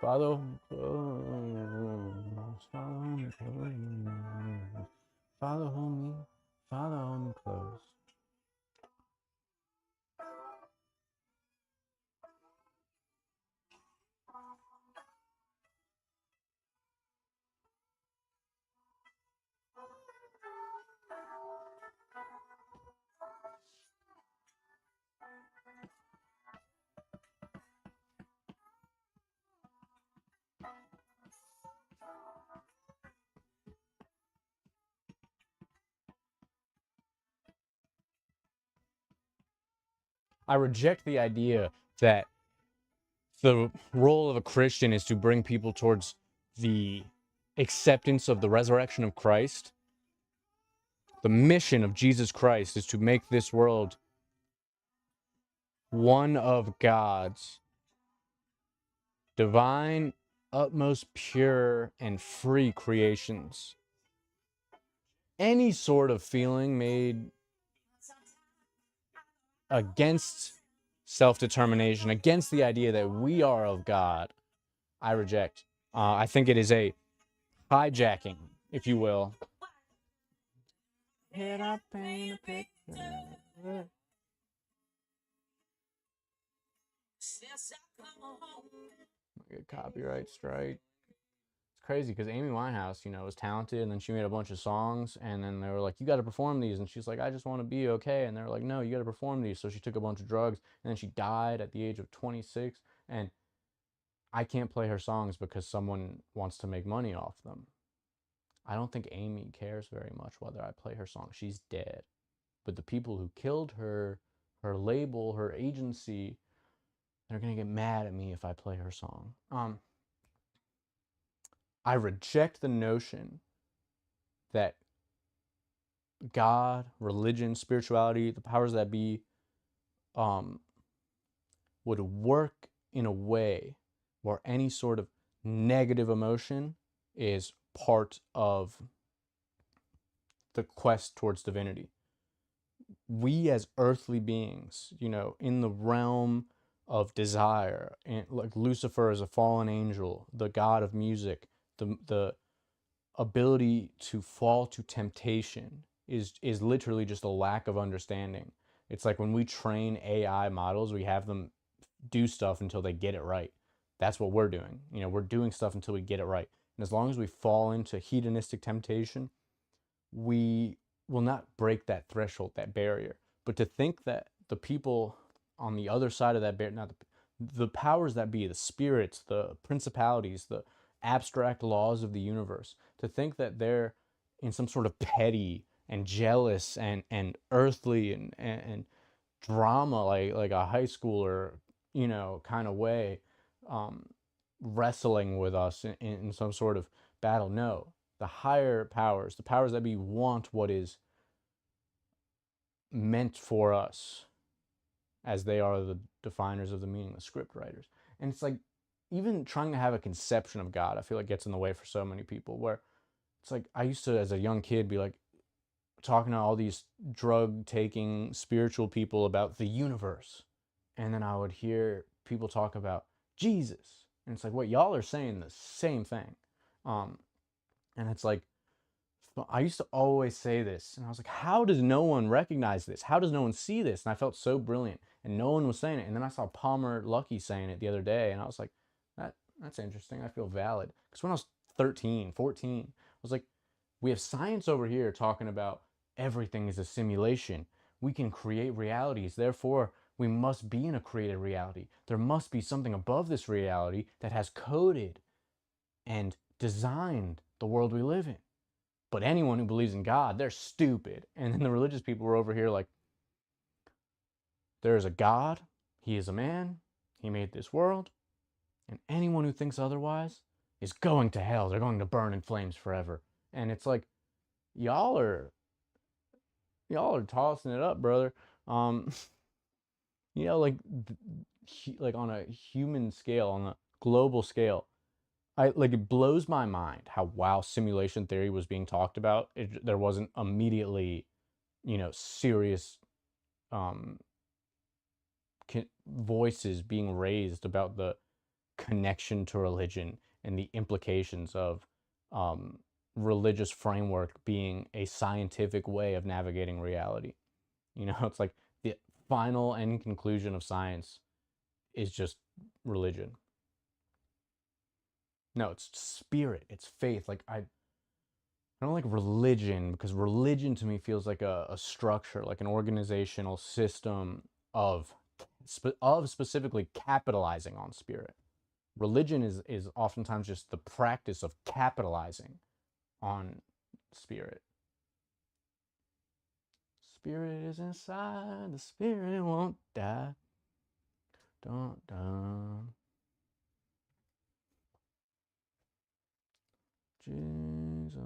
Follow me close, follow me close, follow me close. I reject the idea that the role of a Christian is to bring people towards the acceptance of the resurrection of Christ. The mission of Jesus Christ is to make this world one of God's divine, utmost pure, and free creations. Any sort of feeling made against self-determination, against the idea that we are of God, I reject. I think it is a hijacking, if you will. Here I paint a picture. Get copyright strike. It's crazy because Amy Winehouse, was talented, and then she made a bunch of songs, and then they were like, "You got to perform these," and she's like, "I just want to be okay," and they're like, "No, you got to perform these." So she took a bunch of drugs, and then she died at the age of 26, and I can't play her songs because someone wants to make money off them. I don't think Amy cares very much whether I play her song. She's dead. But the people who killed her, her label, her agency, they're going to get mad at me if I play her song. I reject the notion that God, religion, spirituality, the powers that be, would work in a way where any sort of negative emotion is part of the quest towards divinity. We as earthly beings, in the realm of desire, and like Lucifer is a fallen angel, the god of music, the ability to fall to temptation is literally just a lack of understanding. It's like when we train AI models, we have them do stuff until they get it right. That's what we're doing. We're doing stuff until we get it right. And as long as we fall into hedonistic temptation, we will not break that threshold, that barrier. But to think that the people on the other side of that barrier, not the powers that be, the spirits, the principalities, the abstract laws of the universe, to think that they're in some sort of petty and jealous and earthly and drama, like a high schooler, kind of way, wrestling with us in some sort of battle. No, the higher powers, the powers that be, want what is meant for us, as they are the definers of the meaning, the script writers. And it's like, even trying to have a conception of God, I feel like gets in the way for so many people, where it's like, I used to, as a young kid, be like, talking to all these drug-taking spiritual people about the universe. And then I would hear people talk about Jesus. And it's like, what, y'all are saying the same thing. And it's like, I used to always say this, and I was like, how does no one recognize this? How does no one see this? And I felt so brilliant, and no one was saying it. And then I saw Palmer Luckey saying it the other day, and I was like, that's interesting. I feel valid. Because when I was 13, 14, I was like, we have science over here talking about everything is a simulation. We can create realities. Therefore, we must be in a created reality. There must be something above this reality that has coded and designed the world we live in. But anyone who believes in God, they're stupid. And then the religious people were over here like, there is a God, he is a man, he made this world, and anyone who thinks otherwise is going to hell. They're going to burn in flames forever. And it's like, y'all are tossing it up, brother. Like on a human scale, on a global scale, it blows my mind how, while simulation theory was being talked about, there wasn't immediately, serious voices being raised about the connection to religion and the implications of religious framework being a scientific way of navigating reality. It's like the final end conclusion of science is just religion. No, it's spirit, it's faith. Like, I don't like religion, because religion to me feels like a structure, like an organizational system of specifically capitalizing on spirit. Religion is oftentimes just the practice of capitalizing on spirit. spirit is inside, the spirit won't die. Dun, dun. Jesus.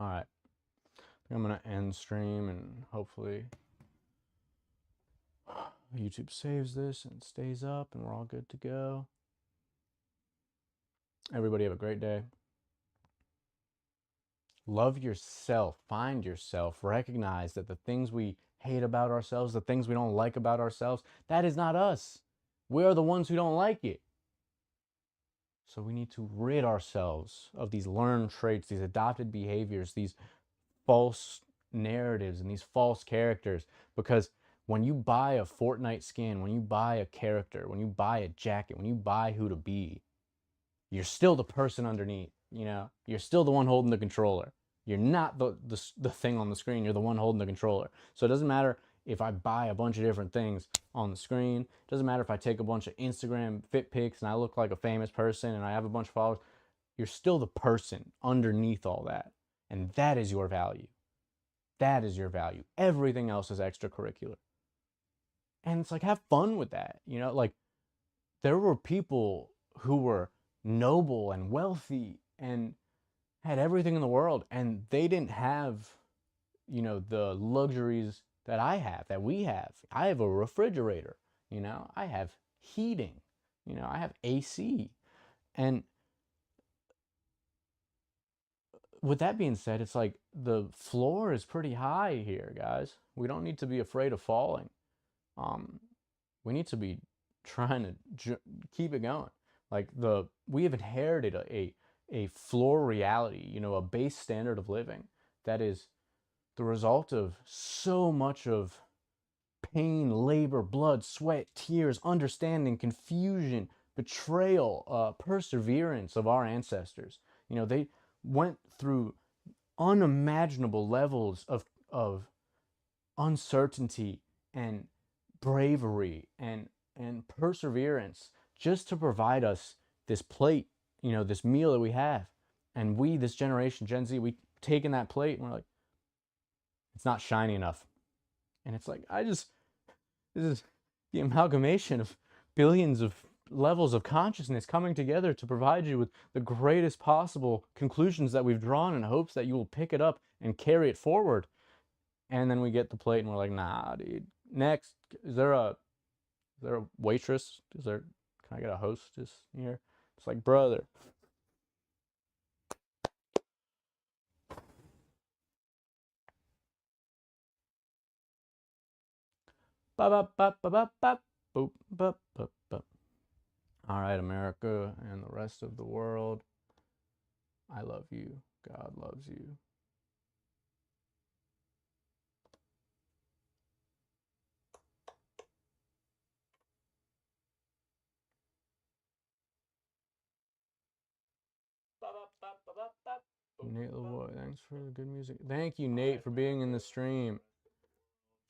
All right. I'm going to end stream and hopefully YouTube saves this and stays up and we're all good to go. Everybody have a great day. Love yourself. Find yourself. Recognize that the things we hate about ourselves, the things we don't like about ourselves, that is not us. We are the ones who don't like it. So we need to rid ourselves of these learned traits, these adopted behaviors, these false narratives and these false characters. Because when you buy a Fortnite skin, when you buy a character, when you buy a jacket, when you buy who to be, you're still the person underneath, you know? You're still the one holding the controller. You're not the thing on the screen. You're the one holding the controller. So it doesn't matter if I buy a bunch of different things on the screen. It doesn't matter if I take a bunch of Instagram fit pics and I look like a famous person and I have a bunch of followers. You're still the person underneath all that. And that is your value. That is your value. Everything else is extracurricular. And it's like, have fun with that. You know, like there were people who were noble and wealthy and had everything in the world, and they didn't have, you know, the luxuries that I have, that we have. I have a refrigerator, you know, I have heating, you know, I have AC. And with that being said, it's like the floor is pretty high here, guys. We don't need to be afraid of falling. We need to be trying to keep it going. Like we have inherited a floor reality, you know, a base standard of living that is the result of so much of pain, labor, blood, sweat, tears, understanding, confusion, betrayal, perseverance of our ancestors. You know, they went through unimaginable levels of uncertainty and bravery and perseverance just to provide us this plate, you know, this meal that we have. And we, this generation, Gen Z, we taken that plate and we're like, it's not shiny enough. And it's like, this is the amalgamation of billions of levels of consciousness coming together to provide you with the greatest possible conclusions that we've drawn in hopes that you will pick it up and carry it forward. And then we get the plate and we're like, nah, dude. Next, is there a waitress? Can I get a hostess here? It's like, brother. Ba ba ba ba ba ba boop ba ba ba. All right, America and the rest of the world. I love you. God loves you. Nate Lavoie, thanks for the good music. Thank you, Nate, for being in the stream.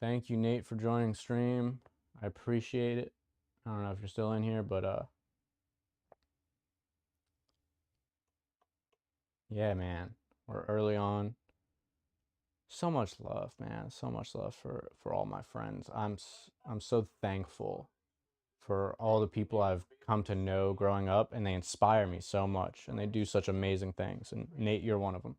Thank you, Nate, for joining stream. I appreciate it. I don't know if you're still in here, but yeah, man, we're early on. So much love, man. So much love for all my friends. I'm so thankful for all the people I've come to know growing up, and they inspire me so much, and they do such amazing things. And Nate, you're one of them.